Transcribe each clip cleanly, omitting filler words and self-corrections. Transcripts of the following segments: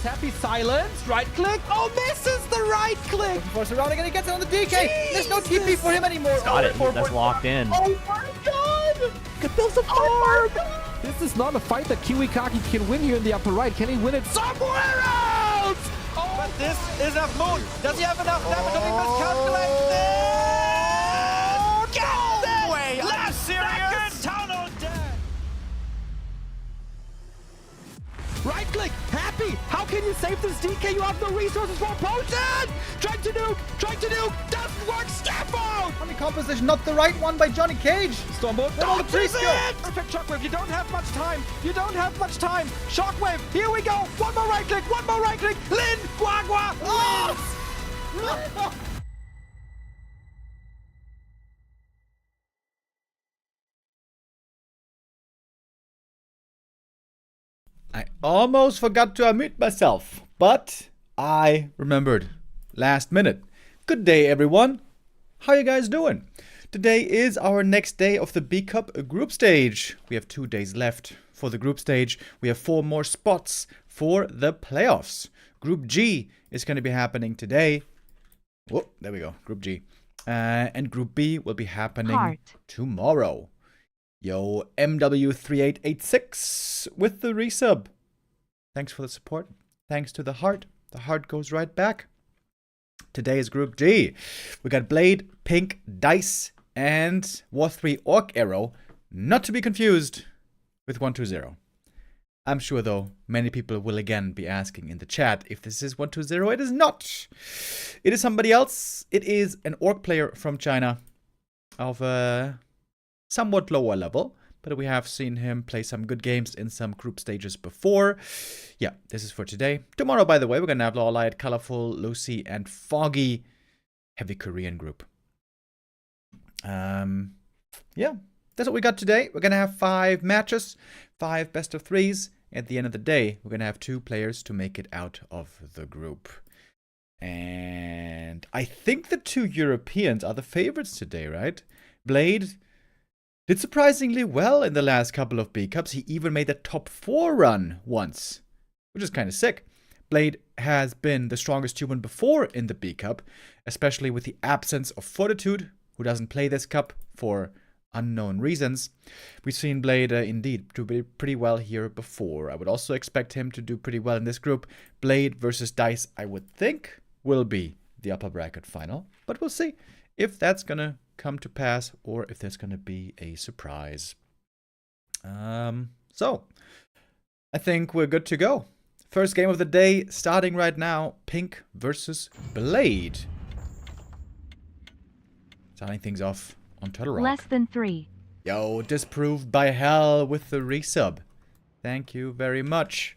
Is Happy silenced? Right click. Oh, misses the right click. Force around again. He gets it on the DK. There's no TP for him anymore. Got it. That's locked in. Oh my god. There's a farm. This is not a fight that Kiwikaki can win here in the upper right. Can he win it somewhere else? Oh, but this is a moon. Does he have enough damage? Does he miscalculate this? no way. Last serious? tunnel dead. Right click, Happy. How can you save this DK? You have no resources for a potion. Trying to nuke. Doesn't work. Scaffold. Funny composition, not the right one by Johnny Cage. Stormbolt Where all the trees go? Perfect shockwave. You don't have much time. Shockwave. Here we go. One more right click. Lin, Guagua. Oh! I almost forgot to unmute myself, but I remembered. Last minute. Good day, everyone. How you guys doing? Today is our next day of the B Cup group stage. We have 2 days left for the group stage. We have 4 more spots for the playoffs. Group G is going to be happening today. Oh, there we go. Group G. And Group B will be happening tomorrow. Yo, MW3886 with the resub. Thanks for the support. Thanks to the heart. The heart goes right back. Today is Group G. We got Blade, Pink, Dise, and War3Orcero. Not to be confused with 120. I'm sure, though, many people will again be asking in the chat if this is 120. It is not. It is somebody else. It is an orc player from China of a somewhat lower level, but we have seen him play some good games in some group stages before. Yeah, this is for today. Tomorrow, by the way, we're going to have Lawlight, Colorful, Lucy, and Foggy. Heavy Korean group. Yeah, that's what we got today. We're going to have 5 matches, 5 best of 3s. At the end of the day, we're going to have 2 players to make it out of the group. And I think the 2 Europeans are the favorites today, right? Blade did surprisingly well in the last couple of B Cups. He even made a top 4 run once, which is kind of sick. Blade has been the strongest human before in the B Cup, especially with the absence of Fortitude, who doesn't play this cup for unknown reasons. We've seen Blade indeed do pretty well here before. I would also expect him to do pretty well in this group. Blade versus Dise, I would think, will be the upper bracket final, but we'll see if that's gonna come to pass or if there's gonna be a surprise. So I think we're good to go. First game of the day starting right now. Pink versus Blade. Starting things off on Turtle Rock. Less than 3. Yo, disproved by hell with the resub. Thank you very much.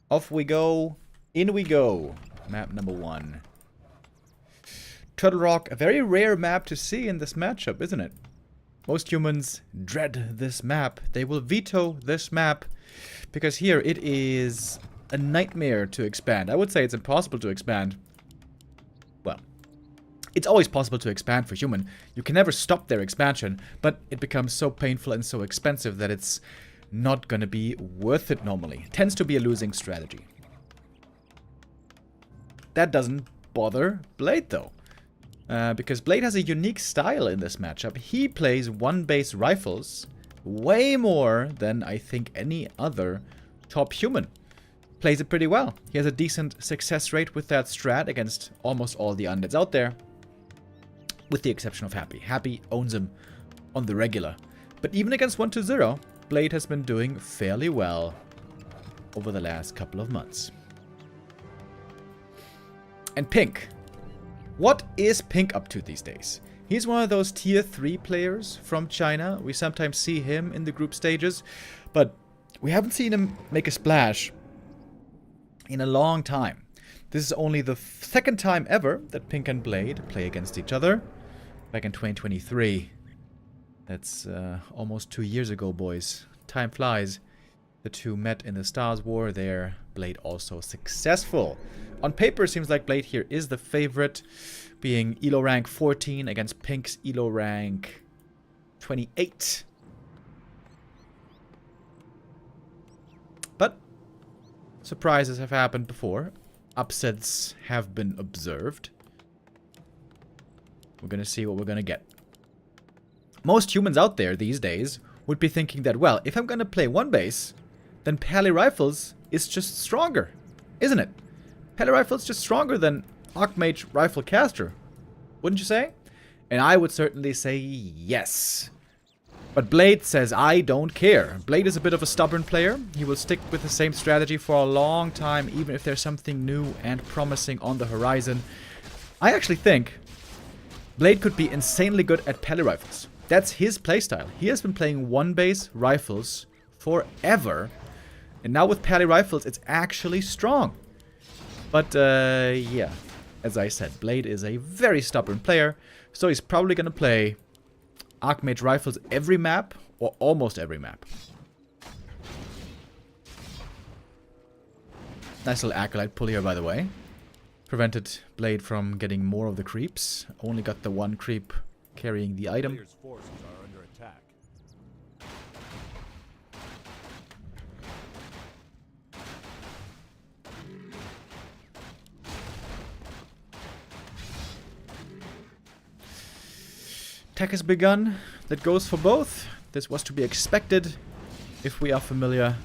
Off we go. In we go. Map number 1. Turtle Rock, a very rare map to see in this matchup, isn't it? Most humans dread this map. They will veto this map because here it is a nightmare to expand. I would say it's impossible to expand. Well, it's always possible to expand for human. You can never stop their expansion, but it becomes so painful and so expensive that it's not gonna be worth it normally. It tends to be a losing strategy. That doesn't bother Blade though. Because Blade has a unique style in this matchup. He plays 1-base rifles way more than I think any other top human. Plays it pretty well. He has a decent success rate with that strat against almost all the undeads out there. With the exception of Happy. Happy owns him on the regular. But even against 120, Blade has been doing fairly well over the last couple of months. And Pink. What is Pink up to these days? He's one of those tier 3 players from China. We sometimes see him in the group stages, but we haven't seen him make a splash in a long time. This is only the 2nd time ever that Pink and Blade play against each other. Back in 2023. That's almost 2 years ago, boys. Time flies. The 2 met in the Stars War there. Blade also successful. On paper, it seems like Blade here is the favorite, being ELO rank 14 against Pink's ELO rank 28. But Surprises have happened before. Upsets have been observed. We're gonna see what we're gonna get. Most humans out there these days would be thinking that, well, if I'm gonna play one base, then Pally Rifles is just stronger, isn't it? Pally Rifles just stronger than Archmage Rifle Caster, wouldn't you say? And I would certainly say yes. But Blade says, I don't care. Blade is a bit of a stubborn player. He will stick with the same strategy for a long time, even if there's something new and promising on the horizon. I actually think Blade could be insanely good at Pally Rifles. That's his playstyle. He has been playing one-base rifles forever. And now with Pally Rifles, it's actually strong. But, yeah. As I said, Blade is a very stubborn player. So he's probably going to play Archmage Rifles every map, or almost every map. Nice little Acolyte pull here, by the way. Prevented Blade from getting more of the creeps. Only got the one creep carrying the item. Player's forces are under attack. Attack has begun. That goes for both. This was to be expected if we are familiar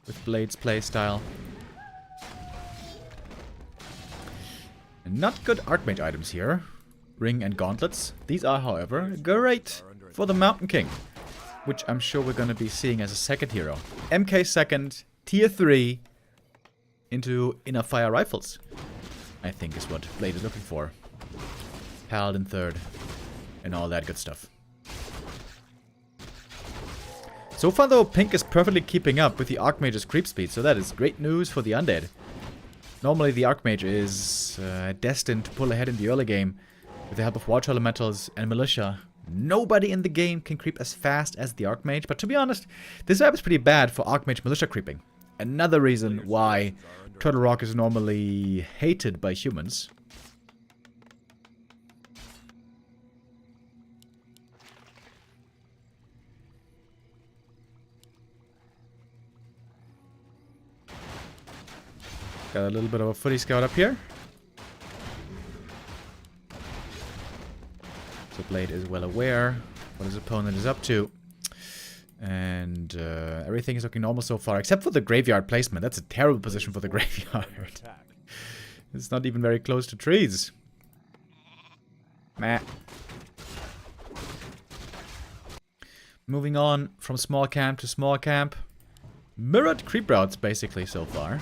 with Blade's playstyle. Not good Archmage items here. Ring and gauntlets. These are, however, great for the Mountain King, which I'm sure we're going to be seeing as a second hero. MK second, tier 3 into Inner Fire Rifles, I think is what Blade is looking for. Paladin third. And all that good stuff. So far though, Pink is perfectly keeping up with the Archmage's creep speed, so that is great news for the Undead. Normally the Archmage is destined to pull ahead in the early game with the help of Water Elementals and Militia. Nobody in the game can creep as fast as the Archmage, but to be honest, this map is pretty bad for Archmage Militia creeping. Another reason why Turtle Rock is normally hated by humans. Got a little bit of a footy scout up here. So Blade is well aware what his opponent is up to. And everything is looking normal so far, except for the graveyard placement. That's a terrible position for the graveyard. It's not even very close to trees. Meh. Moving on from small camp to small camp. Mirrored creep routes, basically, so far.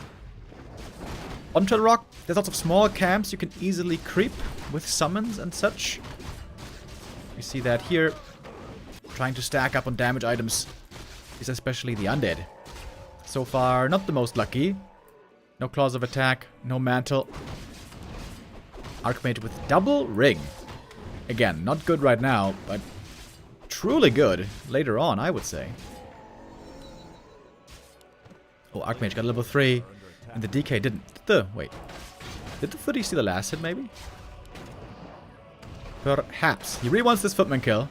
On Turtle Rock, there's lots of small camps you can easily creep with summons and such. You see that here. Trying to stack up on damage items is especially the Undead. So far, not the most lucky. No Claws of Attack, no Mantle. Archmage with double ring. Again, not good right now, but truly good later on, I would say. Oh, Archmage got level 3. And the DK didn't. Wait. Did the footy see the last hit, maybe? Perhaps. He really wants this footman kill.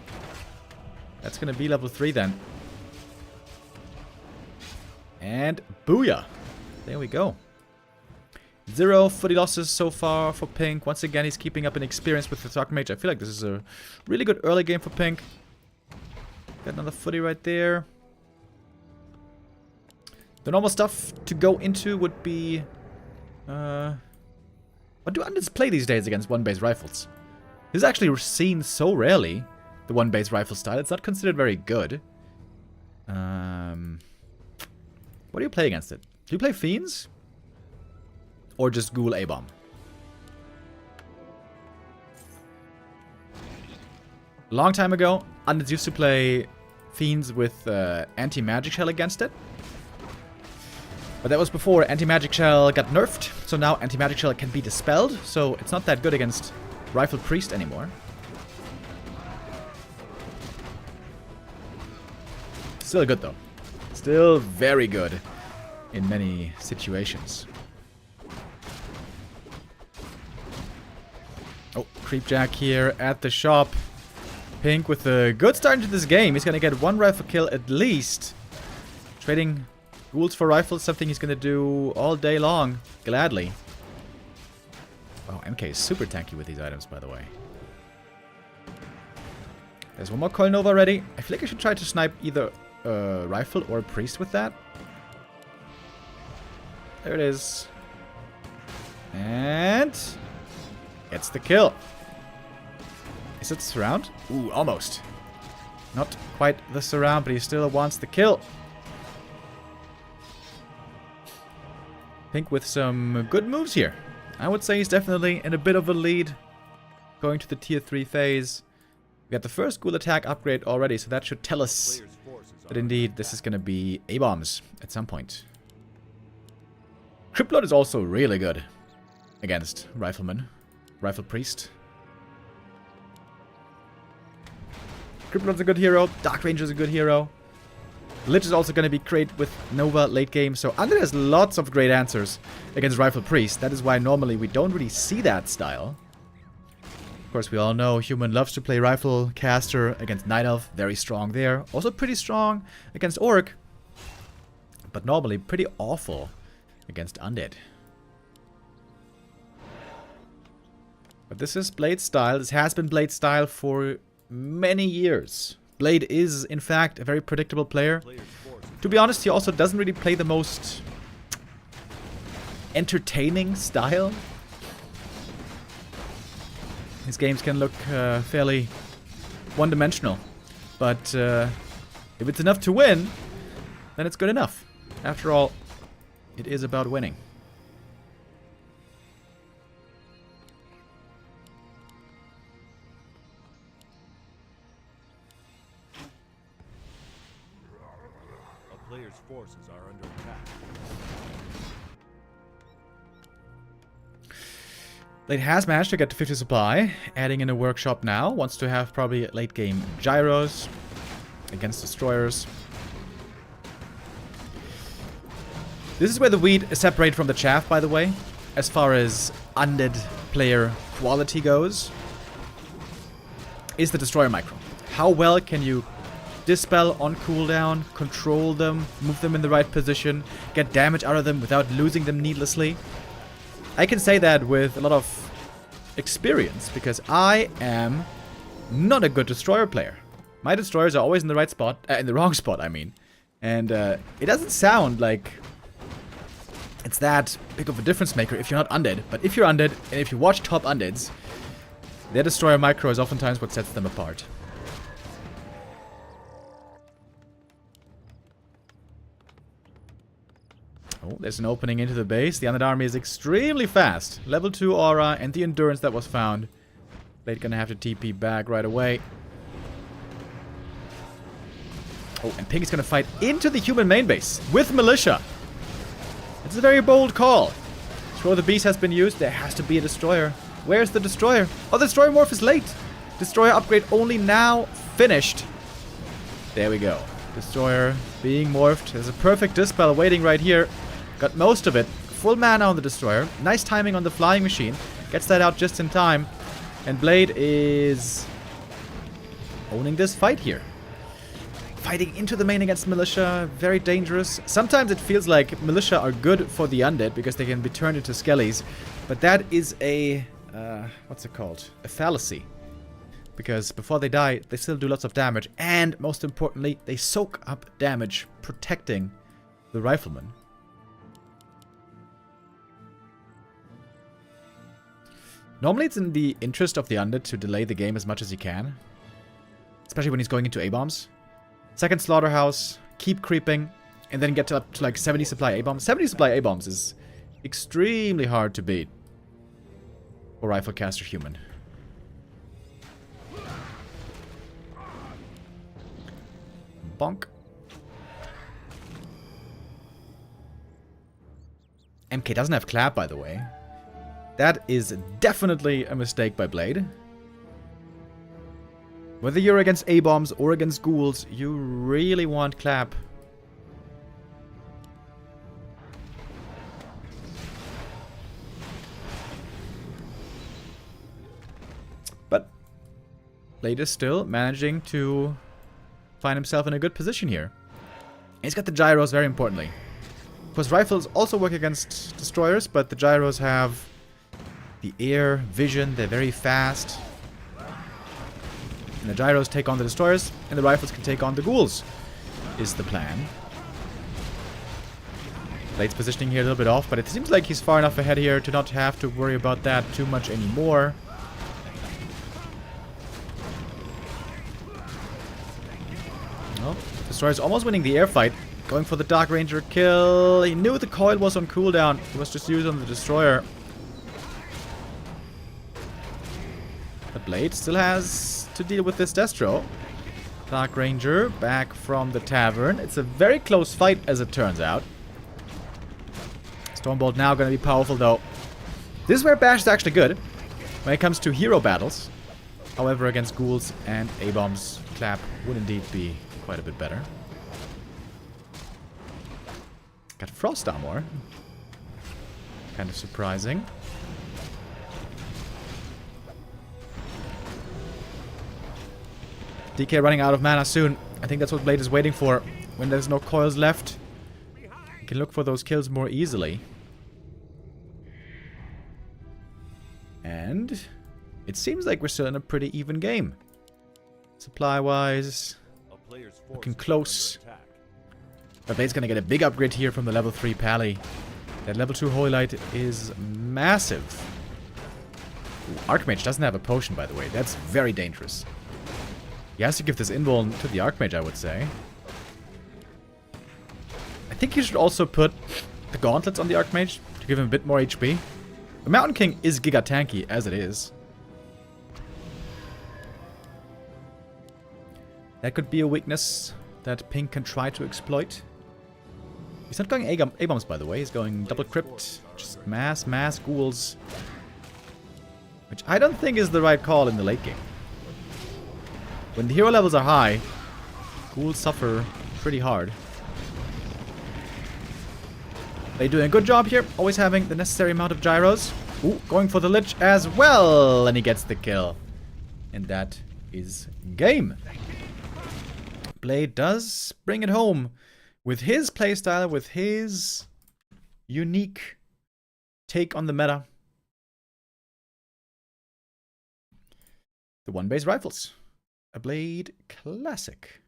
That's going to be level 3 then. And booyah. There we go. 0 footy losses so far for Pink. Once again, he's keeping up in experience with the Archmage. I feel like this is a really good early game for Pink. Got another footy right there. The normal stuff to go into would be... what do Undeads play these days against one-base rifles? This is actually seen so rarely, the one-base rifle style. It's not considered very good. What do you play against it? Do you play Fiends? Or just Ghoul A-Bomb? A long time ago, Undeads used to play Fiends with anti-magic shell against it. But that was before Anti-Magic Shell got nerfed, so now Anti-Magic Shell can be dispelled, so it's not that good against Rifle Priest anymore. Still good though. Still very good in many situations. Oh, Creepjack here at the shop. Pink with a good start into this game. He's gonna get one rifle kill at least. Trading Ghouls for rifles, something he's gonna do all day long. Gladly. Oh, MK is super tanky with these items, by the way. There's one more Coil Nova ready. I feel like I should try to snipe either a rifle or a priest with that. There it is. And gets the kill. Is it the surround? Ooh, almost. Not quite the surround, but he still wants the kill. Pink with some good moves here. I would say he's definitely in a bit of a lead. Going to the tier 3 phase. We got the first ghoul attack upgrade already, so that should tell us that indeed this is going to be A-bombs at some point. Cryptlord is also really good against Rifleman. Rifle Priest. Cryptlord's a good hero. Dark Ranger's a good hero. Lich is also going to be great with Nova late game. So Undead has lots of great answers against Rifle Priest. That is why normally we don't really see that style. Of course, we all know Human loves to play Rifle Caster against Night Elf. Very strong there. Also pretty strong against Orc. But normally pretty awful against Undead. But this is Blade style. This has been Blade style for many years. Blade is, in fact, a very predictable player. To be honest, he also doesn't really play the most entertaining style. His games can look fairly one-dimensional. But if it's enough to win, then it's good enough. After all, it is about winning. Player's forces are under attack. Blade has managed to get to 50 supply, adding in a workshop now. Wants to have probably late game gyros against destroyers. This is where the wheat is separated from the chaff, by the way, as far as undead player quality goes, is the destroyer micro. How well can you dispel on cooldown, control them, move them in the right position, get damage out of them without losing them needlessly? I can say that with a lot of experience, because I am not a good destroyer player. My destroyers are always in the right spot, in the wrong spot, I mean. And it doesn't sound like it's that big of a difference maker if you're not undead. But if you're undead, and if you watch top undeads, their destroyer micro is oftentimes what sets them apart. Oh, there's an opening into the base. The undead army is extremely fast. Level 2 aura and the endurance that was found. Blade gonna have to TP back right away. Oh, and Pink is gonna fight into the human main base with militia. It's a very bold call. Throw of the Beast has been used. There has to be a destroyer. Where's the destroyer? Oh, the destroyer morph is late. Destroyer upgrade only now finished. There we go. Destroyer being morphed. There's a perfect dispel waiting right here. Got most of it. Full mana on the destroyer. Nice timing on the flying machine. Gets that out just in time. And Blade is owning this fight here. Fighting into the main against militia. Very dangerous. Sometimes it feels like militia are good for the undead because they can be turned into skellies. But that is a... what's it called? A fallacy. Because before they die, they still do lots of damage. And most importantly, they soak up damage, protecting the rifleman. Normally it's in the interest of the undead to delay the game as much as he can. Especially when he's going into A-bombs. Second slaughterhouse, keep creeping, and then get up to like 70 supply A-bombs. 70 supply A-bombs is extremely hard to beat for Rifle Caster Human. Bonk. MK doesn't have clap, by the way. That is definitely a mistake by Blade. Whether you're against A-bombs or against ghouls, you really want clap. But Blade is still managing to find himself in a good position here. And he's got the gyros, very importantly. Because rifles also work against destroyers, but the gyros have the air vision. They're very fast. And the gyros take on the destroyers, and the rifles can take on the ghouls, is the plan. Blade's positioning here a little bit off, but it seems like he's far enough ahead here to not have to worry about that too much anymore. Oh, destroyer's almost winning the air fight. Going for the Dark Ranger kill. He knew the coil was on cooldown. He was just used on the destroyer. But Blade still has to deal with this Destro. Dark Ranger back from the tavern. It's a very close fight as it turns out. Stormbolt now going to be powerful though. This is where Bash is actually good when it comes to hero battles. However, against ghouls and A-bombs, Clap would indeed be quite a bit better. Got Frost Armor. Kind of surprising. DK running out of mana soon. I think that's what Blade is waiting for. When there's no coils left, he can look for those kills more easily. And it seems like we're still in a pretty even game. Supply-wise, looking close. But Blade's gonna get a big upgrade here from the level 3 Pally. That level 2 Holy Light is massive. Ooh, Archmage doesn't have a potion, by the way. That's very dangerous. He has to give this invuln to the Archmage, I would say. I think you should also put the gauntlets on the Archmage to give him a bit more HP. The Mountain King is giga tanky as it is. That could be a weakness that Pink can try to exploit. He's not going A-bombs, by the way. He's going double crypt, just mass ghouls. Which I don't think is the right call in the late game. When the hero levels are high, ghouls suffer pretty hard. They're doing a good job here, always having the necessary amount of gyros. Ooh, going for the Lich as well, and he gets the kill. And that is game. Blade does bring it home with his playstyle, with his unique take on the meta. The one-base rifles. A Blade classic.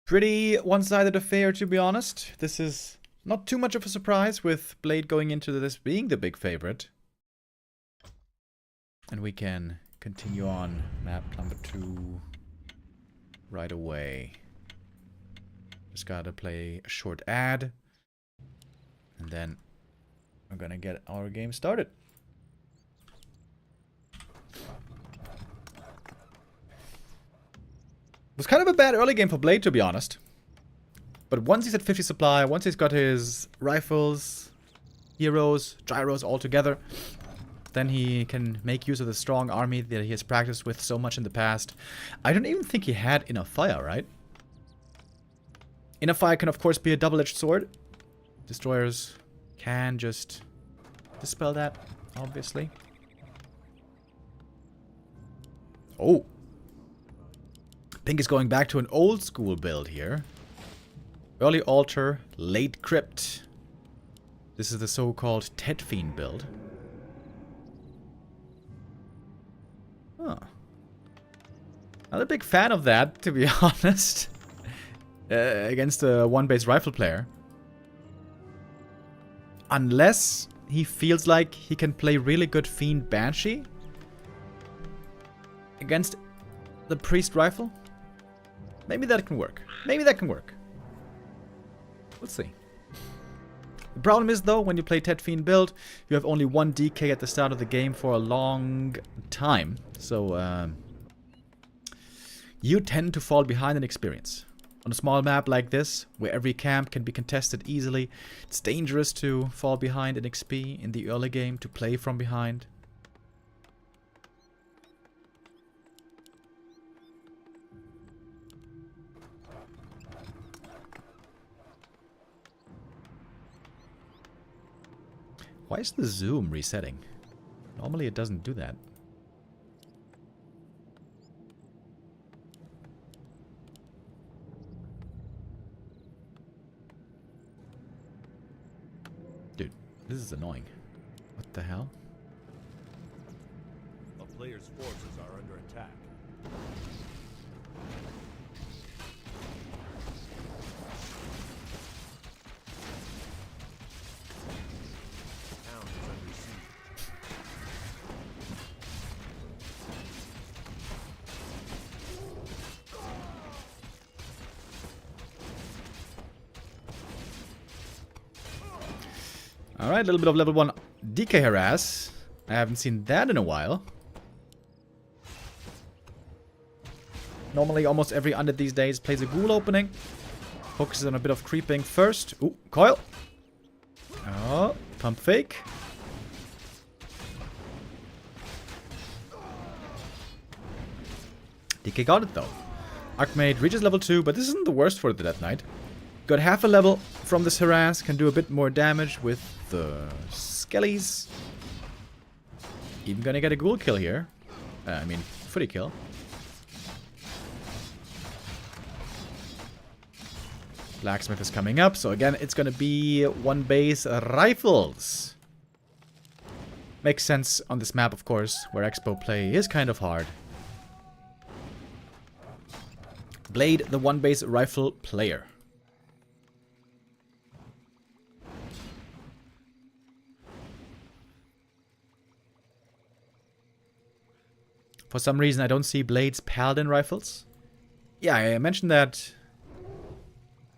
Pretty one-sided affair, to be honest. This is not too much of a surprise with Blade going into this being the big favorite. And we can continue on map number 2 right away. Just gotta play a short ad. And then we're gonna get our game started. It was kind of a bad early game for Blade, to be honest. But once he's at 50 supply, once he's got his rifles, heroes, gyros all together, then he can make use of the strong army that he has practiced with so much in the past. I don't even think he had enough fire, right? Enough fire can of course be a double-edged sword. Destroyers can just dispel that, obviously. Oh. Pink is going back to an old school build here. Early altar, late crypt. This is the so-called Ted Fiend build. Huh. Not a big fan of that, to be honest. Against a one-base rifle player. Unless he feels like he can play really good Fiend Banshee against the Priest Rifle. Maybe that can work. Maybe that can work. We'll see. The problem is, though, when you play Ted Fiend build, you have only one DK at the start of the game for a long time. So, you tend to fall behind in experience. On a small map like this, where every camp can be contested easily, it's dangerous to fall behind in XP in the early game, to play from behind. Why is the zoom resetting? Normally it doesn't do that. This is annoying. What the hell? A player's forces are under attack. Town is under siege. Alright, a little bit of level 1 DK harass. I haven't seen that in a while. Normally, almost every undead these days plays a ghoul opening. Focuses on a bit of creeping first. Ooh, coil. Oh, pump fake. DK got it though. Archmage reaches level 2, but this isn't the worst for the Death Knight. Got half a level from this harass, can do a bit more damage with the skellies. Even gonna get a ghoul kill here. I mean, footy kill. Blacksmith is coming up, so again, it's gonna be one base rifles. Makes sense on this map, of course, where expo play is kind of hard. Blade, the one base rifle player. For some reason, I don't see Blade's Paladin rifles. Yeah, I mentioned that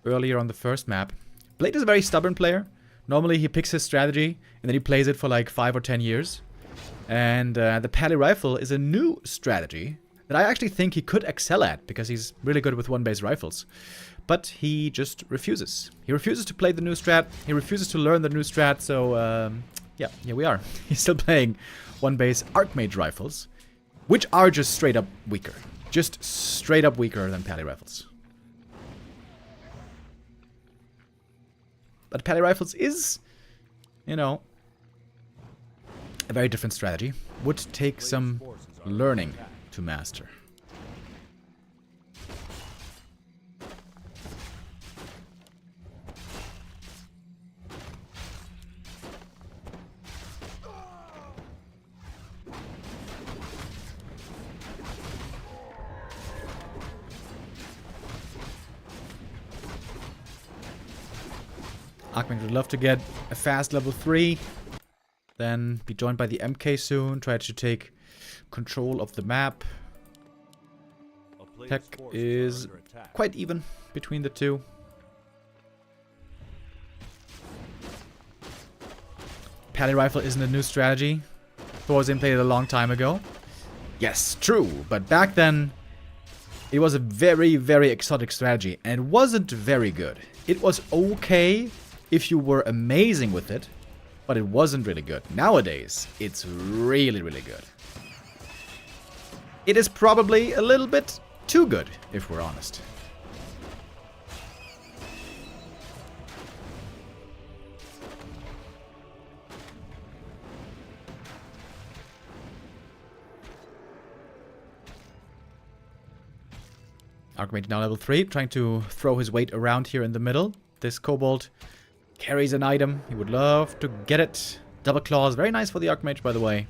earlier on the first map. Blade is a very stubborn player. Normally, he picks his strategy, and then he plays it for like 5 or 10 years. And the Pally rifle is a new strategy that I actually think he could excel at, because he's really good with one-base rifles. But he just refuses. He refuses to play the new strat. He refuses to learn the new strat, so yeah, here we are. He's still playing one-base Archmage rifles, which are just straight up weaker. Just straight up weaker than Pally rifles. But Pally rifles is, you know, a very different strategy. Would take some learning to master. Archmage would love to get a fast level 3. Then be joined by the MK soon. Try to take control of the map. Tech is quite even between the two. Pally rifle isn't a new strategy. Thorazine played it a long time ago. Yes, true. But back then, it was a very, very exotic strategy. And it wasn't very good. It was okay if you were amazing with it, but it wasn't really good. Nowadays, it's really, really good. It is probably a little bit too good, if we're honest. Archmage now level 3, trying to throw his weight around here in the middle. This kobold carries an item. He would love to get it. Double claws. Very nice for the Archmage, by the way.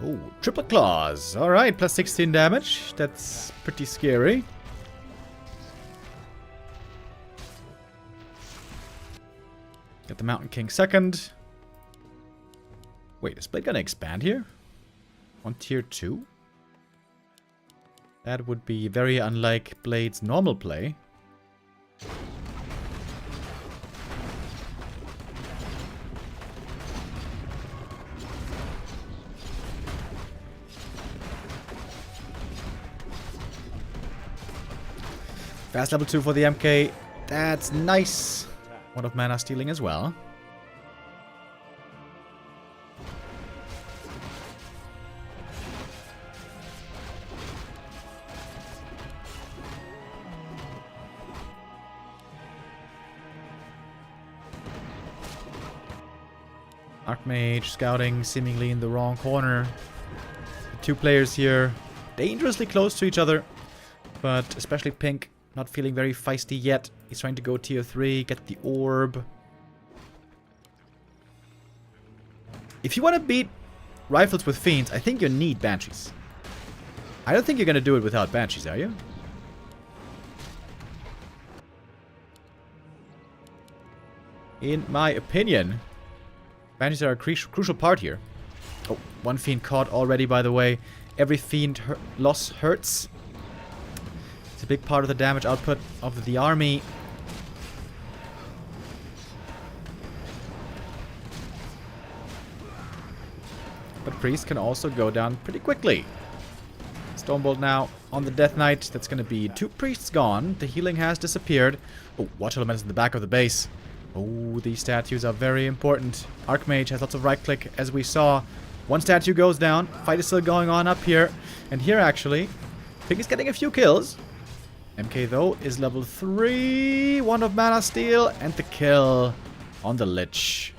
Oh, triple claws. Alright, plus 16 damage. That's pretty scary. Get the Mountain King second. Wait, is Blade gonna expand here? On tier 2? That would be very unlike Blade's normal play. Fast level 2 for the MK. That's nice. One of mana stealing as well. Archmage scouting seemingly in the wrong corner. The two players here dangerously close to each other, but especially Pink not feeling very feisty yet. He's trying to go tier 3, get the orb. If you want to beat Rifles with Fiends, I think you need Banshees. I don't think you're going to do it without Banshees, are you? In my opinion, Banshees are a crucial part here. Oh, one Fiend caught already, by the way. Every Fiend loss hurts. It's a big part of the damage output of the army. But Priest can also go down pretty quickly. Stormbolt now on the Death Knight. That's going to be 2 Priests gone. The healing has disappeared. Oh, Watch Elements in the back of the base. Oh, these statues are very important. Archmage has lots of right-click, as we saw. One statue goes down. Fight is still going on up here. And here, actually, Pink is getting a few kills. MK, though, is level 3. 1 of mana steal. And the kill on the Lich.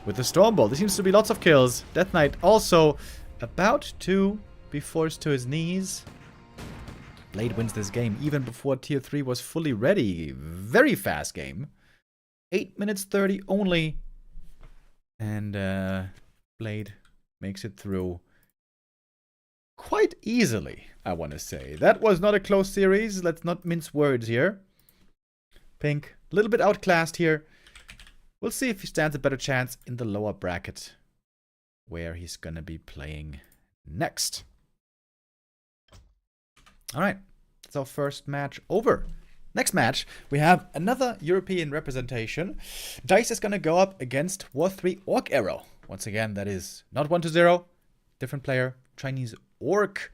With the Stormbolt, there seems to be lots of kills. Death Knight also about to be forced to his knees. Blade wins this game even before tier 3 was fully ready. Very fast game. 8 minutes 30 only. And Blade makes it through quite easily, I want to say. That was not a close series. Let's not mince words here. Pink, a little bit outclassed here. We'll see if he stands a better chance in the lower bracket, where he's going to be playing next. Alright, that's our first match over. Next match, we have another European representation. Dise is going to go up against War3Orcero. Once again, that is not 1-0. Different player, Chinese Orc.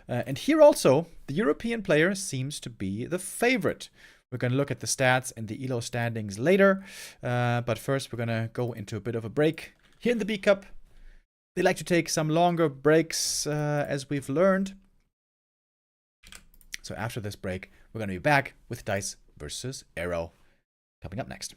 And here also, the European player seems to be the favorite. We're going to look at the stats and the ELO standings later. But first, we're going to go into a bit of a break. Here in the B Cup, they like to take some longer breaks, as we've learned. So after this break, we're going to be back with Dise versus Arrow coming up next.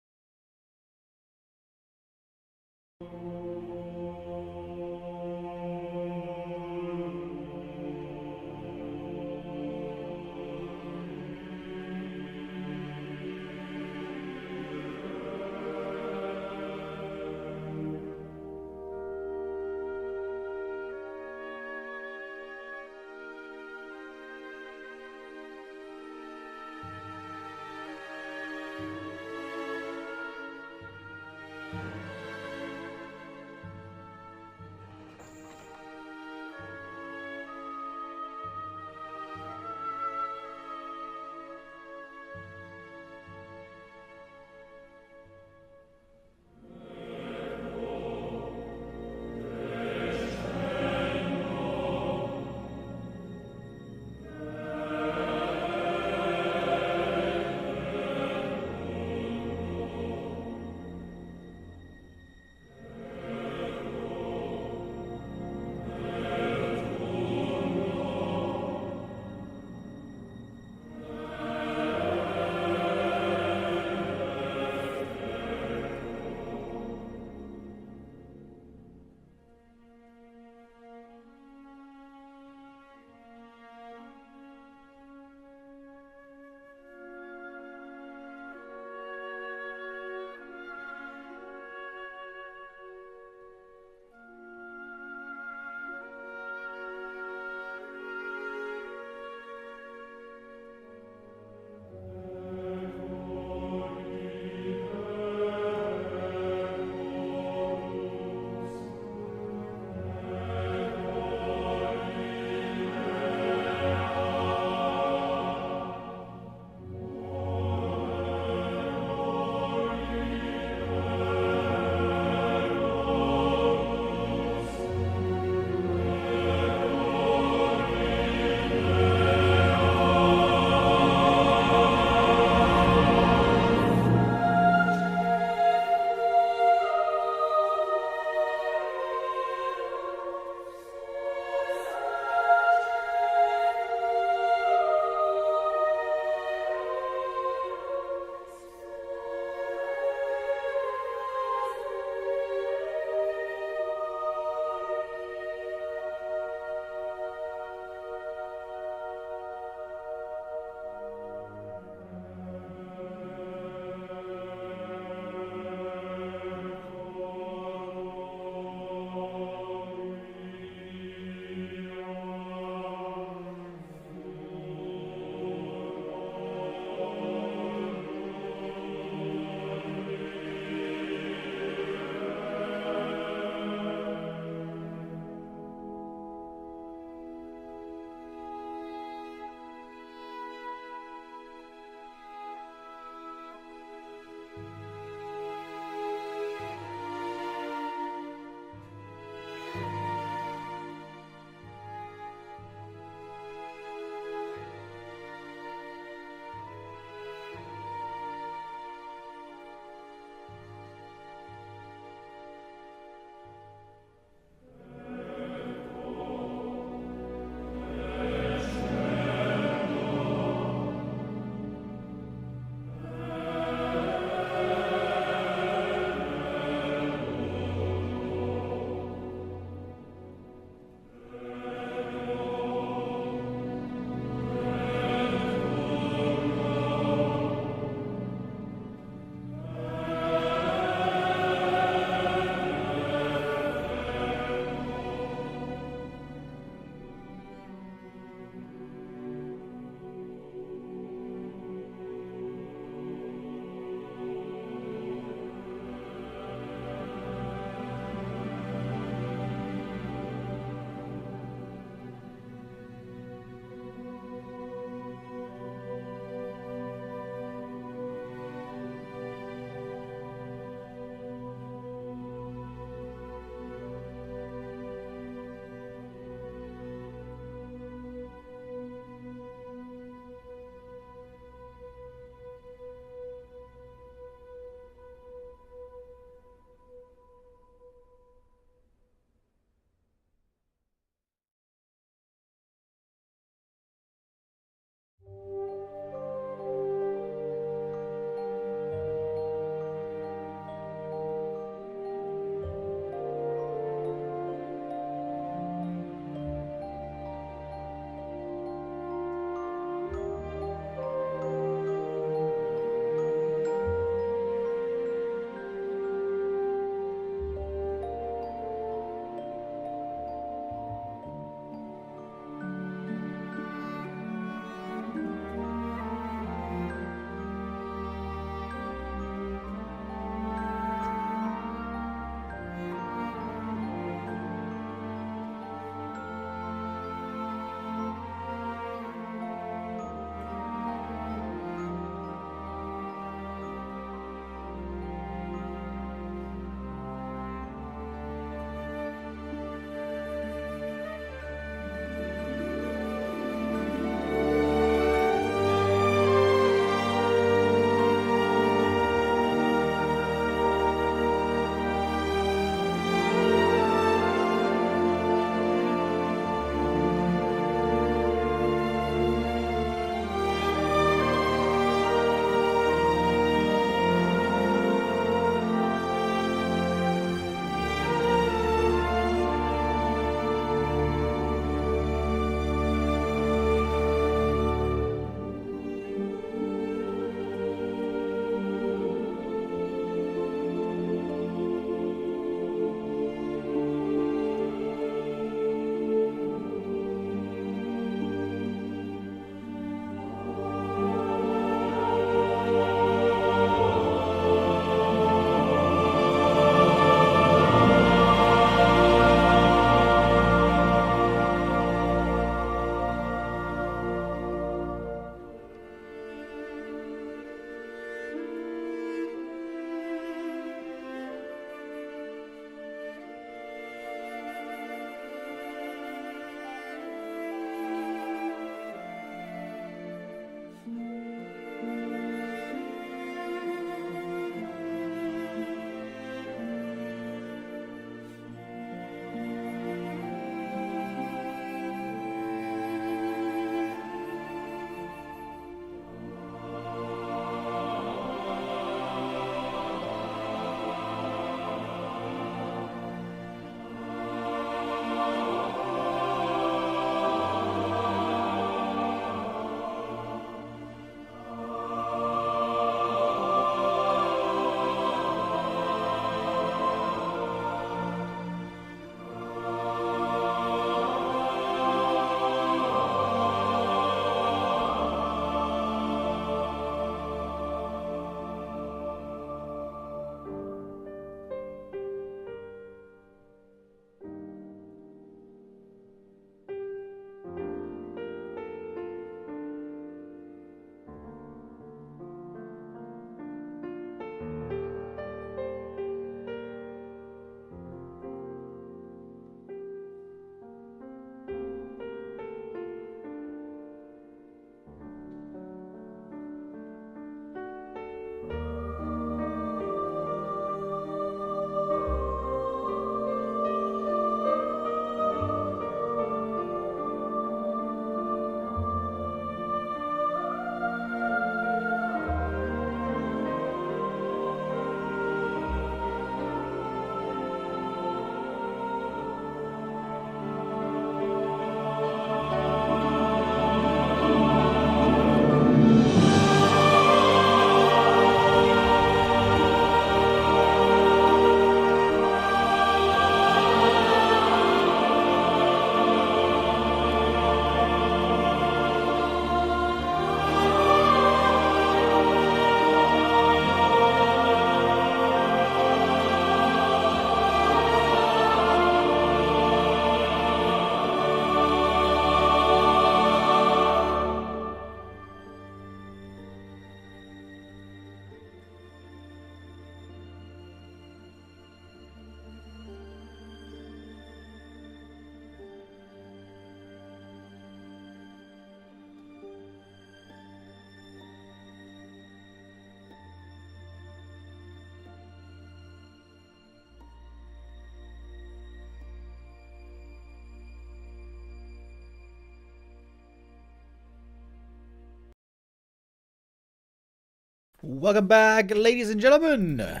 Welcome back, ladies and gentlemen.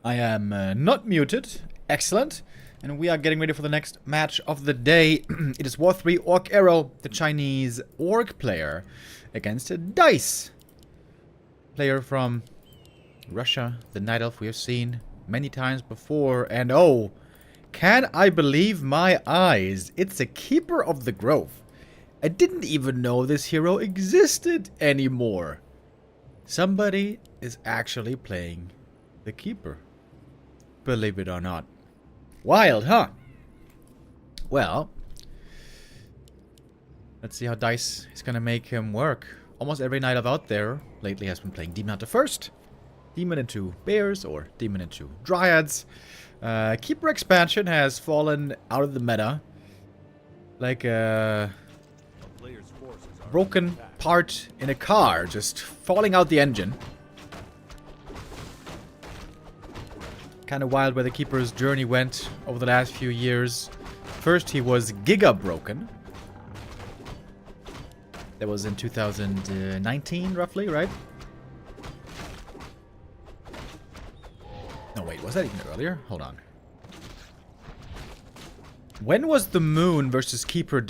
I am not muted. Excellent. And we are getting ready for the next match of the day. It is War3Orcero, the Chinese orc player, against Dise, player from Russia, the Night Elf we have seen many times before. And oh, can I believe my eyes? It's a Keeper of the Grove. I didn't even know this hero existed anymore. Somebody is actually playing the Keeper. Believe it or not. Wild, huh? Well, let's see how Dise is gonna make him work. Almost every Night Elf out there lately has been playing Demon Hunter first. Demon into Bears or Demon into Dryads. Keeper expansion has fallen out of the meta. Like a broken part in a car, just falling out the engine. Kind of wild where the Keeper's journey went over the last few years. First he was giga broken. That was in 2019 roughly, right? No wait, was that even earlier? Hold on. When was the Moon versus Keeper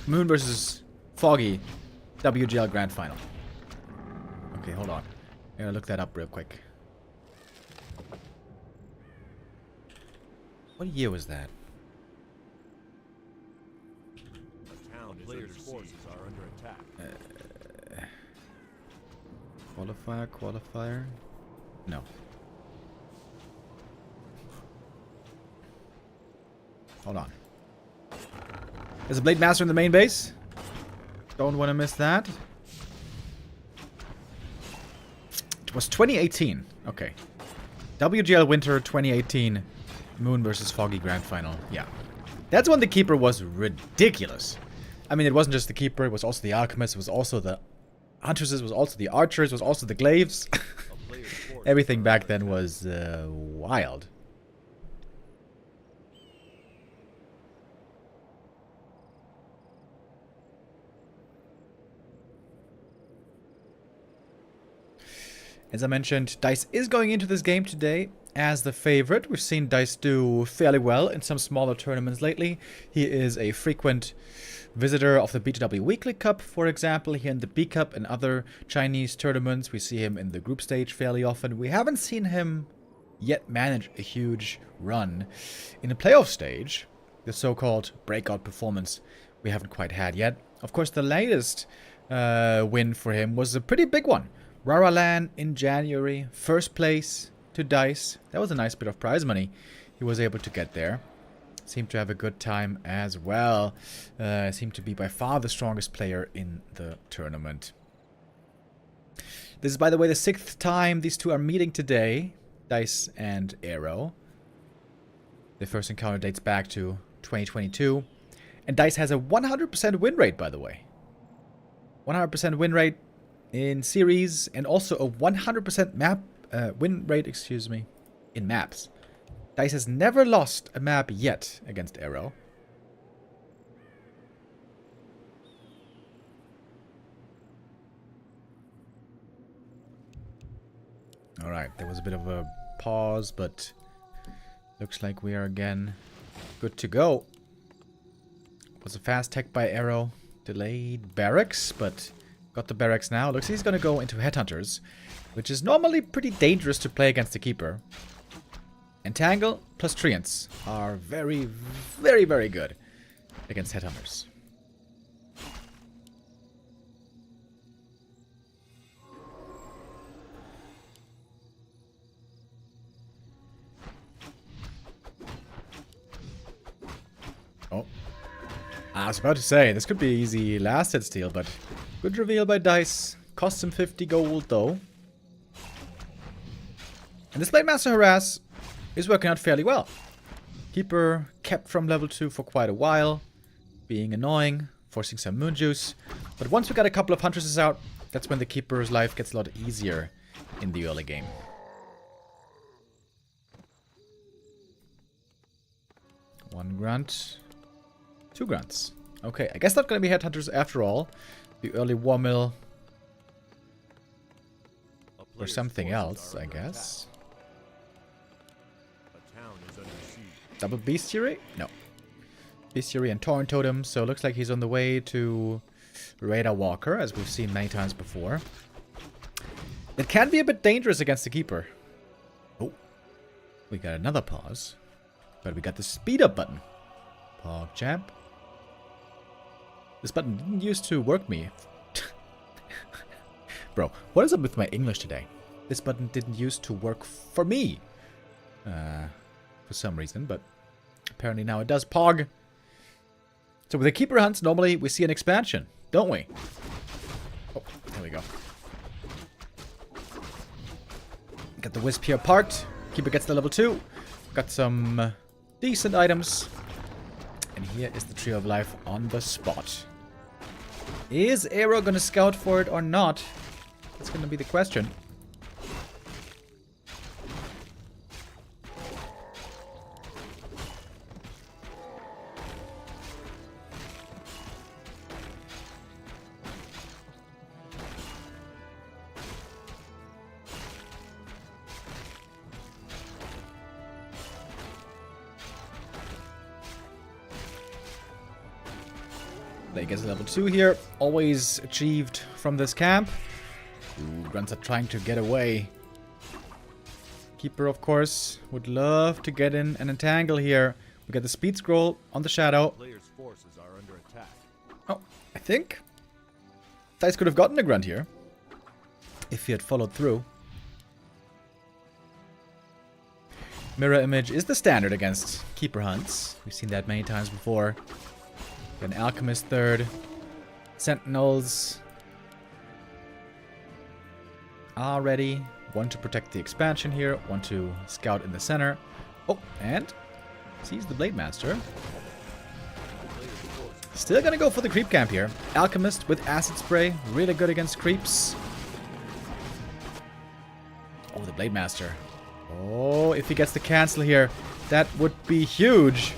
Moon versus Foggy WGL Grand Final? Okay, hold on. I'm gonna look that up real quick. What year was that? The town players' forces are under attack. Qualifier? No. Hold on. There's a Blade Master in the main base. Don't want to miss that. It was 2018. Okay. WGL Winter 2018. Moon versus Foggy Grand Final. Yeah. That's when the Keeper was ridiculous. I mean, it wasn't just the Keeper. It was also the Alchemist. It was also the Huntresses. It was also the Archers. It was also the Glaives. Everything back then was wild. As I mentioned, Dise is going into this game today as the favorite. We've seen Dise do fairly well in some smaller tournaments lately. He is a frequent visitor of the B2W Weekly Cup, for example, here in the B Cup and other Chinese tournaments. We see him in the group stage fairly often. We haven't seen him yet manage a huge run in the playoff stage, the so-called breakout performance we haven't quite had yet. Of course, the latest win for him was a pretty big one. Raralan in January, first place to Dise. That was a nice bit of prize money he was able to get there. Seemed to have a good time as well. Seemed to be by far the strongest player in the tournament. This is, by the way, the 6th time these two are meeting today, Dise and Aero. The first encounter dates back to 2022. And Dise has a 100% win rate, by the way. 100% win rate in series, and also a 100% win rate, in maps. Dise has never lost a map yet against Aero. Alright, there was a bit of a pause, but looks like we are again good to go. Was a fast tech by Aero. Delayed barracks, but got the barracks now. Looks like he's going to go into Headhunters, which is normally pretty dangerous to play against the Keeper. Entangle plus Treants are very, very, very good against Headhunters. Oh. I was about to say, this could be easy last hit steal, but good reveal by Dise. Costs him 50 gold, though. And this Blade Master Harass is working out fairly well. Keeper kept from level 2 for quite a while, being annoying, forcing some moon juice. But once we got a couple of Huntresses out, that's when the Keeper's life gets a lot easier in the early game. One grunt. 2 grunts. Okay, I guess not going to be Headhunters after all. The early War Mill Or something else, I guess. A town is under siege. Double Bestiary? No. Bestiary and Torrent Totem, so it looks like he's on the way to Radar Walker, as we've seen many times before. It can be a bit dangerous against the Keeper. Oh, we got another pause. But we got the speed up button. Pog champ. This button didn't used to work me. Bro, what is up with my English today? This button didn't used to work for me. For some reason, but apparently now it does. Pog. So with the Keeper hunts, normally we see an expansion, don't we? Oh, there we go. Got the Wisp here parked. Keeper gets the level 2. Got some decent items. And here is the Tree of Life on the spot. Is Aero going to scout for it or not? That's going to be the question. They get level 2 here, always achieved from this camp. Ooh, Grunts are trying to get away. Keeper, of course, would love to get in and entangle here. We got the speed scroll on the shadow. Players' forces are under attack. Oh, I think Dise could have gotten a Grunt here if he had followed through. Mirror image is the standard against Keeper hunts. We've seen that many times before. An Alchemist third. Sentinels are ready. One to protect the expansion here. One to scout in the center. Oh, and sees the Blade Master. Still gonna go for the creep camp here. Alchemist with Acid Spray. Really good against creeps. Oh, the Blade Master. Oh, if he gets the cancel here, that would be huge.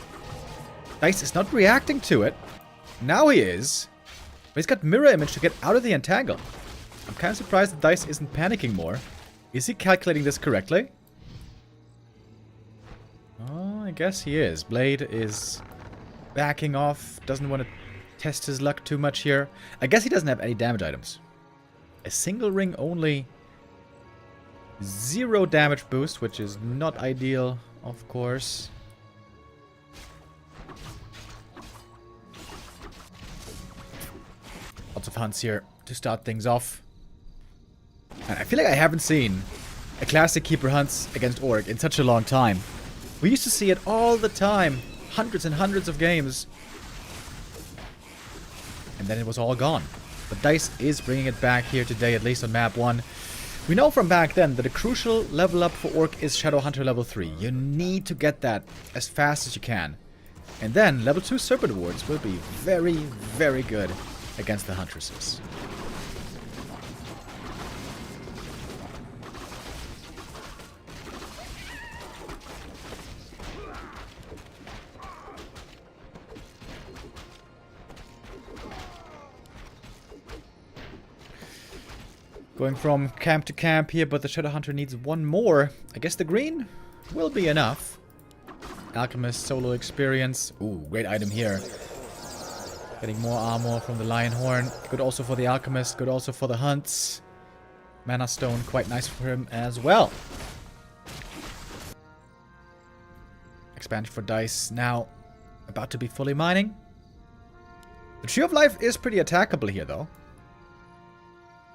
Dise is not reacting to it. Now he is. But he's got mirror image to get out of the entangle. I'm kind of surprised that Dise isn't panicking more. Is he calculating this correctly? Oh, I guess he is. Blade is backing off. Doesn't want to test his luck too much here. I guess he doesn't have any damage items. A single ring only. 0 damage boost, which is not ideal, of course. Lots of hunts here to start things off. And I feel like I haven't seen a classic Keeper hunts against Orc in such a long time. We used to see it all the time. Hundreds and hundreds of games. And then it was all gone. But Dise is bringing it back here today, at least on map 1. We know from back then that a crucial level up for Orc is Shadowhunter level 3. You need to get that as fast as you can. And then level 2 Serpent Wards will be very, very good against the Huntresses. Going from camp to camp here, but the Shadowhunter needs one more. I guess the green will be enough. Alchemist solo experience. Ooh, great item here. Getting more armor from the Lion Horn. Good also for the Alchemist. Good also for the hunts. Mana Stone, quite nice for him as well. Expansion for Dise now about to be fully mining. The Tree of Life is pretty attackable here, though.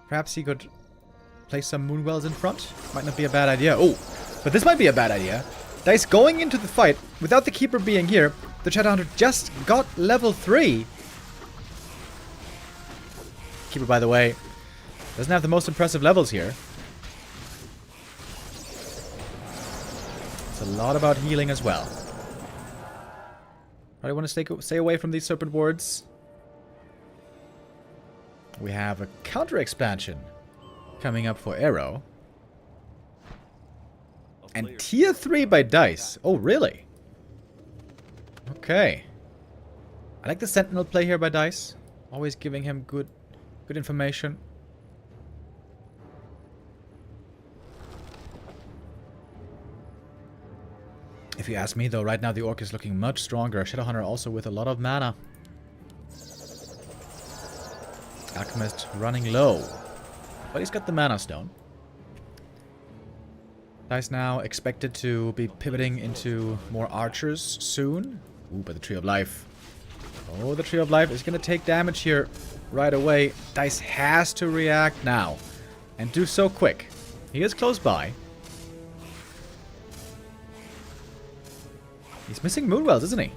Perhaps he could place some Moonwells in front. Might not be a bad idea. Oh, but this might be a bad idea. Dise going into the fight without the Keeper being here. The Shadowhunter just got level 3. Keeper, by the way, doesn't have the most impressive levels here. It's a lot about healing as well. I want to stay away from these Serpent Wards. We have a counter expansion coming up for Arrow. And tier 3 by Dise. Oh, really? Okay. I like the Sentinel play here by Dise. Always giving him good information. If you ask me, though, right now the Orc is looking much stronger. Shadowhunter also with a lot of mana. Alchemist running low. But he's got the Mana Stone. Dise now expected to be pivoting into more archers soon. Ooh, but the Tree of Life. Oh, the Tree of Life is going to take damage here right away. Dise has to react now. And do so quick. He is close by. He's missing Moonwells, isn't he?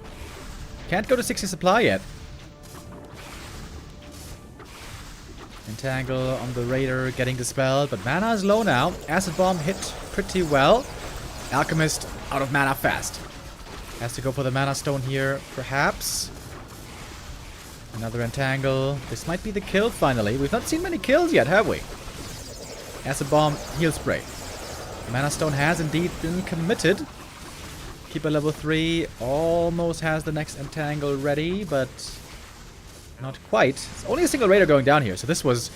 Can't go to 60 supply yet. Entangle on the Raider getting dispelled, but mana is low now. Acid Bomb hit pretty well. Alchemist out of mana fast. Has to go for the Mana Stone here, perhaps. Another Entangle. This might be the kill finally. We've not seen many kills yet, have we? Acid Bomb, Heal Spray. Mana Stone has indeed been committed. Keeper level 3 almost has the next Entangle ready, but not quite. It's only a single Raider going down here, so this was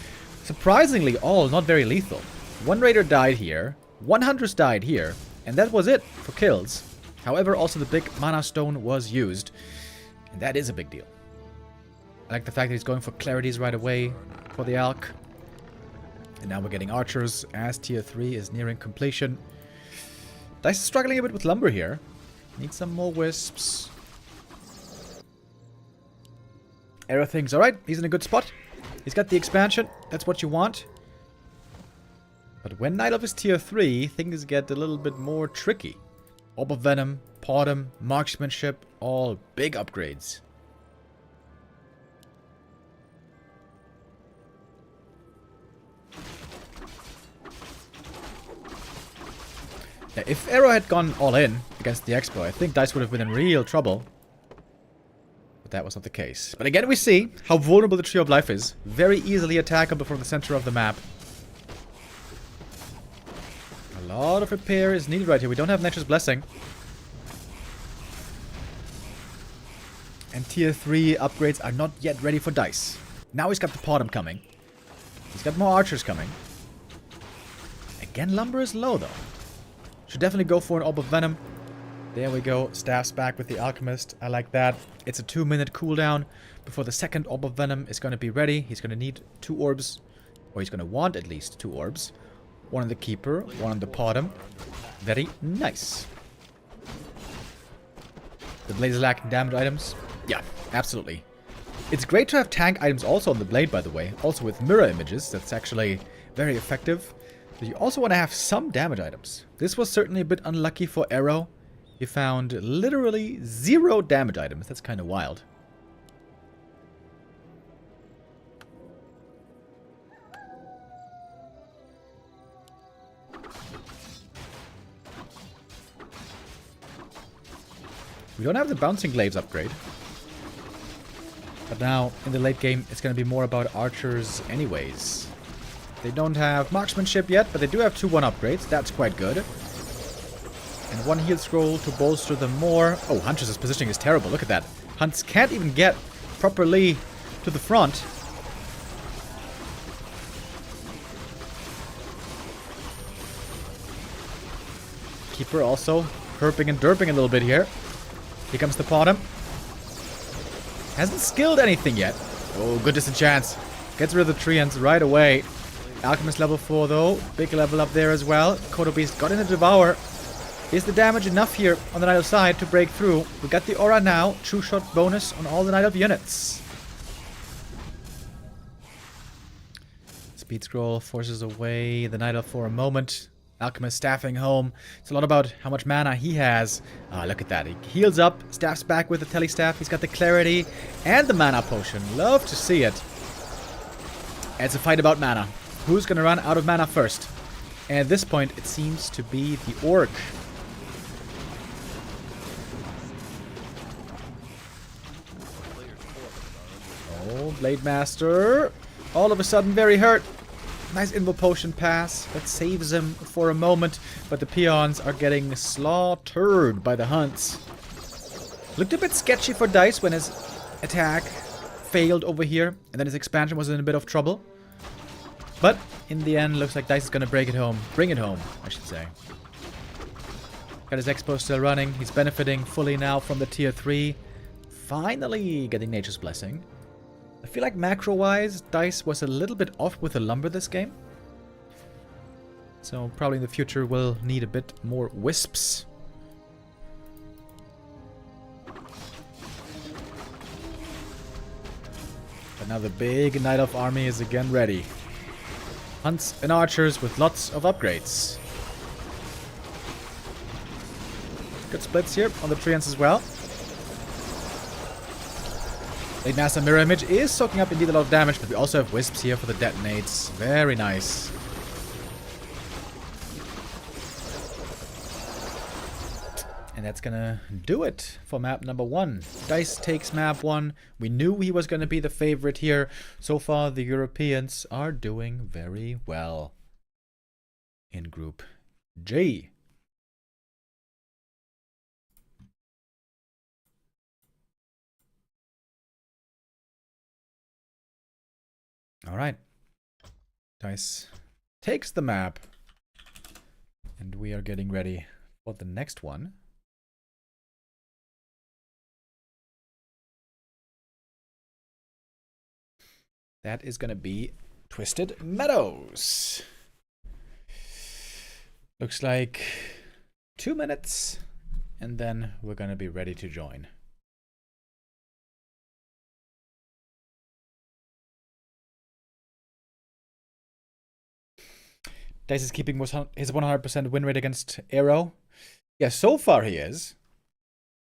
surprisingly all not very lethal. One Raider died here, one Huntress died here, and that was it for kills. However, also the big Mana Stone was used, and that is a big deal. I like the fact that he's going for Clarities right away for the Alch. And now we're getting Archers as tier 3 is nearing completion. Dise is struggling a bit with Lumber here. Need some more Wisps. Arrow thinks, alright, he's in a good spot. He's got the expansion. That's what you want. But when Night Elf is tier 3, things get a little bit more tricky. Orb of Venom, Podum, Marksmanship, all big upgrades. Yeah, if Arrow had gone all in against the Expo, I think Dise would have been in real trouble. But that was not the case. But again, we see how vulnerable the Tree of Life is. Very easily attackable from the center of the map. A lot of repair is needed right here. We don't have Nature's Blessing. And tier 3 upgrades are not yet ready for Dise. Now he's got the Podum coming. He's got more Archers coming. Again, Lumber is low though. Should definitely go for an Orb of Venom. There we go. Staffs back with the Alchemist. I like that. It's a 2-minute cooldown before the second Orb of Venom is going to be ready. He's going to need 2 orbs. Or he's going to want at least 2 orbs. One on the Keeper, one on the Podum. Very nice. The Blade is lacking damage items. Yeah, absolutely. It's great to have tank items also on the Blade, by the way. Also with mirror images. That's actually very effective. But you also want to have some damage items. This was certainly a bit unlucky for Arrow. He found literally 0 damage items. That's kind of wild. We don't have the Bouncing Glaives upgrade. But now, in the late game, it's going to be more about Archers anyways. They don't have Marksmanship yet, but they do have 2-1 upgrades. That's quite good. And 1 heal scroll to bolster them more. Oh, Huntress's positioning is terrible. Look at that. Hunts can't even get properly to the front. Keeper also herping and derping a little bit here. Here comes the Podum. Hasn't skilled anything yet. Oh, good disenchants. Gets rid of the Treants right away. Alchemist level 4 though. Big level up there as well. Kodo Beast got in a Devour. Is the damage enough here on the Night Elf side to break through? We got the Aura now. True Shot bonus on all the Night Elf units. Speed Scroll forces away the Night Elf for a moment. Alchemist staffing home. It's a lot about how much mana he has. Ah, look at that. He heals up, staffs back with the Telestaff. He's got the Clarity and the Mana Potion. Love to see it. And it's a fight about mana. Who's going to run out of mana first? And at this point, it seems to be the Orc. Oh, Blade Master. All of a sudden very hurt. Nice Invo Potion pass. That saves him for a moment. But the peons are getting slaughtered by the Hunts. Looked a bit sketchy for Dise when his attack failed over here. And then his expansion was in a bit of trouble. But in the end, looks like Dise is going to break it home. Bring it home, I should say. Got his expo still running. He's benefiting fully now from the tier 3. Finally getting Nature's Blessing. I feel like macro-wise, Dise was a little bit off with the lumber this game. So probably in the future we'll need a bit more wisps. But now the big Night Elf army is again ready. Hunts and archers with lots of upgrades. Good splits here on the treants as well. Blade Master Mirror Image is soaking up indeed a lot of damage, but we also have wisps here for the detonates. Very nice. And that's gonna do it for map number 1. Dise takes map 1. We knew he was gonna be the favorite here. So far, the Europeans are doing very well in Group G. All right. Dise takes the map. And we are getting ready for the next one. That is going to be Twisted Meadows. Looks like 2 minutes, and then we're going to be ready to join. Dise is keeping his 100% win rate against Arrow. Yeah, so far he is.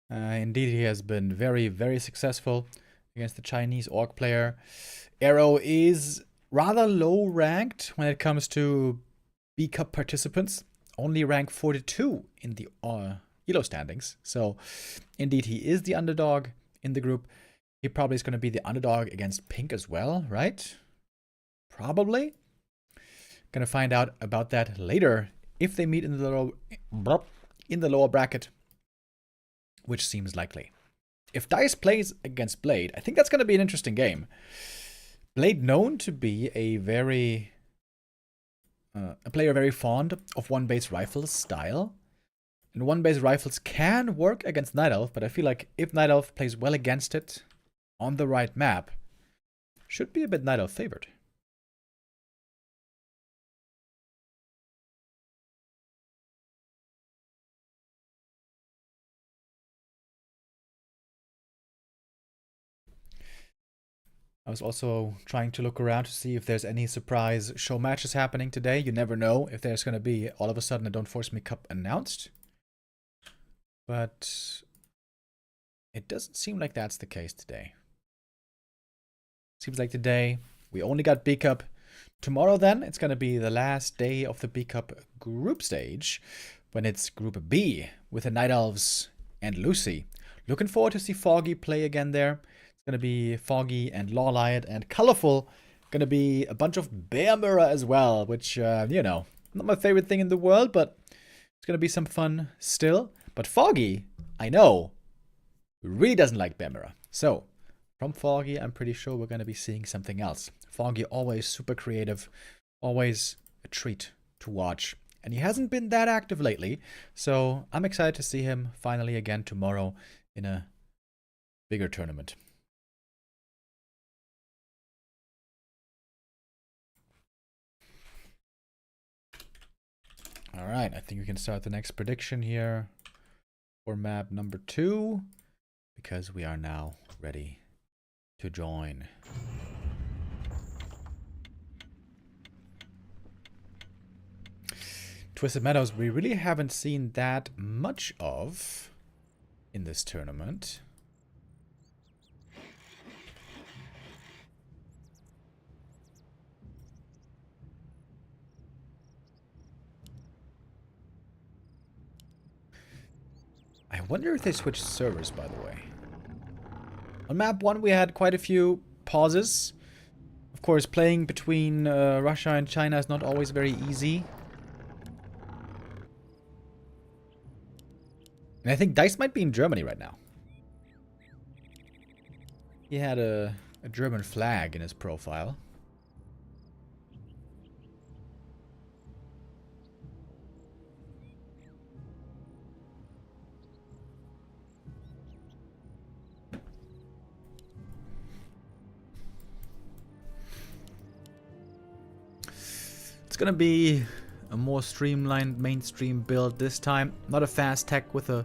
Indeed, he has been very, very successful against the Chinese Orc player. Arrow is rather low ranked when it comes to B Cup participants. Only rank 42 in the ELO standings. So, indeed, he is the underdog in the group. He probably is going to be the underdog against Pink as well, right? Probably. Gonna find out about that later if they meet in the lower bracket, which seems likely. If Dise plays against Blade, I think that's gonna be an interesting game. Blade known to be a player very fond of one-base rifles style, and one-base rifles can work against Night Elf, but I feel like if Night Elf plays well against it on the right map, should be a bit Night Elf favored. I was also trying to look around to see if there's any surprise show matches happening today. You never know if there's going to be all of a sudden a Don't Force Me Cup announced. But it doesn't seem like that's the case today. Seems like today we only got B Cup. Tomorrow then, it's going to be the last day of the B Cup group stage when it's Group B with the Night Elves and Lucy. Looking forward to see Foggy play again there. Gonna be Foggy and Lawliot and Colorful. Gonna be a bunch of Bear Mirror as well, which, you know, not my favorite thing in the world, but it's gonna be some fun still. But Foggy, I know, really doesn't like Bear Mirror. So, from Foggy, I'm pretty sure we're gonna be seeing something else. Foggy always super creative, always a treat to watch. And he hasn't been that active lately, so I'm excited to see him finally again tomorrow in a bigger tournament. All right, I think we can start the next prediction here for map number 2, because we are now ready to join. Twisted Meadows, we really haven't seen that much of in this tournament. I wonder if they switched servers, by the way. On map 1, we had quite a few pauses. Of course, playing between Russia and China is not always very easy. And I think Dise might be in Germany right now. He had a German flag in his profile. gonna be a more streamlined mainstream build this time. Not a fast tech with a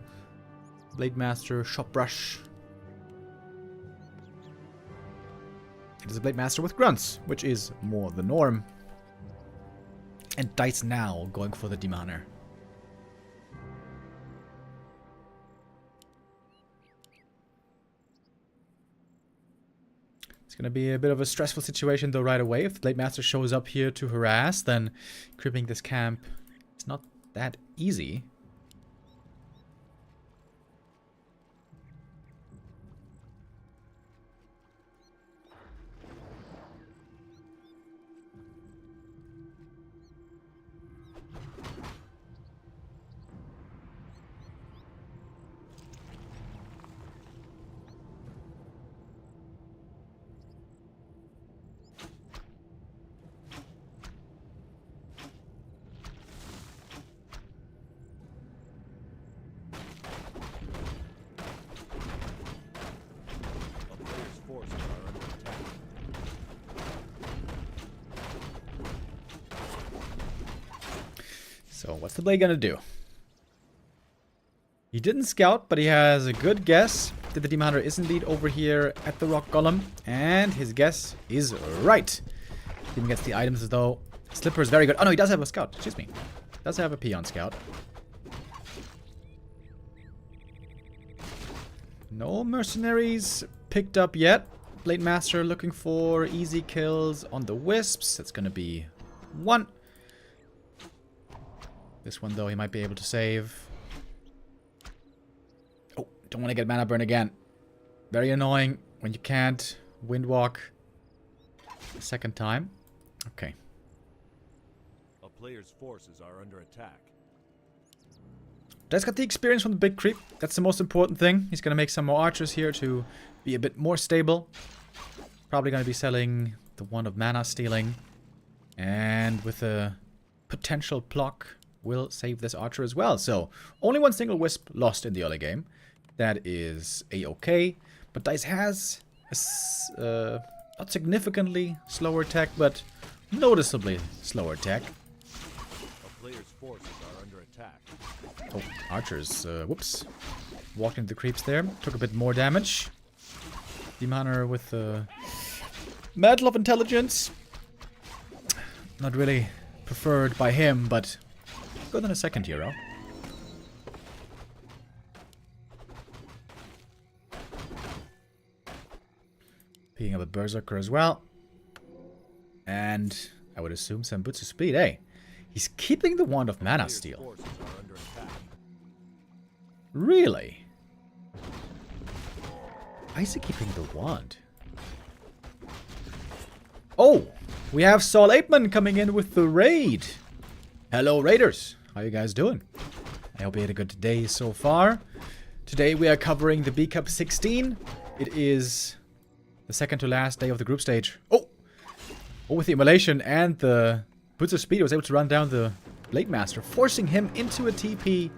Blade Master Shop Brush. It is a Blade Master with grunts, which is more the norm. And Dise now going for the Demon Hunter. It's going to be a bit of a stressful situation though right away. If the Blade Master shows up here to harass, then creeping this camp is not that easy. So what's the Blade gonna do? He didn't scout, but he has a good guess that the Demon Hunter is indeed over here at the Rock Golem. And his guess is right. Even gets the items though. Slipper is very good. Oh no, he does have a scout. Excuse me. Does have a peon scout. No mercenaries picked up yet. Blade Master looking for easy kills on the Wisps. That's gonna be one. This one, though, he might be able to save. Oh, don't want to get mana burn again. Very annoying when you can't windwalk a second time. Okay. A player's forces are under attack. Dise got the experience from the big creep. That's the most important thing. He's going to make some more archers here to be a bit more stable. Probably going to be selling the one of mana stealing. And with a potential block, will save this archer as well. So, only one single wisp lost in the early game. That is a-okay. But Dise has a not significantly slower tech, but noticeably slower tech. A player's forces are under attack. Oh, archers, whoops. Walked into the creeps there. Took a bit more damage. Demon Hunter with Mantle of Intelligence. Not really preferred by him, but good than a second hero. Picking up a Berserker as well. And I would assume some boots of speed, eh? He's keeping the Wand of Mana Steal. Really? Why is he keeping the wand? Oh! We have Saul Apeman coming in with the raid. Hello, Raiders. How you guys doing? I hope you had a good day so far. Today we are covering the B Cup 16. It is the second to last day of the group stage. Oh! Oh, with the immolation and the Boots of Speed, I was able to run down the Blade Master, forcing him into a TP.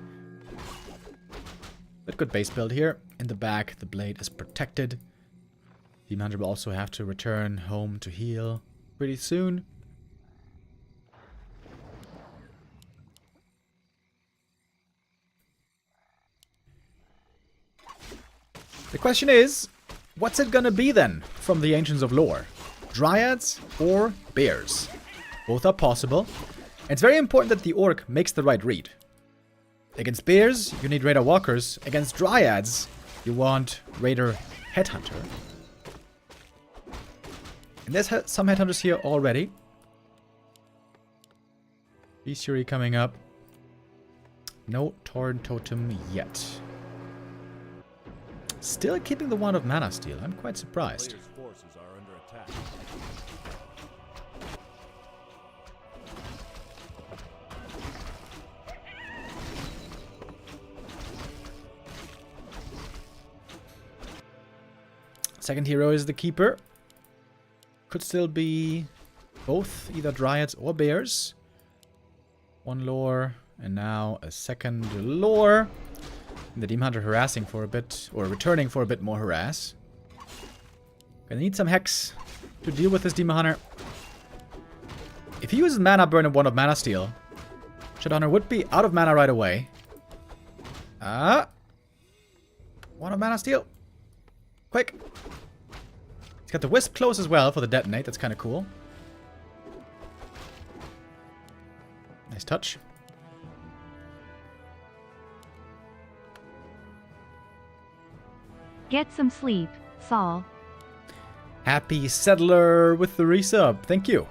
But good base build here. In the back, the blade is protected. Demon Hunter will also have to return home to heal pretty soon. The question is, what's it gonna be then from the Ancients of Lore? Dryads or Bears? Both are possible. And it's very important that the Orc makes the right read. Against Bears, you need Raider Walkers. Against Dryads, you want Raider Headhunter. And there's some Headhunters here already. Beast Fury coming up. No Torn Totem yet. Still keeping the Wand of Mana Steal. I'm quite surprised. Player's forces are under attack. Second hero is the Keeper. Could still be both, either Dryads or Bears. One lore, and now a second lore. And the Demon Hunter harassing for a bit, or returning for a bit more harass. Gonna need some Hex to deal with this Demon Hunter. If he uses Mana Burn and 1 of Mana Steal, Shadowhunter would be out of mana right away. 1 of Mana Steal. Quick. He's got the Wisp close as well for the Detonate. That's kind of cool. Nice touch. Get some sleep, Saul. Happy Settler with the resub. Thank you.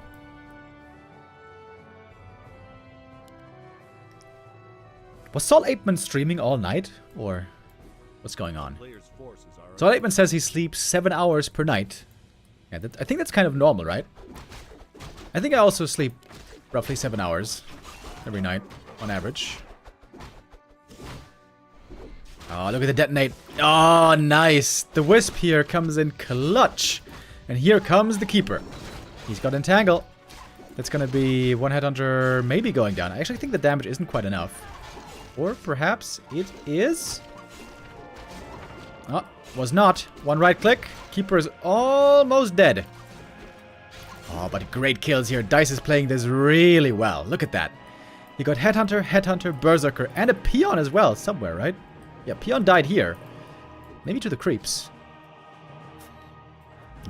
Was Saul 8man streaming all night? Or what's going on? Players' forces are Saul 8man says he sleeps 7 hours per night. Yeah, I think that's kind of normal, right? I think I also sleep roughly 7 hours every night on average. Oh, look at the Detonate. Oh, nice. The Wisp here comes in clutch. And here comes the Keeper. He's got Entangle. That's going to be 1 Headhunter maybe going down. I actually think the damage isn't quite enough. Or perhaps it is? Oh, was not. 1 right click. Keeper is almost dead. Oh, but great kills here. Dise is playing this really well. Look at that. He got Headhunter, Headhunter, Berserker, and a Peon as well somewhere, right? Yeah, Peon died here. Maybe to the creeps.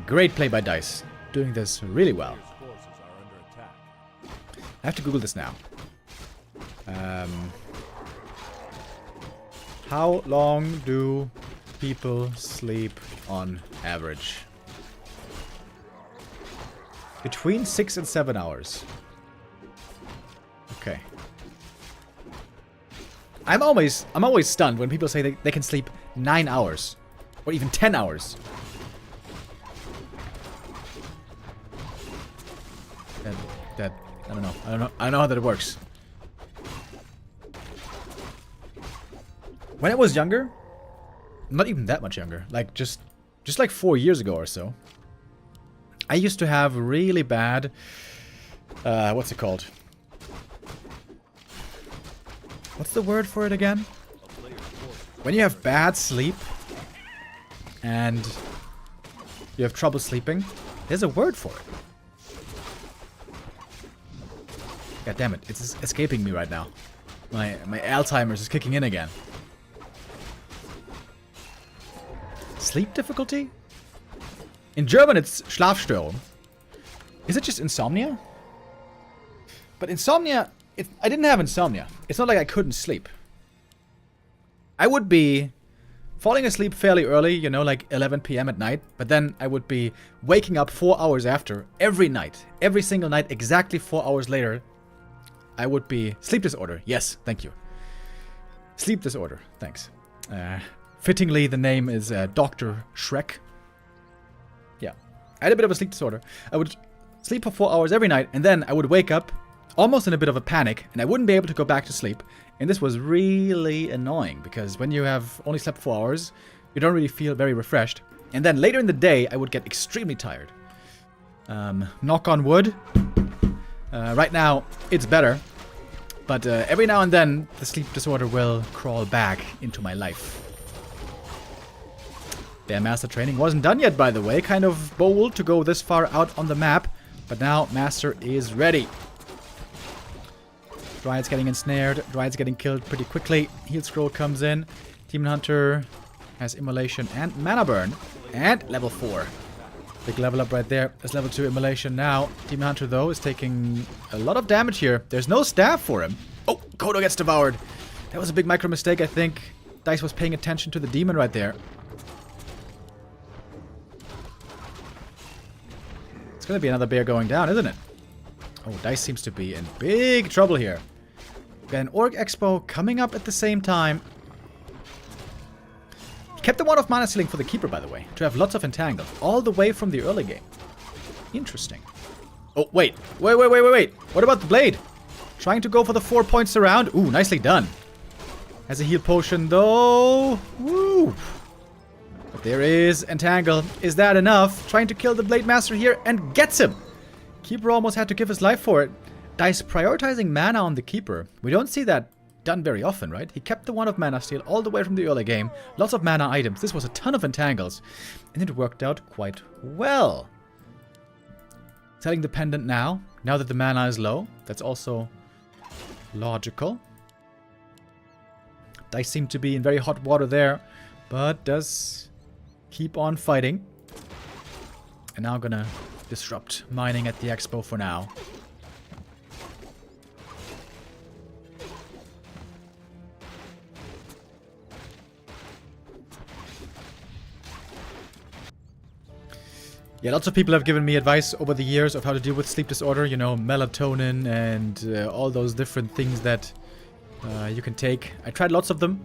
Great play by Dise. Doing this really well. Players' forces are under attack. I have to Google this now. How long do people sleep on average? Between 6 and 7 hours. Okay. I'm always stunned when people say they can sleep 9 hours. Or even 10 hours. I don't know. I don't know how that works. When I was younger, not even that much younger, like just like 4 years ago or so, I used to have really bad, what's it called? What's the word for it again? When you have bad sleep and you have trouble sleeping, there's a word for it. God damn it, it's escaping me right now. My Alzheimer's is kicking in again. Sleep difficulty? In German it's Schlafstörung. Is it just insomnia? But insomnia, I didn't have insomnia. It's not like I couldn't sleep. I would be falling asleep fairly early, you know, like 11 p.m. at night. But then I would be waking up 4 hours after every night. Every single night, exactly 4 hours later. I would be... Sleep disorder. Yes, thank you. Sleep disorder. Thanks. Fittingly, the name is Dr. Shrek. Yeah. I had a bit of a sleep disorder. I would sleep for 4 hours every night, and then I would wake up almost in a bit of a panic, and I wouldn't be able to go back to sleep. And this was really annoying, because when you have only slept 4 hours, you don't really feel very refreshed. And then later in the day, I would get extremely tired. Knock on wood. Right now, it's better. But every now and then, the sleep disorder will crawl back into my life. Their Master training wasn't done yet, by the way. Kind of bold to go this far out on the map. But now, Master is ready. Dryad's getting ensnared. Dryad's getting killed pretty quickly. Heal Scroll comes in. Demon Hunter has Immolation and Mana Burn. And level 4. Big level up right there. There's level 2 Immolation now. Demon Hunter, though, is taking a lot of damage here. There's no staff for him. Oh, Kodo gets devoured. That was a big micro mistake, I think. Dise was paying attention to the demon right there. It's going to be another bear going down, isn't it? Oh, Dise seems to be in big trouble here. We've got an Orc Expo coming up at the same time. Kept the 1 of Mana Stealing for the Keeper, by the way, to have lots of Entangle, all the way from the early game. Interesting. Oh, wait. Wait. What about the Blade? Trying to go for the 4 points around. Ooh, nicely done. Has a heal potion, though. Woo. But there is Entangle. Is that enough? Trying to kill the Blade Master here and gets him. Keeper almost had to give his life for it. Dise prioritizing mana on the Keeper. We don't see that done very often, right? He kept the 1 of Mana Steal all the way from the early game. Lots of mana items. This was a ton of Entangles. And it worked out quite well. Selling the pendant now. Now that the mana is low, that's also logical. Dise seem to be in very hot water there, but does keep on fighting. And now gonna disrupt mining at the expo for now. Yeah, lots of people have given me advice over the years of how to deal with sleep disorder. You know, melatonin and all those different things that you can take. I tried lots of them,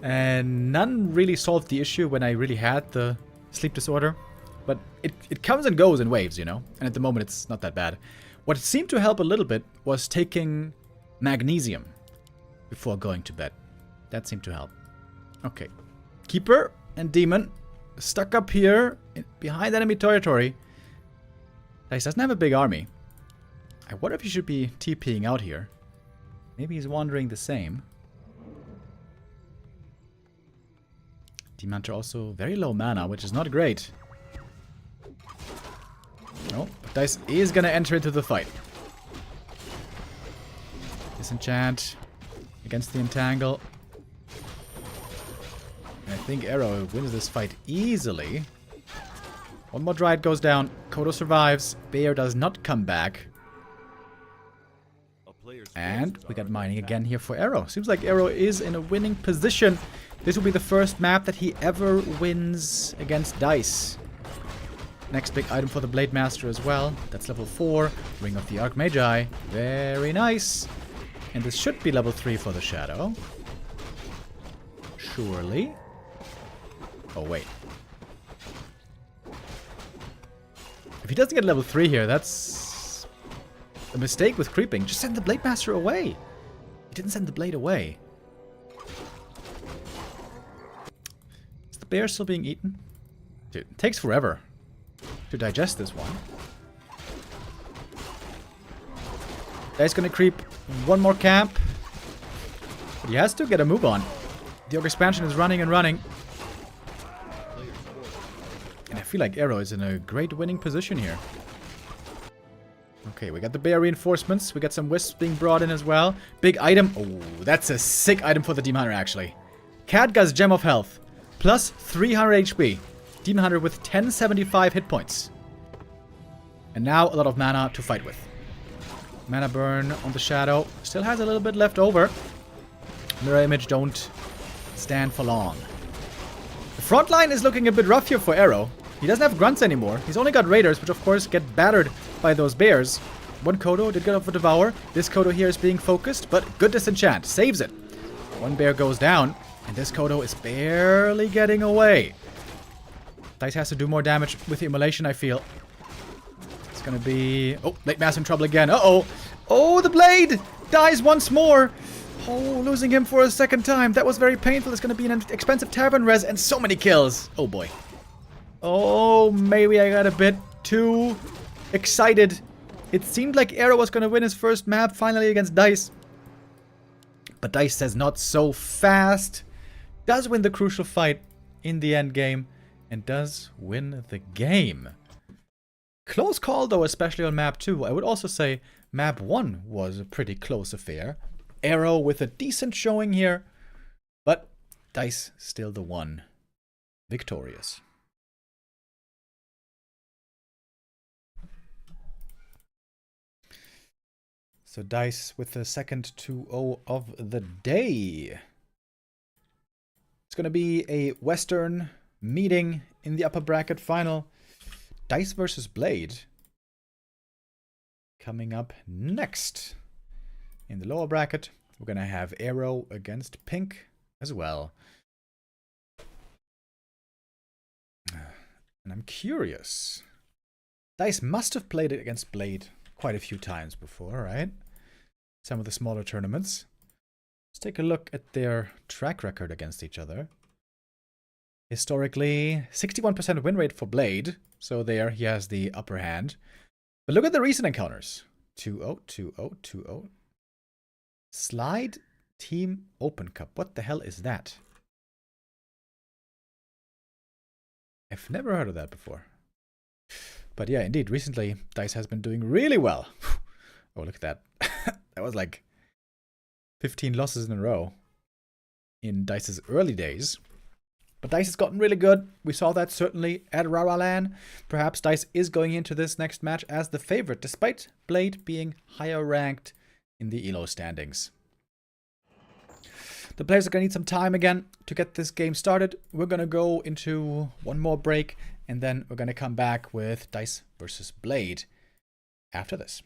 and none really solved the issue when I really had the sleep disorder. But it comes and goes in waves, you know, and at the moment it's not that bad. What seemed to help a little bit was taking magnesium before going to bed. That seemed to help. Okay. Keeper and Demon stuck up here behind enemy territory. Dise doesn't have a big army. I wonder if he should be TPing out here. Maybe he's wandering the same. Demon Hunter also very low mana, which is not great. No, but Dise is gonna enter into the fight. Disenchant against the Entangle. And I think Arrow wins this fight easily. One more Dryad goes down. Kodo survives. Bear does not come back. And we got mining again here for Arrow. Seems like Arrow is in a winning position. This will be the first map that he ever wins against Dise. Next big item for the Blade Master as well. That's level 4. Ring of the Archmagi. Very nice. And this should be level 3 for the Shadow. Surely. Oh, wait. If he doesn't get level 3 here, that's a mistake with creeping. Just send the Blade Master away. He didn't send the blade away. Is the bear still being eaten? Dude, it takes forever to digest this one. Guy's gonna creep one more camp. But he has to get a move on. The Ogre expansion is running and running. And I feel like Arrow is in a great winning position here. Okay, we got the bear reinforcements. We got some wisps being brought in as well. Big item. Oh, that's a sick item for the Demon Hunter, actually. Khadga's Gem of Health. Plus 300 HP. Demon Hunter with 1075 hit points. And now a lot of mana to fight with. Mana burn on the Shadow. Still has a little bit left over. Mirror Image don't stand for long. The front line is looking a bit rough here for Arrow. He doesn't have grunts anymore. He's only got raiders, which of course get battered by those bears. One Kodo did get off a Devour. This Kodo here is being focused, but good disenchant. Saves it. One bear goes down, and this Kodo is barely getting away. Dise has to do more damage with the immolation, I feel. It's gonna be... Oh, Blade Master in trouble again. Uh-oh. Oh, the blade dies once more. Oh, losing him for a second time. That was very painful. It's gonna be an expensive tavern res and so many kills. Oh, boy. Oh, maybe I got a bit too excited. It seemed like Arrow was gonna win his first map finally against Dise. But Dise says not so fast. Does win the crucial fight in the end game. And does win the game. Close call though, especially on map 2. I would also say map 1 was a pretty close affair. Arrow with a decent showing here. But Dise still the one victorious. So Dise with the second 2-0 of the day. It's going to be a Western meeting in the upper bracket final. Dise versus Blade. Coming up next. In the lower bracket, we're going to have Arrow against Pink as well. And I'm curious. Dise must have played it against Blade quite a few times before, right? Some of the smaller tournaments. Let's take a look at their track record against each other. Historically, 61% win rate for Blade. So there, he has the upper hand. But look at the recent encounters. 2-0, 2-0, 2-0. Slide Team Open Cup. What the hell is that? I've never heard of that before. But yeah, indeed, recently, Dise has been doing really well. Oh, look at that. That was like 15 losses in a row in Dice's early days. But Dice has gotten really good. We saw that certainly at Raralan. Perhaps Dice is going into this next match as the favorite, despite Blade being higher ranked in the ELO standings. The players are going to need some time again to get this game started. We're going to go into one more break, and then we're going to come back with Dice versus Blade after this.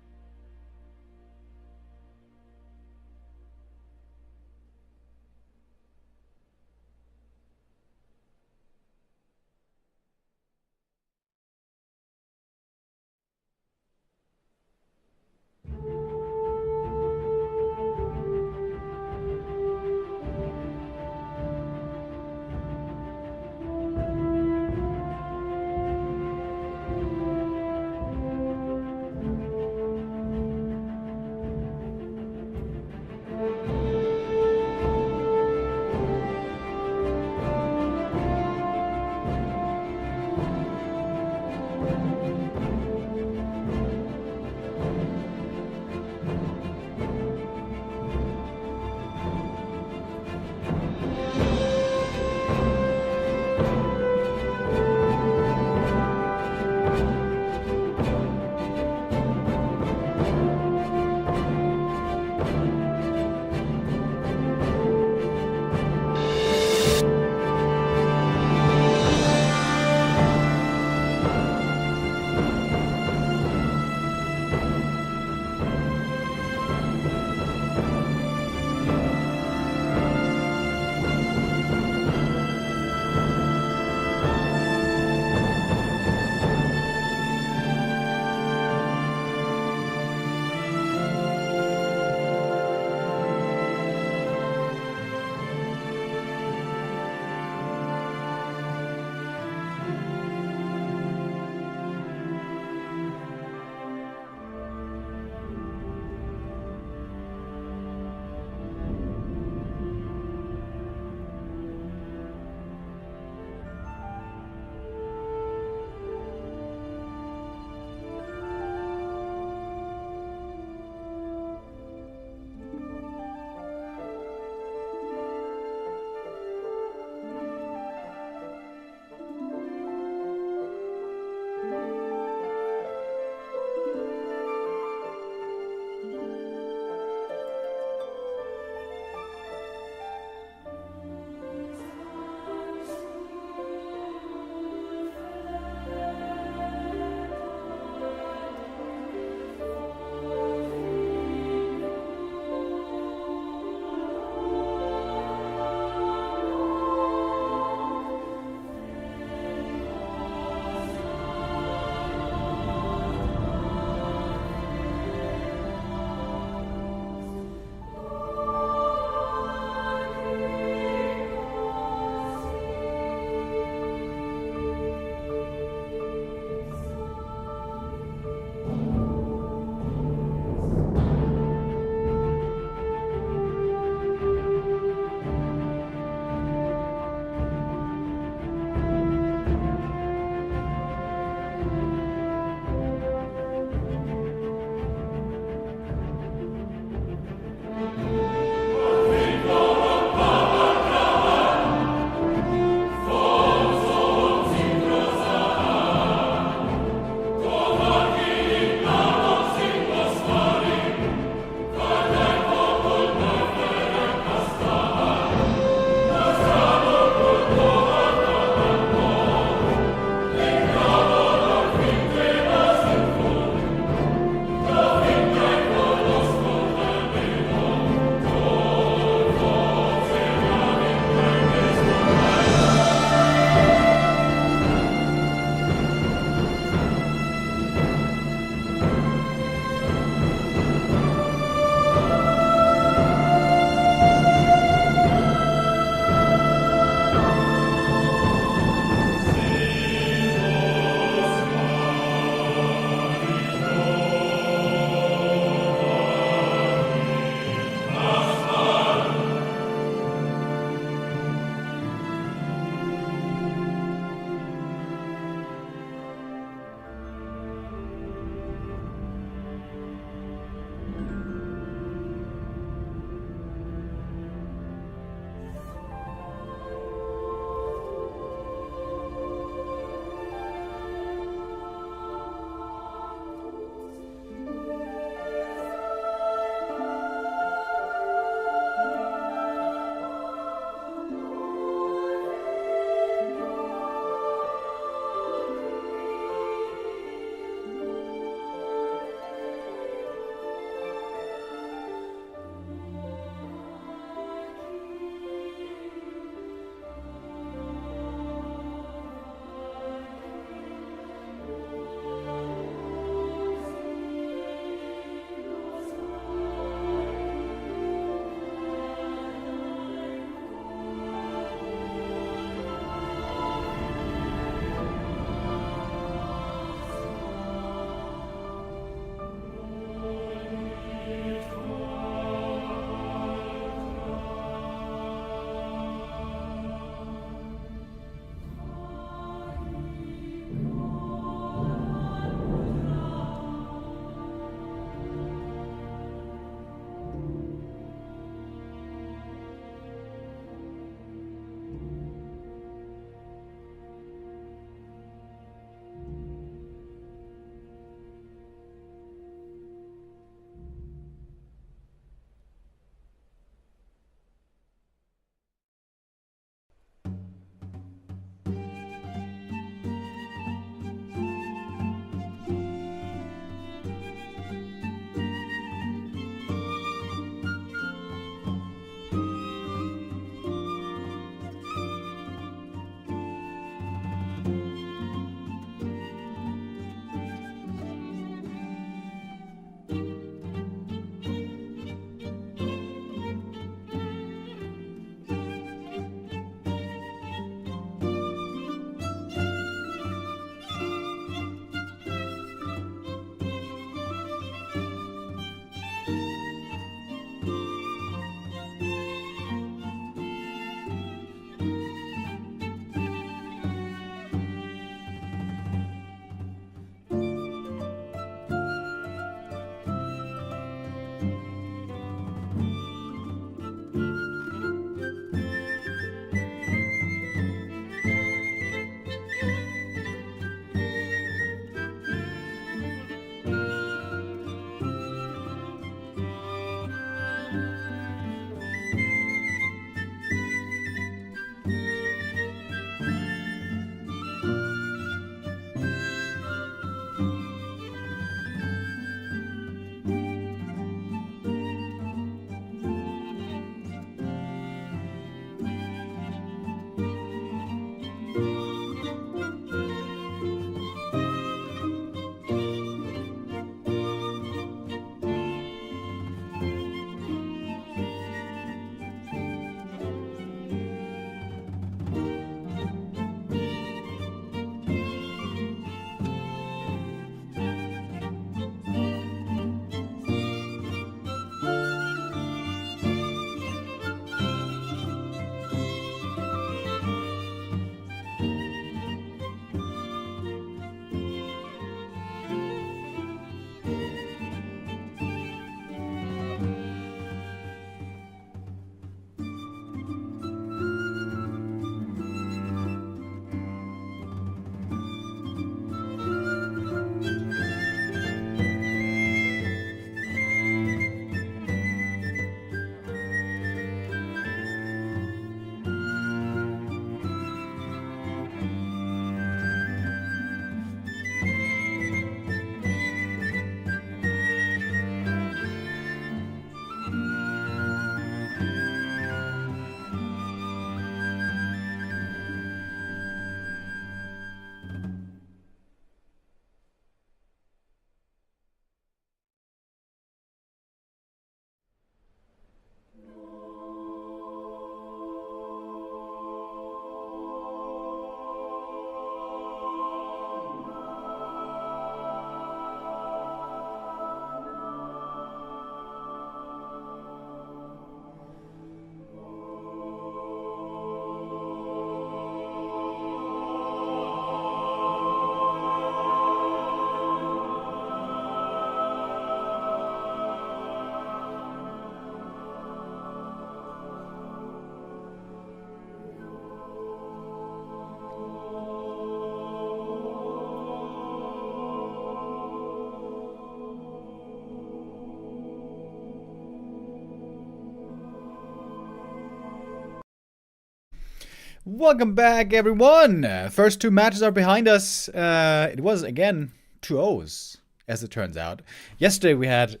Welcome back, everyone. First two matches are behind us. It was, again, 2-0s, as it turns out. Yesterday we had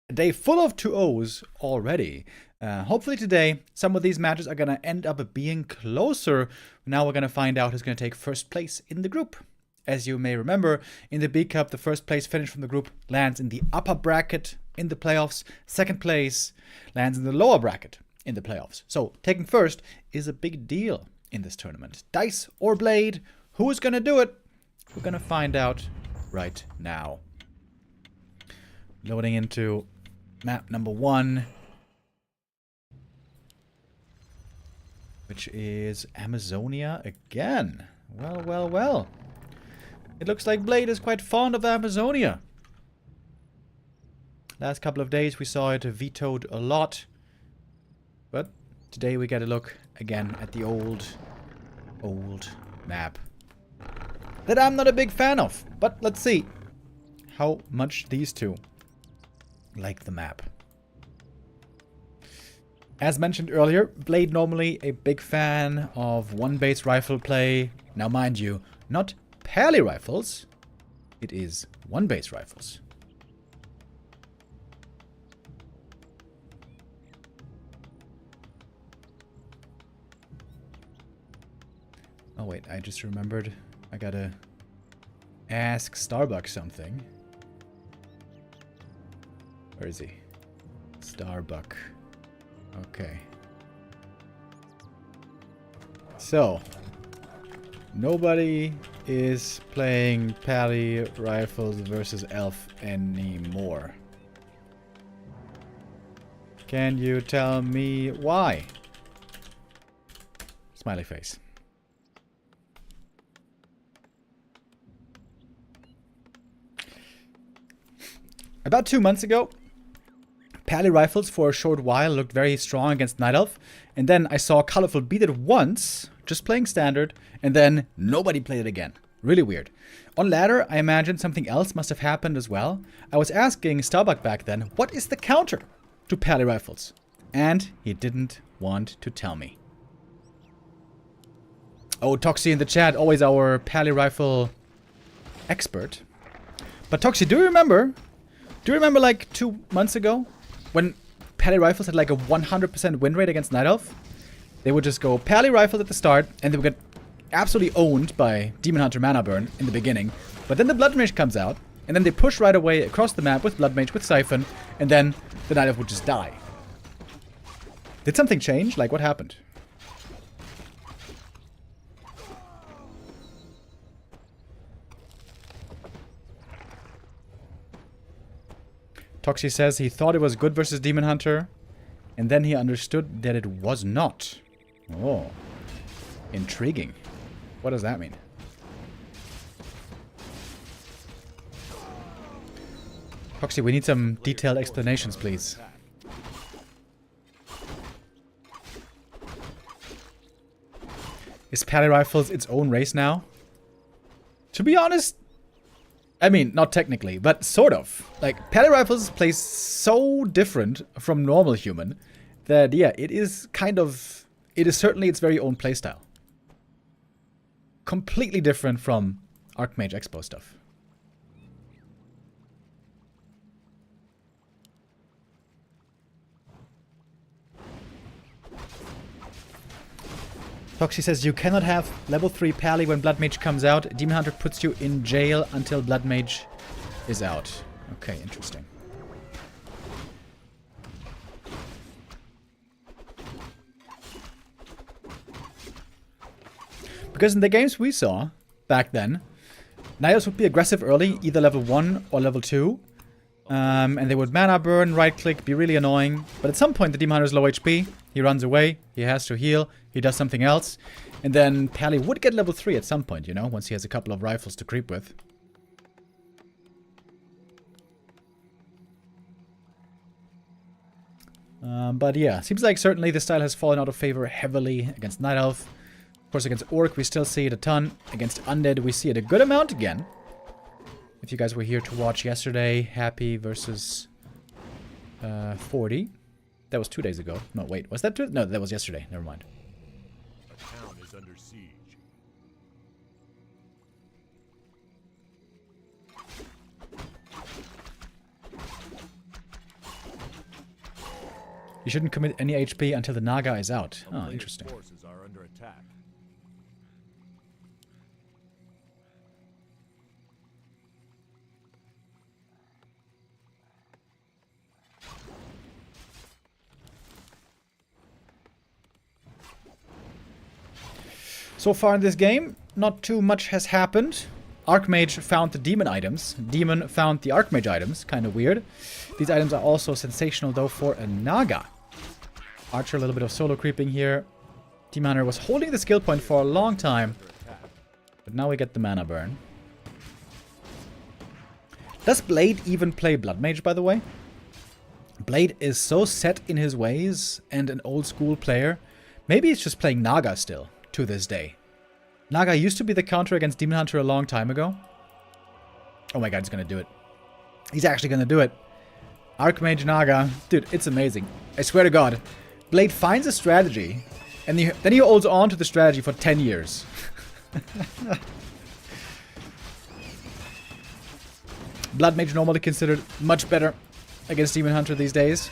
a day full of 2-0s already. Hopefully today, some of these matches are going to end up being closer. Now we're going to find out who's going to take first place in the group. As you may remember, in the B Cup, the first place finish from the group lands in the upper bracket in the playoffs. Second place lands in the lower bracket in the playoffs. So taking first is a big deal in this tournament. Dice or Blade, who is going to do it? We're going to find out right now. Loading into map number 1, which is Amazonia again. Well, well, well. It looks like Blade is quite fond of Amazonia. Last couple of days we saw it vetoed a lot. But today we get a look again at the old map that I'm not a big fan of. But let's see how much these two like the map. As mentioned earlier, Blade normally a big fan of one-base rifle play. Now mind you, not pally rifles. It is one-base rifles. Oh wait, I just remembered. I gotta ask Starbuck something. Where is he? Starbuck. Okay. So, nobody is playing pally rifles versus elf anymore. Can you tell me why? Smiley face. About 2 months ago, pally rifles for a short while looked very strong against Night Elf, and then I saw Colorful beat it once, just playing standard, and then nobody played it again. Really weird. On ladder, I imagine something else must have happened as well. I was asking Starbuck back then, what is the counter to pally rifles? And he didn't want to tell me. Oh, Toxie in the chat, always our pally rifle expert. But Toxie, do you remember like 2 months ago when pally rifles had like a 100% win rate against Night Elf? They would just go pally rifles at the start and they would get absolutely owned by Demon Hunter Mana Burn in the beginning. But then the Blood Mage comes out and then they push right away across the map with Blood Mage, with Siphon, and then the Night Elf would just die. Did something change? Like, what happened? Toxie says he thought it was good versus Demon Hunter, and then he understood that it was not. Oh. Intriguing. What does that mean? Toxie, we need some detailed explanations, please. Is pally rifles its own race now? To be honest, I mean, not technically, but sort of. Like, pally rifles play so different from normal human that, yeah, it is certainly its very own playstyle. Completely different from Archmage Expo stuff. Toxie says you cannot have level 3 pally when Blood Mage comes out. Demon Hunter puts you in jail until Blood Mage is out. Okay, interesting. Because in the games we saw back then, Night Elves would be aggressive early, either level 1 or level 2. And they would mana burn, right click, be really annoying. But at some point the Demon Hunter is low HP, he runs away, he has to heal, he does something else. And then pally would get level 3 at some point, you know, once he has a couple of rifles to creep with. But yeah, seems like certainly the style has fallen out of favor heavily against Night Elf. Of course, against Orc we still see it a ton. Against Undead we see it a good amount again. If you guys were here to watch yesterday, Happy versus 40. That was 2 days ago. No, wait, was that 2? No, that was yesterday. Never mind. You shouldn't commit any HP until the Naga is out. A Oh, player's interesting. forces are under attack. So far in this game, not too much has happened. Archmage found the demon items. Demon found the Archmage items. Kind of weird. These items are also sensational though for a Naga. Archer, a little bit of solo creeping here. Demon Hunter was holding the skill point for a long time. But now we get the mana burn. Does Blade even play Blood Mage, by the way? Blade is so set in his ways and an old school player. Maybe he's just playing Naga still, to this day. Naga used to be the counter against Demon Hunter a long time ago. Oh my god, he's gonna do it. He's actually gonna do it. Archmage Naga. Dude, it's amazing. I swear to god. Blade finds a strategy, and then he holds on to the strategy for 10 years. Blood Mage normally considered much better against Demon Hunter these days.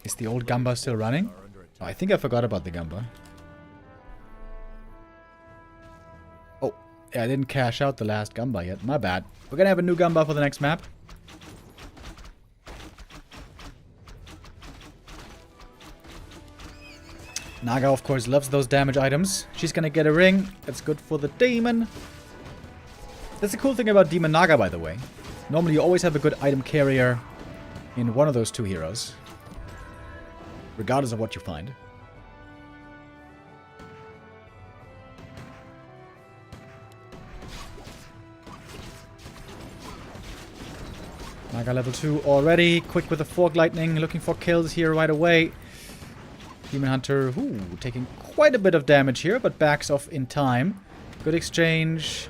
Is the old Gamba still running? Oh, I think I forgot about the Gamba. Oh, yeah, I didn't cash out the last Gamba yet. My bad. We're gonna have a new Gamba for the next map. Naga, of course, loves those damage items. She's gonna get a ring. That's good for the demon. That's the cool thing about Demon Naga, by the way. Normally, you always have a good item carrier in one of those two heroes, regardless of what you find. Naga level 2 already. Quick with the Fork Lightning. Looking for kills here right away. Demon Hunter, taking quite a bit of damage here, but backs off in time. Good exchange.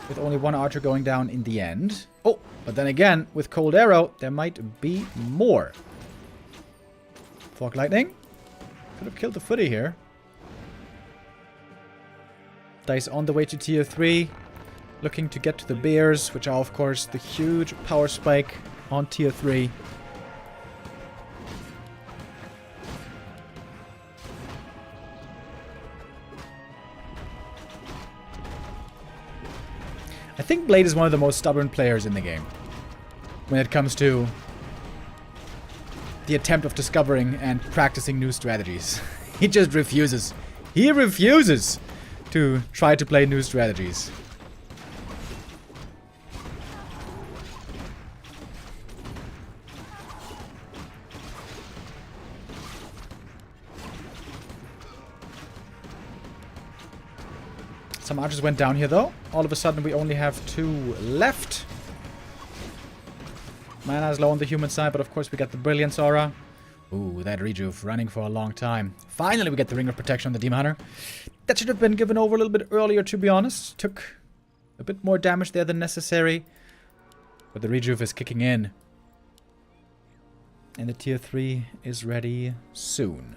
With only one archer going down in the end. Oh, but then again, with Cold Arrow, there might be more. Fork Lightning. Could have killed the footy here. Dise on the way to tier 3. Looking to get to the bears, which are of course the huge power spike on tier 3. I think Blade is one of the most stubborn players in the game when it comes to the attempt of discovering and practicing new strategies. He just refuses. He refuses to try to play new strategies. Some archers went down here though. All of a sudden we only have 2 left. Mana is low on the human side, but of course we got the Brilliance Aura. Ooh, that rejuve running for a long time. Finally we get the Ring of Protection on the Demon Hunter. That should have been given over a little bit earlier, to be honest. Took a bit more damage there than necessary. But the rejuve is kicking in. And the tier 3 is ready soon.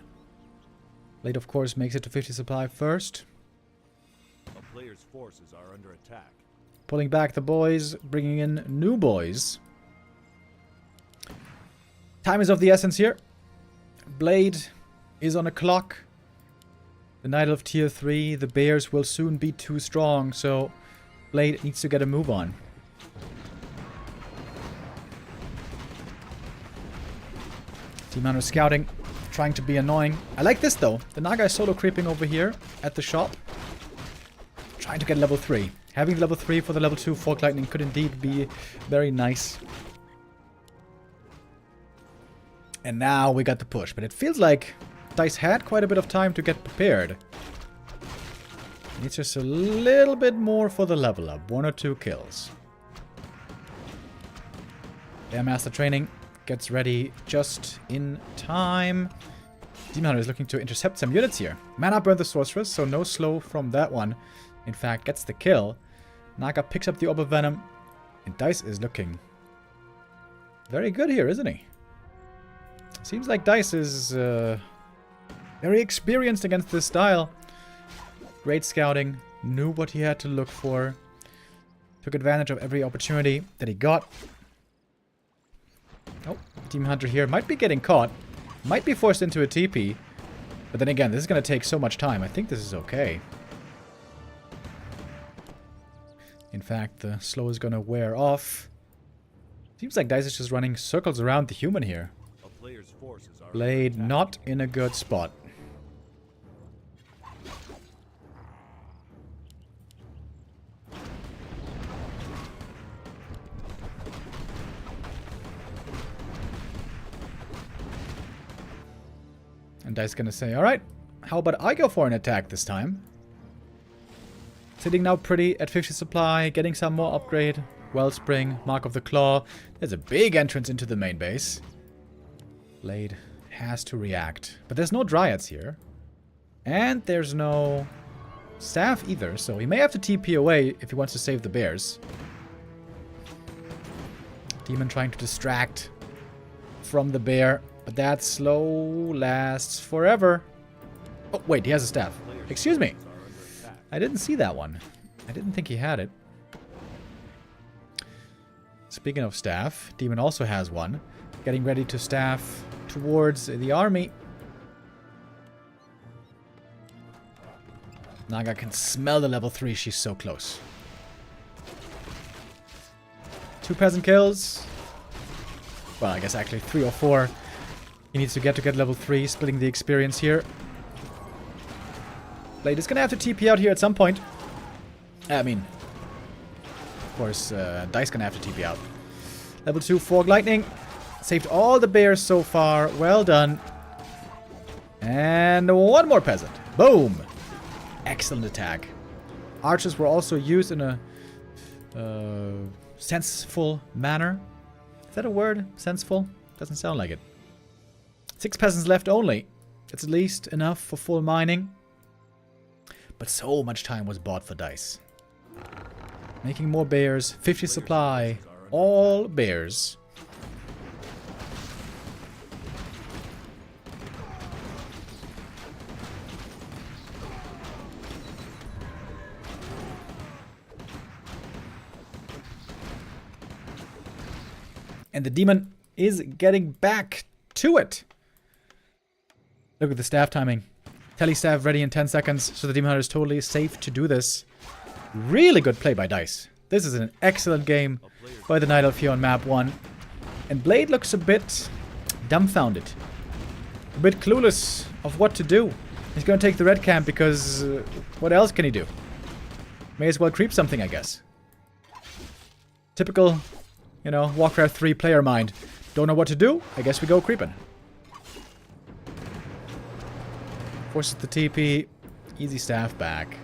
Blade of course makes it to 50 supply first. A player's forces are under attack. Pulling back the boys, bringing in new boys. Time is of the essence here. Blade is on a clock. The Knight of tier 3, the bears will soon be too strong, so Blade needs to get a move on. Team Hunter scouting, trying to be annoying. I like this though. The Naga is solo creeping over here at the shop. Trying to get level 3. Having level 3 for the level 2 Fork Lightning could indeed be very nice. And now we got the push. But it feels like Dise had quite a bit of time to get prepared. Needs just a little bit more for the level up. 1 or 2 kills. Their Master Training gets ready just in time. Demon Hunter is looking to intercept some units here. Mana burned the Sorceress, so no slow from that one. In fact, gets the kill. Naga picks up the Orb of Venom. And Dise is looking very good here, isn't he? Seems like Dise is very experienced against this style. Great scouting. Knew what he had to look for. Took advantage of every opportunity that he got. Oh, Demon Hunter here might be getting caught. Might be forced into a TP. But then again, this is going to take so much time. I think this is okay. In fact, the slow is going to wear off. Seems like Dise is just running circles around the human here. A player's forces are Blade under attack. not in a good spot. And Dise gonna say, alright, how about I go for an attack this time? Sitting now pretty at 50 supply, getting some more upgrade. Wellspring, Mark of the Claw. There's a big entrance into the main base. Blade has to react. But there's no Dryads here. And there's no staff either, so he may have to TP away if he wants to save the bears. Demon trying to distract from the bear. But that slow lasts forever. Oh, wait, he has a staff. Excuse me. I didn't see that one. I didn't think he had it. Speaking of staff, Demon also has one. Getting ready to staff towards the army. Naga can smell the level 3. She's so close. 2 peasant kills. Well, I guess actually 3 or 4. He needs to get level 3, splitting the experience here. Blade is going to have to TP out here at some point. I mean, of course, Dise going to have to TP out. Level 2, Fog Lightning. Saved all the bears so far. Well done. And one more peasant. Boom. Excellent attack. Archers were also used in a senseful manner. Is that a word? Senseful? Doesn't sound like it. 6 peasants left only. It's at least enough for full mining. But so much time was bought for Dise. Making more bears. 50 supply. All bears. And the demon is getting back to it. Look at the staff timing. Telestaff ready in 10 seconds, so the Demon Hunter is totally safe to do this. Really good play by Dise. This is an excellent game by the Night Elf here on map 1. And Blade looks a bit dumbfounded. A bit clueless of what to do. He's going to take the red camp because what else can he do? May as well creep something, I guess. Typical, you know, Warcraft 3 player mind. Don't know what to do? I guess we go creeping. Forces the TP. Easy staff back.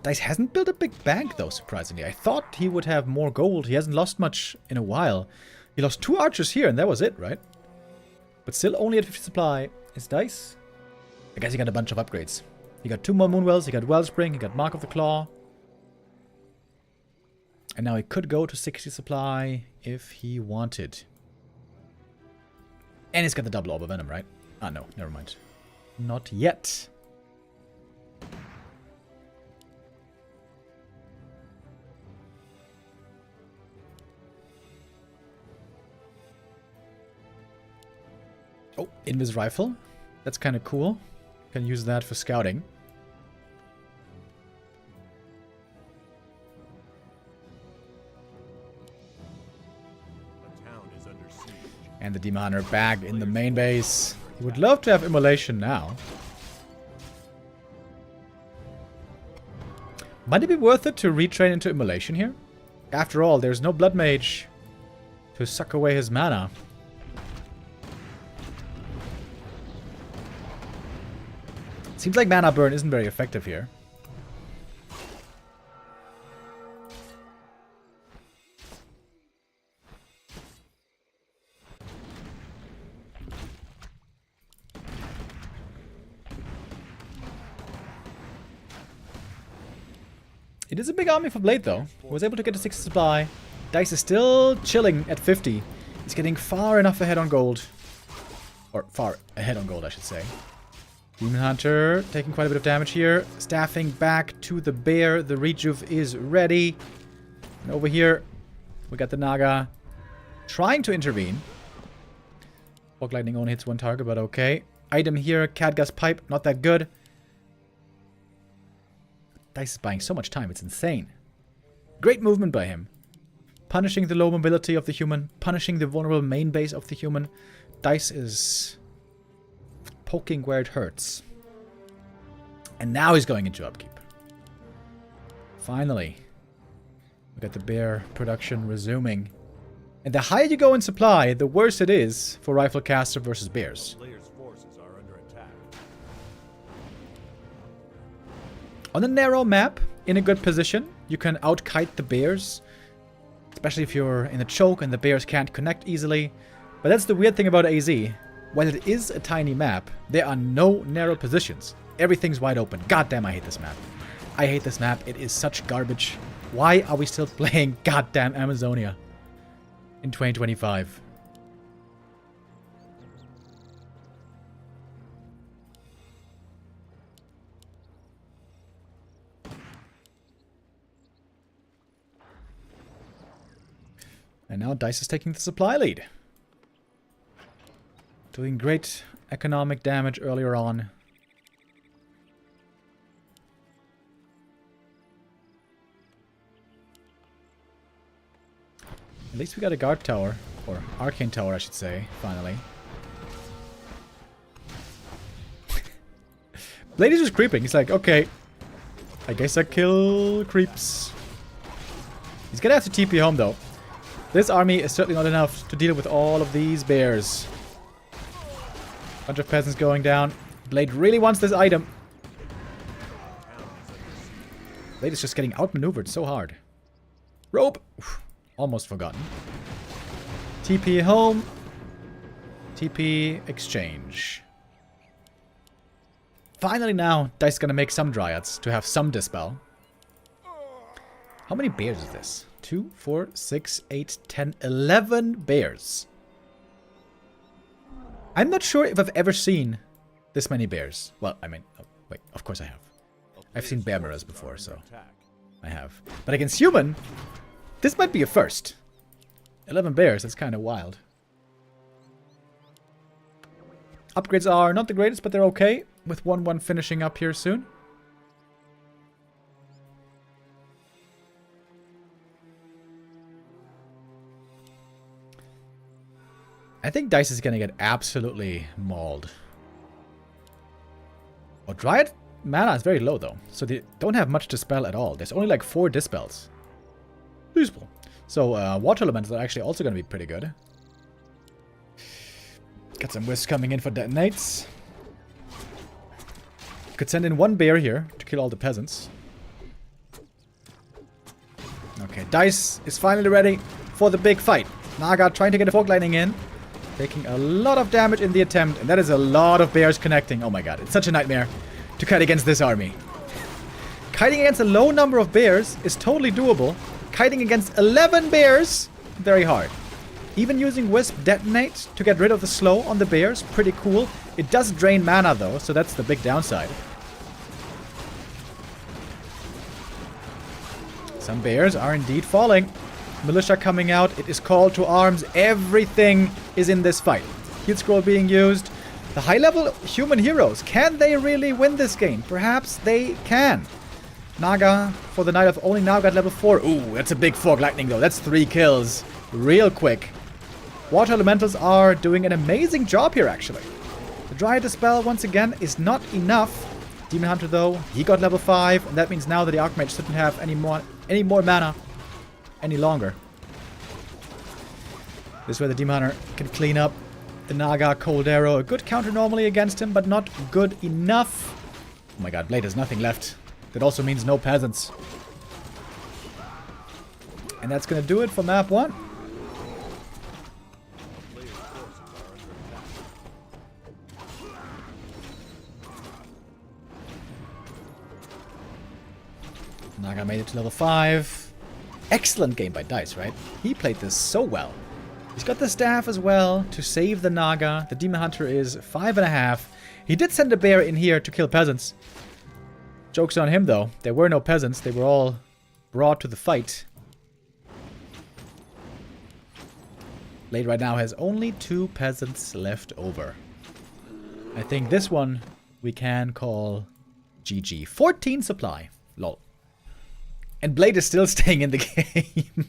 Dise hasn't built a big bank though, surprisingly. I thought he would have more gold. He hasn't lost much in a while. He lost 2 archers here and that was it, right? But still only at 50 supply. Is Dise? I guess he got a bunch of upgrades. He got 2 more Moonwells, he got Wellspring, he got Mark of the Claw. And now he could go to 60 supply if he wanted. And he's got the double Orb of Venom, right? Ah, no, never mind. Not yet. Oh, Invis Rifle. That's kind of cool. Can use that for scouting. And the Demon Hunter back in the main base. He would love to have Immolation now. Might it be worth it to retrain into Immolation here? After all, there's no Blood Mage to suck away his mana. Seems like mana burn isn't very effective here. It is a big army for Blade, though. He was able to get a 60 supply. Dise is still chilling at 50. He's getting far enough ahead on gold. Or far ahead on gold, I should say. Demon Hunter taking quite a bit of damage here. Staffing back to the bear. The rejuve is ready. And over here, we got the Naga trying to intervene. Fog Lightning only hits one target, but okay. Item here, Cadgas Pipe, not that good. Dise is buying so much time, it's insane. Great movement by him. Punishing the low mobility of the human, punishing the vulnerable main base of the human. Dise is poking where it hurts. And now he's going into upkeep. Finally. We got the bear production resuming. And the higher you go in supply, the worse it is for Rifle Caster versus bears. Player's forces are under attack. On a narrow map, in a good position, you can out-kite the bears. Especially if you're in a choke and the bears can't connect easily. But that's the weird thing about AZ. While it is a tiny map, there are no narrow positions. Everything's wide open. Goddamn, I hate this map. I hate this map. It is such garbage. Why are we still playing goddamn Amazonia in 2025? And now Dise is taking the supply lead. Doing great economic damage earlier on. At least we got a guard tower. Or arcane tower, I should say, finally. Blade is just creeping. He's like, okay, I guess I kill creeps. He's gonna have to TP home, though. This army is certainly not enough to deal with all of these bears. Bunch of peasants going down. Blade really wants this item. Blade is just getting outmaneuvered so hard. Rope! Oof, almost forgotten. TP home. TP exchange. Finally now, Dise is gonna make some dryads to have some dispel. How many bears is this? 2, 4, 6, 8, 10, 11 bears. I'm not sure if I've ever seen this many bears. Well, I mean, oh, wait, of course I have. I've seen bear mirrors before, so I have. But against human, this might be a first. 11 bears, that's kind of wild. Upgrades are not the greatest, but they're okay. With 1-1 finishing up here soon. I think Dise is going to get absolutely mauled. Oh, Dryad mana is very low, though. So they don't have much dispel at all. There's only like 4 dispels. Useful. So water elementals are actually also going to be pretty good. Got some wisps coming in for detonates. Could send in 1 bear here to kill all the peasants. Okay, Dise is finally ready for the big fight. Naga trying to get a fog lightning in. Taking a lot of damage in the attempt, and that is a lot of bears connecting. Oh my god, it's such a nightmare to kite against this army. Kiting against a low number of bears is totally doable. Kiting against 11 bears, very hard. Even using Wisp Detonate to get rid of the slow on the bears, pretty cool. It does drain mana though, so that's the big downside. Some bears are indeed falling. Militia coming out. It is called to arms. Everything is in this fight. Heal scroll being used. The high-level human heroes. Can they really win this game? Perhaps they can. Naga for the night of only now got level 4. Ooh, that's a big fog lightning though. That's 3 kills. Real quick. Water elementals are doing an amazing job here actually. The Dryad Dispel once again is not enough. Demon Hunter though, he got level 5. And that means now that the Archmage shouldn't have any more mana any longer. This is where the Demon Hunter can clean up the Naga Cold Arrow. A good counter normally against him, but not good enough. Oh my god, Blade has nothing left. That also means no peasants. And that's going to do it for map 1. Naga made it to level 5. Excellent game by Dise, right? He played this so well. He's got the staff as well to save the Naga. The Demon Hunter is 5.5. He did send a bear in here to kill peasants. Joke's on him, though. There were no peasants. They were all brought to the fight. Blade right now has only 2 peasants left over. I think this one we can call GG. 14 supply. Lol. And Blade is still staying in the game.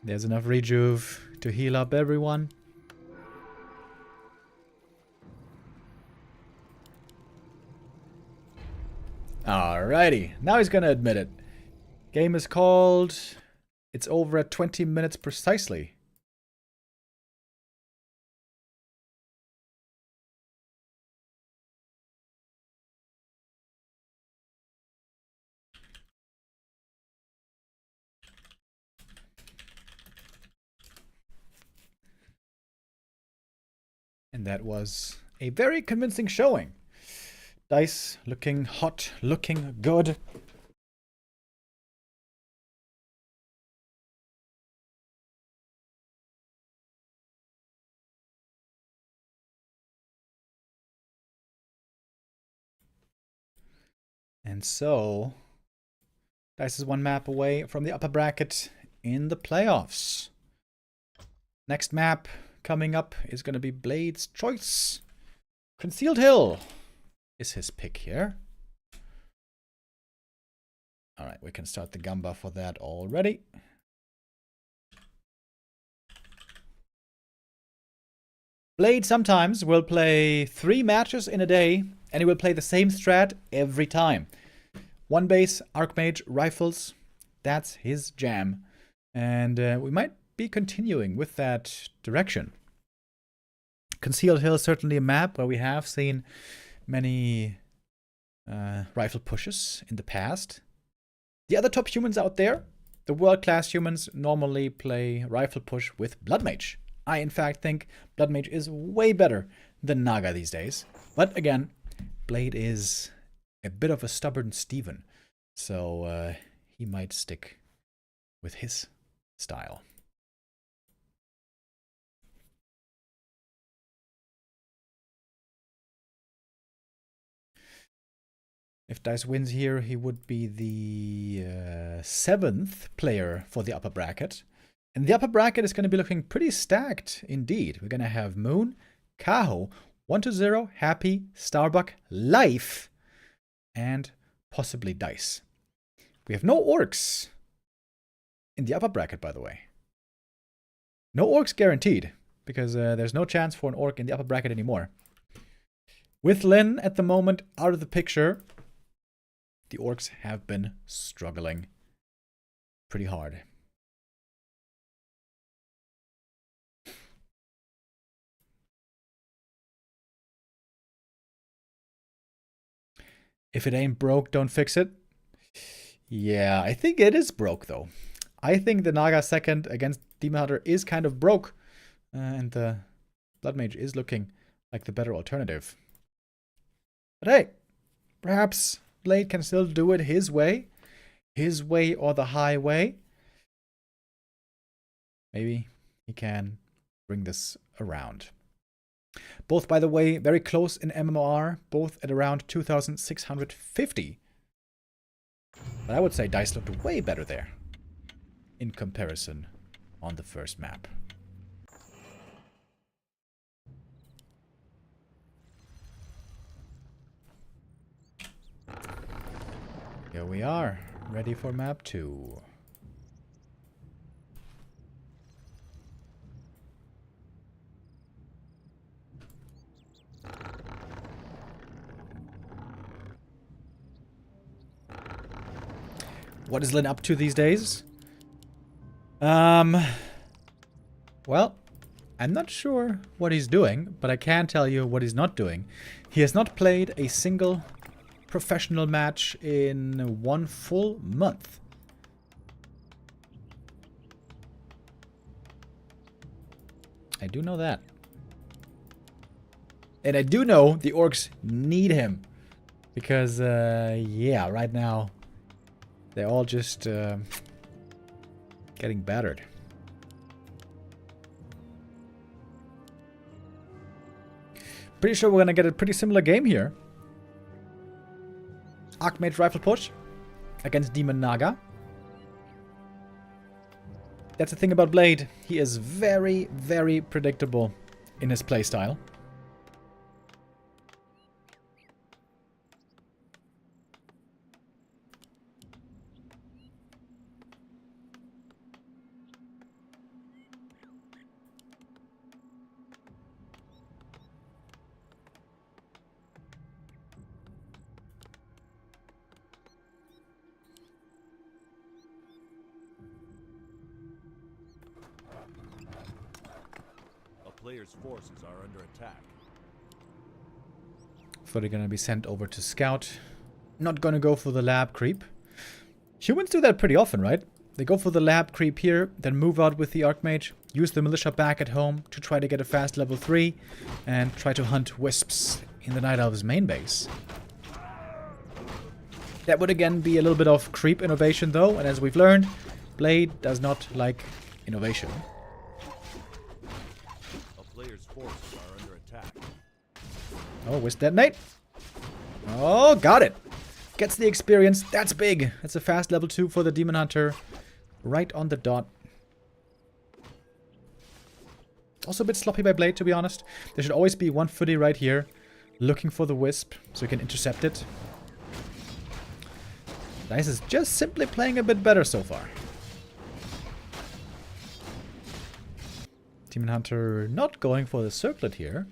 There's enough rejuve to heal up everyone. Alrighty. Now he's gonna admit it. Game is called. It's over at 20 minutes precisely. And that was a very convincing showing. Dise looking hot, looking good. And so, Dise is 1 map away from the upper bracket in the playoffs. Next map coming up is going to be Blade's choice. Concealed Hill is his pick here. Alright, we can start the Gamba for that already. Blade sometimes will play 3 matches in a day, and he will play the same strat every time. 1 base, Archmage, Rifles, that's his jam. And we might be continuing with that direction. Concealed Hill is certainly a map where we have seen many rifle pushes in the past. The other top humans out there, the world-class humans, normally play rifle push with Blood Mage. I, in fact, think Blood Mage is way better than Naga these days. But again, Blade is a bit of a stubborn Steven, so he might stick with his style. If Dise wins here, he would be the 7th player for the upper bracket. And the upper bracket is going to be looking pretty stacked indeed. We're going to have Moon, Kaho, 1-0, Happy, Starbuck, Life, and possibly Dise. We have no orcs in the upper bracket, by the way. No orcs guaranteed, because there's no chance for an orc in the upper bracket anymore. With Lin at the moment out of the picture, the orcs have been struggling pretty hard. If it ain't broke, don't fix it. Yeah, I think it is broke, though. I think the Naga second against Demon Hunter is kind of broke. And the Blood Mage is looking like the better alternative. But hey, perhaps Blade can still do it his way or the highway. Maybe he can bring this around. Both, by the way, very close in MMR, both at around 2,650. But I would say Dise looked way better there in comparison on the first map. Here we are, ready for map 2. What is Lin up to these days? Well, I'm not sure what he's doing, but I can tell you what he's not doing. He has not played a single professional match in 1 full month. I do know that. And I do know the orcs need him. Because, yeah, right now they're all just getting battered. Pretty sure we're gonna get a pretty similar game here. Archmage rifle push against Demon Naga. That's the thing about Blade. He is very, very predictable in his playstyle. Player's forces are under attack. Fully gonna be sent over to scout. Not gonna go for the lab creep. Humans do that pretty often, right? They go for the lab creep here, then move out with the Archmage, use the militia back at home to try to get a fast level 3, and try to hunt wisps in the Night Elves main base. That would again be a little bit of creep innovation though, and as we've learned, Blade does not like innovation. Player's forces are under attack. Oh, wisp detonate. Oh, got it. Gets the experience. That's big. That's a fast level 2 for the Demon Hunter. Right on the dot. Also a bit sloppy by Blade, to be honest. There should always be one footy right here, looking for the wisp, so you can intercept it. Dise is just simply playing a bit better so far. Demon Hunter not going for the circlet here.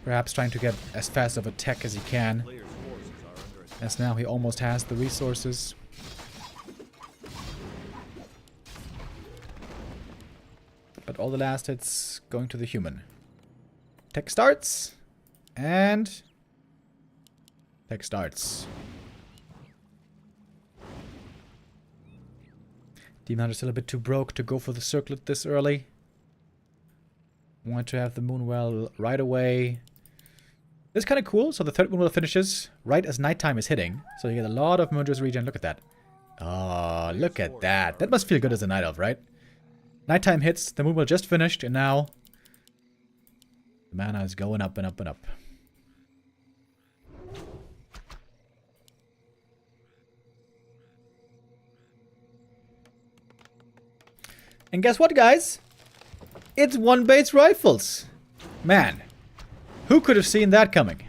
Perhaps trying to get as fast of a tech as he can. As now he almost has the resources. But all the last hits going to the human. Tech starts. And tech starts. Demon Hunter still a bit too broke to go for the circlet this early. Want to have the Moonwell right away. This is kind of cool. So the third Moonwell finishes right as nighttime is hitting. So you get a lot of Moondra's regen. Look at that. Oh, look at that. That must feel good as a Night Elf, right? Nighttime hits. The Moonwell just finished. And now the mana is going up and up and up. And guess what, guys? It's one-base rifles. Man, who could have seen that coming?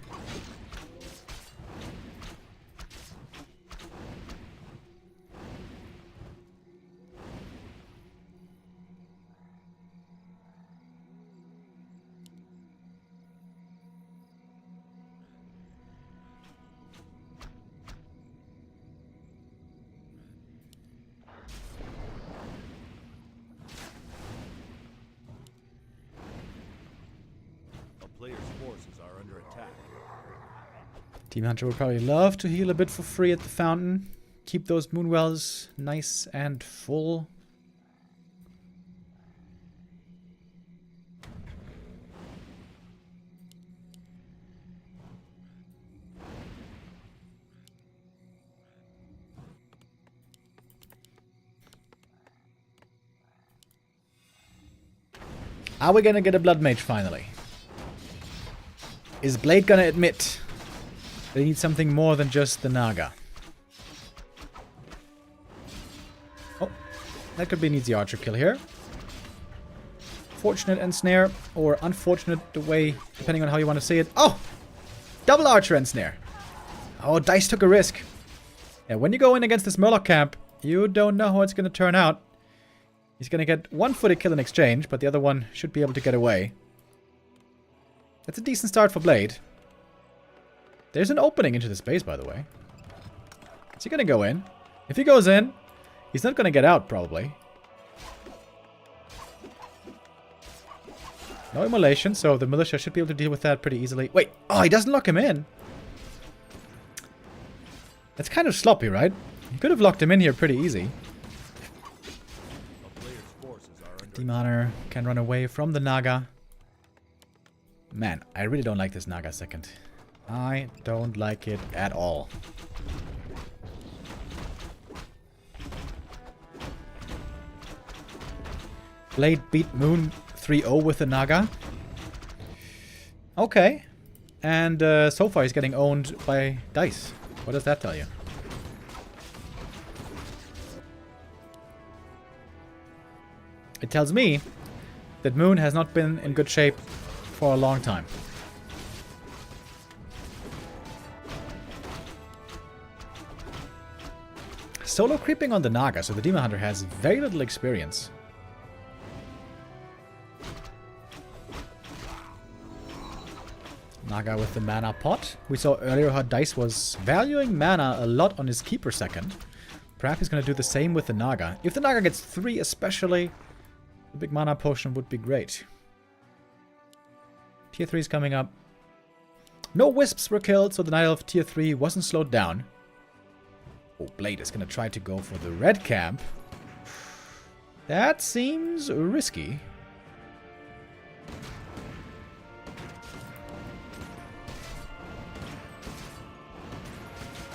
Player's forces are under attack. Demon Hunter would probably love to heal a bit for free at the fountain. Keep those Moonwells nice and full. Are we gonna get a Blood Mage finally? Is Blade gonna admit they need something more than just the Naga? Oh, that could be an easy archer kill here. Fortunate ensnare, or unfortunate the way, depending on how you want to say it. Oh! Double archer ensnare. Oh, Dise took a risk. Yeah, when you go in against this Murloc camp, you don't know how it's gonna turn out. He's gonna get one footy kill in exchange, but the other one should be able to get away. That's a decent start for Blade. There's an opening into the space, by the way. Is he gonna go in? If he goes in, he's not gonna get out, probably. No immolation, so the militia should be able to deal with that pretty easily. Wait! Oh, he doesn't lock him in! That's kind of sloppy, right? He could have locked him in here pretty easy. Demon Hunter can run away from the Naga. Man, I really don't like this Naga second. I don't like it at all. Blade beat Moon 3-0 with the Naga. Okay. And so far he's getting owned by Dise. What does that tell you? It tells me that Moon has not been in good shape for a long time. Solo creeping on the Naga, so the Demon Hunter has very little experience. Naga with the mana pot. We saw earlier how Dise was valuing mana a lot on his keeper second. Perhaps he's going to do the same with the Naga. If the Naga gets 3 especially, the big mana potion would be great. Tier 3 is coming up. No wisps were killed, so the Night Elf Tier 3 wasn't slowed down. Oh, Blade is going to try to go for the red camp. That seems risky.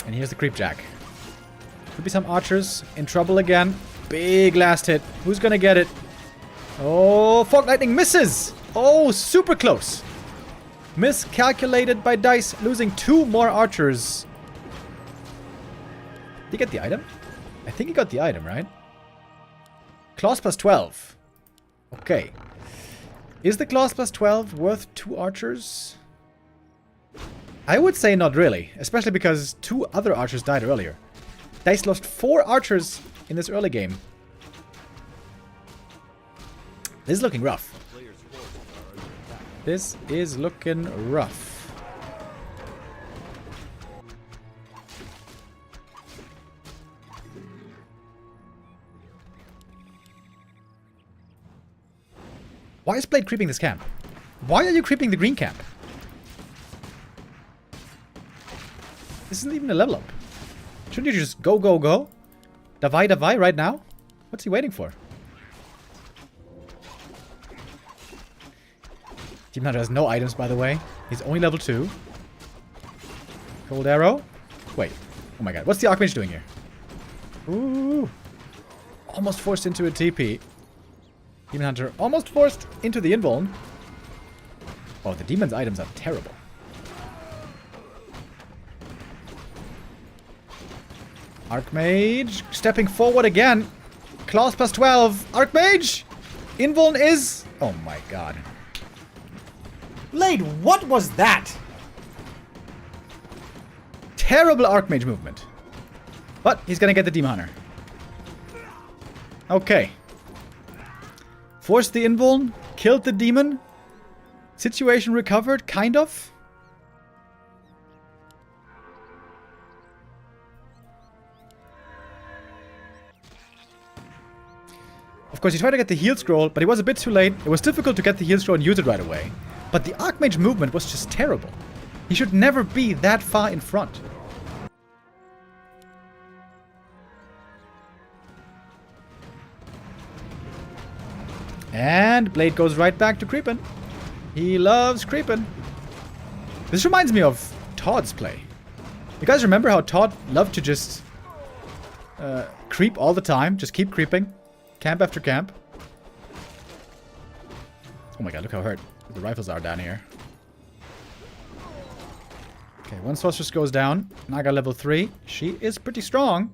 And here's the Creepjack. Could be some archers in trouble again. Big last hit. Who's going to get it? Oh, Fog Lightning misses! Oh, super close. Miscalculated by Dise, losing 2 more archers. Did he get the item? I think he got the item, right? Claws plus 12. Okay. Is the claws plus 12 worth 2 archers? I would say not really. Especially because 2 other archers died earlier. Dise lost 4 archers in this early game. This is looking rough. This is looking rough. Why is Blade creeping this camp? Why are you creeping the green camp? This isn't even a level up. Shouldn't you just go, go, go? Davai, davai right now? What's he waiting for? Demon Hunter has no items, by the way. He's only level 2. Cold arrow. Wait. Oh my god. What's the Archmage doing here? Ooh. Almost forced into a TP. Demon Hunter almost forced into the invuln. Oh, the demon's items are terrible. Archmage stepping forward again. Claws plus 12. Archmage! Invuln is... Oh my god. Blade, what was that? Terrible Archmage movement. But he's gonna get the Demon Hunter. Okay. Forced the invuln. Killed the demon. Situation recovered, kind of. Of course, he tried to get the heal scroll, but he was a bit too late. It was difficult to get the heal scroll and use it right away. But the Archmage movement was just terrible. He should never be that far in front. And Blade goes right back to creeping. He loves creeping. This reminds me of Todd's play. You guys remember how Todd loved to just creep all the time? Just keep creeping. Camp after camp. Oh my god, look how hurt the rifles are down here. Okay, one sorceress goes down. Naga level 3. She is pretty strong.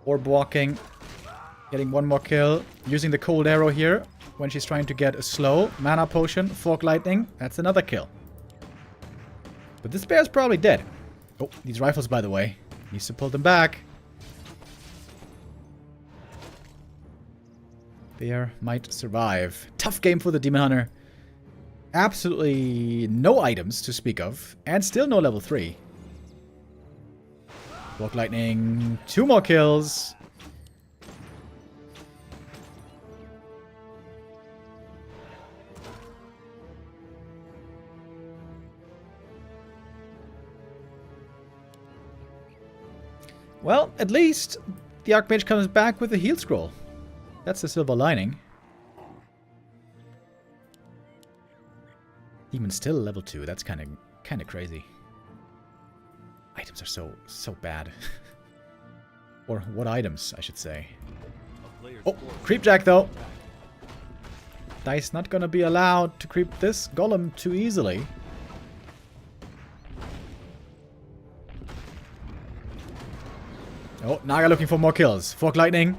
Orb walking. Getting one more kill. Using the cold arrow here when she's trying to get a slow. Mana potion. Fork lightning. That's another kill. But this bear's probably dead. Oh, these rifles, by the way. Needs to pull them back. Bear might survive. Tough game for the Demon Hunter. Absolutely no items to speak of. And still no level 3. Fork lightning. 2 more kills. Well, at least the Archmage comes back with a heal scroll. That's the silver lining. Demon's still level 2. That's kind of crazy. Items are so bad. Or what items, I should say. Oh, Creepjack though. Dise not gonna be allowed to creep this golem too easily. Oh, Naga looking for more kills. Fork Lightning.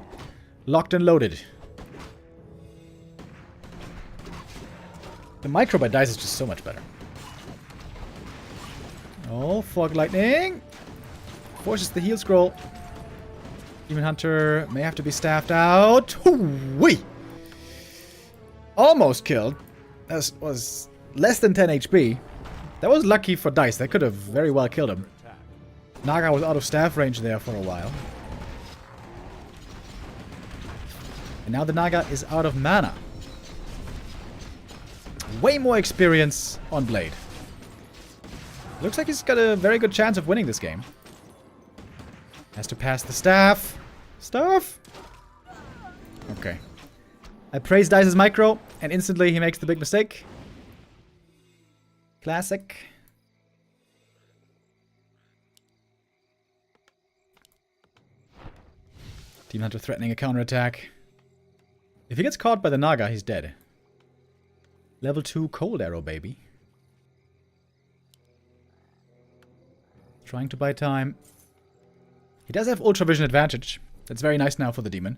Locked and loaded. The micro by Dise is just so much better. Oh, Fork Lightning. Forces the heal scroll. Demon Hunter may have to be staffed out. Hoo-wee! Almost killed. That was less than 10 HP. That was lucky for Dise. That could have very well killed him. Naga was out of staff range there for a while. And now the Naga is out of mana. Way more experience on Blade. Looks like he's got a very good chance of winning this game. Has to pass the staff. Staff! Okay. I praise Dice's micro, and instantly he makes the big mistake. Classic. Demon Hunter threatening a counterattack. If he gets caught by the Naga, he's dead. Level 2 cold arrow, baby. Trying to buy time. He does have ultra vision advantage. That's very nice now for the demon.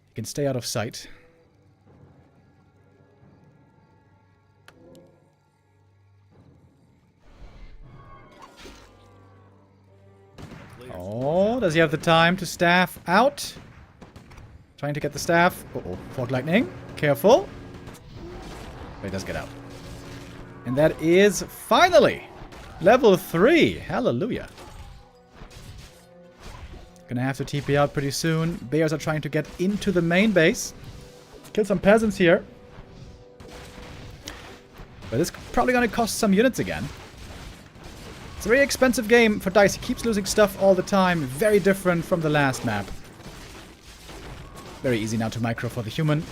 He can stay out of sight. Oh, does he have the time to staff out? Trying to get the staff. Uh-oh. Fork Lightning. Careful. But he does get out. And that is finally level 3. Hallelujah. Gonna have to TP out pretty soon. Bears are trying to get into the main base. Kill some peasants here. But it's probably gonna cost some units again. It's a very expensive game for Dise. He keeps losing stuff all the time. Very different from the last map. Very easy now to micro for the human.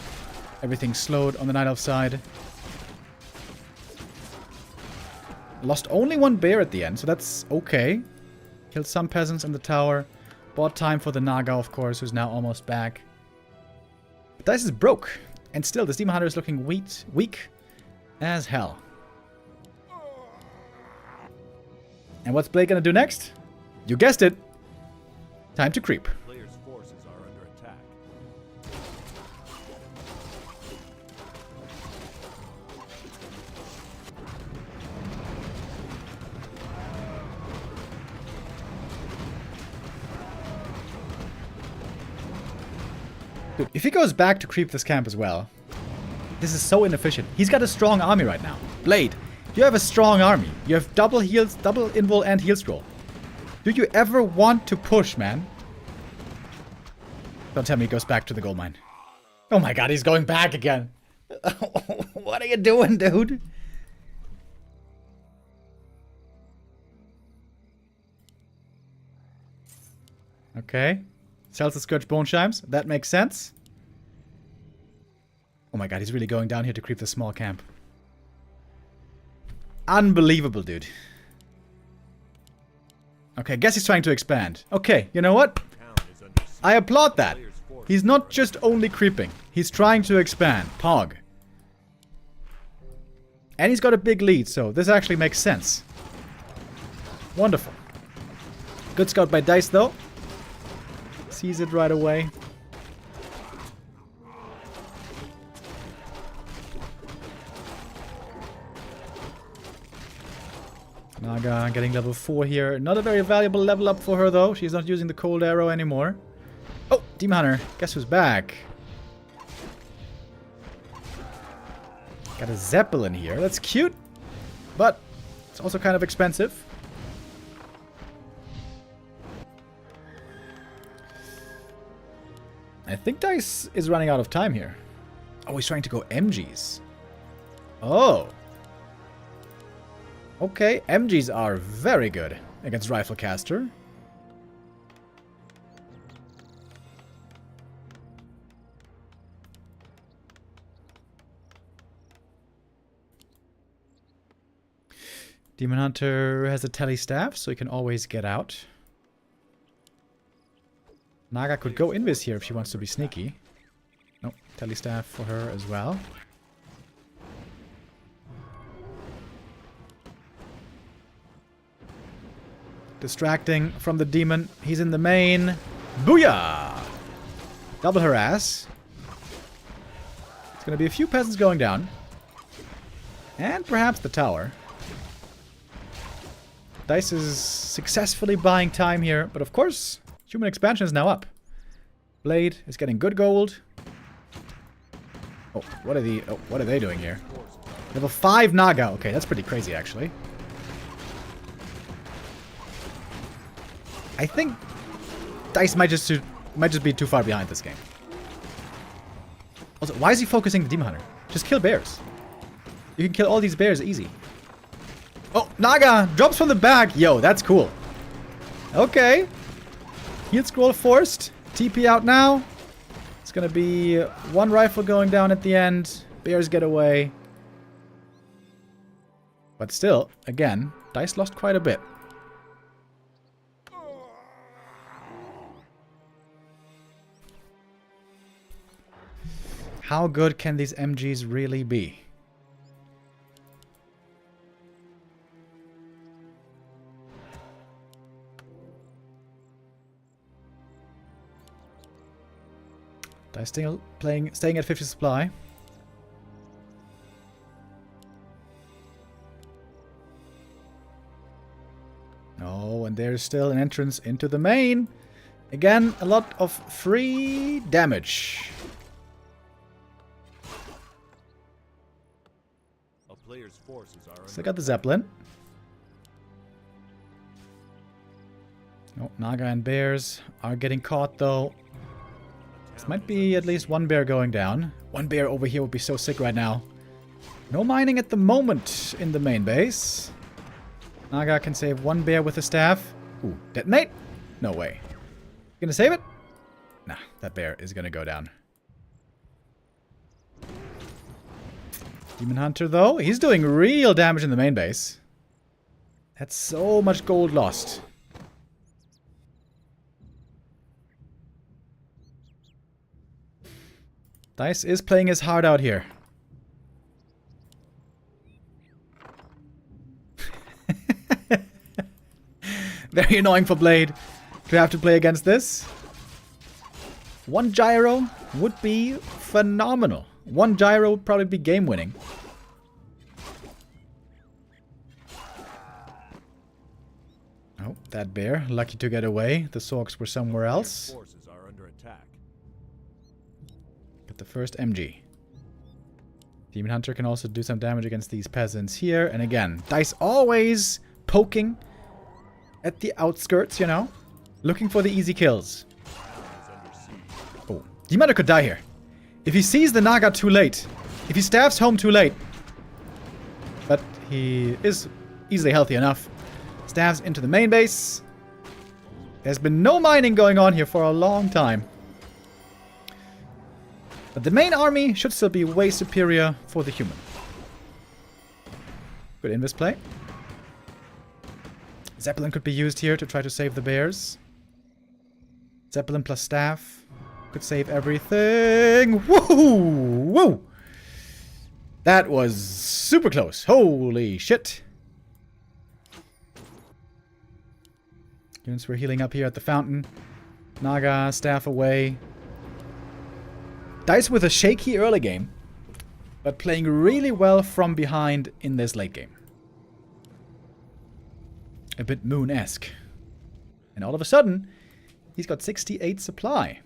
Everything slowed on the Night Elf side. Lost only one bear at the end, so that's okay. Killed some peasants in the tower. Bought time for the Naga, of course, who's now almost back. But Dise is broke. And still, this Demon Hunter is looking weak as hell. And what's Blade gonna do next? You guessed it. Time to creep. Players' forces are under attack. Dude, if he goes back to creep this camp as well, this is so inefficient. He's got a strong army right now. Blade, you have a strong army. You have double heals, double invul, and heal scroll. Do you ever want to push, man? Don't tell me he goes back to the gold mine. Oh my god, he's going back again. What are you doing, dude? Okay. Sells the Scourge Bone Chimes. That makes sense. Oh my god, he's really going down here to creep the small camp. Unbelievable, dude. Okay, I guess he's trying to expand. Okay, you know what? I applaud that. He's not just only creeping. He's trying to expand. Pog. And he's got a big lead, so this actually makes sense. Wonderful. Good scout by Dise, though. Sees it right away. Naga getting level 4 here. Not a very valuable level up for her, though. She's not using the cold arrow anymore. Oh, Demon Hunter. Guess who's back? Got a Zeppelin here. That's cute. But it's also kind of expensive. I think Dise is running out of time here. Oh, he's trying to go MGs. Oh. Okay, MGs are very good against Riflecaster. Demon Hunter has a tele staff, so he can always get out. Naga could go invis here if she wants to be sneaky. Nope, tele staff for her as well. Distracting from the demon. He's in the main. Booyah! Double harass. It's going to be a few peasants going down. And perhaps the tower. Dise is successfully buying time here. But of course, human expansion is now up. Blade is getting good gold. Oh, what are they doing here? Level 5 Naga. Okay, that's pretty crazy, actually. I think Dise might just be too far behind this game. Also, why is he focusing the Demon Hunter? Just kill bears. You can kill all these bears easy. Oh, Naga drops from the back. Yo, that's cool. Okay. Heal scroll forced. TP out now. It's gonna be one rifle going down at the end. Bears get away. But still, again, Dise lost quite a bit. How good can these MGs really be? Dise still staying at 50 supply. Oh, and there's still an entrance into the main. Again, a lot of free damage. Player's forces are So I got the Zeppelin. Oh, Naga and bears are getting caught though. This might be at least one bear going down. One bear over here would be so sick right now. No mining at the moment in the main base. Naga can save one bear with a staff. Ooh, detonate? No way. Gonna save it? Nah, that bear is gonna go down. Demon Hunter, though, he's doing real damage in the main base. That's so much gold lost. Dise is playing his heart out here. Very annoying for Blade to have to play against this. One gyro would be phenomenal. One gyro would probably be game-winning. Oh, that bear. Lucky to get away. The Sorks were somewhere else. Forces are under attack. Get the first MG. Demon Hunter can also do some damage against these peasants here. And again, Dise always poking at the outskirts, you know? Looking for the easy kills. Oh, Demon Hunter could die here. If he sees the Naga too late, if he staffs home too late, but he is easily healthy enough, staffs into the main base. There's been no mining going on here for a long time. But the main army should still be way superior for the human. Good invis play. Zeppelin could be used here to try to save the bears. Zeppelin plus staff. Could save everything. Woo! Woo! That was super close. Holy shit. Units were healing up here at the fountain. Naga, staff away. Dise with a shaky early game, but playing really well from behind in this late game. A bit Moon-esque. And all of a sudden, he's got 68 supply.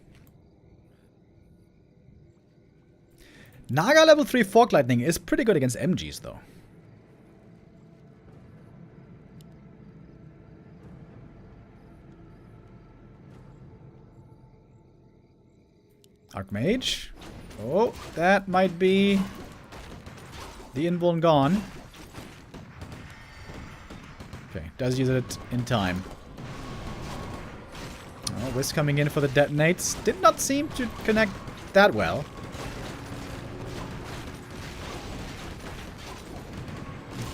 Naga level 3 Fork Lightning is pretty good against MGs, though. Archmage. Oh, that might be the invuln gone. Okay, does use it in time. Oh, Wisp coming in for the detonates. Did not seem to connect that well.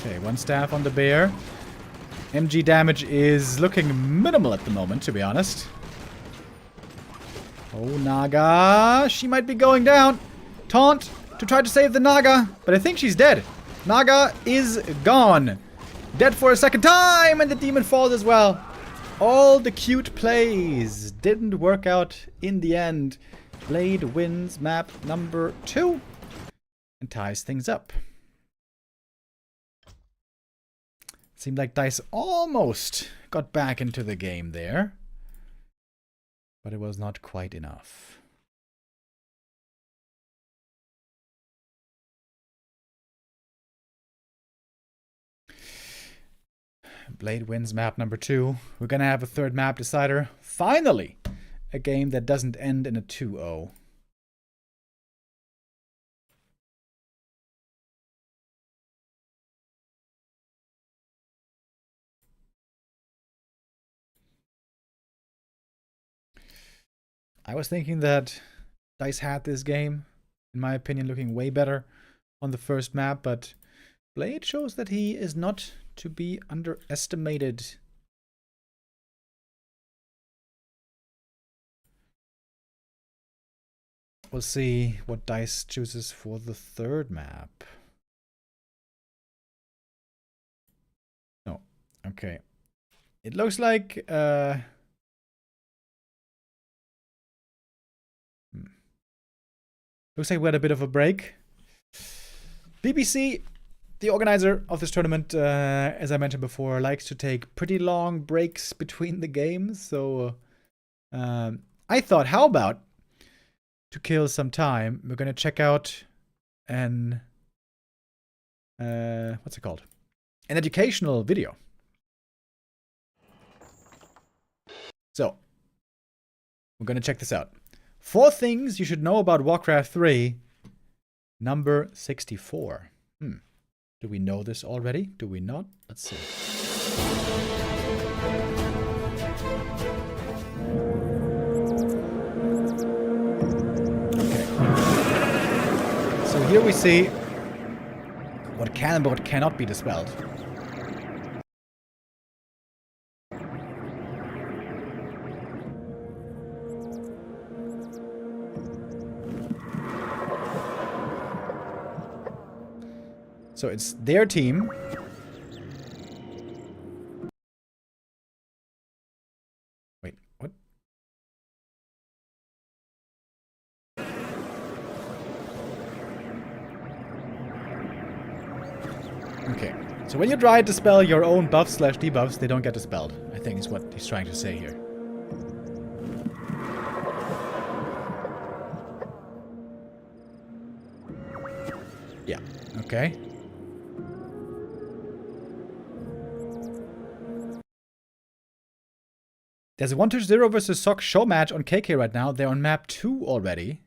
Okay, one staff on the bear. MG damage is looking minimal at the moment, to be honest. Oh, Naga. She might be going down. Taunt to try to save the Naga, but I think she's dead. Naga is gone. Dead for a second time, and the demon falls as well. All the cute plays didn't work out in the end. Blade wins map number 2 and ties things up. Seemed like Dise almost got back into the game there, but it was not quite enough. Blade wins map number 2. We're gonna have a third map decider. Finally! A game that doesn't end in a 2-0. I was thinking that Dise had this game, in my opinion, looking way better on the first map, but Blade shows that he is not to be underestimated. We'll see what Dise chooses for the third map. No, okay. It looks like looks like we had a bit of a break. BBC, the organizer of this tournament, as I mentioned before, likes to take pretty long breaks between the games. So I thought, how about, to kill some time, we're going to check out an, what's it called? An educational video. So, we're going to check this out. 4 things you should know about Warcraft 3, number 64. Do we know this already? Do we not? Let's see. Okay. So here we see what can and what cannot be dispelled. So it's their team. Wait, what? Okay, so when you try to dispel your own buffs/debuffs, they don't get dispelled, I think is what he's trying to say here. Yeah, okay. There's a 1-0 versus Sock show match on KK right now. They're on map 2 already.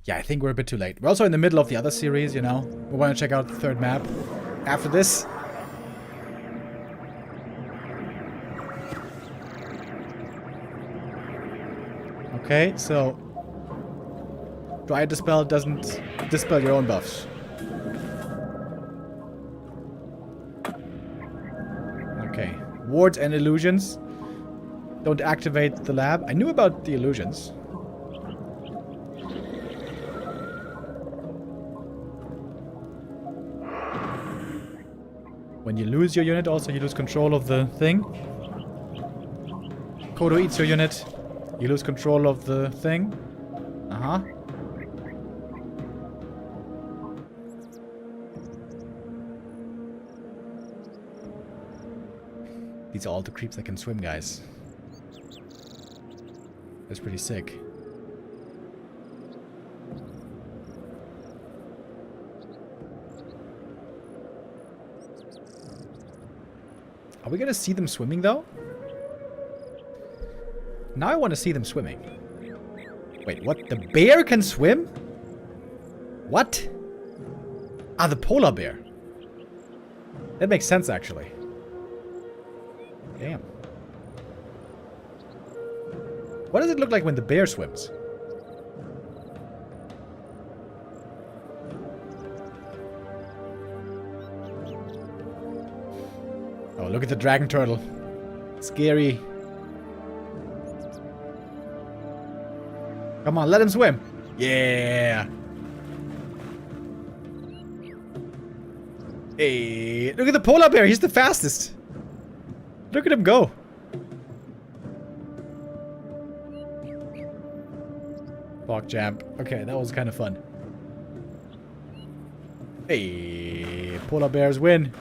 Yeah, I think we're a bit too late. We're also in the middle of the other series, you know. We want to check out the third map after this. Okay, so Dry Dispel doesn't dispel your own buffs. Okay. Wards and illusions don't activate the lab. I knew about the illusions. When you lose your unit, also you lose control of the thing. Kodo eats your unit. You lose control of the thing. Uh-huh. These are all the creeps that can swim, guys. That's pretty sick. Are we gonna see them swimming, though? Now I want to see them swimming. Wait, what? The bear can swim? What? Ah, the polar bear. That makes sense, actually. Damn. What does it look like when the bear swims? Oh, look at the dragon turtle. Scary. Come on, let him swim. Yeah. Hey, look at the polar bear. He's the fastest. Look at him go. Bog jump. Okay, that was kind of fun. Hey, polar bears win.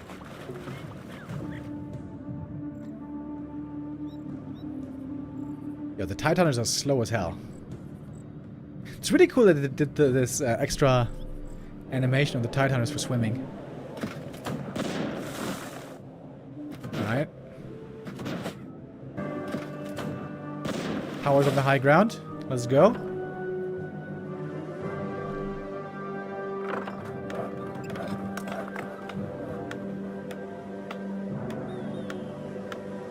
Yo, the Titaners are slow as hell. It's really cool that they did this extra animation of the Titaners for swimming. Alright. Powers on the high ground. Let's go.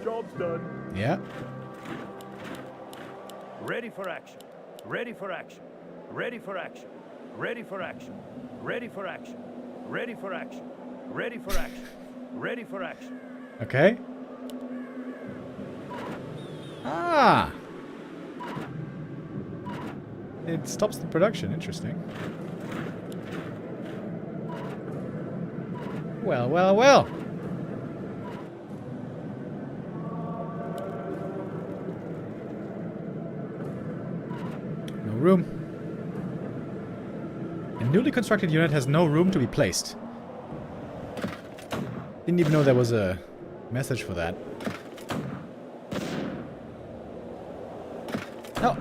Job's done. Yeah. Ready for action. Ready for action. Ready for action. Ready for action. Ready for action. Ready for action. Ready for action. Ready for action. Okay. Ah. It stops the production. Interesting. Well, well, well. No room. A newly constructed unit has no room to be placed. Didn't even know there was a message for that. No.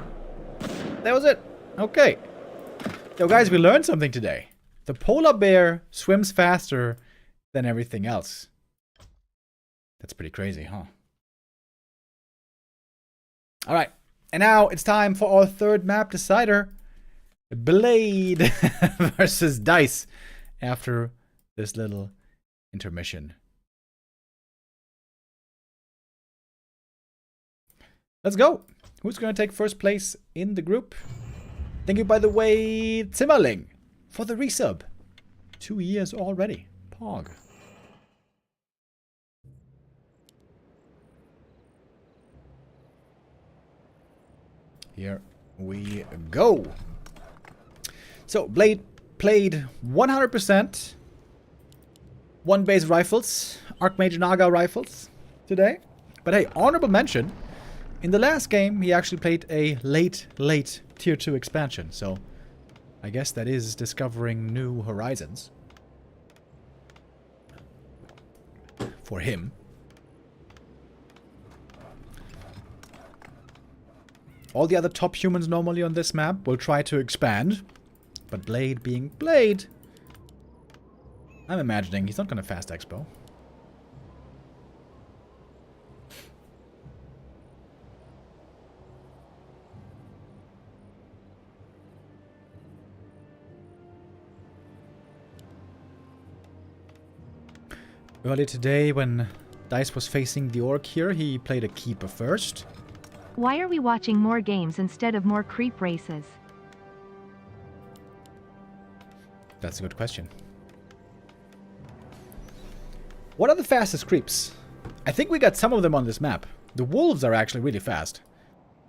That was it. Okay. Yo, guys, we learned something today. The polar bear swims faster than everything else. That's pretty crazy, huh? Alright. And now it's time for our third map decider. Blade versus Dise. After this little intermission. Let's go. Who's going to take first place in the group? Thank you, by the way, Zimmerling, for the resub. 2 years already. Pog. Here we go. So, Blade played 100%. One base rifles, Archmage Naga rifles today. But hey, honorable mention. In the last game, he actually played a late Tier 2 expansion. So, I guess that is discovering new horizons. For him. All the other top humans normally on this map will try to expand. But Blade being Blade, I'm imagining he's not going to fast expo. Earlier today, when Dise was facing the orc here, he played a keeper first. Why are we watching more games instead of more creep races? That's a good question. What are the fastest creeps? I think we got some of them on this map. The wolves are actually really fast.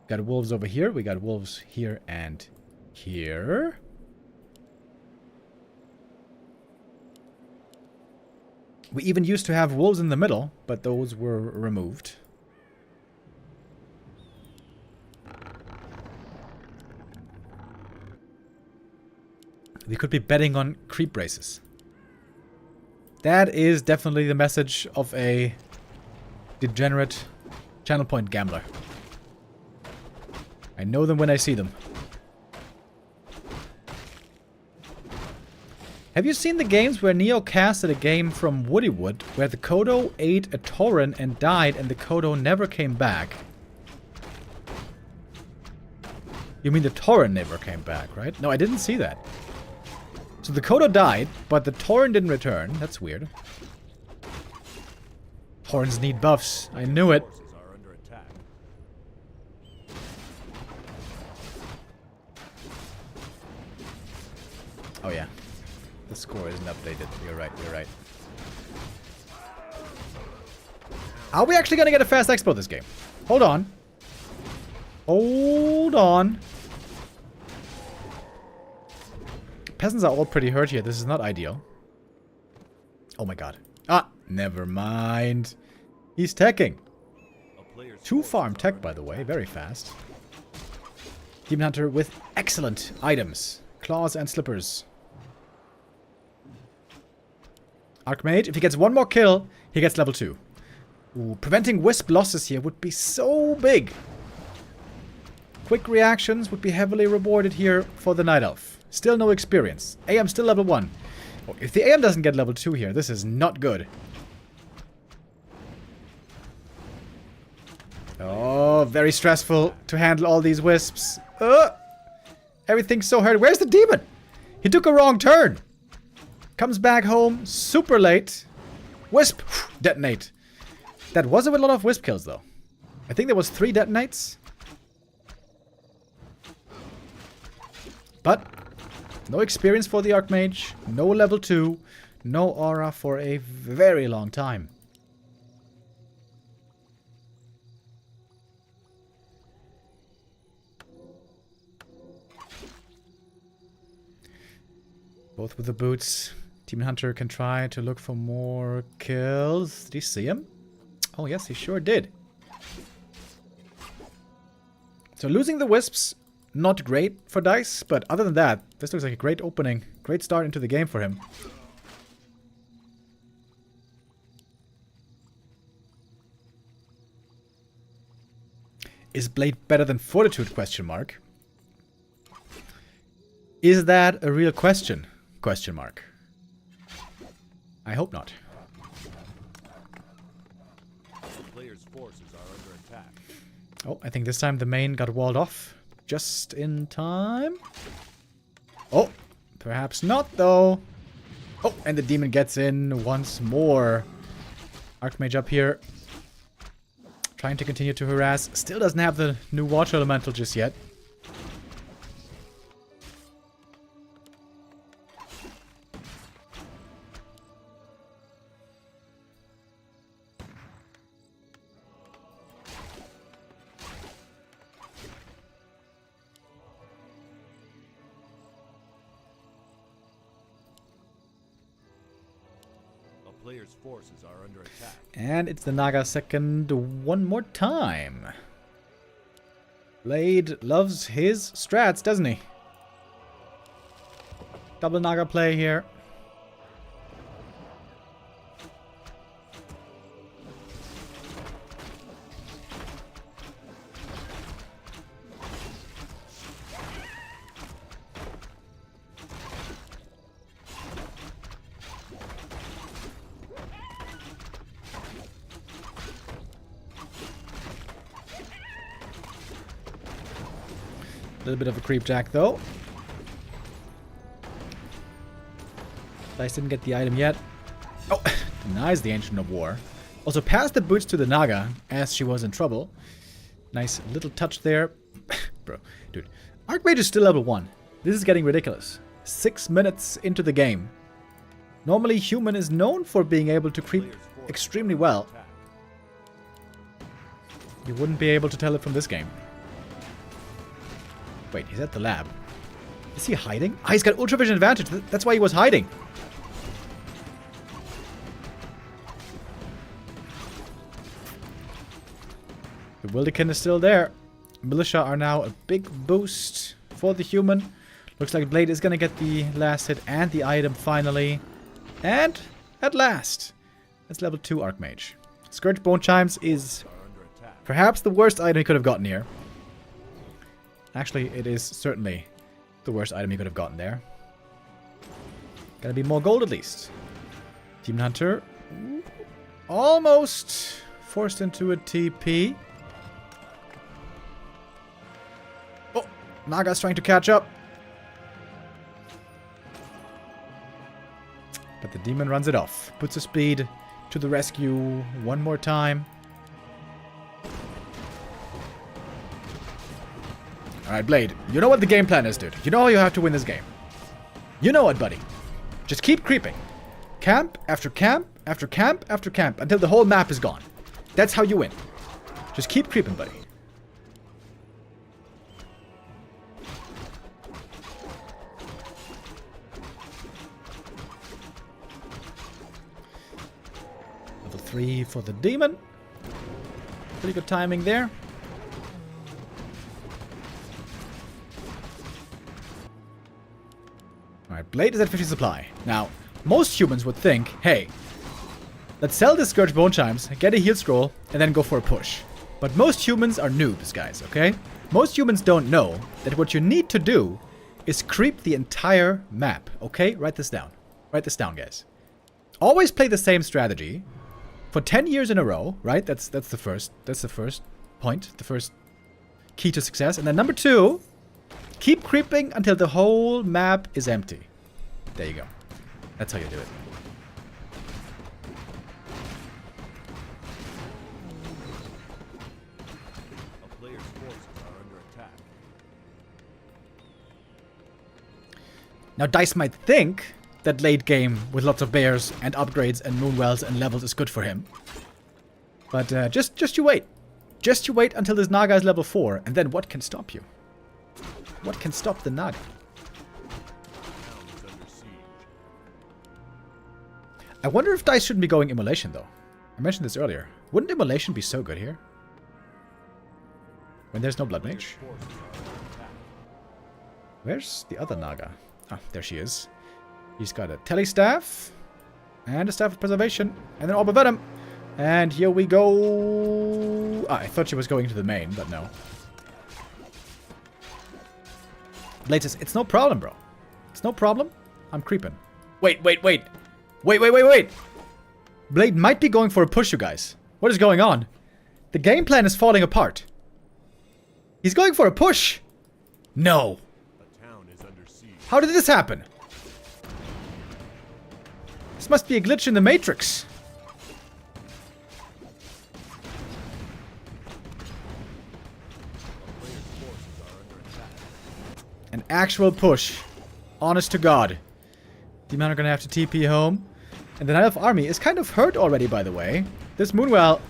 Got wolves over here. We got wolves here and here. We even used to have wolves in the middle, but those were removed. We could be betting on creep races. That is definitely the message of a degenerate channel point gambler. I know them when I see them. Have you seen the games where Neo casted a game from Woodywood where the Kodo ate a Tauren and died and the Kodo never came back? You mean the Tauren never came back, right? No, I didn't see that. So the Kodo died, but the Tauren didn't return. That's weird. Taurens need buffs. I knew it. Forces are under attack. Oh yeah. The score isn't updated. You're right, you're right. Are we actually gonna get a fast expo this game? Hold on. Hold on. Peasants are all pretty hurt here. This is not ideal. Oh my god. Ah, never mind. He's teching. 2 farm tech, by the way. Very fast. Demon Hunter with excellent items. Claws and slippers. Archmage, if he gets 1 more kill, he gets level 2. Ooh, preventing Wisp losses here would be so big. Quick reactions would be heavily rewarded here for the Night Elf. Still no experience. AM still level 1. Oh, if the AM doesn't get level 2 here, this is not good. Oh, very stressful to handle all these wisps. Everything's so hard. Where's the demon? He took a wrong turn. Comes back home super late. Wisp. Detonate. That was a lot of wisp kills, though. I think there was 3 detonates. But no experience for the Archmage. No level 2. No aura for a very long time. Both with the boots. Demon Hunter can try to look for more kills. Did you see him? Oh yes, he sure did. So losing the wisps, not great for Dise, but other than that, this looks like a great opening. Great start into the game for him. Is Blade better than Fortitude? Question mark. Is that a real question? Question mark. I hope not. Player's forces are under attack. Oh, I think this time the main got walled off. Just in time. Oh, perhaps not though. Oh, and the demon gets in once more. Archmage up here. Trying to continue to harass. Still doesn't have the new water elemental just yet. Player's forces are under attack. And it's the Naga second one more time. Blade loves his strats, doesn't he? Double Naga play here. A little bit of a creep jack, though. Dise didn't get the item yet. Oh, denies the Ancient of War. Also passed the boots to the Naga as she was in trouble. Nice little touch there. Bro, dude. Archmage is still level 1. This is getting ridiculous. 6 minutes into the game. Normally, human is known for being able to creep extremely well. You wouldn't be able to tell it from this game. Wait, he's at the lab. Is he hiding? Ah, he's got Ultra Vision advantage. That's why he was hiding. The Wildekin is still there. Militia are now a big boost for the human. Looks like Blade is going to get the last hit and the item finally. And at last, it's level 2 Archmage. Scourge Bone Chimes is perhaps the worst item he could have gotten here. Actually, it is certainly the worst item he could have gotten there. Gotta be more gold at least. Demon Hunter almost forced into a TP. Oh, Naga's trying to catch up. But the demon runs it off. Puts a speed to the rescue one more time. Alright, Blade. You know what the game plan is, dude. You know how you have to win this game. You know it, buddy. Just keep creeping. Camp after camp after camp after camp until the whole map is gone. That's how you win. Just keep creeping, buddy. 3 for the demon. Pretty good timing there. Alright, Blade is at 50 supply. Now, most humans would think, hey, let's sell this Scourge Bone Chimes, get a heal scroll, and then go for a push. But most humans are noobs, guys, okay? Most humans don't know that what you need to do is creep the entire map, okay? Write this down. Write this down, guys. Always play the same strategy for 10 years in a row, right? That's the first point, the first key to success. And then number 2, keep creeping until the whole map is empty. There you go. That's how you do it. A player's forces are under attack. Now, Dise might think that late game with lots of bears and upgrades and moonwells and levels is good for him. But just you wait. Just you wait until this Naga is level 4, and then what can stop you? What can stop the Naga? I wonder if Dise shouldn't be going Immolation, though. I mentioned this earlier. Wouldn't Immolation be so good here? When there's no Blood Mage? Where's the other Naga? Ah, there she is. He's got a Telestaff and a Staff of Preservation and an Orb of Venom. And here we go. Ah, I thought she was going to the main, but no. Blade says, it's no problem, bro. It's no problem. I'm creeping. Wait. Blade might be going for a push, you guys. What is going on? The game plan is falling apart. He's going for a push. No. The town is under siege. How did this happen? This must be a glitch in the Matrix. An actual push. Honest to God. The men are gonna have to TP home. And the Night Elf army is kind of hurt already, by the way. This Moonwell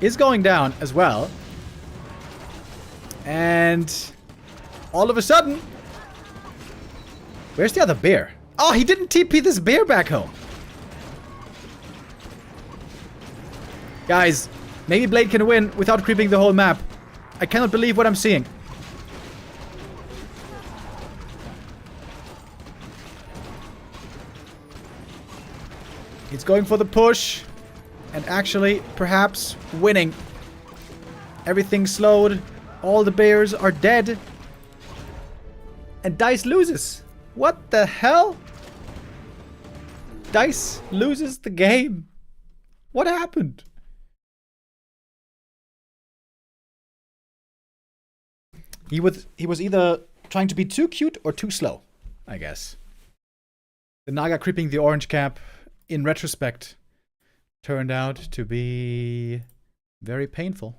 is going down as well. And all of a sudden... Where's the other bear? Oh, he didn't TP this bear back home. Guys, maybe Blade can win without creeping the whole map. I cannot believe what I'm seeing. He's going for the push. And actually, perhaps, winning. Everything's slowed. All the bears are dead. And Dise loses. What the hell? Dise loses the game. What happened? He was either trying to be too cute or too slow, I guess. The Naga creeping the orange cap, in retrospect, turned out to be very painful.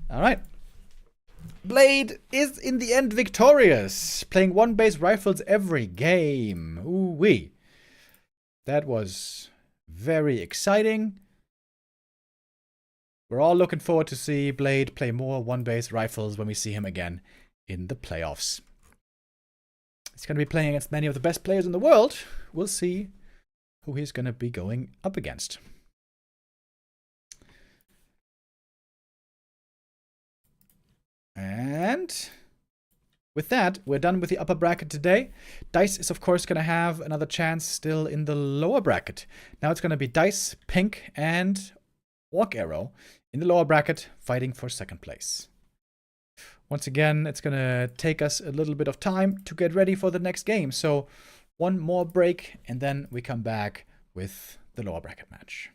Alright. Blade is in the end victorious, playing one base rifles every game. Ooh-wee. That was very exciting. We're all looking forward to see Blade play more one-base rifles when we see him again in the playoffs. He's going to be playing against many of the best players in the world. We'll see who he's going to be going up against. And with that, we're done with the upper bracket today. Dise is, of course, going to have another chance still in the lower bracket. Now it's going to be Dise, Pink, and War3Orcero in the lower bracket fighting for second place. Once again, it's going to take us a little bit of time to get ready for the next game. So one more break, and then we come back with the lower bracket match.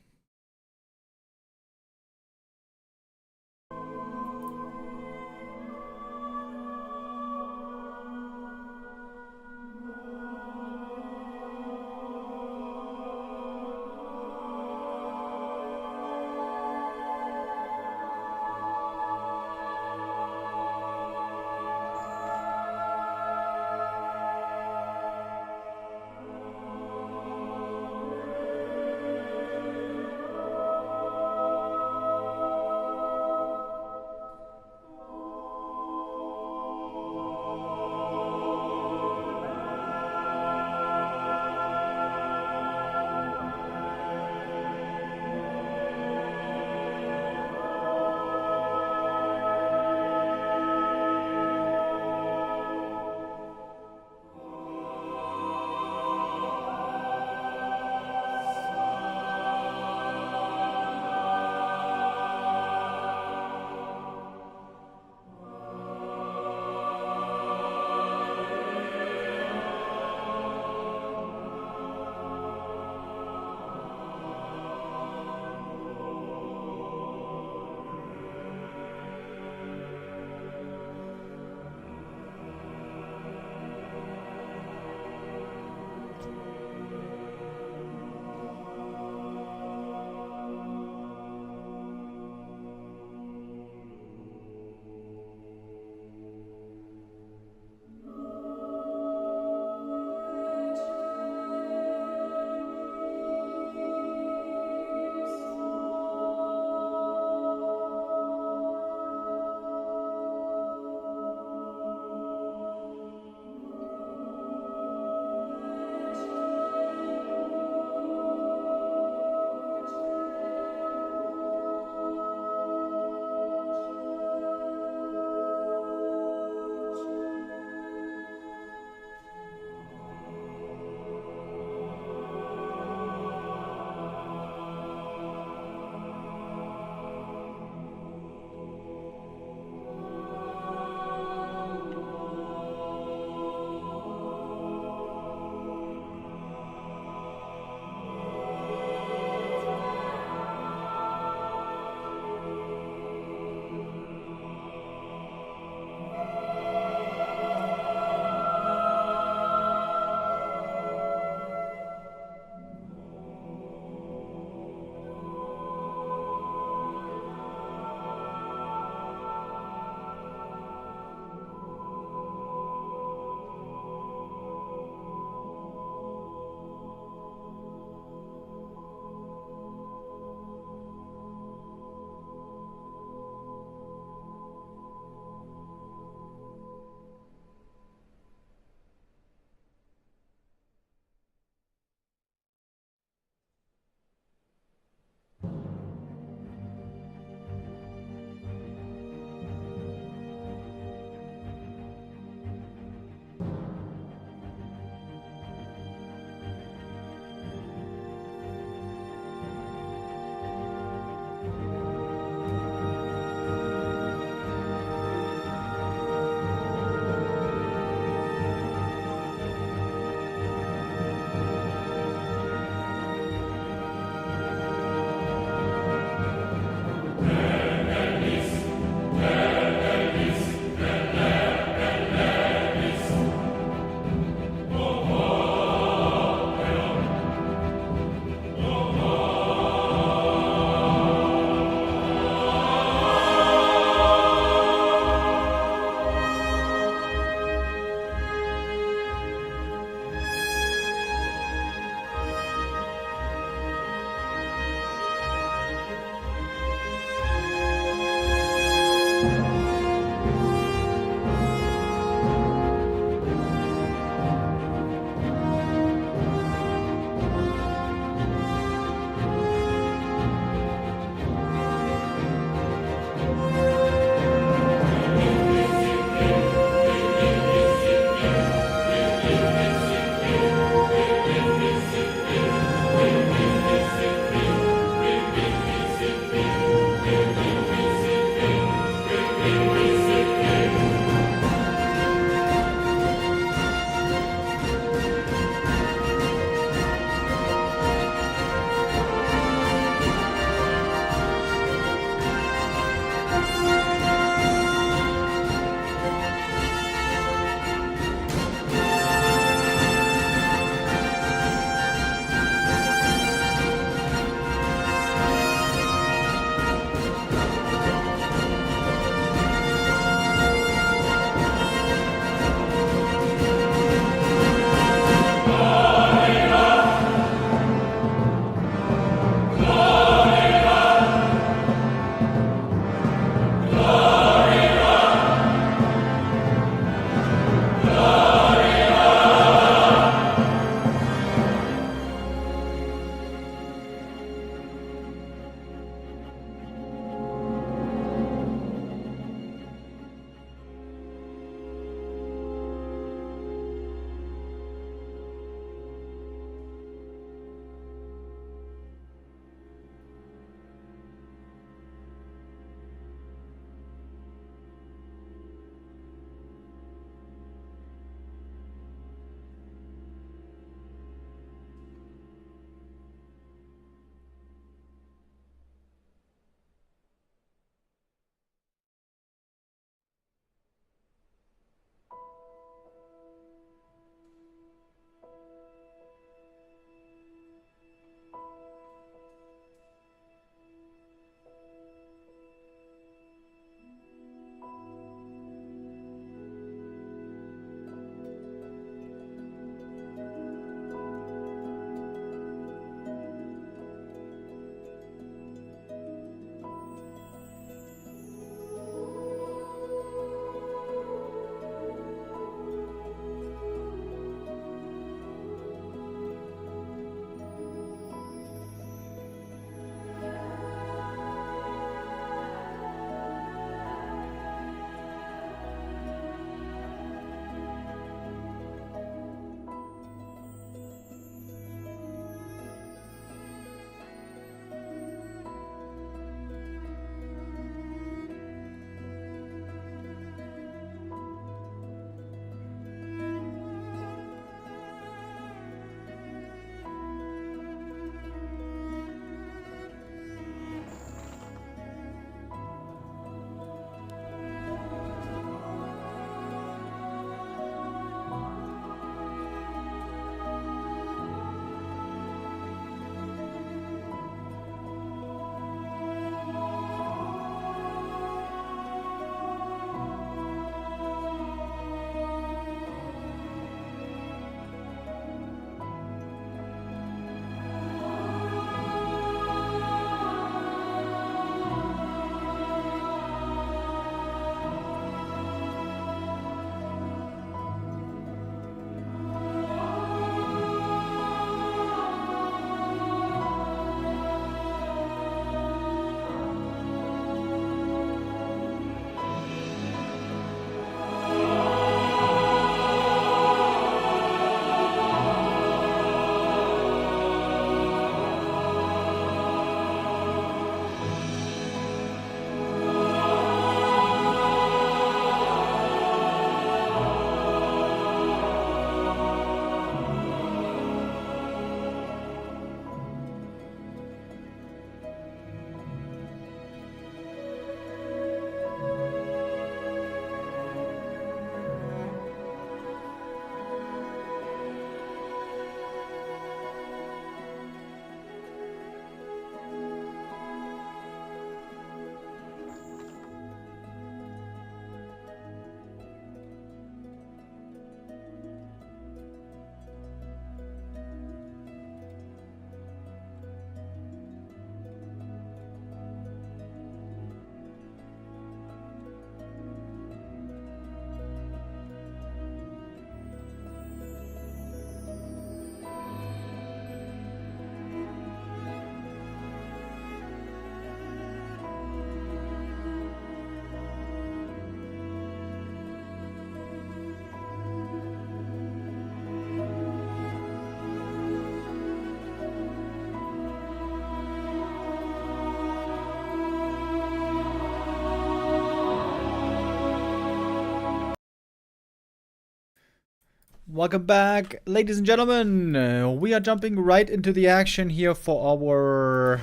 Welcome back, ladies and gentlemen. We are jumping right into the action here for our...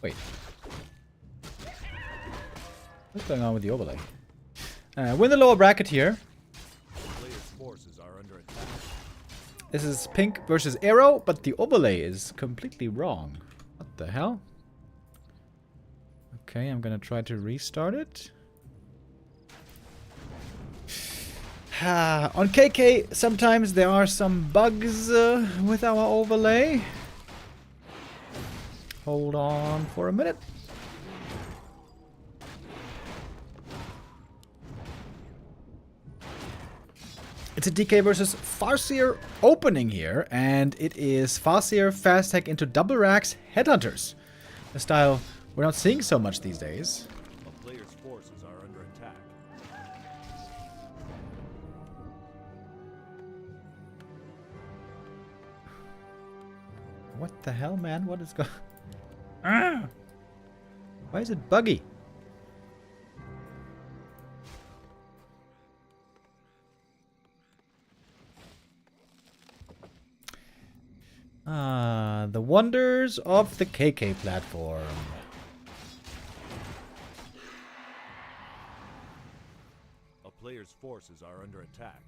Wait. What's going on with the overlay? We're in the lower bracket here. This is pink versus arrow, but the overlay is completely wrong. What the hell? Okay, I'm gonna try to restart it. On KK, sometimes there are some bugs with our overlay. Hold on for a minute. It's a DK versus War3Orcero opening here, and it is War3Orcero fast hack into double racks headhunters. A style we're not seeing so much these days. A player's forces are under attack. What the hell, man? What is going... Ah! Why is it buggy? The wonders of the KK platform. A player's forces are under attack.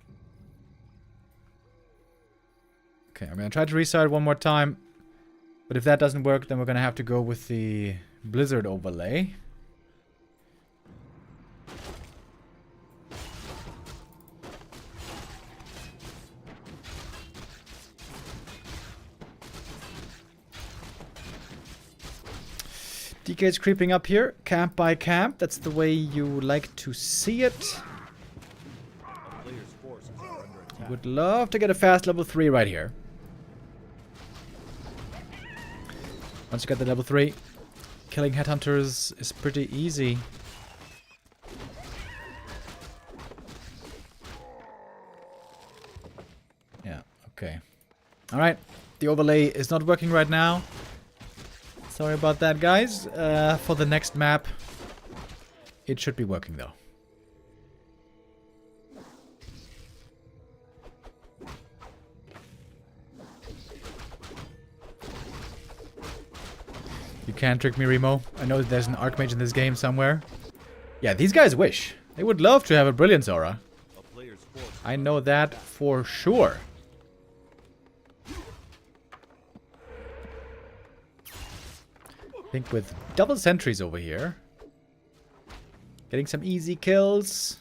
Okay, I'm gonna try to restart it one more time. But if that doesn't work, then we're gonna have to go with the Blizzard overlay. DK is creeping up here, camp by camp. That's the way you like to see it. A player's forces are under attack. Would love to get a fast level 3 right here. Once you get the level 3, killing headhunters is pretty easy. Yeah, okay. Alright, the overlay is not working right now. Sorry about that, guys. For the next map, it should be working though. You can't trick me, Remo. I know that there's an Archmage in this game somewhere. Yeah, these guys wish. They would love to have a Brilliance Aura. I know that for sure. I think with double sentries over here. Getting some easy kills.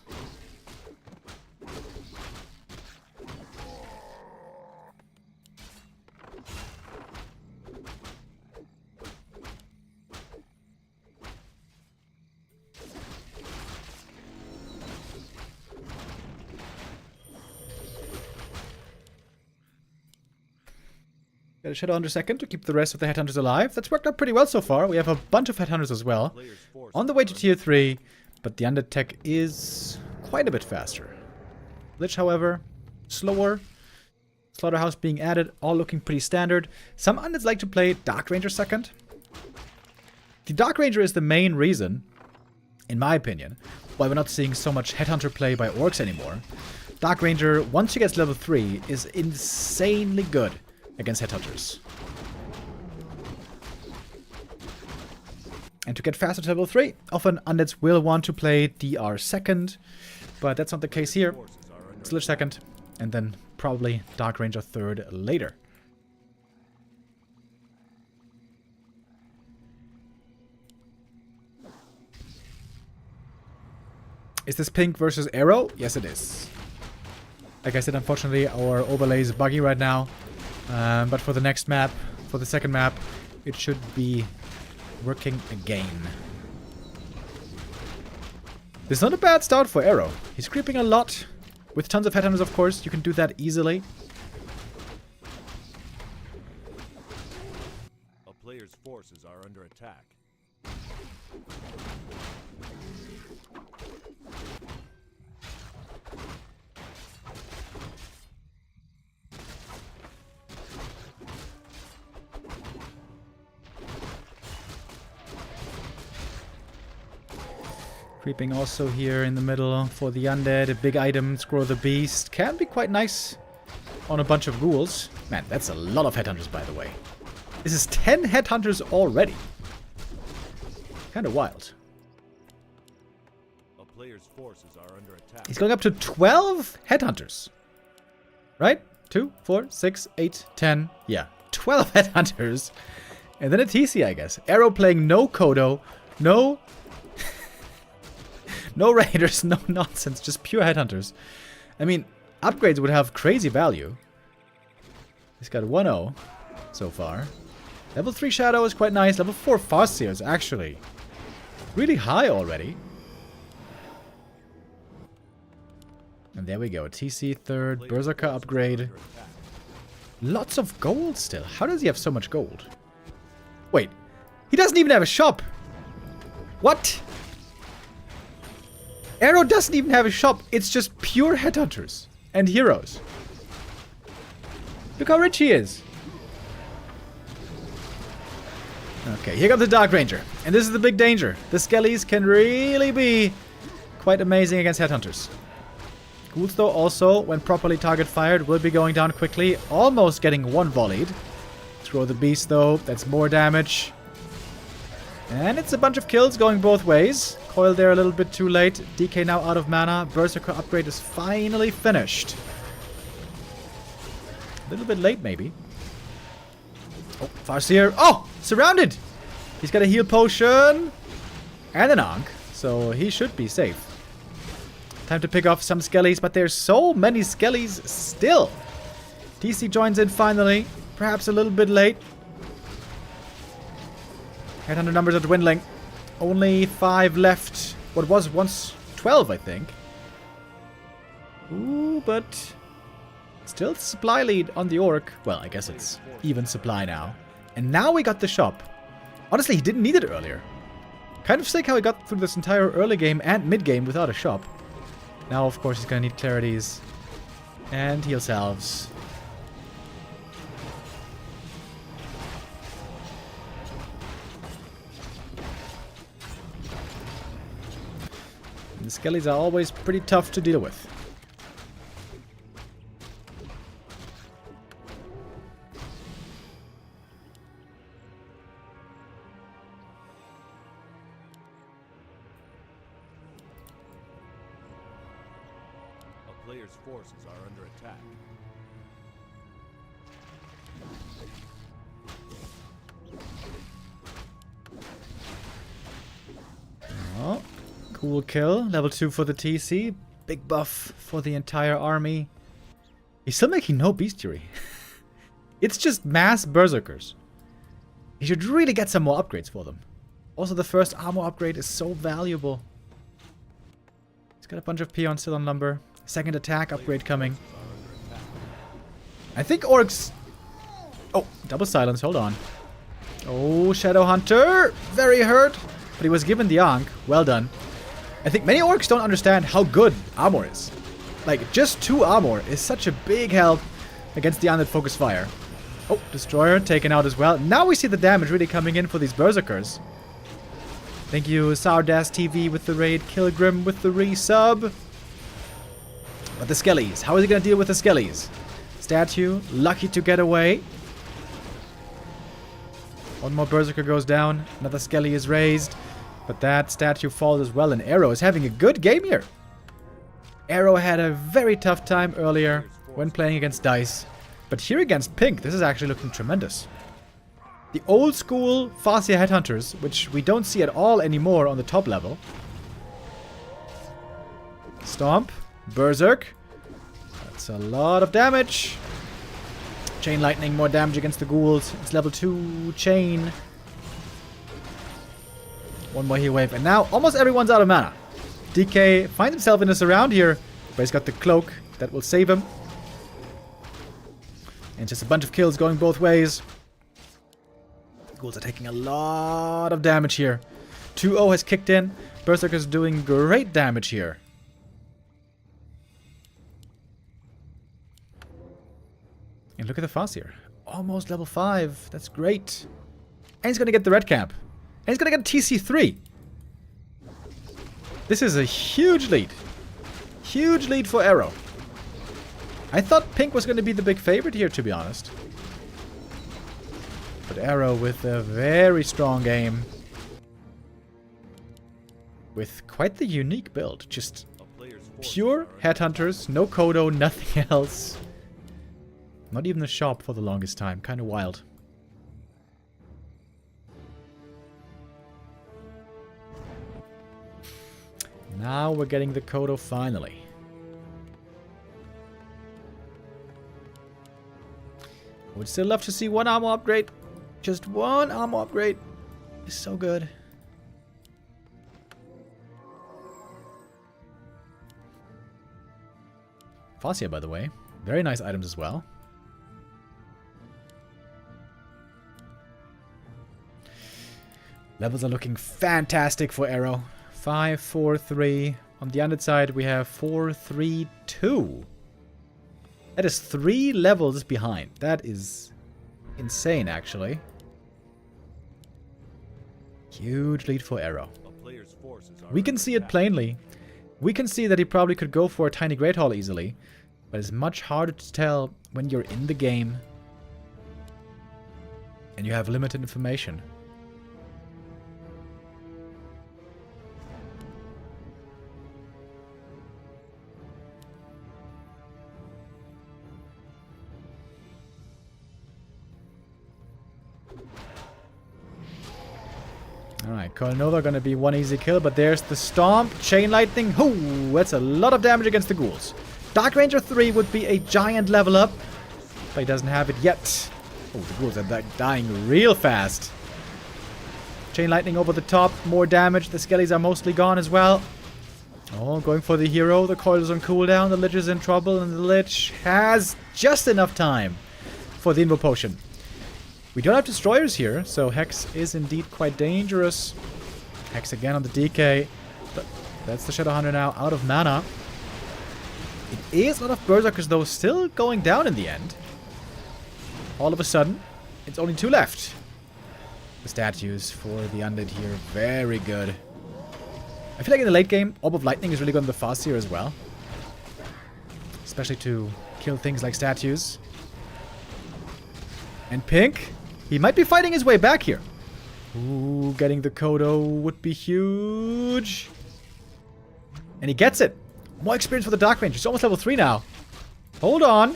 Got a Shadow Hunter second to keep the rest of the Headhunters alive. That's worked out pretty well so far. We have a bunch of Headhunters as well. On the way to tier 3, but the undead tech is quite a bit faster. Lich, however, slower. Slaughterhouse being added, all looking pretty standard. Some undeads like to play Dark Ranger second. The Dark Ranger is the main reason, in my opinion, why we're not seeing so much Headhunter play by Orcs anymore. Dark Ranger, once she gets level 3, is insanely good against Headhunters. And to get faster to level 3, often undeads will want to play DR second, but that's not the case here. It's Lich second, and then probably Dark Ranger third later. Is this pink versus arrow? Yes, it is. Like I said, unfortunately, our overlay is buggy right now. But for the next map, for the second map, it should be working again. This is not a bad start for Arrow. He's creeping a lot. With tons of headhunters, of course, you can do that easily. A player's forces are under attack. Creeping also here in the middle for the undead. A big item, Scroll the Beast. Can be quite nice on a bunch of ghouls. Man, that's a lot of headhunters, by the way. This is 10 headhunters already. Kind of wild. A player's forces are under attack. He's going up to 12 headhunters. Right? 2, 4, 6, 8, 10. Yeah, 12 headhunters. And then a TC, I guess. Arrow playing no Kodo. No... no raiders, no nonsense. Just pure headhunters. I mean, upgrades would have crazy value. He's got 1-0 so far. Level 3 Shadow is quite nice. Level 4 Farseer is actually really high already. And there we go. TC third. Berserker upgrade. Lots of gold still. How does he have so much gold? Wait. He doesn't even have a shop. What? Arrow doesn't even have a shop. It's just pure headhunters and heroes. Look how rich he is. Okay, here comes the Dark Ranger. And this is the big danger. The Skellies can really be quite amazing against headhunters. Ghouls, though, also, when properly target fired, will be going down quickly. Almost getting one volleyed. Throw the Beast, though. That's more damage. And it's a bunch of kills going both ways. Coil there a little bit too late. DK now out of mana. Berserker upgrade is finally finished. A little bit late, maybe. Oh, Farseer. Oh! Surrounded! He's got a heal potion. And an Ankh. So he should be safe. Time to pick off some Skellies, but there's so many Skellies still. DC joins in finally. Perhaps a little bit late. Headhunter numbers are dwindling. Only 5 left. What was once 12, I think. Ooh, but still supply lead on the Orc. Well, I guess it's even supply now. And now we got the shop. Honestly, he didn't need it earlier. Kind of sick how he got through this entire early game and mid game without a shop. Now, of course, he's gonna need clarities and heal salves. And the Skellies are always pretty tough to deal with. Player's forces are under attack. Oh, cool kill. Level 2 for the TC. Big buff for the entire army. He's still making no bestiary. It's just mass berserkers. He should really get some more upgrades for them. Also, the first armor upgrade is so valuable. He's got a bunch of peons still on lumber. Second attack upgrade coming. I think orcs... Oh, double silence. Hold on. Oh, Shadow Hunter. Very hurt. But he was given the Ankh. Well done. I think many orcs don't understand how good armor is. Like, just 2 armor is such a big help against the undead focus fire. Oh, Destroyer taken out as well. Now we see the damage really coming in for these berserkers. Thank you, Sourdas TV with the raid. Kilgrim with the resub. But the Skellies. How is he going to deal with the Skellies? Statue. Lucky to get away. One more Berserker goes down. Another Skelly is raised. But that statue falls as well. And Arrow is having a good game here. Arrow had a very tough time earlier when playing against Dise. But here against Pink, this is actually looking tremendous. The old school Farseer Headhunters, which we don't see at all anymore on the top level. Stomp. Berserk. That's a lot of damage. Chain Lightning, more damage against the ghouls. It's level 2 Chain. One more heal wave. And now almost everyone's out of mana. DK finds himself in a surround here, but he's got the cloak that will save him. And just a bunch of kills going both ways. The ghouls are taking a lot of damage here. 2-0 has kicked in. Berserker's doing great damage here. And look at the Farseer. Almost level 5. That's great. And he's going to get the red cap. And he's going to get TC3. This is a huge lead. Huge lead for Arrow. I thought Pink was going to be the big favorite here, to be honest. But Arrow with a very strong aim. With quite the unique build. Just pure headhunters, no Kodo, nothing else. Not even the shop for the longest time. Kind of wild. Now we're getting the Kodo finally. I would still love to see one armor upgrade. Just one armor upgrade is so good. Fascia, by the way. Very nice items as well. Levels are looking fantastic for Arrow. 5, 4, 3. On the undead side, we have 4, 3, 2. That is 3 levels behind. That is insane, actually. Huge lead for Arrow. We can see it plainly. We can see that he probably could go for a tiny Great Hall easily. But it's much harder to tell when you're in the game. And you have limited information. Alright, Coil Nova gonna be one easy kill, but there's the Stomp, Chain Lightning. Ooh, that's a lot of damage against the ghouls. Dark Ranger 3 would be a giant level up, but he doesn't have it yet. Oh, the ghouls are dying real fast. Chain Lightning over the top, more damage. The Skellies are mostly gone as well. Oh, going for the hero. The Coil is on cooldown. The Lich is in trouble, and the Lich has just enough time for the Invo Potion. We don't have Destroyers here, so Hex is indeed quite dangerous. Hex again on the DK. But that's the Shadowhunter now out of mana. It is a lot of Berserkers, though, still going down in the end. All of a sudden, it's only 2 left. The statues for the undead here, very good. I feel like in the late game, Orb of Lightning is really good on the Fascia as well. Especially to kill things like statues. And Pink, he might be fighting his way back here. Ooh, getting the Kodo would be huge. And he gets it. More experience for the Dark Ranger. He's almost level 3 now. Hold on.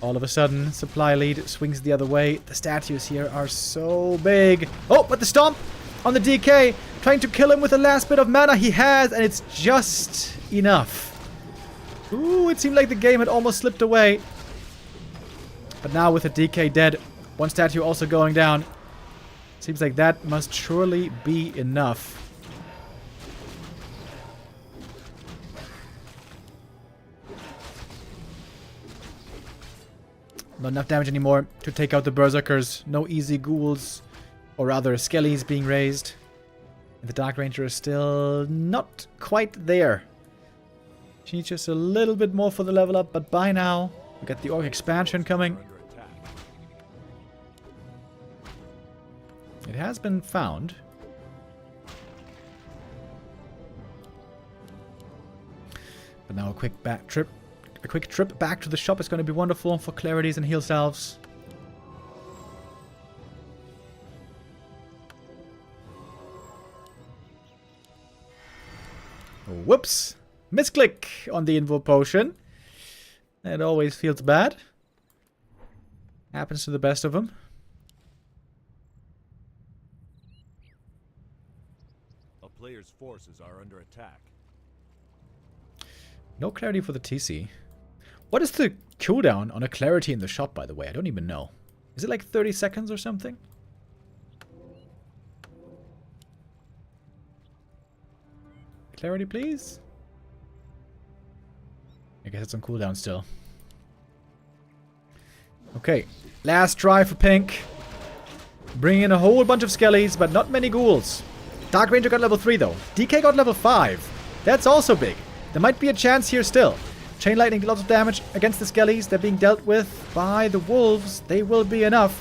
All of a sudden, supply lead swings the other way. The statues here are so big. Oh, but the Stomp on the DK. Trying to kill him with the last bit of mana he has. And it's just enough. Ooh, it seemed like the game had almost slipped away. But now with the DK dead, one statue also going down. Seems like that must surely be enough. Not enough damage anymore to take out the Berserkers. No easy ghouls, or rather Skellies being raised. And the Dark Ranger is still not quite there. She needs just a little bit more for the level up, but by now we got the Orc expansion coming. It has been found. But now a quick trip back to the shop is going to be wonderful for clarities and heal salves. Whoops! Misclick on the Invo Potion. It always feels bad. Happens to the best of them. A player's forces are under attack. No clarity for the TC. What is the cooldown on a clarity in the shop, by the way? I don't even know. Is it like 30 seconds or something? Clarity, please? I guess it's on cooldown still. Okay, last try for Pink. Bring in a whole bunch of Skellies, but not many ghouls. Dark Ranger got level 3 though. DK got level 5. That's also big. There might be a chance here still. Chain Lightning did lots of damage against the Skellies. They're being dealt with by the Wolves. They will be enough.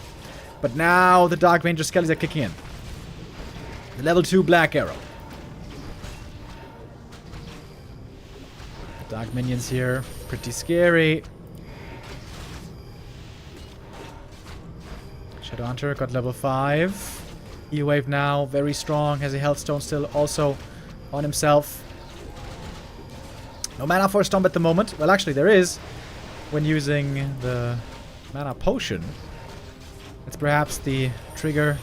But now the Dark Ranger Skellies are kicking in. The level 2 Black Arrow. Dark minions here. Pretty scary. Shadowhunter got level 5. E-Wave now, very strong. Has a Healthstone still also on himself. No mana for a Stomp at the moment. Well, actually, there is when using the mana potion. It's perhaps the trigger,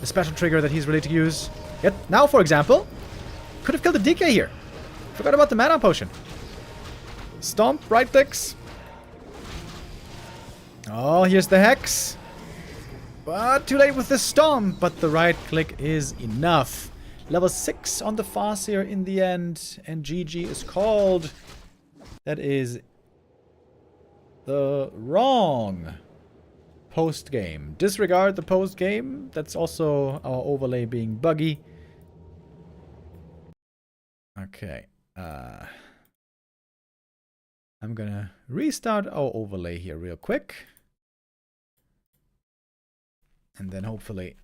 the special trigger that he's ready to use. Yet now, for example, could have killed the DK here. Forgot about the mana potion. Stomp, right clicks. Oh, here's the Hex. But too late with the Stomp, but the right click is enough. Level 6 on the Farseer in the end, and GG is called. That is the wrong post-game. Disregard the post-game. That's also our overlay being buggy. Okay. I'm gonna restart our overlay here real quick. And then hopefully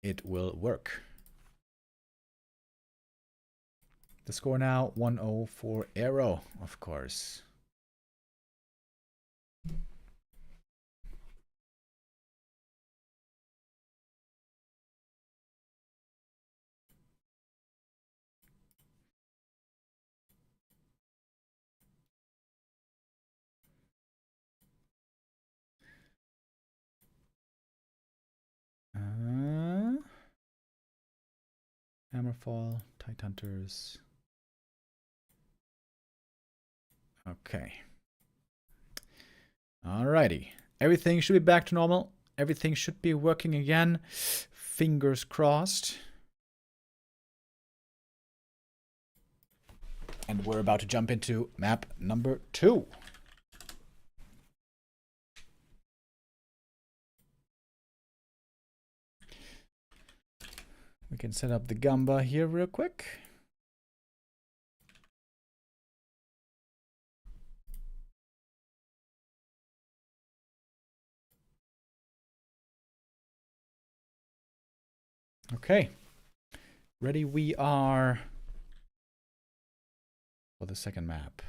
it will work. The score now 1-0 for Arrow, of course. Hammerfall, Tidehunters. Okay. Alrighty. Everything should be back to normal. Everything should be working again. Fingers crossed. And we're about to jump into map number 2. We can set up the Gamba here real quick. Okay. Ready we are for the second map.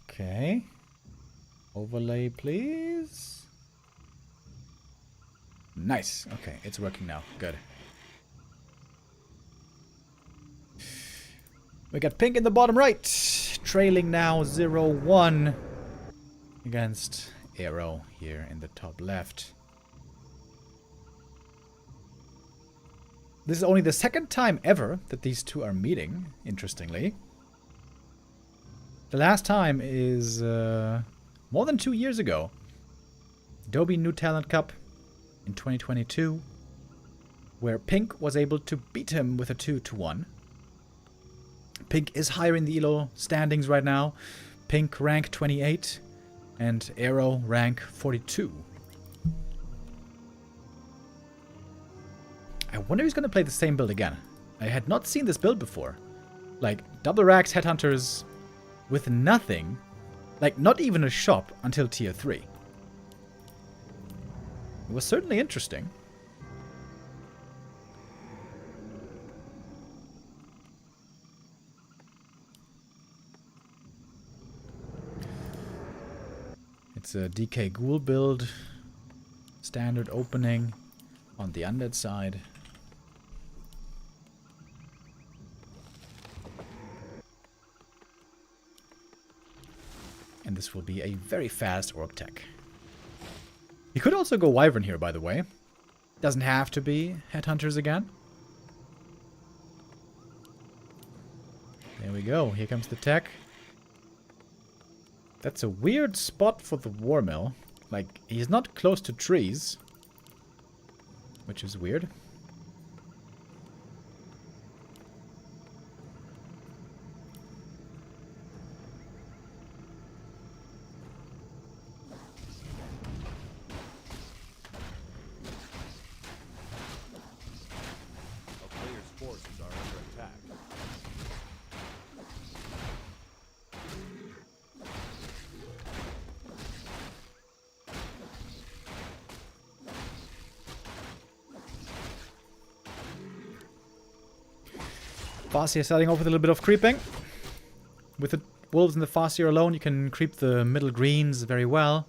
Okay. Overlay, please. Nice. Okay, it's working now. Good. We got pink in the bottom right. Trailing now 0-1 against Arrow here in the top left. This is only the second time ever that these two are meeting, interestingly. The last time is more than 2 years ago. Adobe New Talent Cup in 2022, where Pink was able to beat him with a 2-1. Pink is higher in the ELO standings right now. Pink rank 28 and Arrow rank 42. I wonder if he's going to play the same build again. I had not seen this build before. Like, double racks headhunters with nothing. Like, not even a shop until tier 3. It was certainly interesting. It's a DK Ghoul build. Standard opening on the undead side. And this will be a very fast orc tech. You could also go Wyvern here, by the way. Doesn't have to be Headhunters again. There we go. Here comes the tech. That's a weird spot for the War Mill. Like, he's not close to trees. Which is weird. Farseer starting off with a little bit of creeping. With the wolves and the Farseer alone, you can creep the middle greens very well.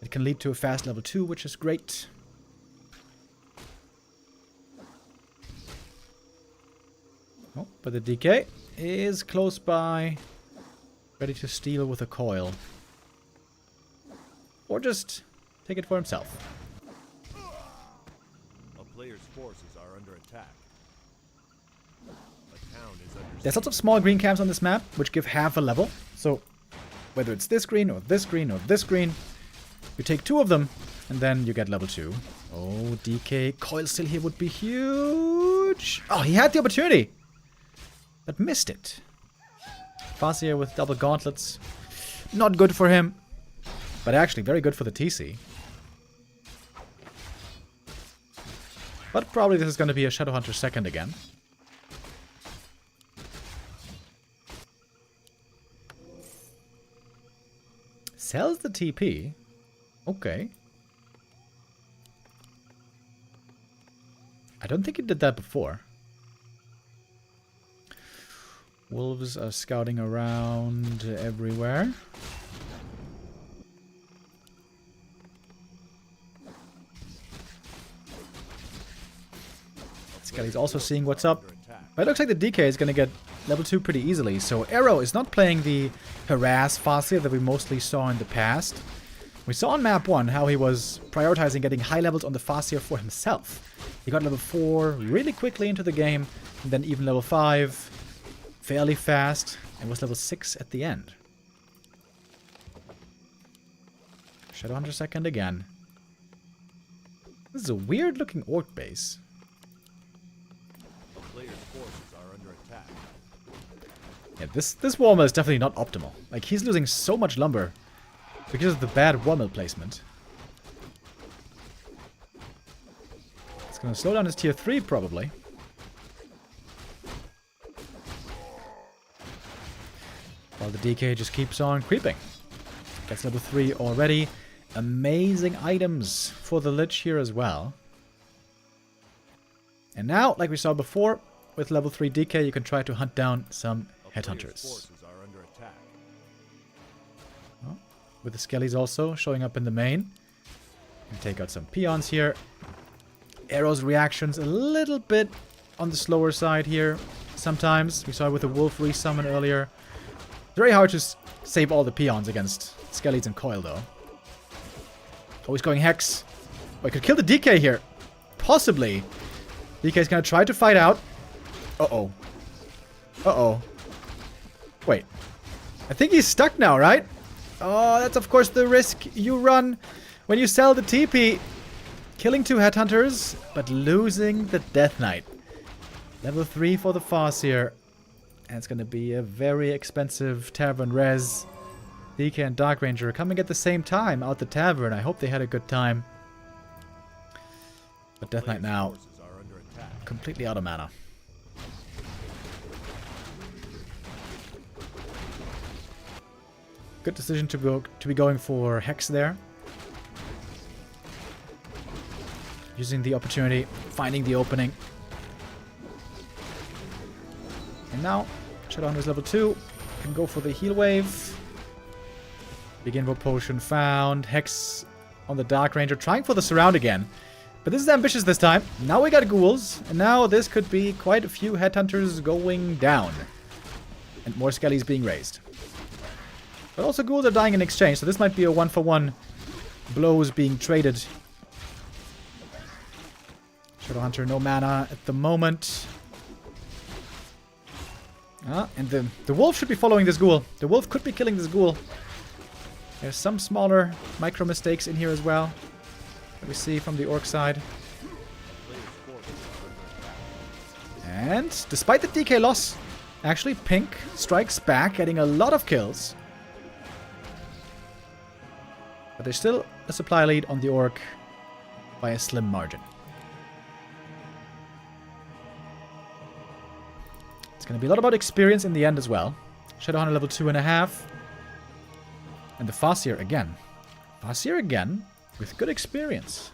It can lead to a fast level 2, which is great. Oh, but the DK is close by, ready to steal with a coil. Or just take it for himself. A player's forces are under attack. A town is under There's lots of small green camps on this map, which give half a level. So, whether it's this green, or this green, or this green, you take 2 of them, and then you get level 2. Oh, DK. Coil still here would be huge. Oh, he had the opportunity, but missed it. Farseer with double gauntlets. Not good for him, but actually very good for the TC. But probably this is going to be a Shadowhunter second again. Sells the TP. Okay. I don't think he did that before. Wolves are scouting around everywhere. Skelly's also seeing what's up. But it looks like the DK is going to get level 2 pretty easily. So Arrow is not playing the harass Farseer that we mostly saw in the past. We saw on map 1 how he was prioritizing getting high levels on the Farseer for himself. He got level 4 really quickly into the game, and then even level 5 fairly fast, and was level 6 at the end. Shadowhunter second again. This is a weird looking orc base. A player's forces are under attack. Yeah, this wall mill is definitely not optimal. Like, he's losing so much lumber because of the bad wall mill placement. It's gonna slow down his tier 3 probably. While the DK just keeps on creeping. Gets level 3 already. Amazing items for the Lich here as well. And now, like we saw before, with level 3 DK, you can try to hunt down some headhunters. Forces are under attack. Oh, with the Skellies also showing up in the main. And take out some peons here. Arrow's reactions a little bit on the slower side here. Sometimes. We saw it with the wolf resummon earlier. Very hard to save all the peons against Skellies and Coil, though. Oh, he's going Hex. Oh, he could kill the DK here. Possibly. DK's gonna try to fight out. Uh-oh. Uh-oh. Wait. I think he's stuck now, right? Oh, that's of course the risk you run when you sell the TP. Killing 2 headhunters, but losing the Death Knight. Level 3 for the Farseer. And it's going to be a very expensive tavern res. DK and Dark Ranger coming at the same time out the tavern. I hope they had a good time. But Death Knight now completely out of mana. Good decision to be going for Hex there. Using the opportunity, finding the opening. And now, Shadowhunter's level 2. Can go for the heal wave. Begin for potion found. Hex on the Dark Ranger. Trying for the surround again. But this is ambitious this time. Now we got ghouls. And now this could be quite a few headhunters going down. And more skellies being raised. But also ghouls are dying in exchange. So this might be a 1-for-1 blows being traded. Shadowhunter no mana at the moment. And the wolf should be following this ghoul. The wolf could be killing this ghoul. There's some smaller micro mistakes in here as well that we see from the orc side. And despite the DK loss, actually Pink strikes back, getting a lot of kills. But there's still a supply lead on the orc by a slim margin. It's going to be a lot about experience in the end as well. Shadowhunter level 2.5. And the Farseer again. Farseer again with good experience.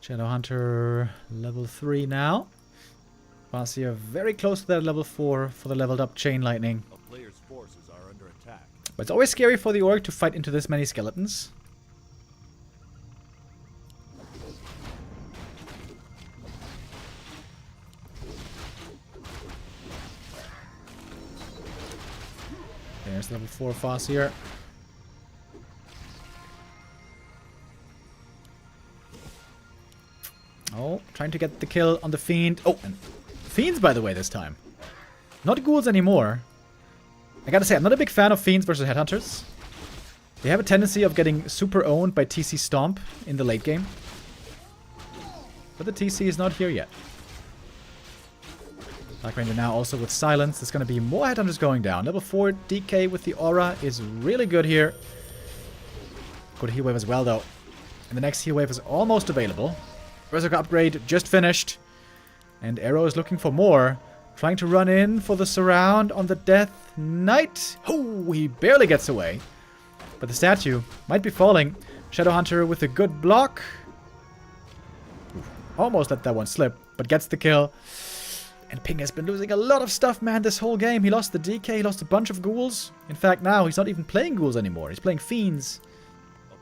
Shadow Hunter level 3 now. Farseer very close to that level 4 for the leveled up Chain Lightning. A player's forces are under attack. But it's always scary for the Orc to fight into this many skeletons. There's level 4 Farseer. Oh, trying to get the kill on the Fiend. Oh, and Fiends, by the way, this time. Not Ghouls anymore. I gotta say, I'm not a big fan of Fiends versus Headhunters. They have a tendency of getting super owned by TC Stomp in the late game. But the TC is not here yet. Dark Ranger now also with Silence. There's gonna be more Headhunters going down. Level 4 DK with the Aura is really good here. Good heal wave as well, though. And the next heal wave is almost available. Berserker upgrade just finished. And Arrow is looking for more. Trying to run in for the surround on the Death Knight. Oh, he barely gets away. But the statue might be falling. Shadowhunter with a good block. Almost let that one slip, but gets the kill. And Ping has been losing a lot of stuff, man, this whole game. He lost the DK, he lost a bunch of ghouls. In fact, now he's not even playing ghouls anymore. He's playing fiends.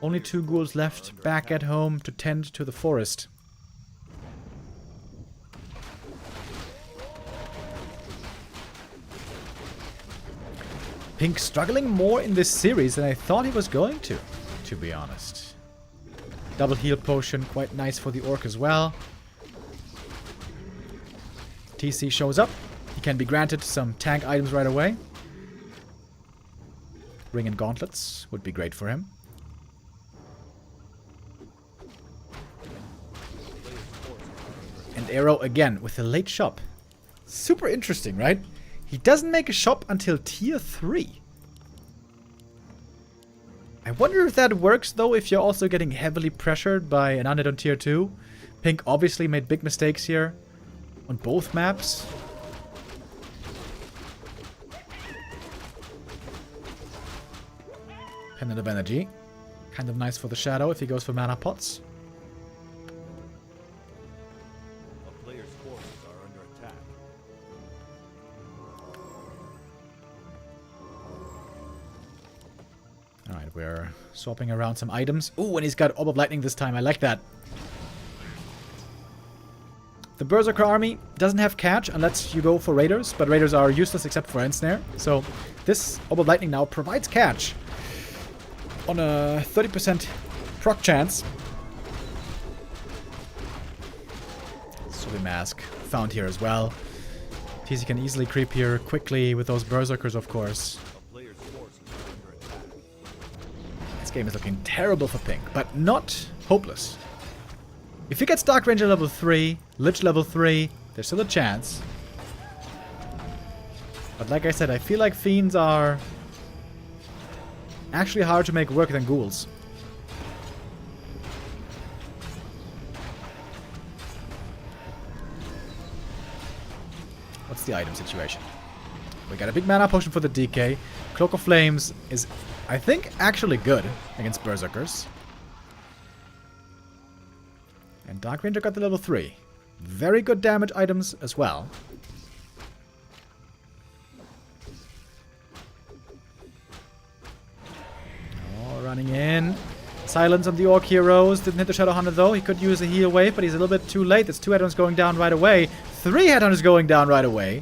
Only 2 ghouls left back at home to tend to the forest. Pink struggling more in this series than I thought he was going to be honest. Double heal potion, quite nice for the Orc as well. TC shows up. He can be granted some tank items right away. Ring and gauntlets would be great for him. And Arrow again with a late shop. Super interesting, right? He doesn't make a shop until tier 3. I wonder if that works, though, if you're also getting heavily pressured by an undead on tier 2. Pink obviously made big mistakes here on both maps. Pendant of Energy. Kind of nice for the Shadow if he goes for mana pots. A player's forces are under attack. Alright, we're swapping around some items. Ooh, and he's got Orb of Lightning this time. I like that. The Berserker army doesn't have catch unless you go for Raiders, but Raiders are useless except for Ensnare. So this Orb of Lightning now provides catch on a 30% proc chance. Sully Mask found here as well. TC can easily creep here quickly with those Berserkers, of course. A player's forces are under attack. This game is looking terrible for Pink, but not hopeless. If he gets Dark Ranger level 3, Lich level 3, there's still a chance. But like I said, I feel like Fiends are actually harder to make work than Ghouls. What's the item situation? We got a big mana potion for the DK. Cloak of Flames is, I think, actually good against Berserkers. And Dark Ranger got the level 3. Very good damage items as well. Oh, running in. Silence on the Orc heroes. Didn't hit the Shadowhunter though. He could use a heal wave, but he's a little bit too late. There's 2 headhunters going down right away. 3 headhunters going down right away.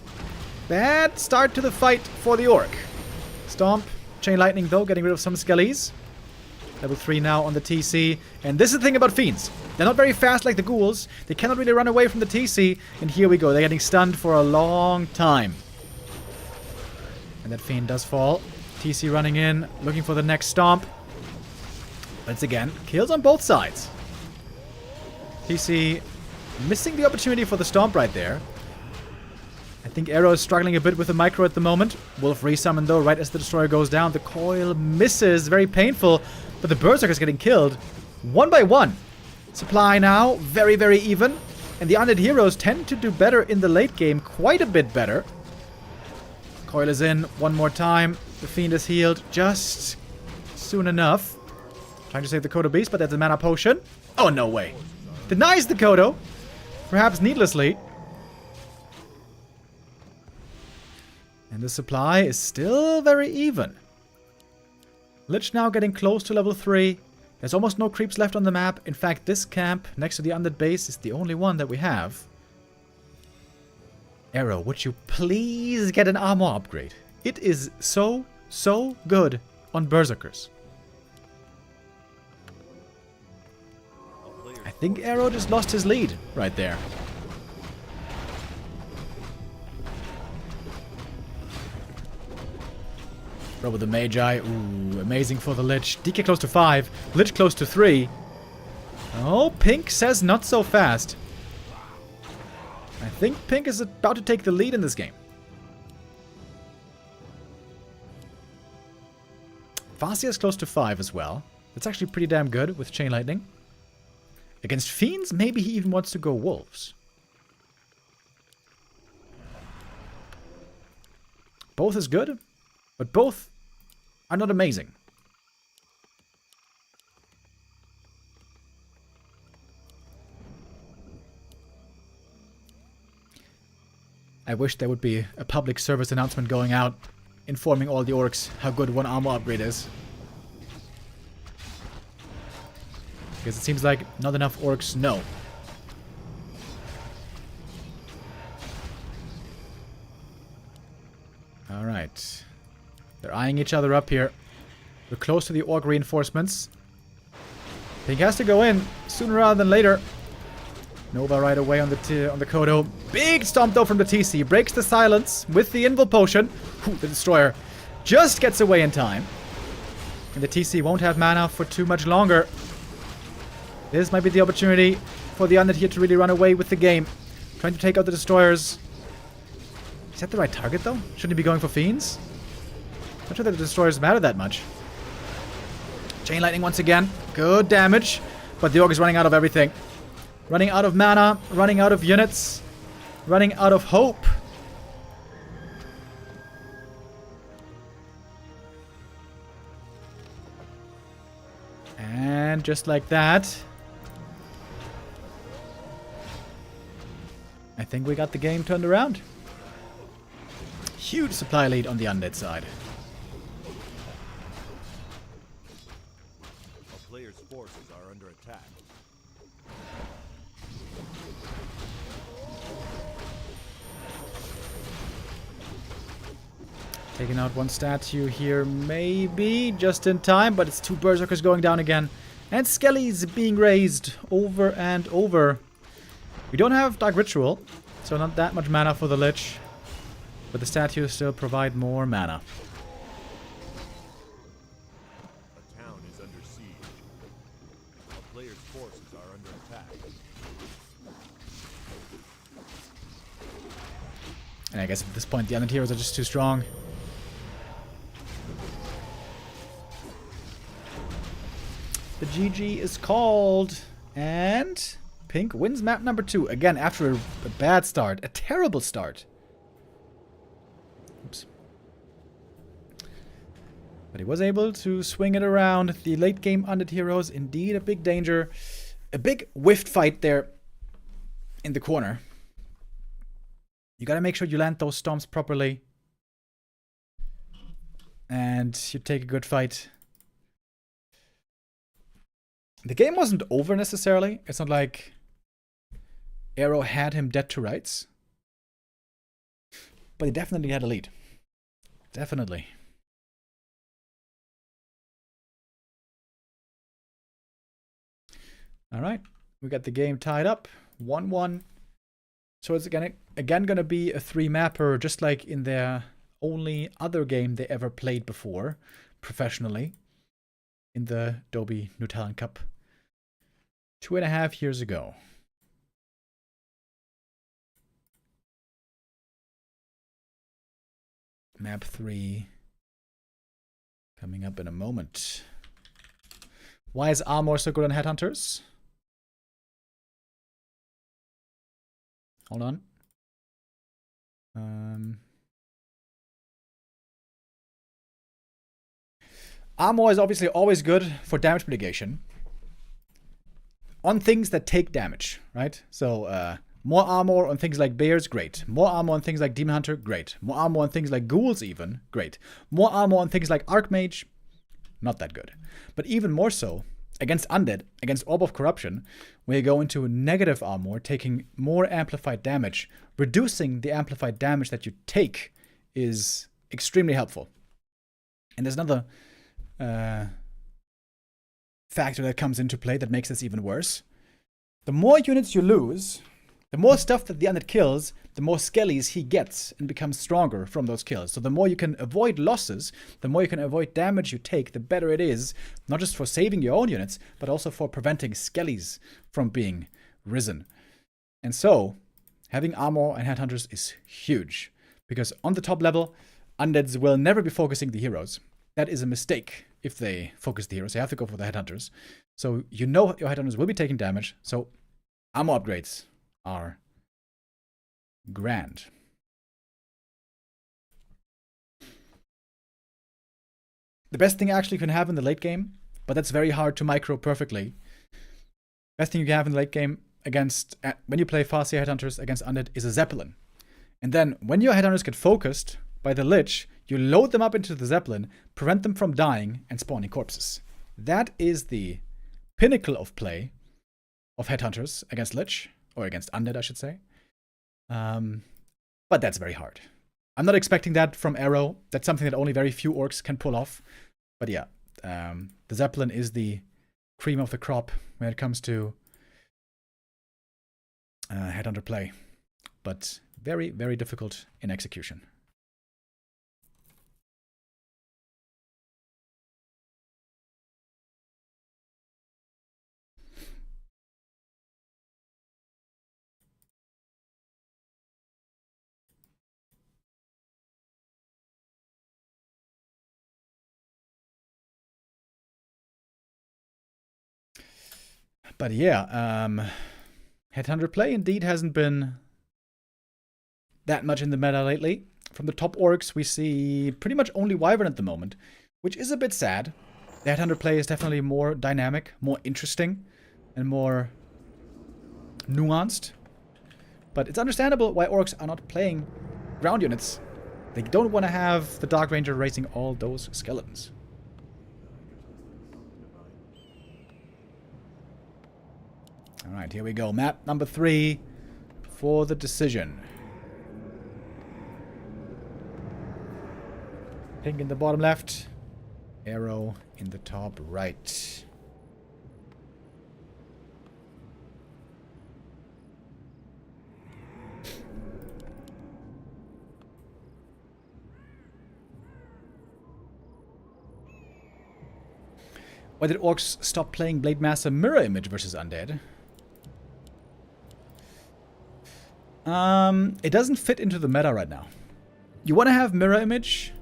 Bad start to the fight for the Orc. Stomp. Chain Lightning though, getting rid of some skellies. Level 3 now on the TC. And this is the thing about Fiends. They're not very fast like the Ghouls. They cannot really run away from the TC. And here we go. They're getting stunned for a long time. And that Fiend does fall. TC running in, looking for the next stomp. Once again, kills on both sides. TC missing the opportunity for the stomp right there. I think Arrow is struggling a bit with the micro at the moment. Wolf resummon though, right as the Destroyer goes down. The coil misses, very painful. But the Berserker is getting killed one by one. Supply now, very, very even. And the undead heroes tend to do better in the late game, quite a bit better. Coil is in one more time. The Fiend is healed just soon enough. Trying to save the Kodo Beast, but that's a mana potion. Oh, no way. Denies the Kodo. Perhaps needlessly. And the supply is still very even. Lich now getting close to level 3. There's almost no creeps left on the map. In fact, this camp next to the undead base is the only one that we have. Arrow, would you please get an armor upgrade? It is so good on Berserkers. I think Arrow just lost his lead right there. Throw with the Magi. Ooh, amazing for the Lich. DK close to 5. Lich close to 3. Oh, Pink says not so fast. I think Pink is about to take the lead in this game. Farsia is close to 5 as well. That's actually pretty damn good with Chain Lightning. Against Fiends, maybe he even wants to go Wolves. Both is good, but both are not amazing. I wish there would be a public service announcement going out informing all the orcs how good one armor upgrade is. Because it seems like not enough orcs know. Alright. They're eyeing each other up here. We're close to the orc reinforcements. Pink has to go in sooner rather than later. Nova right away on the Kodo. Big stomp though from the TC. Breaks the silence with the Invul Potion. Ooh, the Destroyer just gets away in time. And the TC won't have mana for too much longer. This might be the opportunity for the Undead here to really run away with the game. Trying to take out the Destroyers. Is that the right target though? Shouldn't he be going for Fiends? Not sure that the Destroyers matter that much. Chain Lightning once again. Good damage. But the Orc is running out of everything. Running out of mana, running out of units, running out of hope. And just like that, I think we got the game turned around. Huge supply lead on the undead side. A player's forces are under attack. Taking out one statue here, maybe just in time, but it's 2 Berserkers going down again. And Skelly's being raised over and over. We don't have Dark Ritual, so not that much mana for the Lich. But the statues still provide more mana. A town is under siege. A player's forces are under attack. And I guess at this point the Undead heroes are just too strong. The GG is called. And Pink wins map number 2. Again, after a bad start. A terrible start. Oops. But he was able to swing it around. The late game Undead heroes, indeed a big danger. A big whiffed fight there in the corner. You gotta make sure you land those stomps properly. And you take a good fight. The game wasn't over necessarily. It's not like Arrow had him dead to rights. But he definitely had a lead. Definitely. Alright. We got the game tied up. 1-1. So it's again gonna be a 3-mapper, just like in their only other game they ever played before, professionally, in the Dobie New Talent Cup 2.5 years ago. Map 3 coming up in a moment. Why is Armor so good on Headhunters? Hold on. Armor is obviously always good for damage mitigation. on things that take damage, right? So, more armor on things like bears, great. More armor on things like demon hunter, great. More armor on things like ghouls even, great. More armor on things like archmage, not that good. But even more so, against undead, against orb of corruption, where you go into negative armor, taking more amplified damage, reducing the amplified damage that you take is extremely helpful. And there's another factor that comes into play that makes this even worse. The more units you lose, the more stuff that the undead kills, the more skellies he gets and becomes stronger from those kills. So the more you can avoid losses, the more you can avoid damage you take, the better it is, not just for saving your own units, but also for preventing skellies from being risen. And so, having armor and headhunters is huge, because on the top level, undeads will never be focusing the heroes. That is a mistake if they focus the heroes. They have to go for the headhunters. So you know your headhunters will be taking damage, so armor upgrades are grand. The best thing actually you can have in the late game, but that's very hard to micro perfectly. Best thing you can have in the late game against, when you play Farseer headhunters against undead, is a Zeppelin. And then when your headhunters get focused by the Lich, you load them up into the Zeppelin, prevent them from dying and spawning corpses. That is the pinnacle of play of headhunters against Lich. Or against undead, I should say. But that's very hard. I'm not expecting that from Arrow. That's something that only very few orcs can pull off. But yeah, the Zeppelin is the cream of the crop when it comes to headhunter play. But very, very difficult in execution. But yeah, headhunter play indeed hasn't been that much in the meta lately. From the top orcs, we see pretty much only Wyvern at the moment, which is a bit sad. The headhunter play is definitely more dynamic, more interesting, and more nuanced. But it's understandable why orcs are not playing ground units. They don't want to have the Dark Ranger racing all those skeletons. Alright, here we go. Map number 3 for the decision. Pink in the bottom left. Arrow in the top right. Why did orcs stop playing Blade Master Mirror Image versus Undead? It doesn't fit into the meta right now. You want to have Mirror Image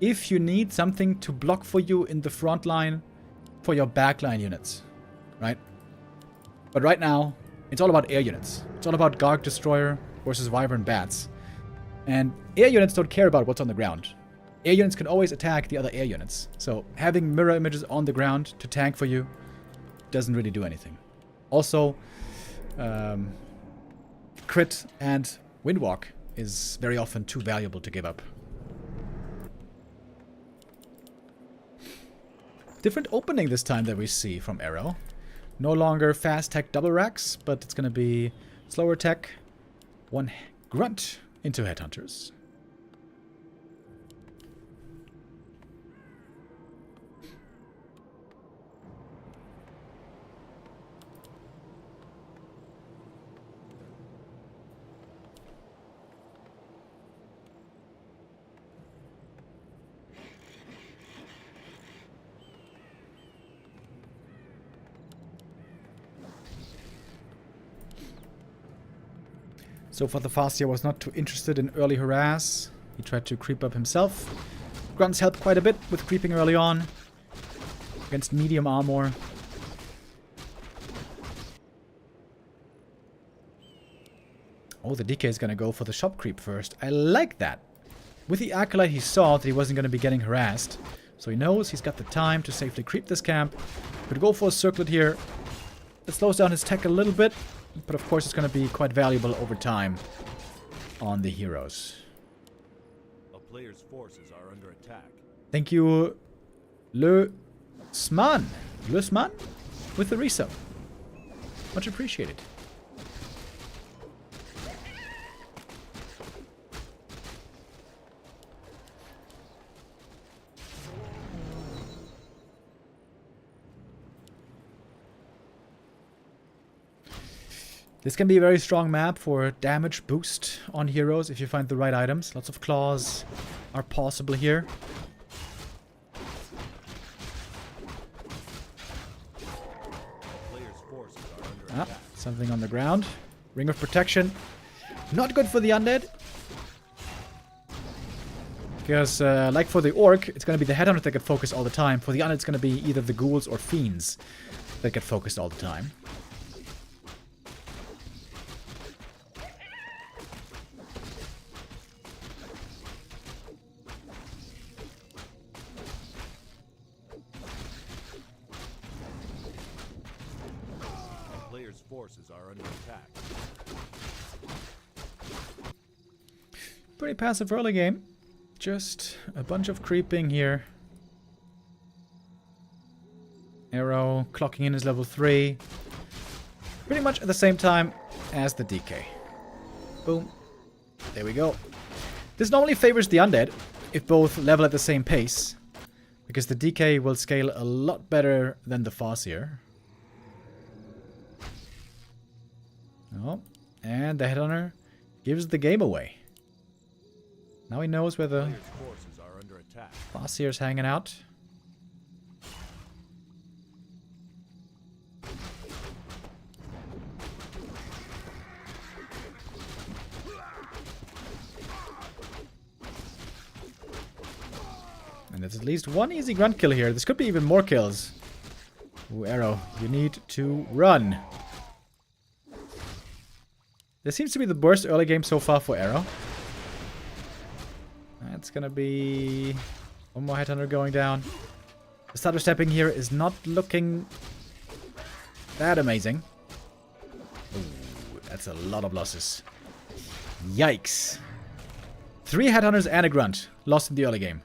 if you need something to block for you in the front line for your backline units, right? But right now, it's all about air units. It's all about Garg Destroyer versus Wyvern Bats. And air units don't care about what's on the ground. Air units can always attack the other air units. So having mirror images on the ground to tank for you doesn't really do anything. Also, crit and windwalk is very often too valuable to give up. Different opening this time that we see from Arrow. No longer fast tech double racks, but it's going to be slower tech, one grunt into headhunters. So far the Farseer was not too interested in early harass. He tried to creep up himself. Grunts helped quite a bit with creeping early on against medium armor. Oh, the DK is going to go for the shop creep first. I like that. With the Acolyte, he saw that he wasn't going to be getting harassed. So he knows he's got the time to safely creep this camp. Could go for a circlet here. It slows down his tech a little bit, but of course it's going to be quite valuable over time on the heroes. A player's forces are under attack. Thank you, Le Sman. With the resub. Much appreciated. This can be a very strong map for damage boost on heroes if you find the right items. Lots of claws are possible here. Something on the ground. Ring of protection. Not good for the undead. Because, like for the orc, it's going to be the headhunter that get focused all the time. For the undead, it's going to be either the ghouls or fiends that get focused all the time. Forces are under attack. Pretty passive early game. Just a bunch of creeping here. Arrow clocking in his level 3. Pretty much at the same time as the DK. Boom. There we go. This normally favors the undead if both level at the same pace. Because the DK will scale a lot better than the Farseer. Oh, and the headhunter gives the game away. Now he knows where the Farseer's hanging out. And there's at least one easy grunt kill here. This could be even more kills. Ooh, Arrow, you need to run. This seems to be the worst early game so far for Arrow. That's gonna be one more headhunter going down. The stutter stepping here is not looking that amazing. Ooh, that's a lot of losses. Yikes. 3 headhunters and a grunt lost in the early game.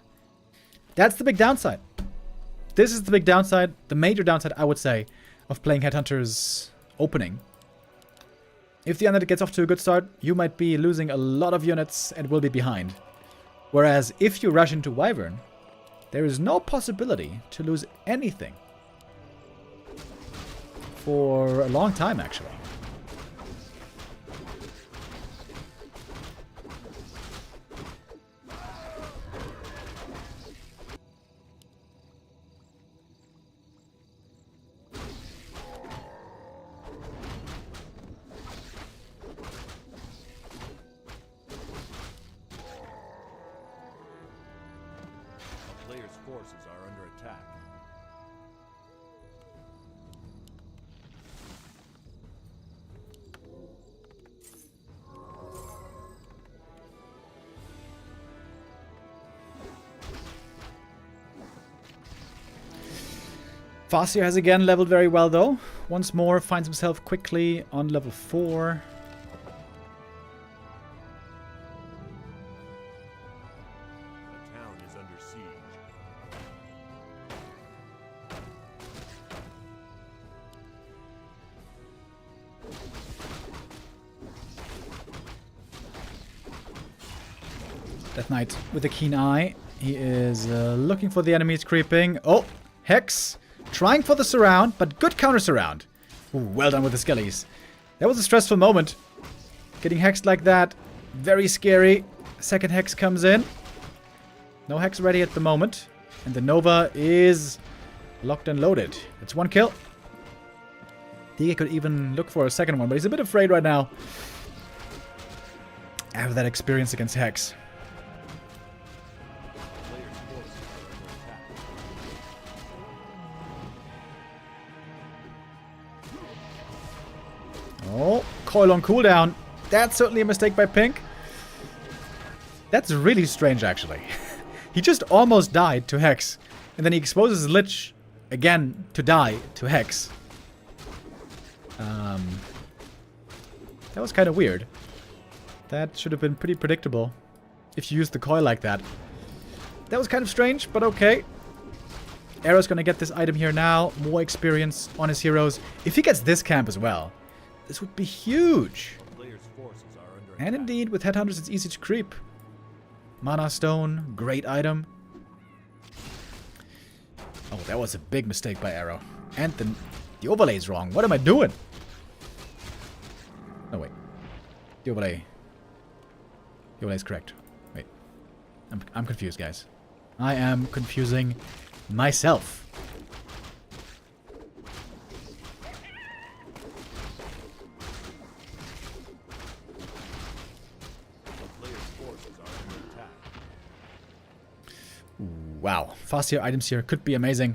That's the big downside. This is the big downside, the major downside, I would say, of playing headhunters opening. If the undead gets off to a good start, you might be losing a lot of units and will be behind. Whereas if you rush into Wyvern, there is no possibility to lose anything. For a long time, actually. Forces are under attack. Farseer has again leveled very well though. Once more finds himself quickly on level 4. Death Knight with a keen eye. He is looking for the enemies creeping. Oh, Hex. Trying for the surround, but good counter surround. Ooh, well done with the skellies. That was a stressful moment. Getting hexed like that. Very scary. Second Hex comes in. No Hex ready at the moment. And the Nova is locked and loaded. It's 1 kill. Dise could even look for a second one, but he's a bit afraid right now. After that experience against Hex. Oh, coil on cooldown. That's certainly a mistake by Pink. That's really strange, actually. He just almost died to Hex. And then he exposes Lich again to die to Hex. That was kind of weird. That should have been pretty predictable if you used the coil like that. That was kind of strange, but okay. Arrow's gonna get this item here now. More experience on his heroes. If he gets this camp as well, this would be huge. Players' forces are under And attack. indeed, with Headhunters, it's easy to creep. Mana Stone, great item. Oh, that was a big mistake by Arrow. And the overlay's wrong. What am I doing? No, wait. The overlay. The overlay is correct. Wait. I'm confused, guys. I am confusing myself. Players' forces are under attack. Wow. Fast here items here could be amazing.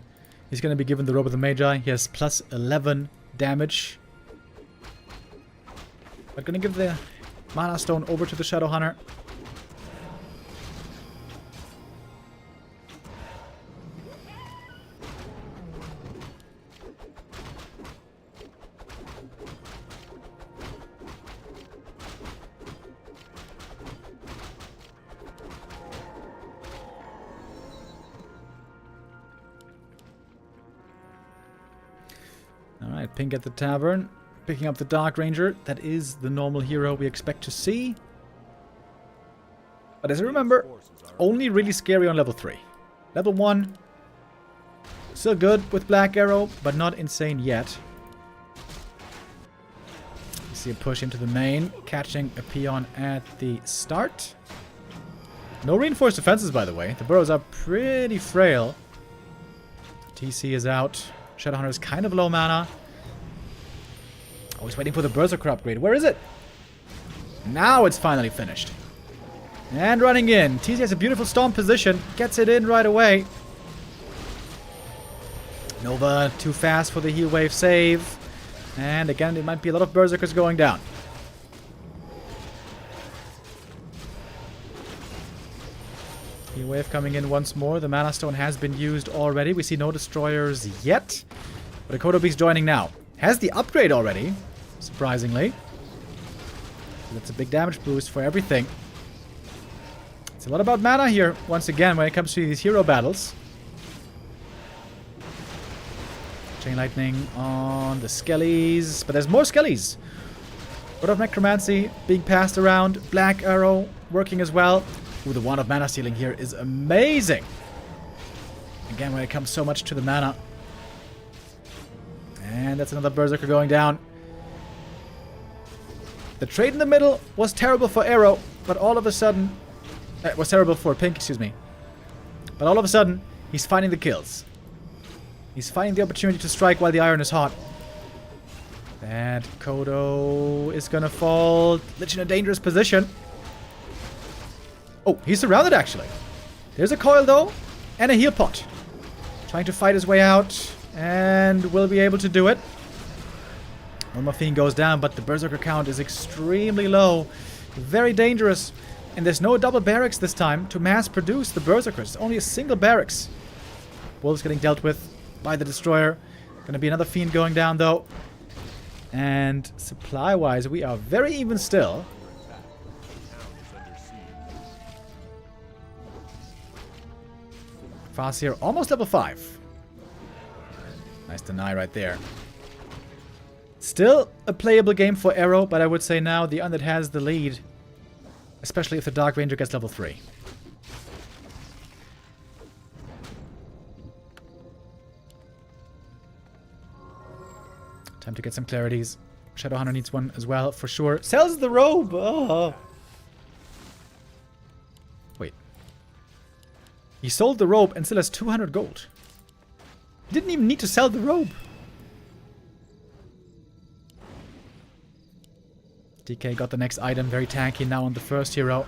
He's going to be given the Robe of the Magi. He has plus 11 damage. But going to give the Mana Stone over to the Shadow Hunter. Alright, Pink at the tavern. Picking up the Dark Ranger. That is the normal hero we expect to see. But as I remember, only really scary on level 3. Level 1, still good with Black Arrow, but not insane yet. You see a push into the main, catching a peon at the start. No reinforced defenses, by the way. The burrows are pretty frail. TC is out. Shadowhunter is kind of low mana. Always waiting for the Berserker upgrade. Where is it? Now it's finally finished. And running in. TC has a beautiful storm position. Gets it in right away. Nova too fast for the heal wave save. And again, it might be a lot of Berserkers going down. Heal wave coming in once more. The Mana Stone has been used already. We see no destroyers yet. But Akodo Beast joining now. Has the upgrade already, surprisingly. That's a big damage boost for everything. It's a lot about mana here, once again, when it comes to these hero battles. Chain Lightning on the Skellies. But there's more Skellies. Word of Necromancy being passed around. Black Arrow working as well. Ooh, the Wand of Mana Stealing here is amazing. Again, when it comes so much to the mana. And that's another Berserker going down. The trade in the middle was terrible for Arrow, but all of a sudden... It was terrible for Pink, excuse me. But all of a sudden, he's finding the kills. He's finding the opportunity to strike while the iron is hot. That Kodo is gonna fall. Lich in a dangerous position. Oh, he's surrounded actually. There's a coil though, and a heal pot. Trying to fight his way out. And will be able to do it. One more Fiend goes down, but the Berserker count is extremely low. Very dangerous. And there's no double barracks this time to mass produce the Berserkers. Only a single barracks. Wolves getting dealt with by the Destroyer. Gonna be another Fiend going down though. And supply-wise, we are very even still. Farseer almost level 5. Nice deny right there. Still a playable game for Arrow, but I would say now the Undead has the lead. Especially if the Dark Ranger gets level 3. Time to get some clarities. Shadowhunter needs one as well, for sure. Sells the robe! Oh. Wait. He sold the robe and still has 200 gold. He didn't even need to sell the robe. DK got the next item, very tanky now on the first hero.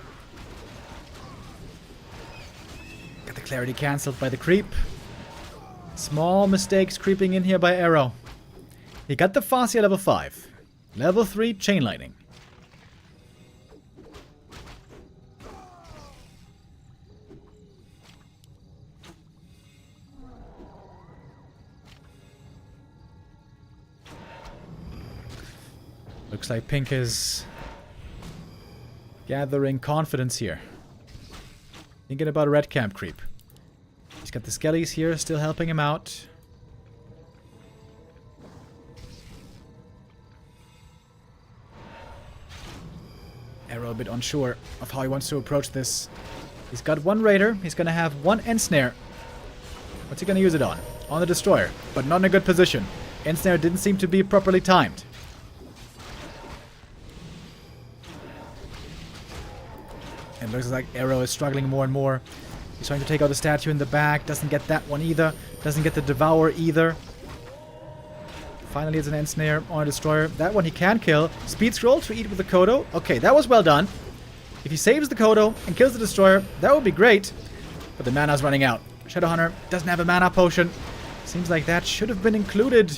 Got the clarity cancelled by the creep. Small mistakes creeping in here by Arrow. He got the Farseer level 5. Level 3 Chain Lightning. Looks like Pink is gathering confidence here. Thinking about a red camp creep. He's got the skellies here still helping him out. Arrow a bit unsure of how he wants to approach this. He's got one raider. He's going to have one ensnare. What's he going to use it on? On the destroyer, but not in a good position. Ensnare didn't seem to be properly timed. It looks like Arrow is struggling more and more. He's trying to take out the statue in the back. Doesn't get that one either. Doesn't get the Devour either. Finally, it's an ensnare on a destroyer. That one he can kill. Speed scroll to eat with the Kodo. Okay, that was well done. If he saves the Kodo and kills the destroyer, that would be great. But the mana's running out. Shadowhunter doesn't have a mana potion. Seems like that should have been included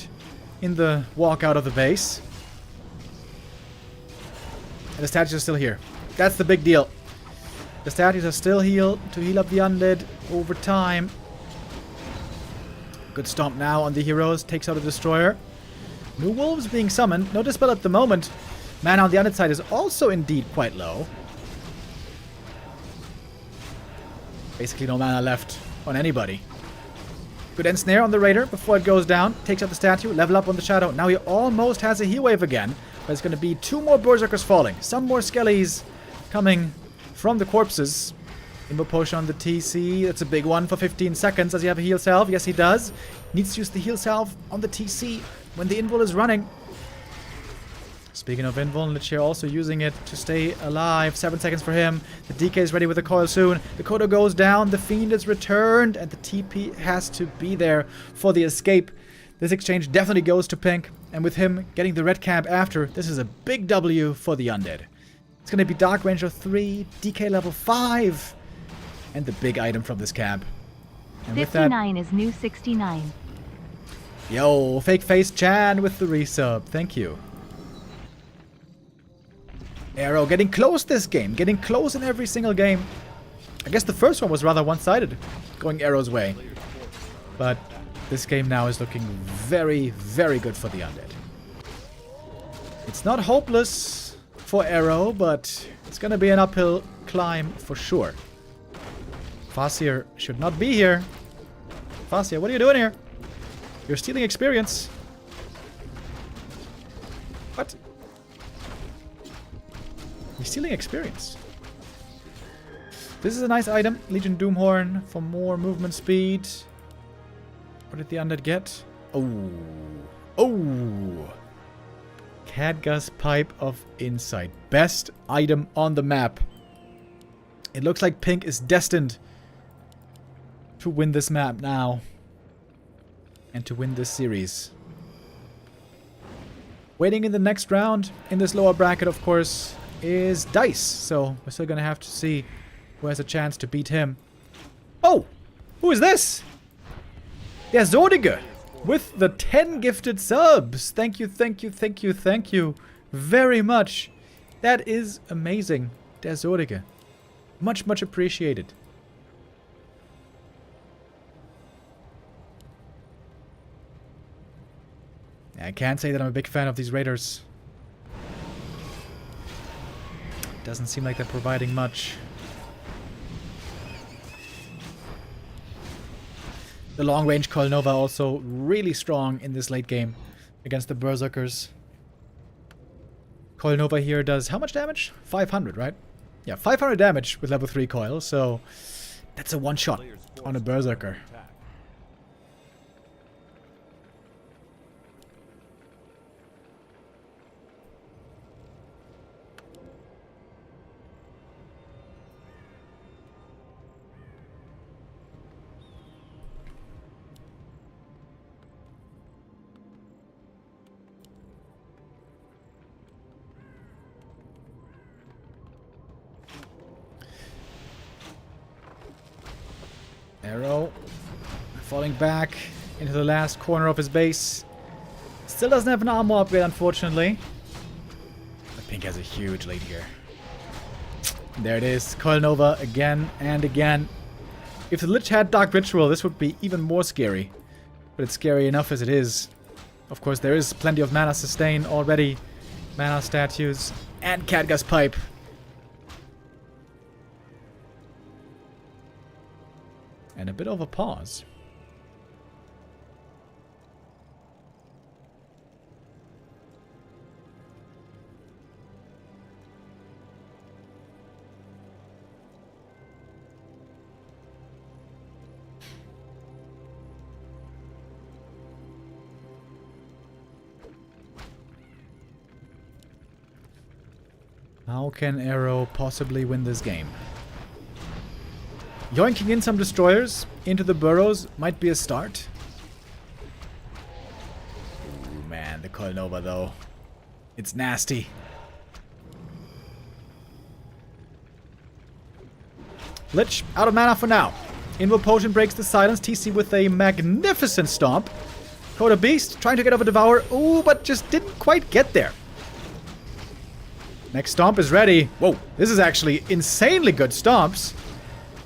in the walk out of the base. And the statues are still here. That's the big deal. The statues are still healed to heal up the undead over time. Good stomp now on the heroes. Takes out a destroyer. New wolves being summoned. No dispel at the moment. Mana on the undead side is also indeed quite low. Basically no mana left on anybody. Good ensnare on the raider before it goes down. Takes out the statue. Level up on the shadow. Now he almost has a heal wave again. But it's going to be 2 more berserkers falling. Some more skellies coming from the corpses. Invo potion on the TC. That's a big one for 15 seconds. Does he have a heal salve? Yes, he does. Needs to use the heal salve on the TC when the invul is running. Speaking of invul, Lich here also using it to stay alive. 7 seconds for him. The DK is ready with the coil soon. The Kodo goes down. The Fiend is returned. And the TP has to be there for the escape. This exchange definitely goes to Pink. And with him getting the red camp after, this is a big W for the undead. It's going to be Dark Ranger 3, DK level 5. And the big item from this camp. And 59 is new 69. Yo, Fake Face Chan with the resub. Thank you. Arrow getting close this game. Getting close in every single game. I guess the first one was rather one-sided. Going Arrow's way. But this game now is looking very, very good for the undead. It's not hopeless for Arrow, but it's going to be an uphill climb for sure. Fasir should not be here. Fasir, what are you doing here? You're stealing experience. What? You're stealing experience. This is a nice item. Legion Doomhorn for more movement speed. What did the undead get? Oh. Oh. Khadgar's Pipe of Insight. Best item on the map. It looks like Pink is destined to win this map now. And to win this series. Waiting in the next round, in this lower bracket, of course, is Dise. So we're still going to have to see who has a chance to beat him. Oh! Who is this? Der Zodige with the 10 gifted subs. Thank you, thank you, thank you, thank you very much. That is amazing. Der Zodige. Much, much appreciated. I can't say that I'm a big fan of these raiders. Doesn't seem like they're providing much. The long-range Coil Nova also really strong in this late game against the Berserkers. Coil Nova here does how much damage? 500, right? Yeah, 500 damage with level 3 Coil, so that's a one-shot on a Berserker. Arrow falling back into the last corner of his base. Still doesn't have an armor upgrade, unfortunately. But Pink has a huge lead here. There it is. Coil Nova again and again. If the Lich had Dark Ritual, this would be even more scary. But it's scary enough as it is. Of course, there is plenty of mana sustain already mana statues, and Khadga's Pipe. And a bit of a pause. How can Arrow possibly win this game? Yoinking in some destroyers into the burrows might be a start. Ooh, man, the Coil Nova though. It's nasty. Lich out of mana for now. Invo Potion breaks the silence. TC with a magnificent stomp. Coda Beast trying to get over Devour. Ooh, but just didn't quite get there. Next stomp is ready. Whoa, this is actually insanely good stomps.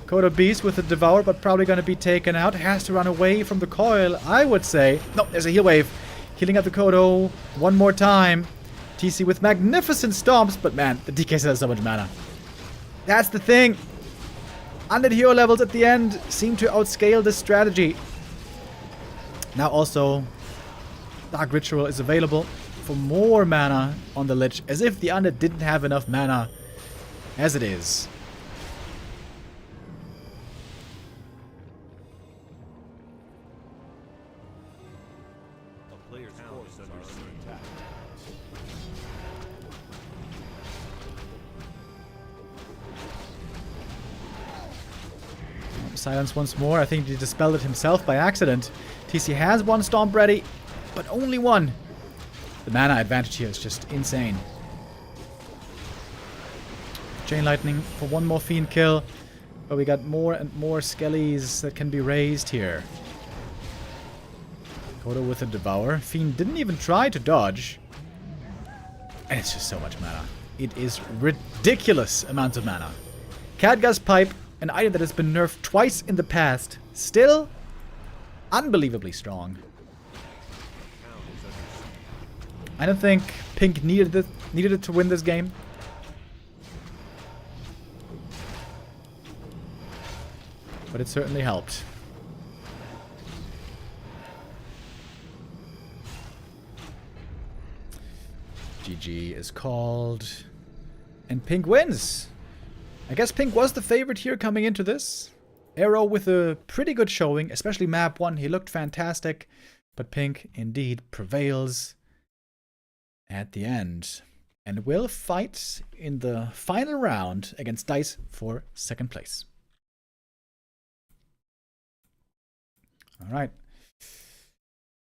Coda Beast with the Devour, but probably going to be taken out. Has to run away from the coil, I would say. No, there's a heal wave. Healing up the Kodo one more time. TC with magnificent stomps, but man, the DK has so much mana. That's the thing. Undead hero levels at the end seem to outscale this strategy. Now also, Dark Ritual is available for more mana on the Lich, as if the Undead didn't have enough mana as it is. A player's force is under attack. Silence once more. I think he dispelled it himself by accident. TC has one stomp ready, but only one. The mana advantage here is just insane. Chain Lightning for one more Fiend kill. But we got more and more Skellies that can be raised here. Kodo with a Devour. Fiend didn't even try to dodge. And it's just so much mana. It is ridiculous amounts of mana. Khadga's Pipe, an item that has been nerfed twice in the past, still unbelievably strong. I don't think Pink needed it to win this game. But it certainly helped. GG is called. And Pink wins. I guess Pink was the favorite here coming into this. Arrow with a pretty good showing, especially map 1. He looked fantastic. But Pink indeed prevails at the end. And will fight in the final round against Dise for second place. Alright.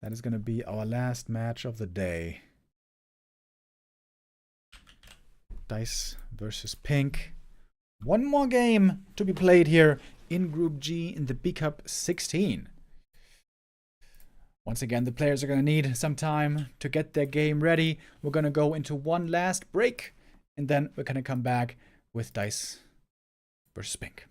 That is going to be our last match of the day. Dise versus Pink. One more game to be played here in Group G in the B Cup 16. Once again, the players are going to need some time to get their game ready. We're going to go into one last break, and then we're going to come back with Dise versus Pink.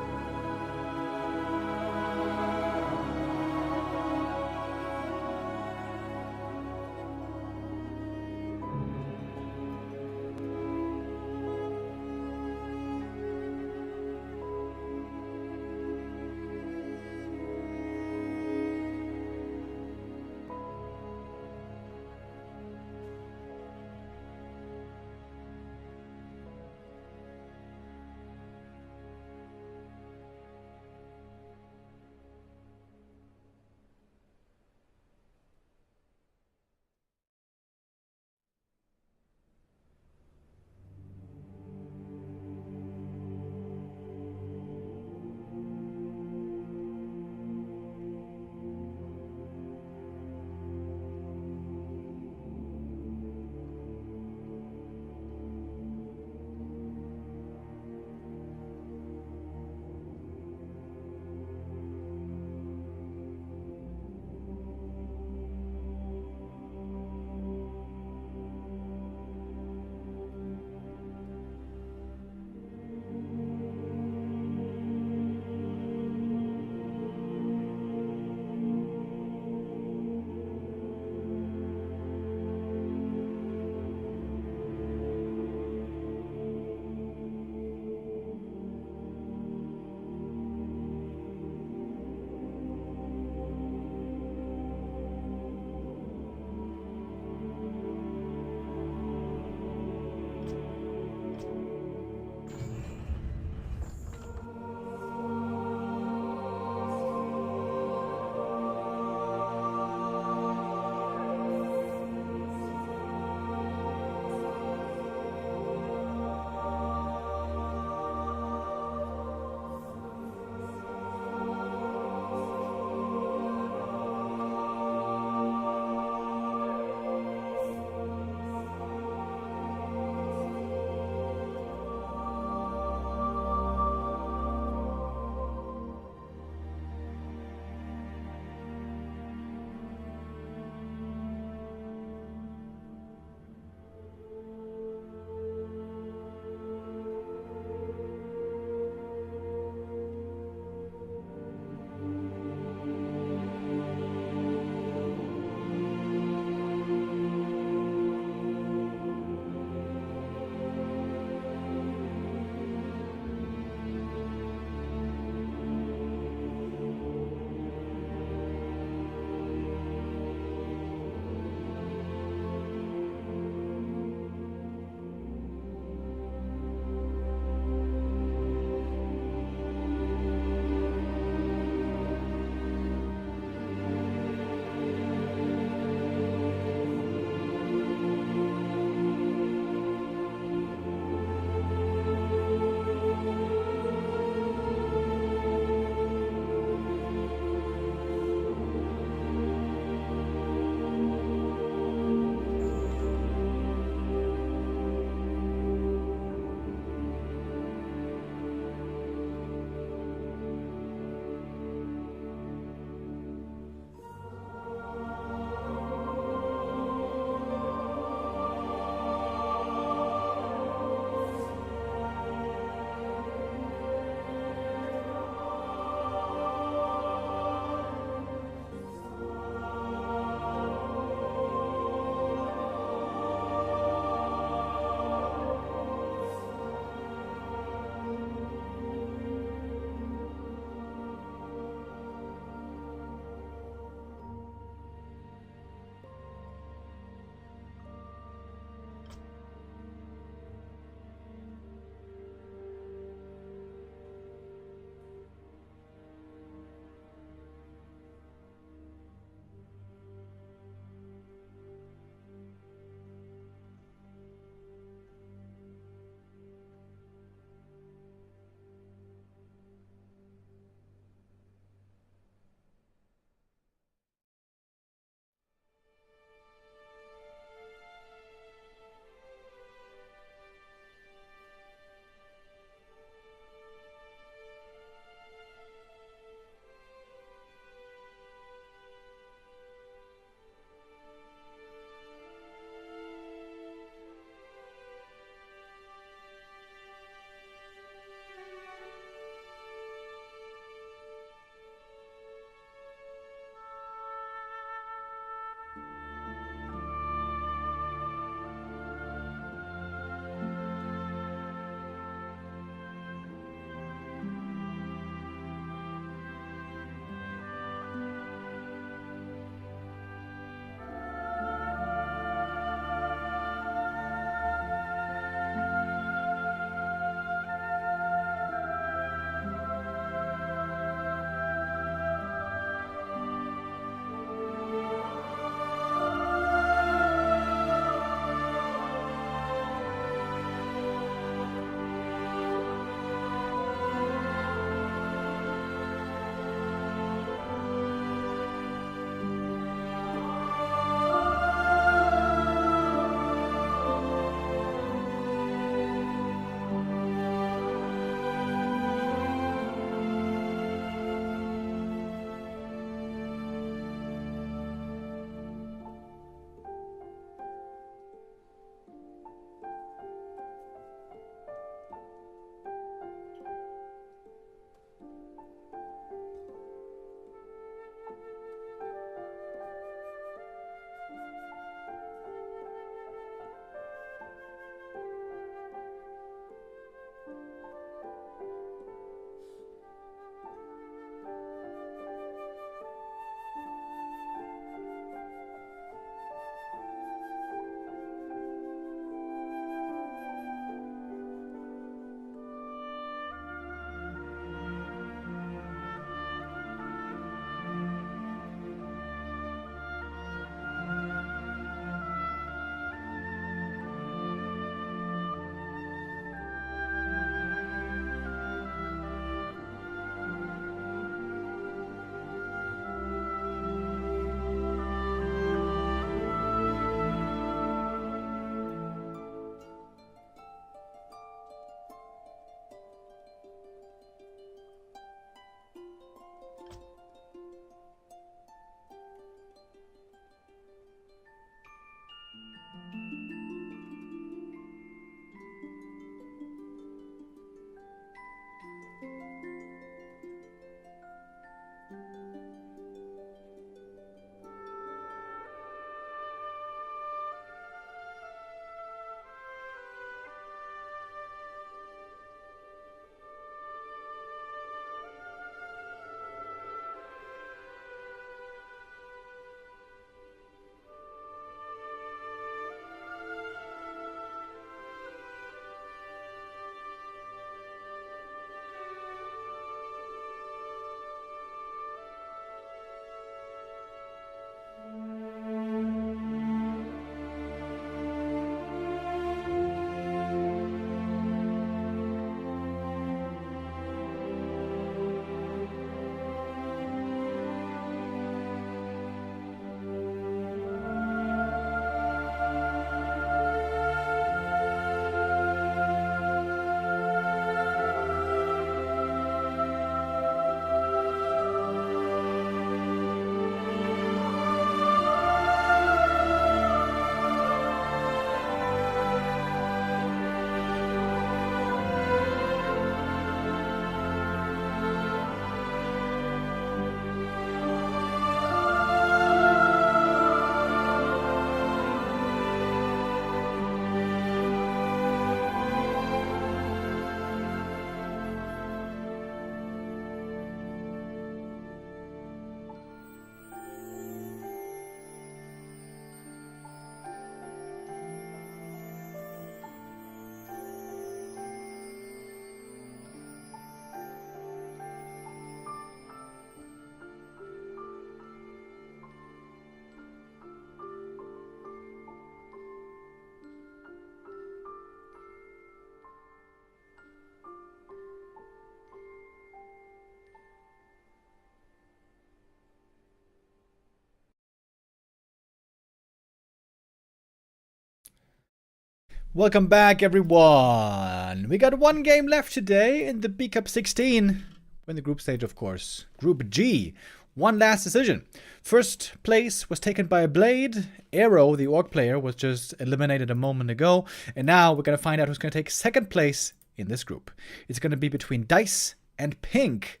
Welcome back, everyone. We got one game left today in the B Cup 16. We're in the group stage, of course. Group G. One last decision. First place was taken by Blade. Arrow, the orc player, was just eliminated a moment ago. And now we're going to find out who's going to take second place in this group. It's going to be between Dise and Pink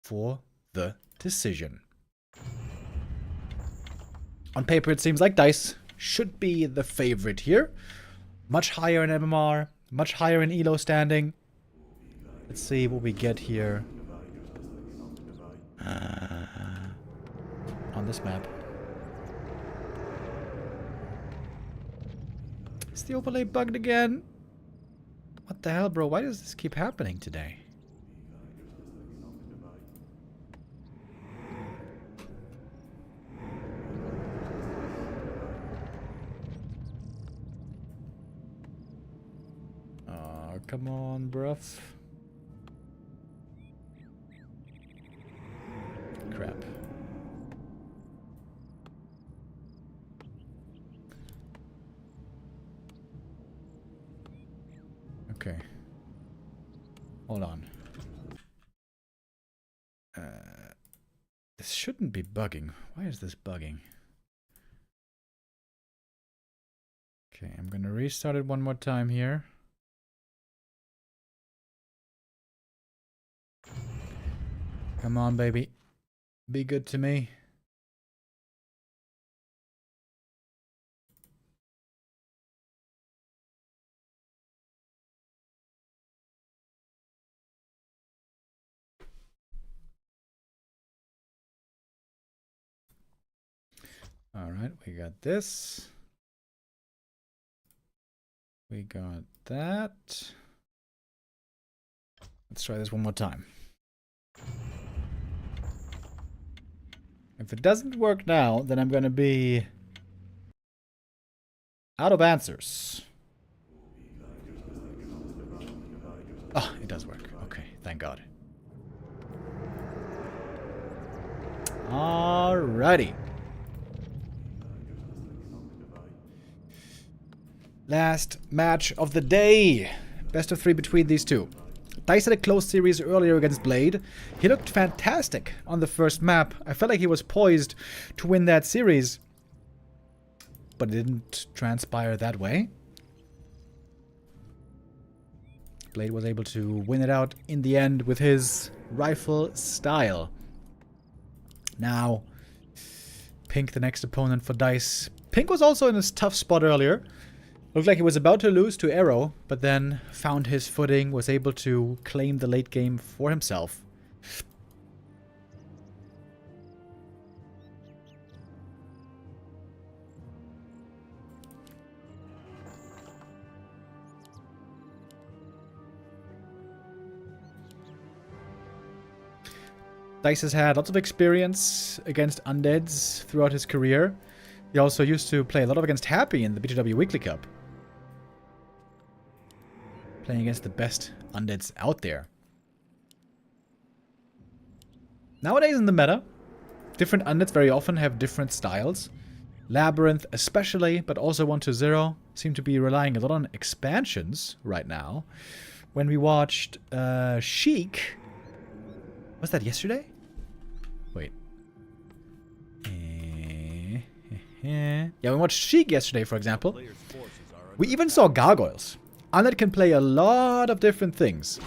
for the decision. On paper, it seems like Dise should be the favorite here. Much higher in MMR, much higher in ELO standing. Let's see what we get here. On this map. Is the overlay bugged again? What the hell, bro? Why does this keep happening today? Come on, bruv. Crap. Okay. Hold on. This shouldn't be bugging. Why is this bugging? Okay, I'm gonna restart it one more time here. Come on, baby. Be good to me. All right, we got this. We got that. Let's try this one more time. If it doesn't work now, then I'm going to be out of answers. Oh, it does work. Okay, thank God. Alrighty. Last match of the day. Best of 3 between these two. Dise had a close series earlier against Blade. He looked fantastic on the first map. I felt like he was poised to win that series. But it didn't transpire that way. Blade was able to win it out in the end with his rifle style. Now, Pink, the next opponent for Dise. Pink was also in a tough spot earlier. Looked like he was about to lose to Arrow, but then found his footing, was able to claim the late game for himself. Dise has had lots of experience against undeads throughout his career. He also used to play a lot against Happy in the BTW Weekly Cup. Playing against the best undeads out there. Nowadays in the meta, different undeads very often have different styles. Labyrinth especially, but also 1.0 seem to be relying a lot on expansions right now. When we watched Sheik... Was that yesterday? Wait. Yeah, we watched Sheik yesterday, for example. We even saw gargoyles. Undead can play a lot of different things.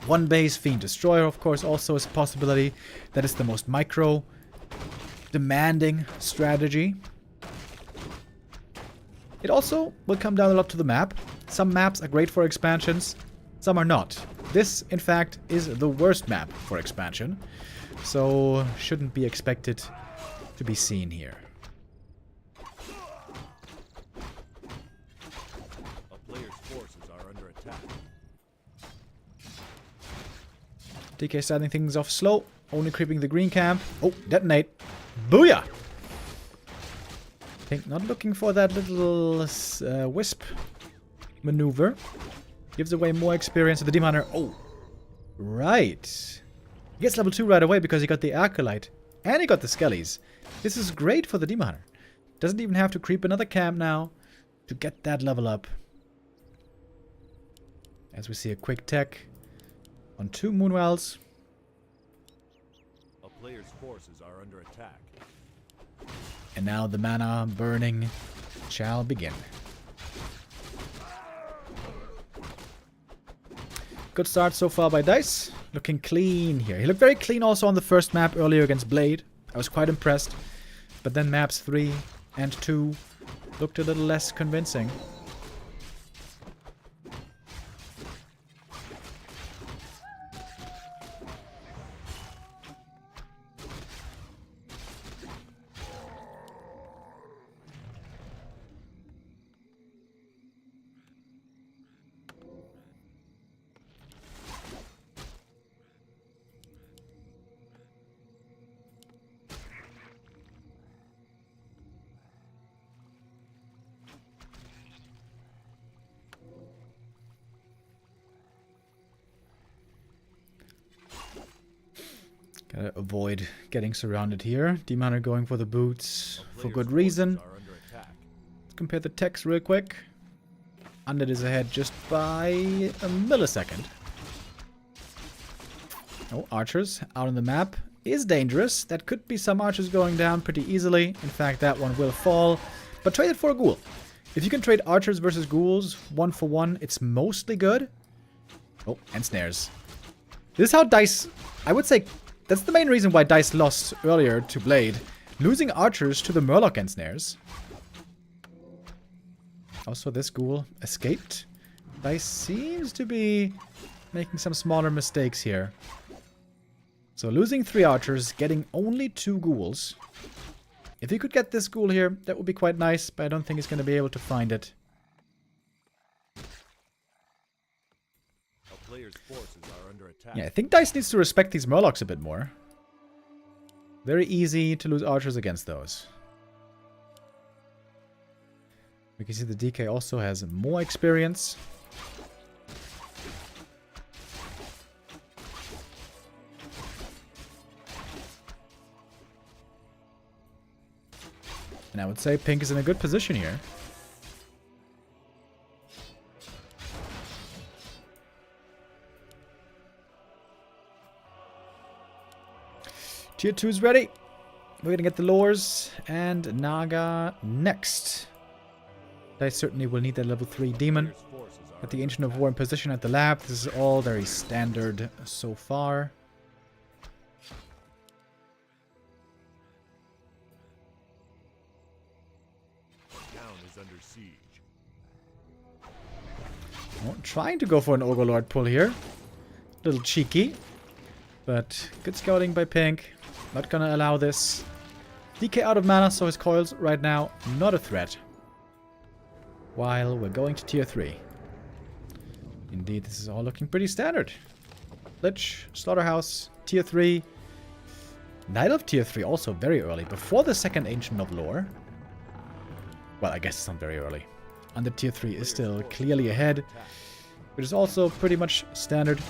One base Fiend Destroyer, of course, also is a possibility. That is the most micro demanding strategy. It also will come down a lot to the map. Some maps are great for expansions, some are not. This, in fact, is the worst map for expansion, so shouldn't be expected to be seen here. DK starting things off slow. Only creeping the green camp. Oh, detonate. Booyah! Pink not looking for that little wisp maneuver. Gives away more experience to the Demon Hunter. Oh, right. He gets level 2 right away because he got the Acolyte. And he got the Skellies. This is great for the Demon Hunter. Doesn't even have to creep another camp now to get that level up. As we see a quick tech on 2 Moonwells. A player's forces are under attack. And now the mana burning shall begin. Good start so far by Dise. Looking clean here. He looked very clean also on the first map earlier against Blade. I was quite impressed. But then maps 3 and 2 looked a little less convincing. Gotta avoid getting surrounded here. Demon are going for the boots for good reason. Let's compare the techs real quick. Undead is ahead just by a millisecond. Oh, archers out on the map is dangerous. That could be some archers going down pretty easily. In fact, that one will fall. But trade it for a ghoul. If you can trade archers versus ghouls 1 for 1, it's mostly good. Oh, and snares. This is how Dise, I would say, that's the main reason why Dise lost earlier to Blade. Losing archers to the Murloc and snares. Also, this ghoul escaped. Dise seems to be making some smaller mistakes here. So losing 3 archers, getting only 2 ghouls. If he could get this ghoul here, that would be quite nice, but I don't think he's going to be able to find it. A player's forces are under attack. Yeah, I think Dise needs to respect these Murlocs a bit more. Very easy to lose archers against those. We can see the DK also has more experience. And I would say Pink is in a good position here. Tier 2 is ready. We're going to get the lures and Naga next. I certainly will need that level 3 demon. At the Ancient of War in position at the lab. This is all very standard so far. Under siege. Well, trying to go for an Ogre Lord pull here. Little cheeky. But good scouting by Pink. Not gonna allow this. DK out of mana, so his coils right now not a threat. While we're going to tier 3. Indeed, this is all looking pretty standard. Lich, Slaughterhouse, tier 3. Knight of tier 3 also very early, before the second Ancient of Lore. Well, I guess it's not very early. Under tier 3 is still clearly ahead, which is also pretty much standard.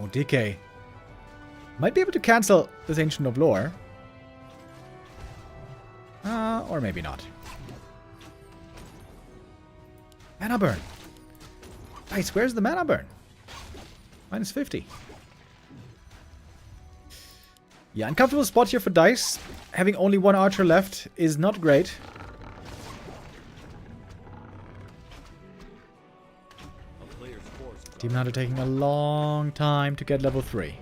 Oh, DK might be able to cancel this Ancient of Lore. Or maybe not. Mana burn. Nice, where's the mana burn? Minus 50. Yeah, uncomfortable spot here for Dise. Having only 1 archer left is not great. Team Hunter taking a long time to get level 3.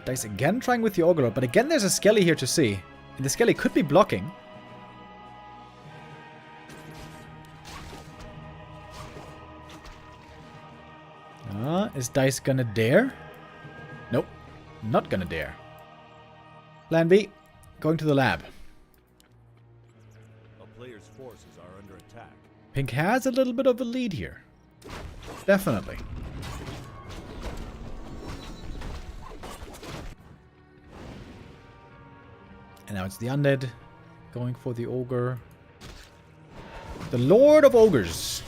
Dise again trying with the Ogre, but again there's a Skelly here to see. And the Skelly could be blocking. Is Dise gonna dare? Nope. Not gonna dare. Plan B. Going to the lab. A player's forces are under attack. Pink has a little bit of a lead here. Definitely. And now it's the Undead going for the Ogre. The Lord of Ogres.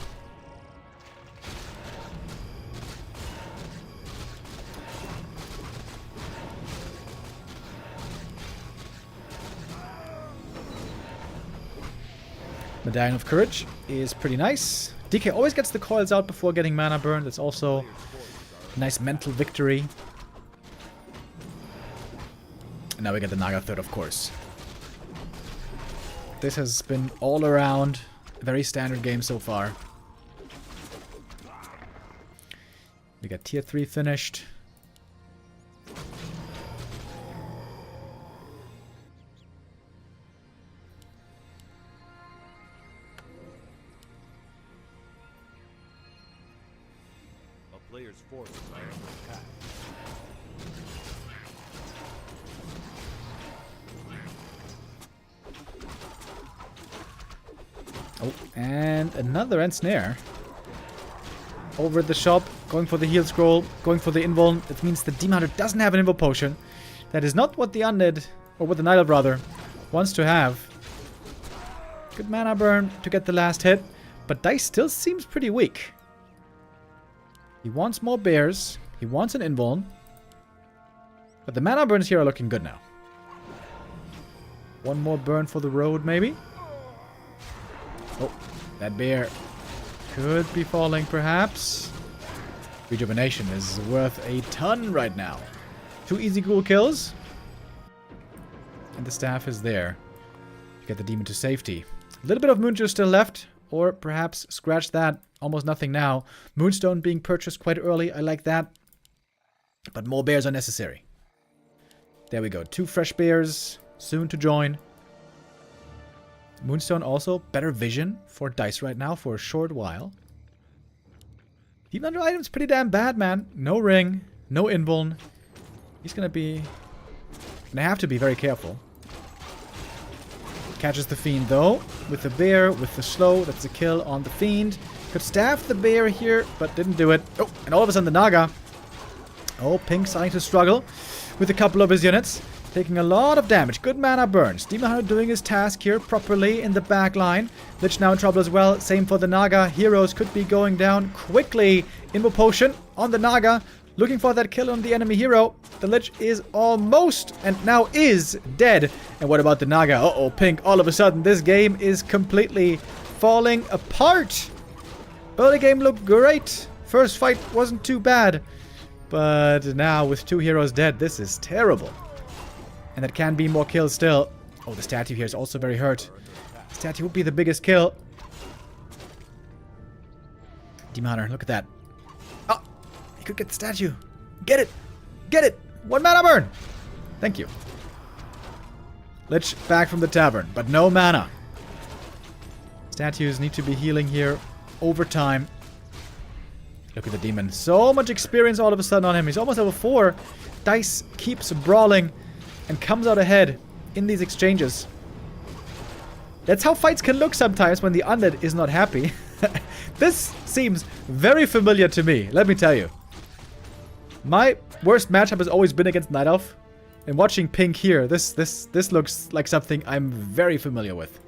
Medallion of Courage is pretty nice. DK always gets the coils out before getting mana burn. That's also a nice mental victory. And now we get the Naga third, of course. This has been all around a very standard game so far. We got tier 3 finished. A player's forces are under attack. Oh, and another ensnare. Over at the shop, going for the heal scroll, going for the invuln. That means the Demon Hunter doesn't have an invul potion. That is not what the undead, or what the Night Elf rather, wants to have. Good mana burn to get the last hit, but Dise still seems pretty weak. He wants more bears, he wants an invuln, but the mana burns here are looking good now. One more burn for the road, maybe? Oh, that bear could be falling, perhaps. Rejuvenation is worth a ton right now. 2 easy ghoul kills. And the staff is there to get the demon to safety. A little bit of moon juice still left. Or perhaps scratch that. Almost nothing now. Moonstone being purchased quite early. I like that. But more bears are necessary. There we go. 2 fresh bears soon to join. Moonstone also better vision for Dise right now for a short while. Demon Hunter item's pretty damn bad, man. No ring, no invuln. He's gonna have to be very careful. Catches the fiend though, with the bear, with the slow. That's a kill on the fiend. Could staff the bear here, but didn't do it. Oh, and all of a sudden the Naga. Oh, Pink starting to struggle with a couple of his units. Taking a lot of damage. Good mana burns. Demon Hunter doing his task here properly in the back line. Lich now in trouble as well. Same for the Naga. Heroes could be going down quickly. Invul potion on the Naga. Looking for that kill on the enemy hero. The Lich is almost and now is dead. And what about the Naga? Uh-oh, Pink. All of a sudden, this game is completely falling apart. Early game looked great. First fight wasn't too bad. But now with 2 heroes dead, this is terrible. And that can be more kills still. Oh, the statue here is also very hurt. The statue would be the biggest kill. Demon Hunter, look at that. Oh, he could get the statue. Get it. Get it. 1 mana burn. Thank you. Lich back from the tavern, but no mana. Statues need to be healing here over time. Look at the demon. So much experience all of a sudden on him. He's almost level 4. Dise keeps brawling and comes out ahead in these exchanges. That's how fights can look sometimes when the undead is not happy. This seems very familiar to me, let me tell you. My worst matchup has always been against Night Elf. And watching Pink here, this looks like something I'm very familiar with.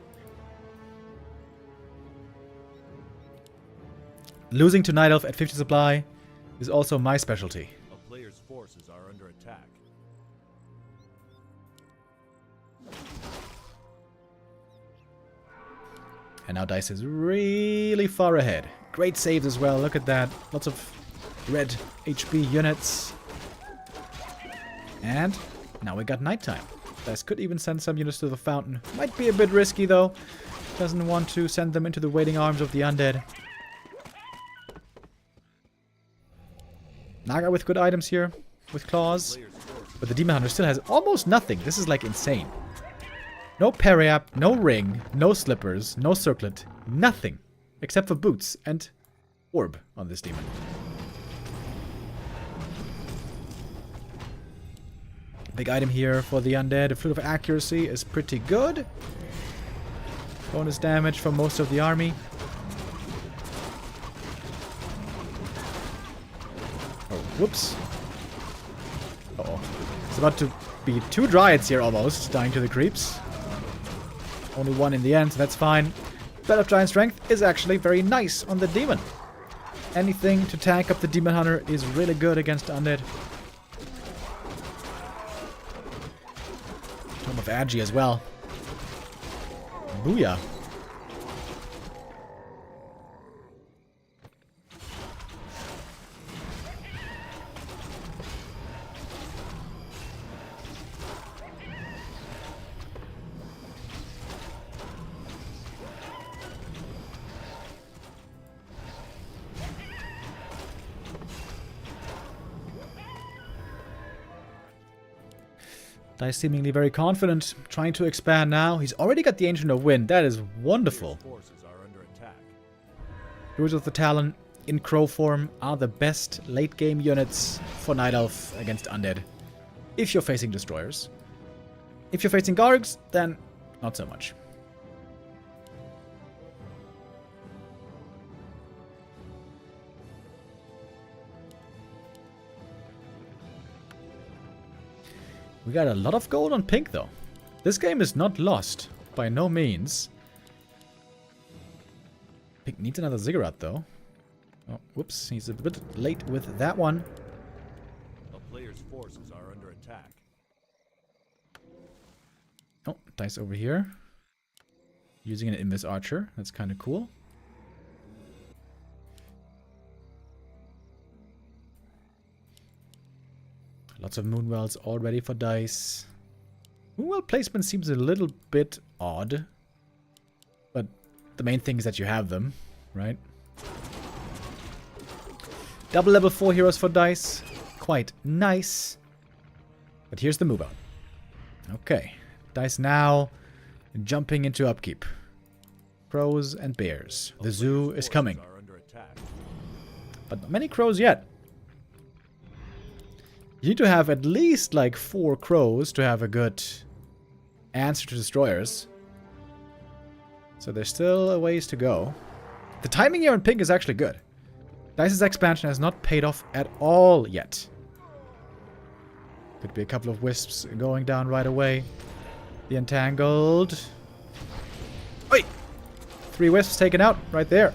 Losing to Night Elf at 50 supply is also my specialty. A player's forces are under attack. And now Dise is really far ahead. Great saves as well, look at that. Lots of red HP units. And now we got nighttime. Dise could even send some units to the fountain. Might be a bit risky though. Doesn't want to send them into the waiting arms of the undead. Naga with good items here, with claws. But the Demon Hunter still has almost nothing. This is like insane. No periap, no ring, no slippers, no circlet, nothing. Except for boots and orb on this demon. Big item here for the undead. A Flute of Accuracy is pretty good. Bonus damage from most of the army. Oh, whoops. Uh-oh. It's about to be 2 dryads here almost, dying to the creeps. Only 1 in the end, so that's fine. Bed of Giant Strength is actually very nice on the demon. Anything to tank up the Demon Hunter is really good against undead. Tome of Agi as well. Booyah. Dise seemingly very confident, trying to expand now. He's already got the Ancient of Wind. That is wonderful. Forces are under attack. Druids of the Talon in Crow form are the best late game units for Night Elf against Undead. If you're facing Destroyers. If you're facing Gargs, then not so much. We got a lot of gold on pink, though. This game is not lost, by no means. Pink needs another ziggurat, though. Oh, whoops, he's a bit late with that one. A player's forces are under attack. Oh, Dise over here. Using an Invis Archer. That's kind of cool. Lots of Moonwells all ready for Dise. Moonwell placement seems a little bit odd. But the main thing is that you have them, right? Double level 4 heroes for Dise. Quite nice. But here's the move out. Okay. Dise now jumping into upkeep. Crows and bears. The zoo is coming. But not many crows yet. You need to have at least like 4 crows to have a good answer to destroyers. So there's still a ways to go. The timing here on pink is actually good. Dice's expansion has not paid off at all yet. Could be a couple of wisps going down right away. The entangled. Oi! 3 wisps taken out right there.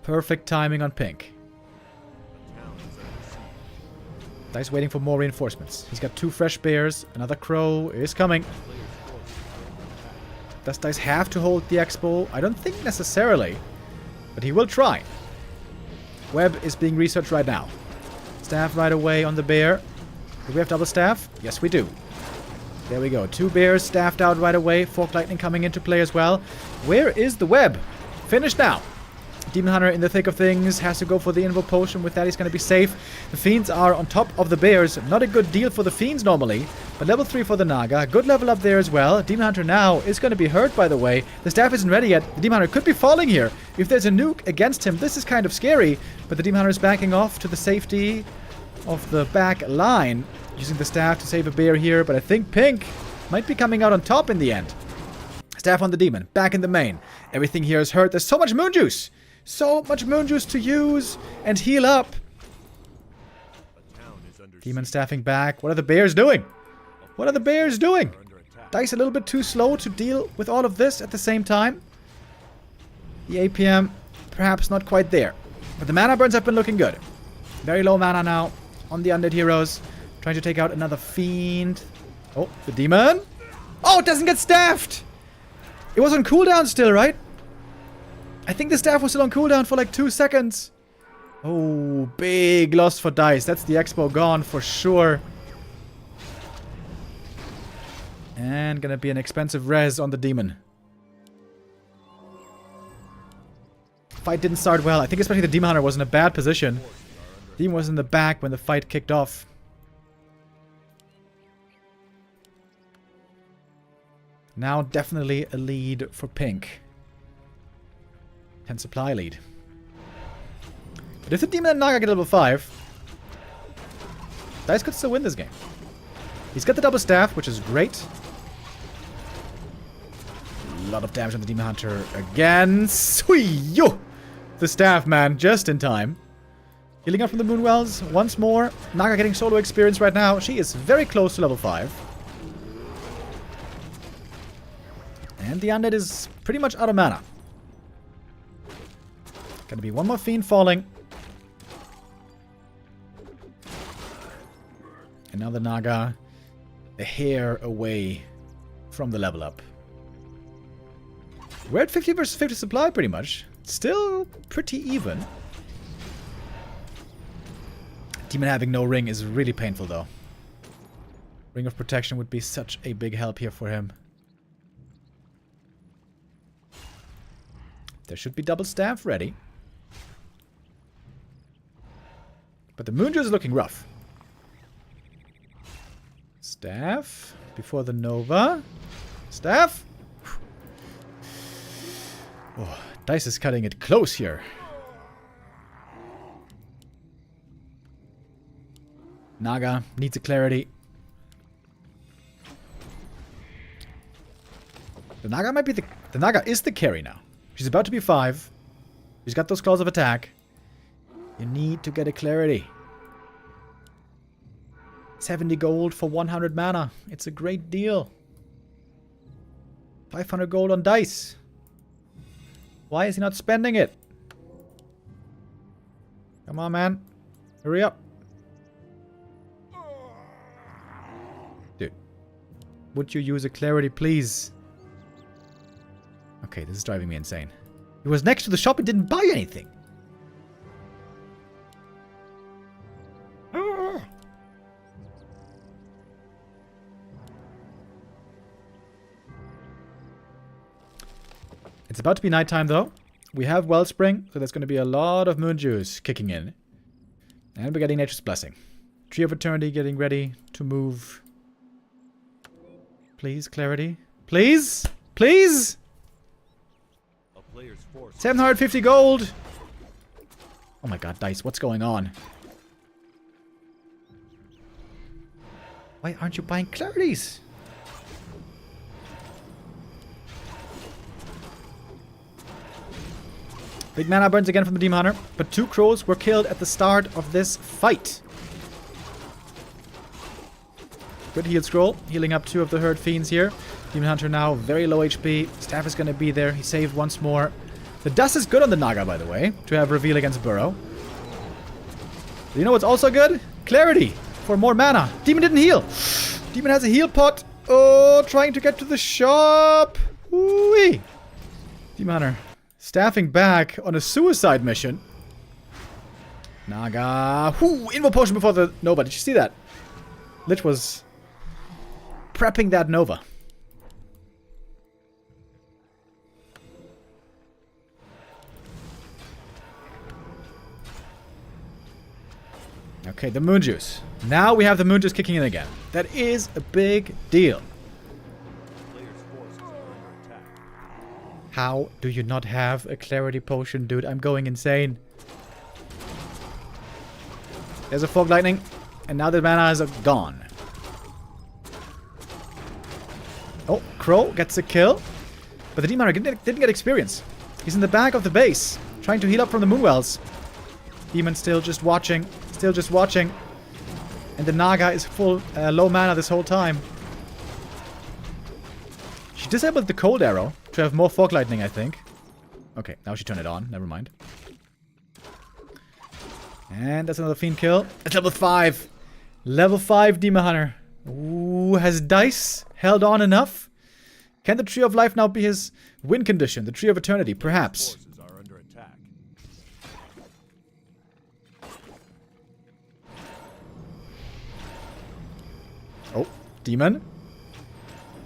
Perfect timing on pink. Dise waiting for more reinforcements. He's got 2 fresh bears. Another crow is coming. Does Dise have to hold the expo? I don't think necessarily. But he will try. Web is being researched right now. Staff right away on the bear. Do we have double staff? Yes, we do. There we go. 2 bears staffed out right away. Fork Lightning coming into play as well. Where is the web? Finished now. Demon Hunter in the thick of things, has to go for the Invo Potion. With that, he's going to be safe. The Fiends are on top of the Bears. Not a good deal for the Fiends normally, but level 3 for the Naga. Good level up there as well. Demon Hunter now is going to be hurt, by the way. The staff isn't ready yet. The Demon Hunter could be falling here. If there's a nuke against him, this is kind of scary, but the Demon Hunter is backing off to the safety of the back line, using the staff to save a bear here, but I think Pink might be coming out on top in the end. Staff on the Demon, back in the main. Everything here is hurt. There's so much Moon Juice! So much Moon Juice to use and heal up. Demon staffing back. What are the bears doing? What are the bears doing? Dise a little bit too slow to deal with all of this at the same time. The APM perhaps not quite there. But the mana burns have been looking good. Very low mana now on the undead heroes. Trying to take out another fiend. Oh, the demon. Oh, it doesn't get staffed. It was on cooldown still, right? I think the staff was still on cooldown for like 2 seconds. Oh, big loss for Dise. That's the expo gone for sure. And gonna be an expensive res on the demon. Fight didn't start well. I think especially the Demon Hunter was in a bad position. Demon was in the back when the fight kicked off. Now definitely a lead for Pink. 10 supply lead. But if the Demon and Naga get level 5, Dise could still win this game. He's got the double staff, which is great. A lot of damage on the Demon Hunter again. Suiyo! The staff, man, just in time. Healing up from the Moonwells once more. Naga getting solo experience right now. She is very close to level 5. And the Undead is pretty much out of mana. Gonna be one more Fiend falling. And now the Naga a hair away from the level up. We're at 50 versus 50 supply pretty much. Still pretty even. Demon having no ring is really painful though. Ring of Protection would be such a big help here for him. There should be double staff ready. But the Moonjuice is looking rough. Staff. Before the Nova. Staff. Oh, Dise is cutting it close here. Naga needs a clarity. The Naga might be the Naga is the carry now. She's about to be 5. She's got those claws of attack. You need to get a clarity. 70 gold for 100 mana. It's a great deal. 500 gold on Dise. Why is he not spending it? Come on, man. Hurry up. Dude. Would you use a clarity, please? Okay, this is driving me insane. He was next to the shop and didn't buy anything. It's about to be nighttime, though. We have Wellspring, so there's going to be a lot of moon juice kicking in. And we're getting Nature's Blessing. Tree of Eternity getting ready to move. Please, clarity. Please? Please? 750 gold! Oh my god, Dise, what's going on? Why aren't you buying clarities? Big mana burns again from the Demon Hunter, but 2 crows were killed at the start of this fight. Good heal scroll, healing up 2 of the herd fiends here. Demon Hunter now very low HP. Staff is going to be there. He saved once more. The dust is good on the Naga, by the way, to have reveal against Burrow. You know what's also good? Clarity for more mana. Demon didn't heal. Demon has a heal pot. Oh, trying to get to the shop. Ooh-wee. Demon Hunter staffing back on a suicide mission. Naga. Whoo! Invo potion before the Nova. Did you see that? Lich was prepping that Nova. Okay, the Moon Juice. Now we have the Moon Juice kicking in again. That is a big deal. How do you not have a Clarity Potion, dude? I'm going insane. There's a Fog Lightning. And now the mana is gone. Oh, Crow gets a kill. But the Demon Hunter didn't get experience. He's in the back of the base, trying to heal up from the Moonwells. Demon still just watching. Still just watching. And the Naga is full low mana this whole time. She disabled the Cold Arrow to have more Fog Lightning, I think. Okay, now she turned it on. Never mind. And that's another Fiend kill. It's level 5. Level 5 Demon Hunter. Ooh, has Dise held on enough? Can the Tree of Life now be his win condition? The Tree of Eternity, perhaps. Oh, Demon.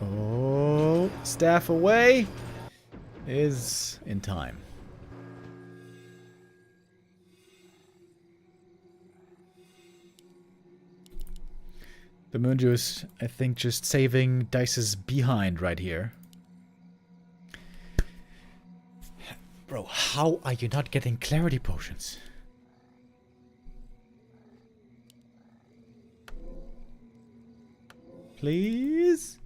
Oh, staff away. Is in time. The Moon Juice, I think, just saving Dice's behind right here. Bro, how are you not getting Clarity Potions? Please?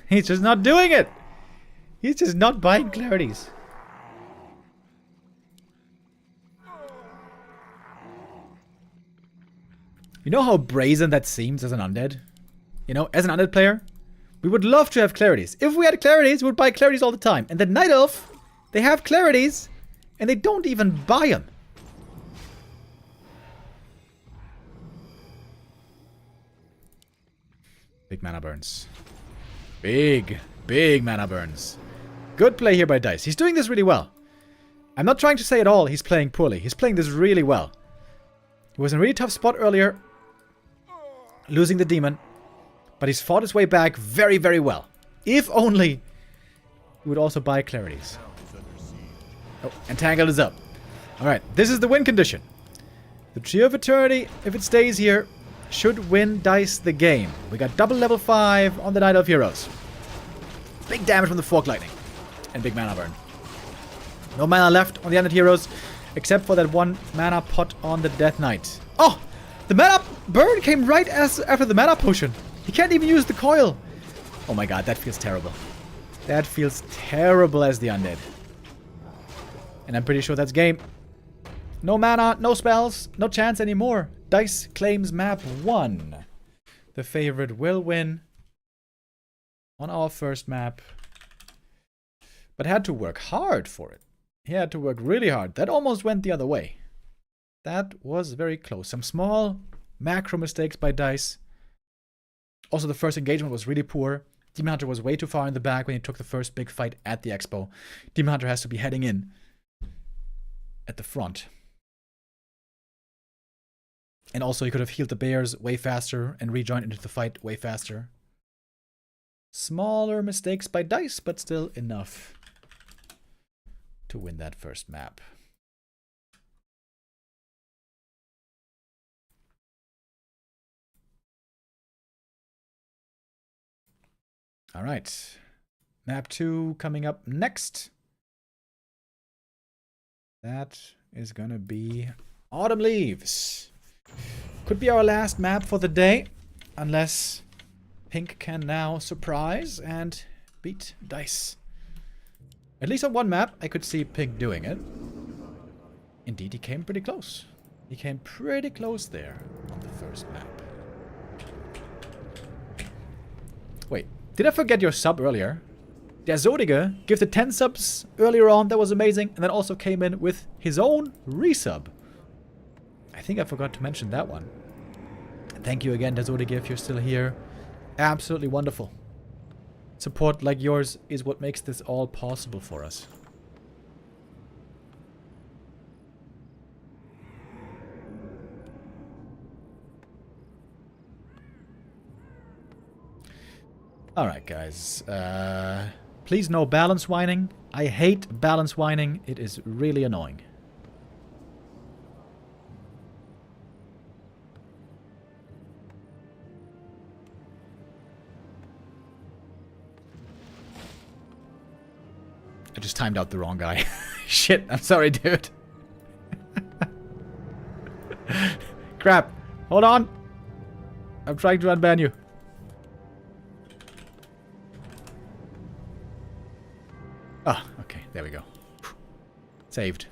He's just not doing it! He's just not buying clarities. You know how brazen that seems as an undead? You know, as an undead player, we would love to have clarities. If we had clarities, we would buy clarities all the time. And the Night Elf, they have clarities, and they don't even buy them. Big mana burns. Big mana burns. Good play here by Dise. He's doing this really well. I'm not trying to say at all he's playing poorly. He's playing this really well. He was in a really tough spot earlier, losing the demon, but he's fought his way back very, very well. If only he would also buy clarities. Oh, Entangled is up. Alright, this is the win condition. The Trio of Eternity, if it stays here, should win Dise the game. We got double level 5 on the Night of Heroes. Big damage from the Fork Lightning. And big mana burn. No mana left on the Undead Heroes, except for that 1 mana pot on the Death Knight. Oh! The mana burn came right after the mana potion. He can't even use the coil. Oh my god, that feels terrible. That feels terrible as the Undead. And I'm pretty sure that's game. No mana, no spells, no chance anymore. Dise claims map 1. The favorite will win on our first map. But had to work hard for it. He had to work really hard. That almost went the other way. That was very close. Some small macro mistakes by Dise. Also, the first engagement was really poor. Demon Hunter was way too far in the back when he took the first big fight at the expo. Demon Hunter has to be heading in at the front. And also, he could have healed the bears way faster and rejoined into the fight way faster. Smaller mistakes by Dise, but still enough to win that first map. All right. Map 2 coming up next. That is going to be Autumn Leaves. Could be our last map for the day, unless Pink can now surprise and beat Dise. At least on one map, I could see Pink doing it. Indeed, he came pretty close. He came pretty close there on the first map. Wait, did I forget your sub earlier? Der Zodige gifted 10 subs earlier on. That was amazing. And then also came in with his own resub. I think I forgot to mention that one. Thank you again, Der Zodige, if you're still here. Absolutely wonderful. Support like yours is what makes this all possible for us. Alright, guys. Please no balance whining. I hate balance whining. It is really annoying. I just timed out the wrong guy. Shit, I'm sorry, dude. Crap. Hold on. I'm trying to unban you. Ah, okay. There we go. Saved.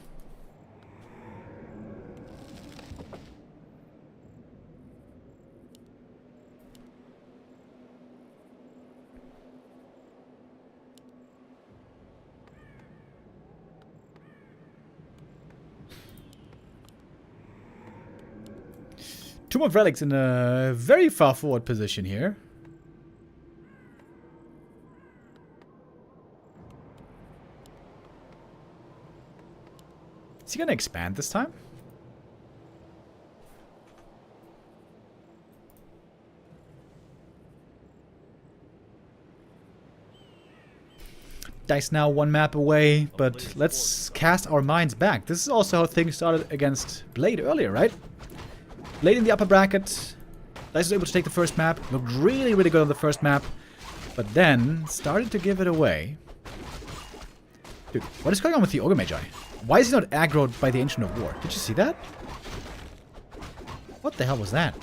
Tomb of Relics in a very far forward position here. Is he gonna expand this time? Dise now one map away, but let's cast our minds back. This is also how things started against Blade earlier, right? Blade in the upper bracket. Dise was able to take the first map. Looked really, really good on the first map. But then started to give it away. Dude, what is going on with the Ogre Magi? Why is he not aggroed by the Ancient of War? Did you see that? What the hell was that?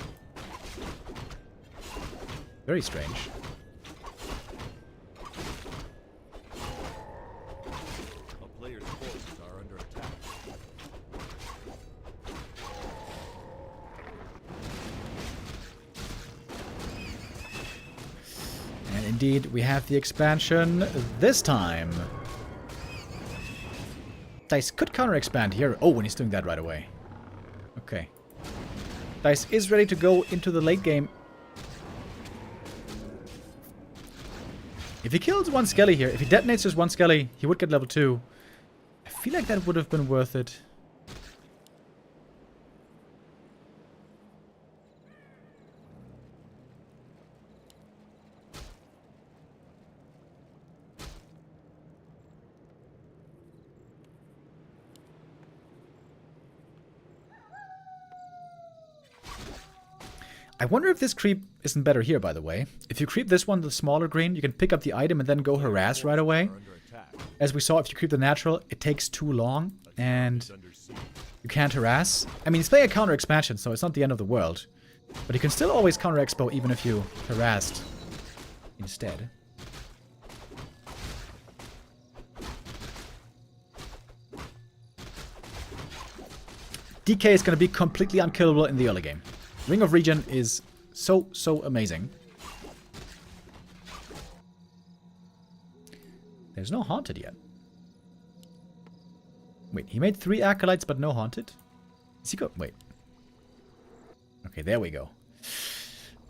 Very strange. A player's forces are under attack. And indeed, we have the expansion this time. Dise could counter-expand here. Oh, and he's doing that right away. Okay. Dise is ready to go into the late game. If he kills one Skelly here, if he detonates just one Skelly, he would get level 2. I feel like that would have been worth it. I wonder if this creep isn't better here, by the way. If you creep this one, the smaller green, you can pick up the item and then go harass right away. As we saw, if you creep the natural, it takes too long, and you can't harass. I mean, he's playing a counter expansion, so it's not the end of the world. But you can still always counter expo even if you harassed instead. DK is going to be completely unkillable in the early game. Ring of Regen is so amazing. There's no Haunted yet. Wait, he made 3 Acolytes but no Haunted? Is he go? Wait. Okay, there we go.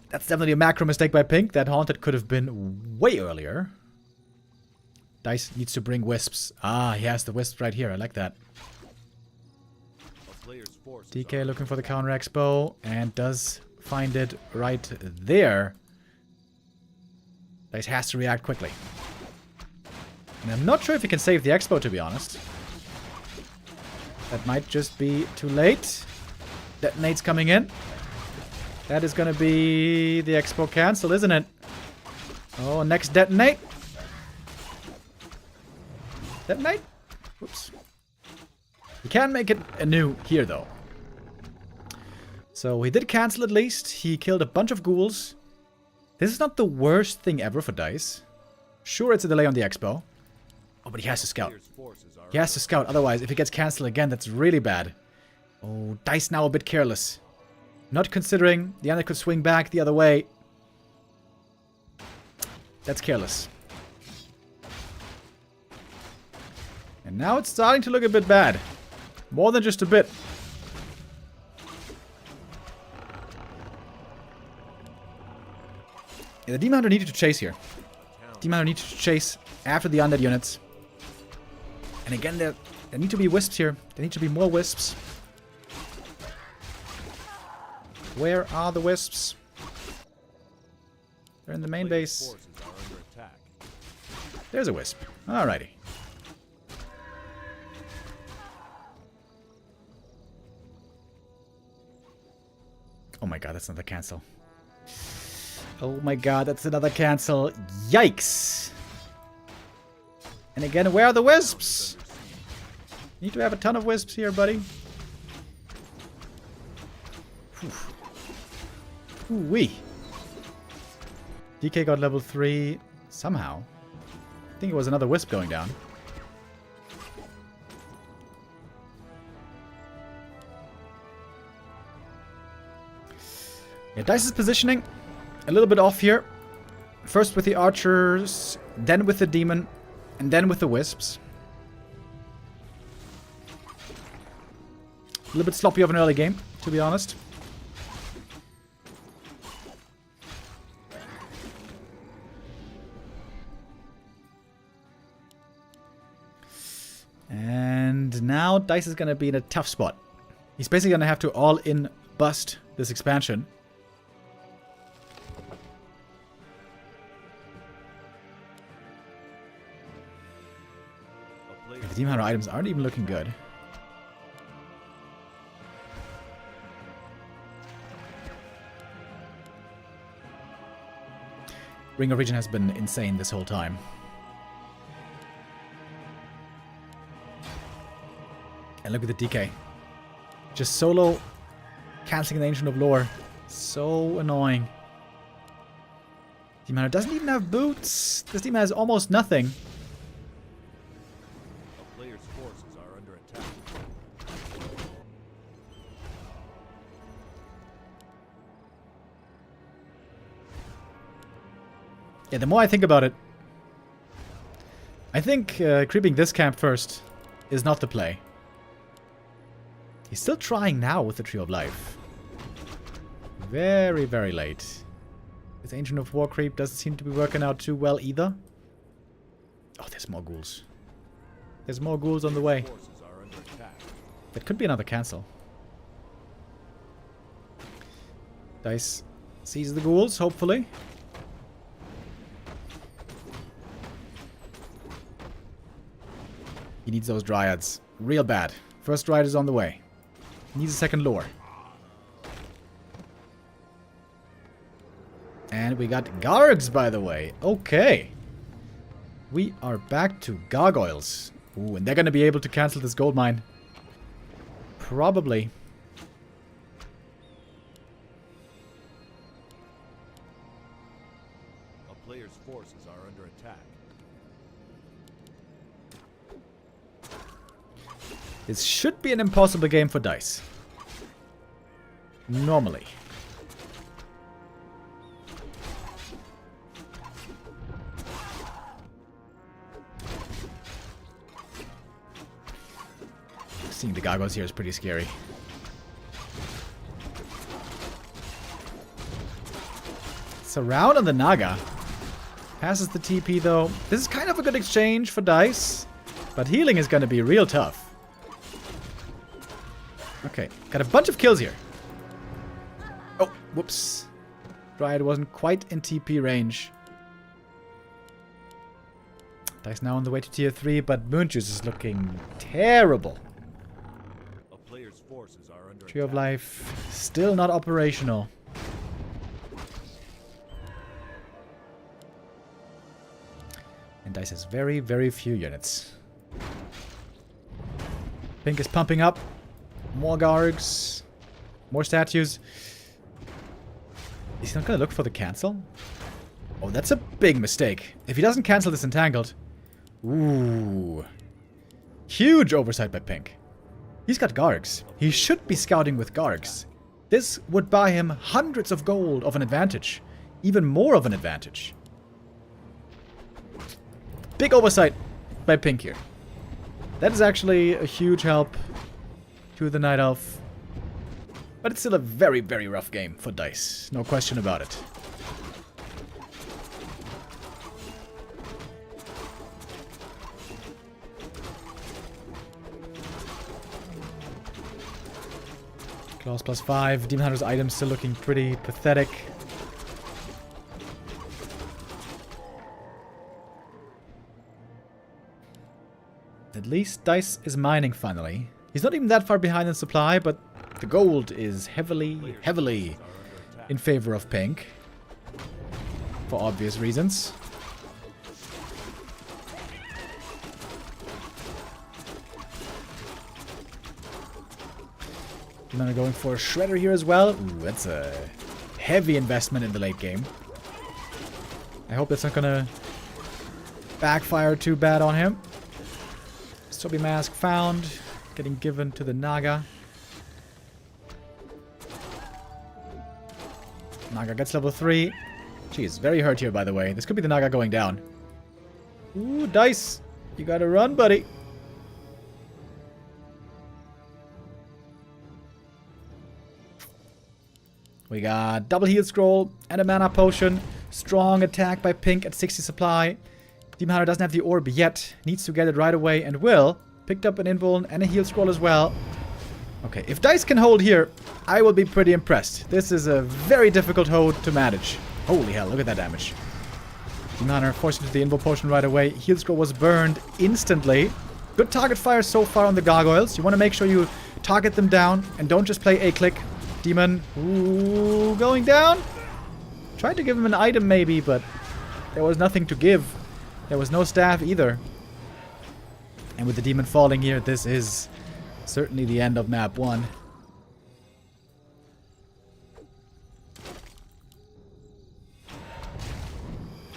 That's definitely a macro mistake by Pink. That Haunted could have been way earlier. Dise needs to bring Wisps. Ah, he has the Wisps right here. I like that. DK looking for the counter expo and does find it right there. Dise has to react quickly. And I'm not sure if he can save the expo, to be honest. That might just be too late. Detonate's coming in. That is going to be the expo cancel, isn't it? Oh, next detonate. Detonate? Whoops. He can make it anew here, though. So he did cancel at least. He killed a bunch of ghouls. This is not the worst thing ever for Dise. Sure, it's a delay on the expo. Oh, but he has to scout. He has to scout. Otherwise, if he gets cancelled again, that's really bad. Oh, Dise now a bit careless. Not considering the other could swing back the other way. That's careless. And now it's starting to look a bit bad. More than just a bit. Yeah, the Demon Hunter needed to chase here. Demon Hunter needed to chase after the undead units. And again, there need to be wisps here. There need to be more wisps. Where are the wisps? They're in the main base. There's a wisp. Alrighty. Oh my god, that's another cancel. Oh my god, that's another cancel. Yikes! And again, where are the wisps? Need to have a ton of wisps here, buddy. Ooh-wee. DK got level 3 somehow. I think it was another wisp going down. Yeah, Dice's positioning a little bit off here. First with the archers, then with the demon, and then with the wisps. A little bit sloppy of an early game, to be honest. And now Dise is going to be in a tough spot. He's basically going to have to all-in bust this expansion. The Demon Hunter items aren't even looking good. Ring of Regen has been insane this whole time. And look at the DK. Just solo canceling the Ancient of Lore. So annoying. Demon Hunter doesn't even have boots. This demon has almost nothing. A player's forces are under attack. Yeah, the more I think about it, I think creeping this camp first is not the play. He's still trying now with the Tree of Life. Very, very late. This Ancient of War creep doesn't seem to be working out too well either. Oh, there's more ghouls. There's more ghouls on the way. That could be another cancel. Dise sees the ghouls, hopefully. He needs those dryads. Real bad. First dryad is on the way. Needs a second lure. And we got Gargs, by the way. Okay. We are back to Gargoyles. Ooh, and they're going to be able to cancel this gold mine. Probably. A player's forces are under attack. This should be an impossible game for Dise. Normally. Seeing the gargoyles here is pretty scary. Surround on the Naga. Passes the TP though. This is kind of a good exchange for Dise. But healing is going to be real tough. Okay, got a bunch of kills here. Oh, whoops. Dryad wasn't quite in TP range. Dise now on the way to tier 3, but Moonjuice is looking terrible. A player's forces are under Tree of attack. Life still not operational. And Dise has very, very few units. Pink is pumping up. More Gargs. More statues. Is he not going to look for the cancel? Oh, that's a big mistake. If he doesn't cancel this Entangled. Ooh. Huge oversight by Pink. He's got Gargs. He should be scouting with Gargs. This would buy him hundreds of gold of an advantage. Even more of an advantage. Big oversight by Pink here. That is actually a huge help to the Night Elf. But it's still a very, very rough game for Dise. No question about it. Claws +5. Demon Hunter's items still looking pretty pathetic. At least Dise is mining finally. He's not even that far behind in supply, but the gold is heavily, heavily in favor of Pink. For obvious reasons. Demon Hunter going for a Shredder here as well. Ooh, that's a heavy investment in the late game. I hope that's not gonna backfire too bad on him. Sobi Mask found. Getting given to the Naga. Naga gets level 3. Jeez, very hurt here, by the way. This could be the Naga going down. Ooh, Dise. You gotta run, buddy. We got double heal scroll and a mana potion. Strong attack by Pink at 60 supply. Demon Hunter doesn't have the orb yet. Needs to get it right away and will. Picked up an invuln and a heal scroll as well. Okay, if Dise can hold here, I will be pretty impressed. This is a very difficult hold to manage. Holy hell, look at that damage. Demon Hunter forced into the invuln potion right away. Heal scroll was burned instantly. Good target fire so far on the gargoyles. You want to make sure you target them down and don't just play A-click. Demon, ooh, going down. Tried to give him an item maybe, but there was nothing to give. There was no staff either. And with the demon falling here, this is certainly the end of map 1.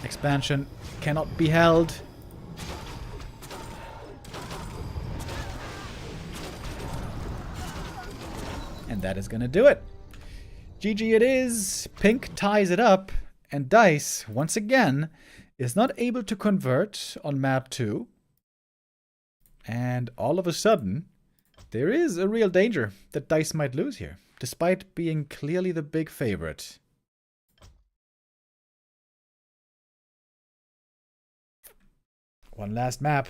Expansion cannot be held. And that is going to do it. GG it is. Pink ties it up. And Dise, once again, is not able to convert on map 2. And all of a sudden, there is a real danger that Dise might lose here, despite being clearly the big favorite. One last map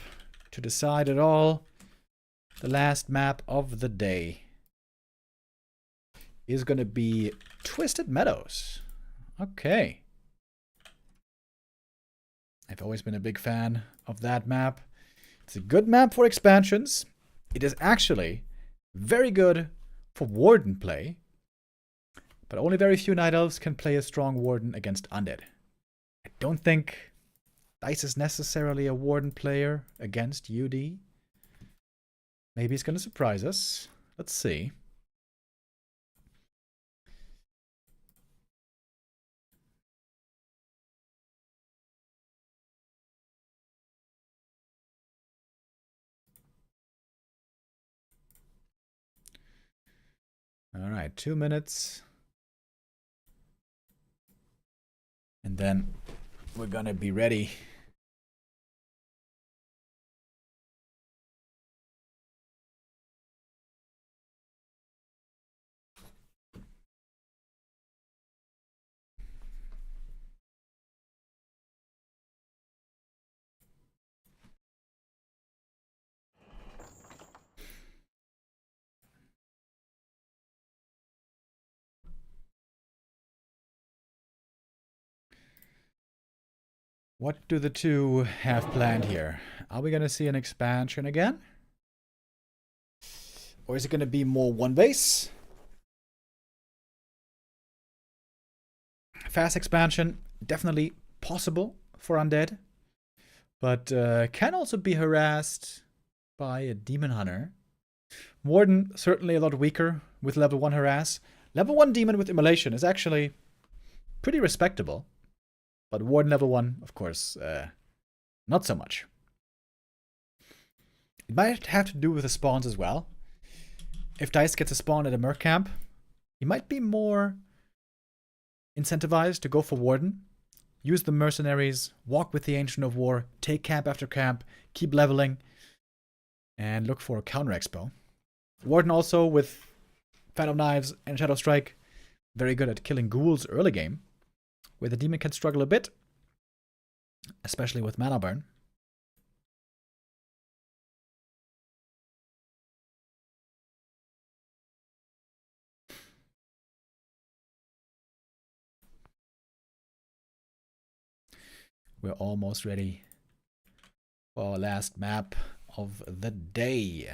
to decide it all. The last map of the day is going to be Twisted Meadows. Okay. I've always been a big fan of that map. It's a good map for expansions. It is actually very good for Warden play. But only very few Night Elves can play a strong Warden against Undead. I don't think Dise is necessarily a Warden player against UD. Maybe he's going to surprise us. Let's see. All right, 2 minutes. And then we're gonna be ready. What do the two have planned here? Are we going to see an expansion again? Or is it going to be more one base? Fast expansion, definitely possible for Undead. But can also be harassed by a Demon Hunter. Warden, certainly a lot weaker with level 1 harass. Level 1 Demon with Immolation is actually pretty respectable. But Warden level 1, of course, not so much. It might have to do with the spawns as well. If Dise gets a spawn at a Merc camp, he might be more incentivized to go for Warden, use the mercenaries, walk with the Ancient of War, take camp after camp, keep leveling, and look for a counter expo. Warden also, with Phantom Knives and Shadow Strike, very good at killing ghouls early game, where the demon can struggle a bit, especially with mana burn. We're almost ready for our last map of the day.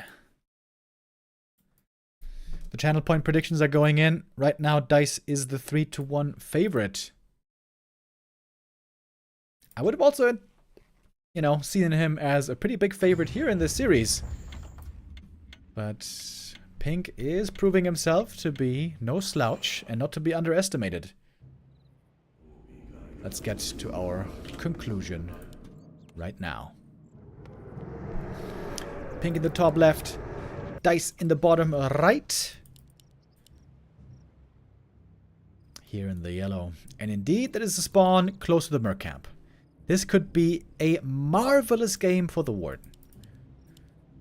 The channel point predictions are going in. Right now, Dise is the 3-1 favorite. I would have also, you know, seen him as a pretty big favorite here in this series. But Pink is proving himself to be no slouch and not to be underestimated. Let's get to our conclusion right now. Pink in the top left, Dise in the bottom right. Here in the yellow. And indeed, that is a spawn close to the Merc camp. This could be a marvelous game for the Warden.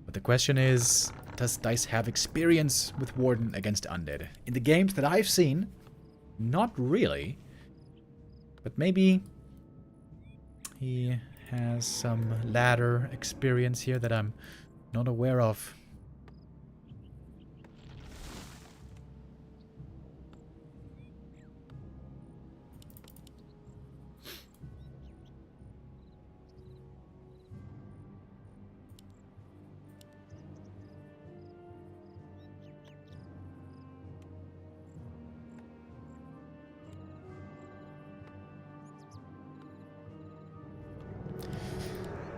But the question is, does Dise have experience with Warden against Undead? In the games that I've seen, not really. But maybe he has some ladder experience here that I'm not aware of.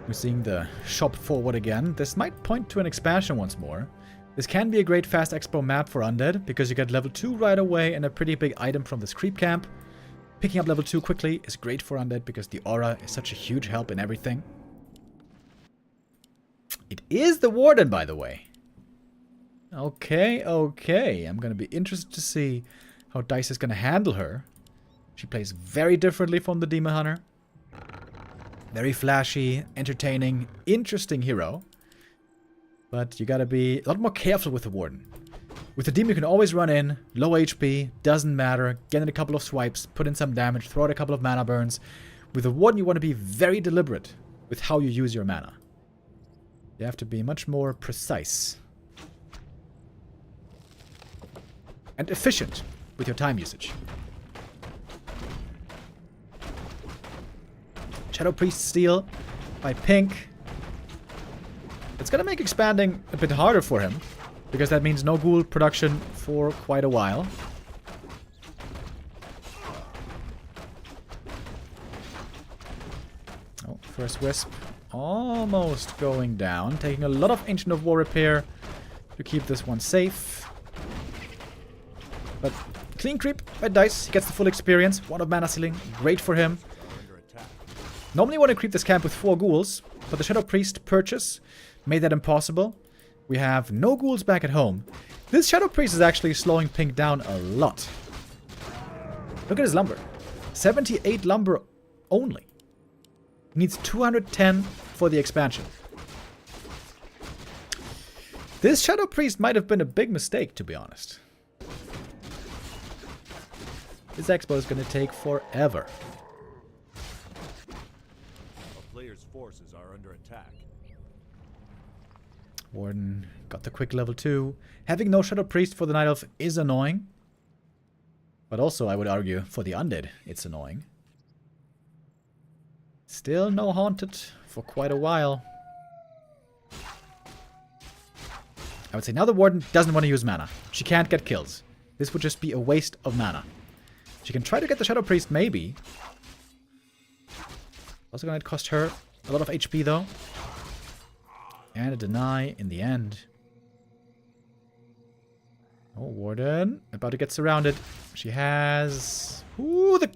We're seeing the shop forward again. This might point to an expansion once more. This can be a great fast expo map for Undead, because you get level 2 right away and a pretty big item from this creep camp. Picking up level 2 quickly is great for Undead, because the aura is such a huge help in everything. It is the Warden, by the way. Okay, okay. I'm going to be interested to see how Dise is going to handle her. She plays very differently from the Demon Hunter. Very flashy, entertaining, interesting hero. But you gotta be a lot more careful with the Warden. With the Demon you can always run in, low HP, doesn't matter, get in a couple of swipes, put in some damage, throw out a couple of mana burns. With the Warden you want to be very deliberate with how you use your mana. You have to be much more precise. And efficient with your time usage. Shadow Priest steal by Pink. It's gonna make expanding a bit harder for him, because that means no ghoul production for quite a while. First Wisp almost going down. Taking a lot of Ancient of War repair to keep this one safe. But clean creep by Dise. He gets the full experience. 1 of mana ceiling. Great for him. Normally want to creep this camp with 4 ghouls, but the Shadow Priest purchase made that impossible. We have no ghouls back at home. This Shadow Priest is actually slowing Pink down a lot. Look at his lumber. 78 lumber only. He needs 210 for the expansion. This Shadow Priest might have been a big mistake, to be honest. This expo is going to take forever. A player's forces are under attack. Warden got the quick level 2. Having no Shadow Priest for the Night Elf is annoying. But also, I would argue, for the Undead, it's annoying. Still no Haunted for quite a while. I would say now the Warden doesn't want to use mana. She can't get kills. This would just be a waste of mana. She can try to get the Shadow Priest, maybe. Also going to cost her a lot of HP, though. And a deny in the end. Oh, Warden. About to get surrounded. She has... Ooh, the...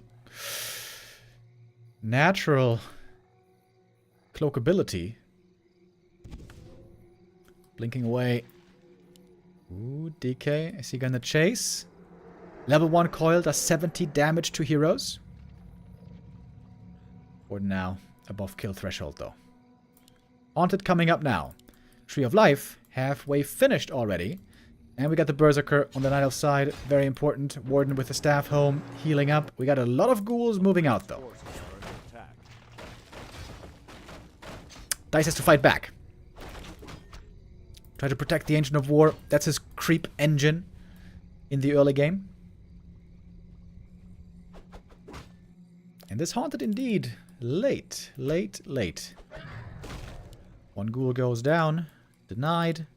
Natural cloak ability. Blinking away. Ooh, DK. Is he gonna chase? Level 1 coil does 70 damage to heroes. Or now above kill threshold though. Haunted coming up now. Tree of Life halfway finished already. And we got the Berserker on the Night Elf side. Very important. Warden with the staff home. Healing up. We got a lot of ghouls moving out though. Dise has to fight back. Try to protect the Ancient of War. That's his creep engine in the early game. And this Haunted indeed. Late. One ghoul goes down. Denied.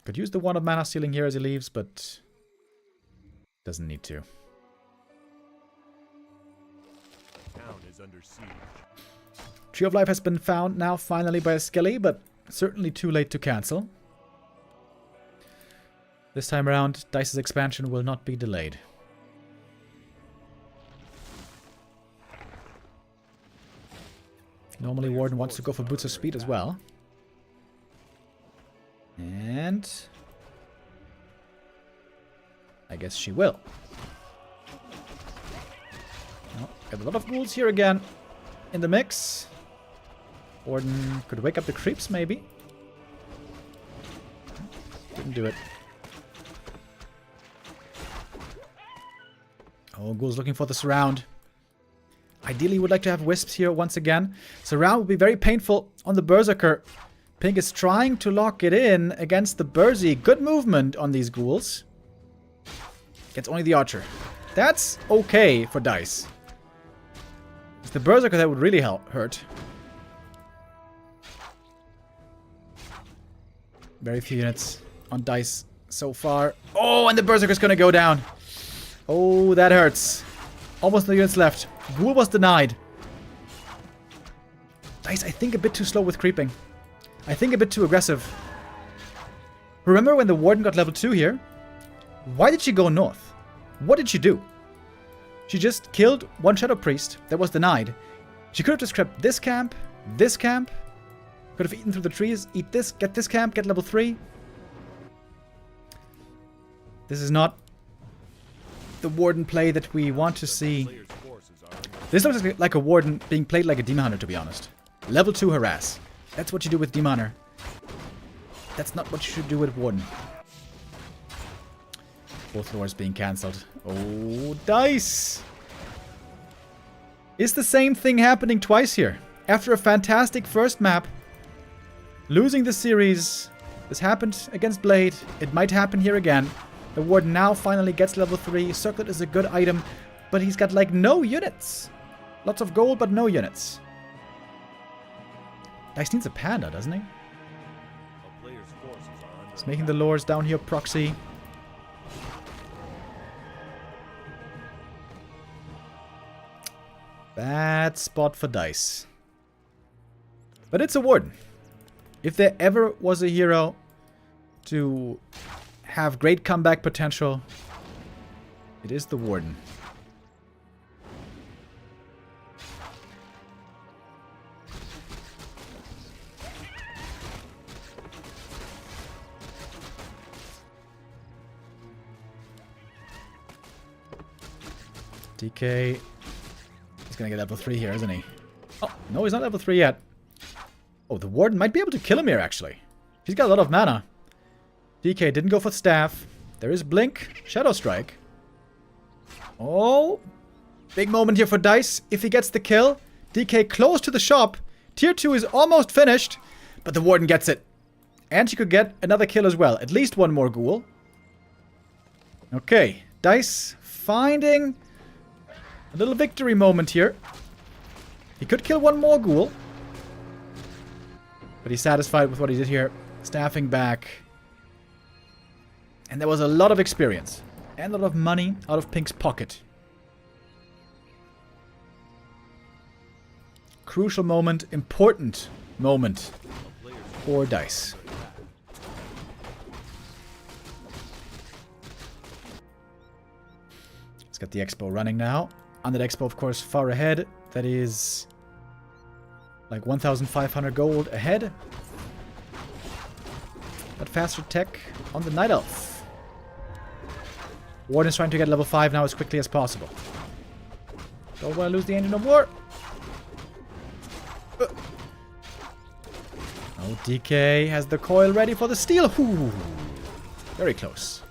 Could use the 1 of mana stealing here as he leaves, but doesn't need to. Town is under siege. Tree of Life has been found now finally by a Skelly, but certainly too late to cancel. This time around, Dice's expansion will not be delayed. Normally Warden wants to go for Boots of Speed as well. And I guess she will. Oh, got a lot of ghouls here again in the mix. Warden could wake up the creeps maybe. Didn't do it. Oh, ghouls looking for the surround. Ideally would like to have wisps here once again. Surround would be very painful on the Berserker. Pink is trying to lock it in against the Burzy. Good movement on these ghouls. Gets only the Archer. That's okay for Dise. It's the Berserker that would really hurt. Very few units on Dise so far. Oh, and the Berserker's gonna go down. Oh, that hurts. Almost no units left. Ghoul was denied. Dise, I think, a bit too slow with creeping. I think a bit too aggressive. Remember when the Warden got level 2 here? Why did she go north? What did she do? She just killed 1 Shadow Priest that was denied. She could have just crept this camp, could have eaten through the trees, eat this, get this camp, get level 3. This is not the Warden play that we want to see. This looks like a Warden being played like a Demon Hunter, to be honest. Level 2 harass. That's what you do with Demon Hunter. That's not what you should do with Warden. Both lores being cancelled. Oh, Dise! Is the same thing happening twice here? After a fantastic first map, losing the series. This happened against Blade. It might happen here again. The Warden now finally gets level 3. Circlet is a good item, but he's got like no units. Lots of gold, but no units. Dise needs a panda, doesn't he? He's making the lures down here proxy. Bad spot for Dise. But it's a Warden. If there ever was a hero to have great comeback potential, it is the Warden. DK is going to get level 3 here, isn't he? Oh, no, he's not level 3 yet. Oh, the Warden might be able to kill him here, actually. He's got a lot of mana. DK didn't go for Staff. There is Blink. Shadow Strike. Oh, big moment here for Dise. If he gets the kill, DK close to the shop. Tier 2 is almost finished, but the Warden gets it. And she could get another kill as well. At least one more ghoul. Okay, Dise finding a little victory moment here. He could kill one more ghoul. But he's satisfied with what he did here. Staffing back. And there was a lot of experience. And a lot of money out of Pink's pocket. Crucial moment. Important moment for Dise. Let's get the expo running now. On that expo, of course, far ahead. That is like 1,500 gold ahead. But faster tech on the Night Elf. Warden is trying to get level 5 now as quickly as possible. Don't want to lose the Engine of War. Oh, DK has the coil ready for the steal. Ooh, very close.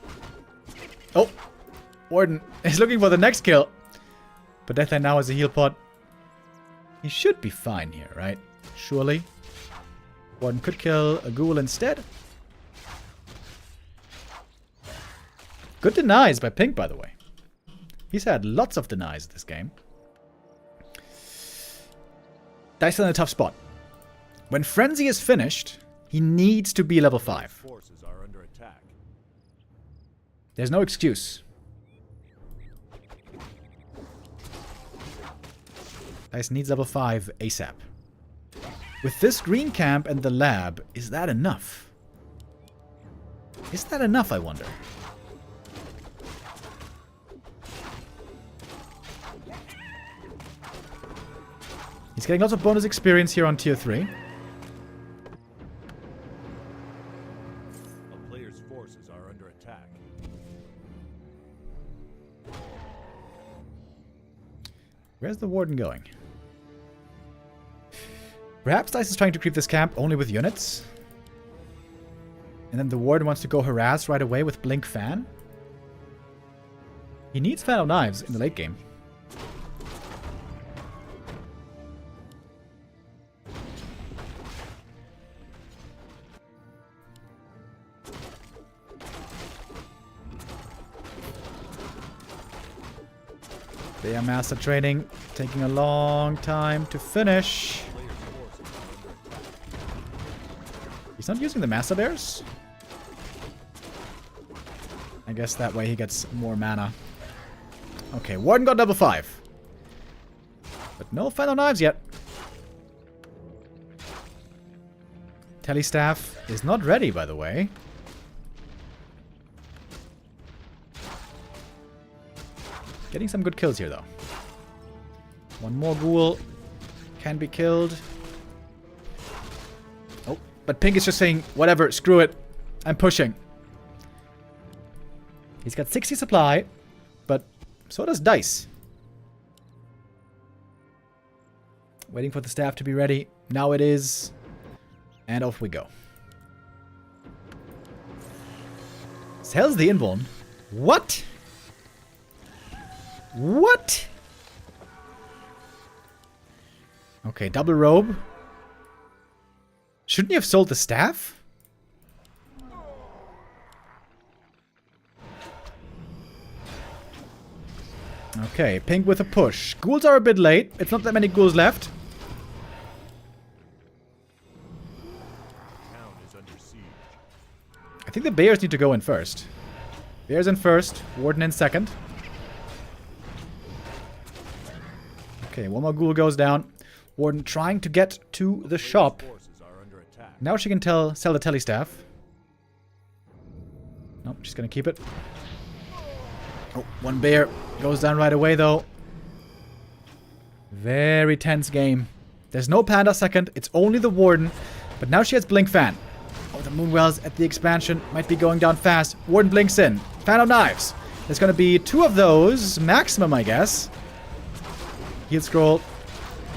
Oh, Warden is looking for the next kill. But Deathline now has a heal pot. He should be fine here, right? Surely. Warden could kill a ghoul instead. Good denies by Pink, by the way. He's had lots of denies this game. Dise in a tough spot. When Frenzy is finished, he needs to be level 5. Forces are under attack. There's no excuse. Dise needs level 5 ASAP. With this green camp and the lab, is that enough? Is that enough, I wonder? He's getting lots of bonus experience here on tier 3. A player's forces are under attack. Where's the Warden going? Perhaps Dise is trying to creep this camp only with units. And then the Warden wants to go harass right away with Blink Fan. He needs Fan of Knives in the late game. They are master training, taking a long time to finish. He's not using the Master Bears. I guess that way he gets more mana. Okay, Warden got level 5. But no Final Knives yet. Telestaff is not ready, by the way. Getting some good kills here, though. One more ghoul can be killed. Oh, but Pink is just saying, whatever, screw it. I'm pushing. He's got 60 supply, but so does Dise. Waiting for the staff to be ready. Now it is. And off we go. Sells the Invuln. What? What? Okay, double robe. Shouldn't you have sold the staff? Okay, Pink with a push. Ghouls are a bit late. It's not that many ghouls left. Town is under siege. I think the bears need to go in first. Bears in first. Warden in second. Okay, Okay, one more ghoul goes down. Warden trying to get to the shop. Forces are under attack. Now she can sell the telestaff. Nope, she's gonna keep it. Oh, one bear goes down right away though. Very tense game. There's no Panda second, it's only the Warden. But now she has Blink Fan. Oh, the Moonwells at the expansion might be going down fast. Warden blinks in. Fan of Knives. There's gonna be 2 of those, maximum I guess. Heal Scroll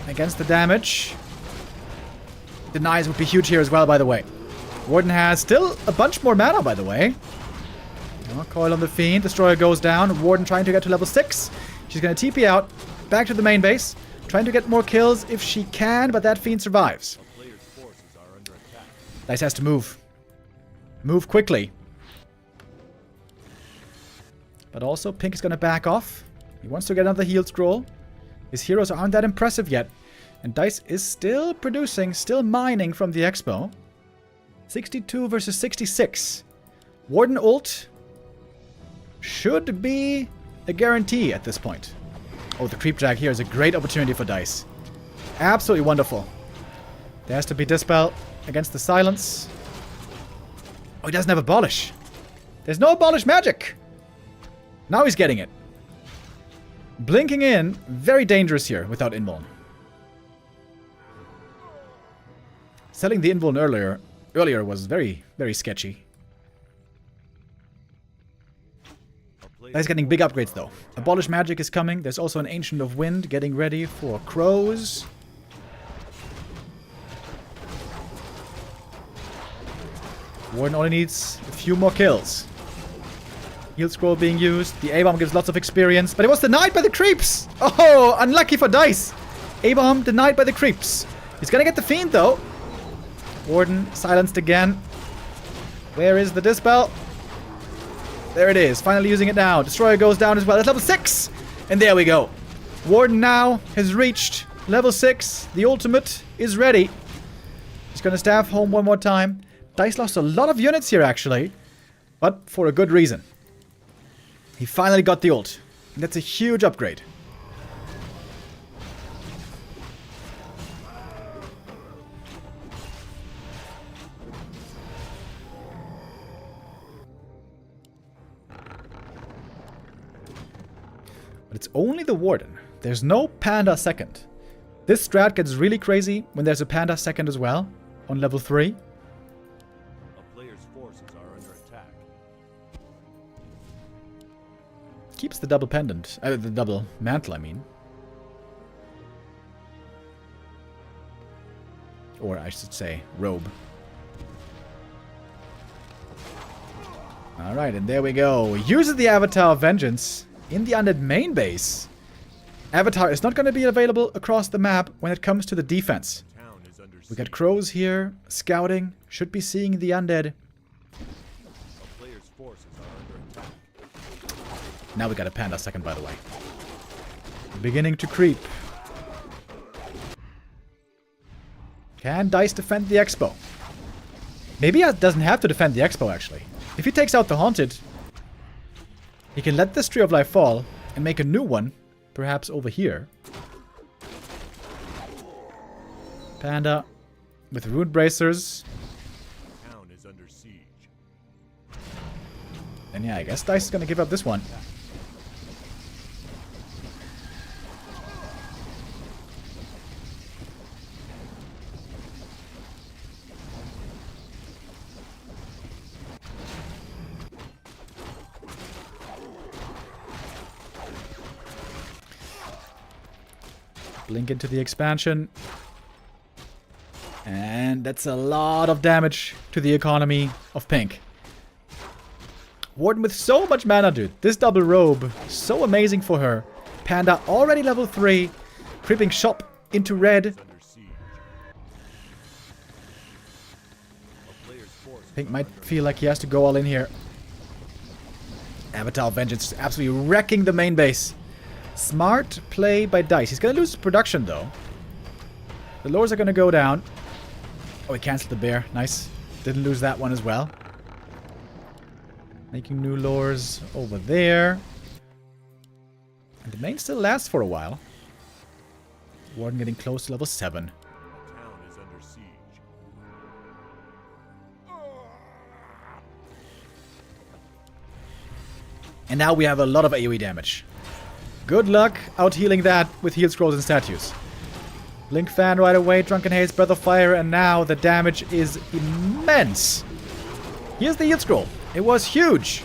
against the damage. Denies would be huge here as well, by the way. Warden has still a bunch more mana, by the way. Oh, coil on the Fiend. Destroyer goes down. Warden trying to get to level 6. She's going to TP out. Back to the main base. Trying to get more kills if she can, but that Fiend survives. A player's forces are under attack. Dise has to move. Move quickly. But also, Pink is going to back off. He wants to get another heal scroll. His heroes aren't that impressive yet. And Dise is still producing, still mining from the expo. 62 versus 66. Warden ult should be a guarantee at this point. Oh, the creep drag here is a great opportunity for Dise. Absolutely wonderful. There has to be Dispel against the silence. Oh, he doesn't have Abolish. There's no Abolish magic. Now he's getting it. Blinking in, very dangerous here without Invuln. Selling the Invuln earlier was very, very sketchy. He's getting big upgrades though. Abolish Magic is coming. There's also an Ancient of Wind getting ready for Crows. Warden only needs a few more kills. Heal Scroll being used. The A-Bomb gives lots of experience, but it was denied by the creeps! Oh, unlucky for Dise! A-Bomb denied by the creeps. He's gonna get the Fiend though. Warden silenced again. Where is the Dispel? There it is. Finally using it now. Destroyer goes down as well. It's level 6! And there we go. Warden now has reached level 6. The ultimate is ready. He's gonna staff home one more time. Dise lost a lot of units here actually. But for a good reason. He finally got the ult. And that's a huge upgrade. But it's only the Warden. There's no Panda second. This strat gets really crazy when there's a Panda second as well, on level 3. A player's forces are under attack. Keeps the double pendant, the double mantle, I mean. Or I should say, robe. Alright, and there we go. Uses the Avatar of Vengeance in the Undead main base. Avatar is not going to be available across the map when it comes to the defense. Town is under We siege. got Crows here, scouting, should be seeing the Undead. A player's forces are under attack. Now we got a Panda second, by the way. Beginning to creep. Can Dise defend the Expo? Maybe he doesn't have to defend the Expo, actually. If he takes out the Haunted, he can let this Tree of Life fall and make a new one, perhaps over here. Panda with Rune Bracers. Town is under siege. And yeah, I guess Dise is going to give up this one. Blink into the expansion. And that's a lot of damage to the economy of Pink. Warden with so much mana, dude. This double robe, so amazing for her. Panda already level 3. Creeping shop into red. Under siege. A player's forces Pink are might under feel like he has to go all in here. Avatar of Vengeance is absolutely wrecking the main base. Smart play by Dise. He's going to lose production, though. The lures are going to go down. Oh, he canceled the bear. Nice. Didn't lose that one as well. Making new lures over there. And the main still lasts for a while. Warden getting close to level 7. The town is under siege. And now we have a lot of AoE damage. Good luck out healing that with heal scrolls and statues. Blink Fan right away, Drunken Haze, Breath of Fire, and now the damage is immense. Here's the heal scroll. It was huge,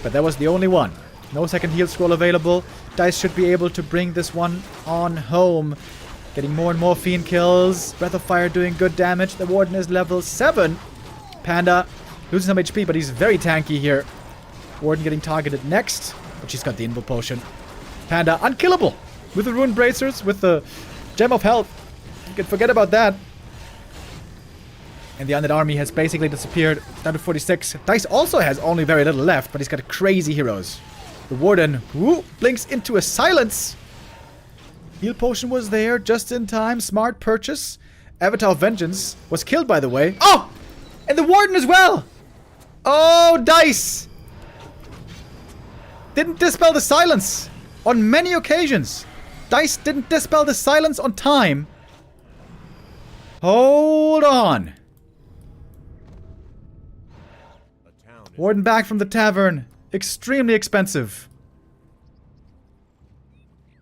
but that was the only one. No second heal scroll available. Dise should be able to bring this one on home. Getting more and more Fiend kills. Breath of Fire doing good damage. The Warden is level 7. Panda losing some HP, but he's very tanky here. Warden getting targeted next, but she's got the Invul Potion. Panda unkillable with the Rune Bracers, with the Gem of Health. You can forget about that. And the Undead army has basically disappeared. Down to 46. Dise also has only very little left, but he's got crazy heroes. The Warden, blinks into a silence. Heal Potion was there just in time. Smart purchase. Avatar of Vengeance was killed, by the way. Oh! And the Warden as well! Oh, Dise! Didn't dispel the silence on many occasions. Dise didn't dispel the silence on time. Hold on. Warden back from the tavern. Extremely expensive.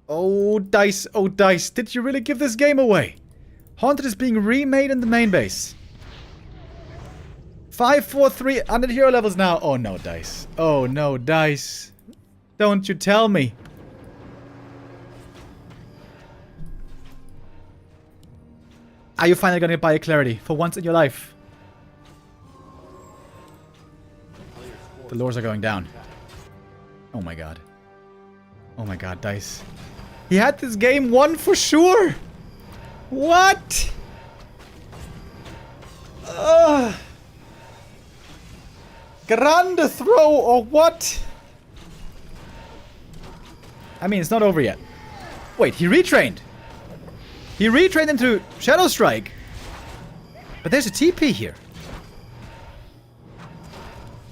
Oh, Dise. Oh, Dise. Did you really give this game away? Haunted is being remade in the main base. 5, 4, 3. 100 hero levels now. Oh, no, Dise. Oh, no, Dise. Don't you tell me. Are you finally gonna buy a Clarity for once in your life? The lures are going down. Oh my god. Oh my god, Dise. He had this game won for sure! What? Grande throw or what? I mean, it's not over yet. Wait, he retrained. He retrained into Shadow Strike. But there's a TP here.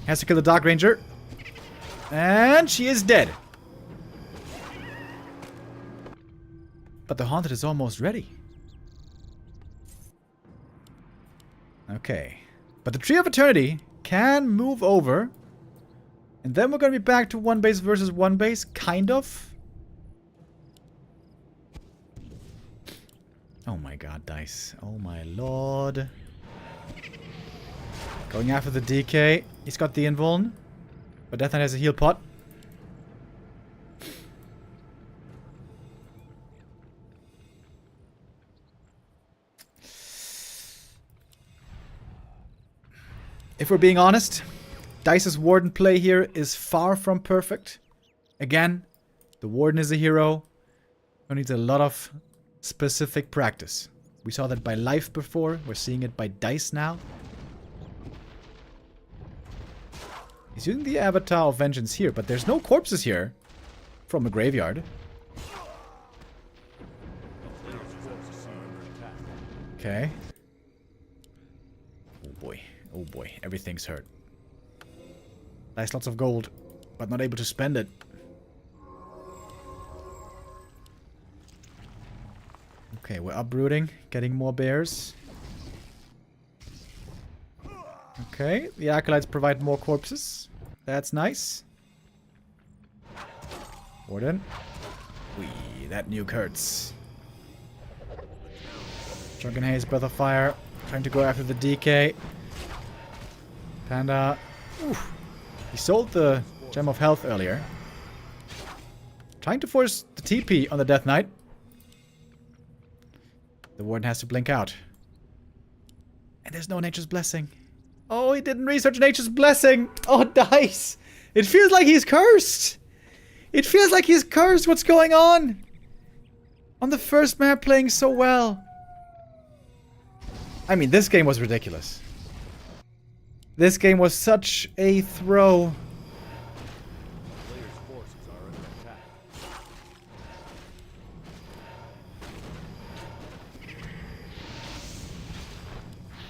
Has to kill the Dark Ranger. And she is dead. But the Haunted is almost ready. Okay. But the Tree of Eternity can move over. And then we're going to be back to one base versus one base. Kind of. Oh my god, Dise. Oh my lord. Going after the DK. He's got the invuln. But Death Knight has a heal pot. If we're being honest, Dice's Warden play here is far from perfect. Again, the Warden is a hero who needs a lot of specific practice. We saw that by Life before. We're seeing it by Dise now. He's using the Avatar of Vengeance here, but there's no corpses here from the graveyard. Okay. Oh boy. Oh boy. Everything's hurt. Nice, lots of gold, but not able to spend it. Okay, we're uprooting, getting more bears. Okay, the Acolytes provide more corpses. That's nice. Warden. Wee, that nuke hurts. Drunken Haze, Breath of Fire. Trying to go after the DK. Panda. Oof. He sold the Gem of Health earlier. Trying to force the TP on the Death Knight. The Warden has to blink out. And there's no Nature's Blessing. Oh, he didn't research Nature's Blessing. Oh, Dise. It feels like he's cursed. It feels like he's cursed. What's going on? On the first map playing so well. I mean, this game was ridiculous. This game was such a throw.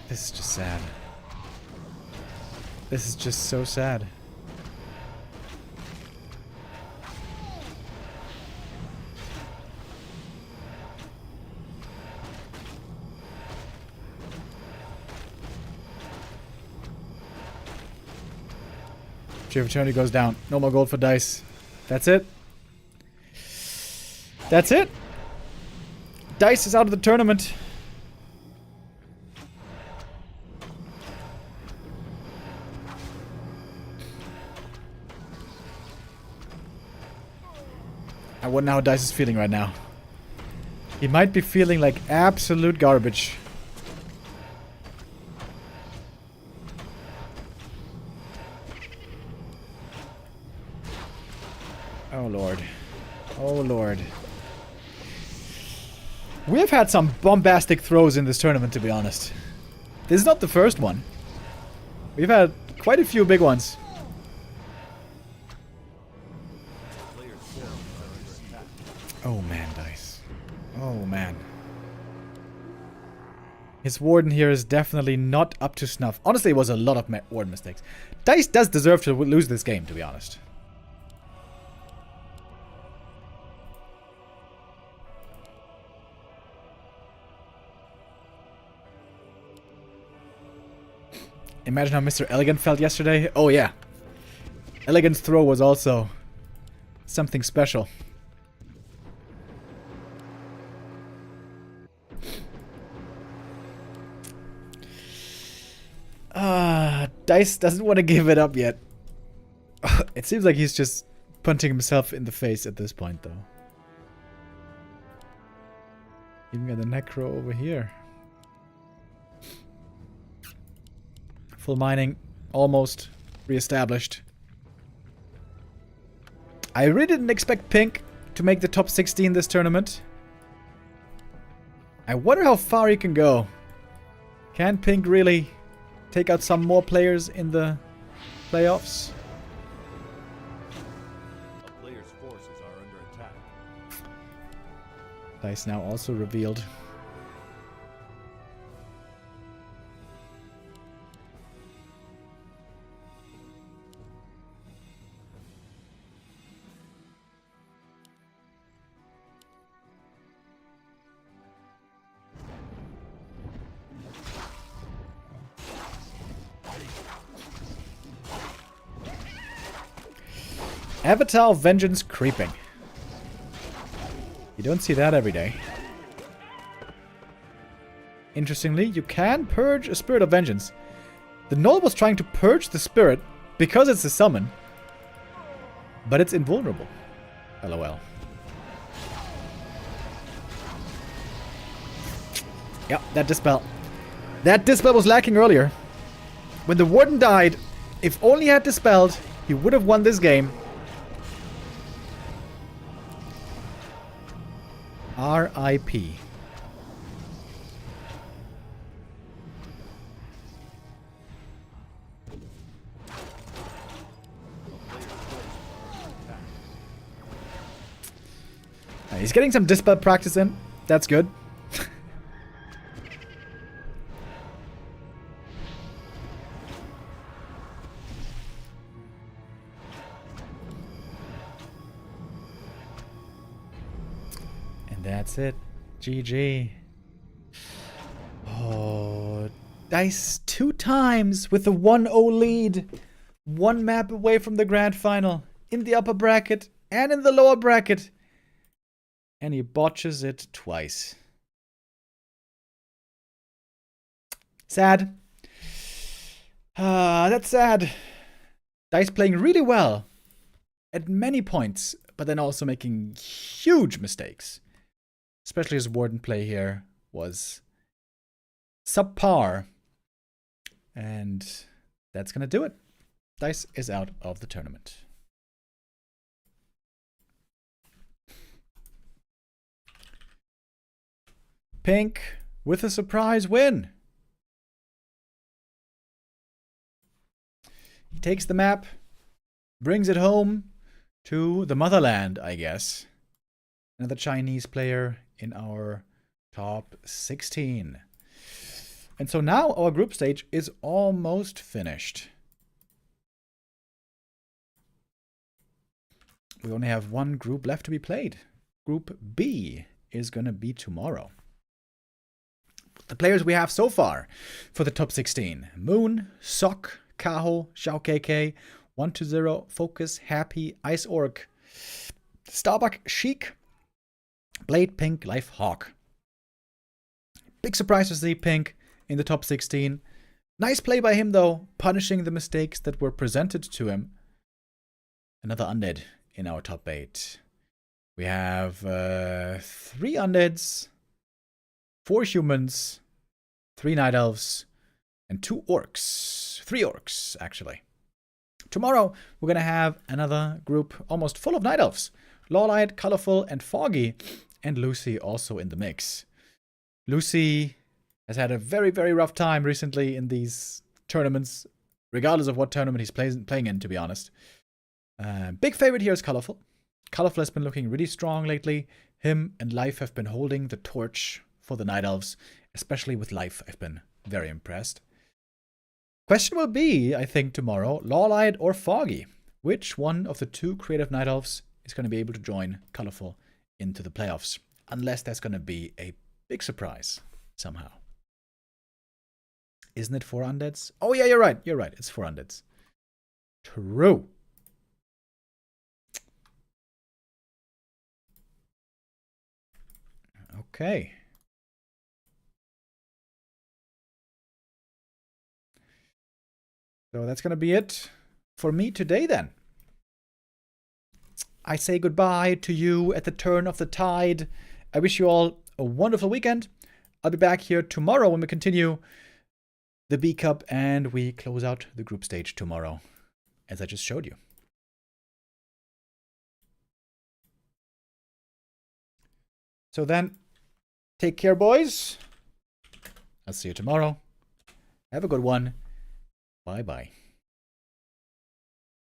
This is just sad. This is just so sad. Tree of Eternity goes down. No more gold for Dise. That's it. That's it. Dise is out of the tournament. I wonder how Dise is feeling right now. He might be feeling like absolute garbage. Oh lord. Oh lord. We have had some bombastic throws in this tournament, to be honest. This is not the first one. We've had quite a few big ones. Oh man, Dise. Oh man. His Warden here is definitely not up to snuff. Honestly, it was a lot of Warden mistakes. Dise does deserve to lose this game, to be honest. Imagine how Mr. Elegant felt yesterday. Oh yeah. Elegant's throw was also something special. Dise doesn't want to give it up yet. It seems like he's just punching himself in the face at this point, though. Even got the Necro over here. Full mining, almost reestablished. I really didn't expect Pink to make the top 16 this tournament. I wonder how far he can go. Can Pink really take out some more players in the playoffs? A player's forces are under attack. Dise now also revealed. Avatar Vengeance creeping. You don't see that every day. Interestingly, you can purge a Spirit of Vengeance. The Null was trying to purge the Spirit because it's a summon, but it's invulnerable. LOL. Yep, that Dispel. That Dispel was lacking earlier. When the Warden died, if only he had Dispelled, he would have won this game. R.I.P. He's getting some Dispel practice in. That's good. That's it. GG. Oh, Dise 2 times with the 1-0 lead. 1 map away from the grand final. In the upper bracket and in the lower bracket. And he botches it twice. Sad. That's sad. Dise playing really well at many points, but then also making huge mistakes. Especially his Warden play here was subpar. And that's going to do it. Dise is out of the tournament. Pink with a surprise win. He takes the map, brings it home to the motherland, I guess. Another Chinese player in our top 16. And so now our group stage is almost finished. We only have one group left to be played. Group B is going to be tomorrow. The players we have so far for the top 16. Moon, Sok, Kaho, Xiao KK, 1-0, Focus, Happy, Ice Orc, Starbuck, Chic, Blade, Pink, Life, Hawk. Big surprise to see Pink in the top 16. Nice play by him, though, punishing the mistakes that were presented to him. Another undead in our top 8. We have 3 undeads, 4 humans, 3 night elves, and 2 orcs. 3 orcs, actually. Tomorrow, we're going to have another group almost full of night elves. Lawlight, Colorful, and Foggy, and Lucy also in the mix. Lucy has had a very, very rough time recently in these tournaments, regardless of what tournament he's playing in, to be honest. Big favorite here is Colorful. Colorful has been looking really strong lately. Him and Life have been holding the torch for the Night Elves, especially with Life. I've been very impressed. Question will be, I think, tomorrow, Lawlight or Foggy. Which one of the 2 creative Night Elves is going to be able to join Colorful into the playoffs? Unless there's going to be a big surprise somehow. Isn't it 4 undeads? Oh yeah, you're right. You're right. It's 4 undeads. True. Okay. So that's going to be it for me today then. I say goodbye to you at the turn of the tide. I wish you all a wonderful weekend. I'll be back here tomorrow when we continue the B Cup and we close out the group stage tomorrow, as I just showed you. So then, take care, boys. I'll see you tomorrow. Have a good one. Bye-bye.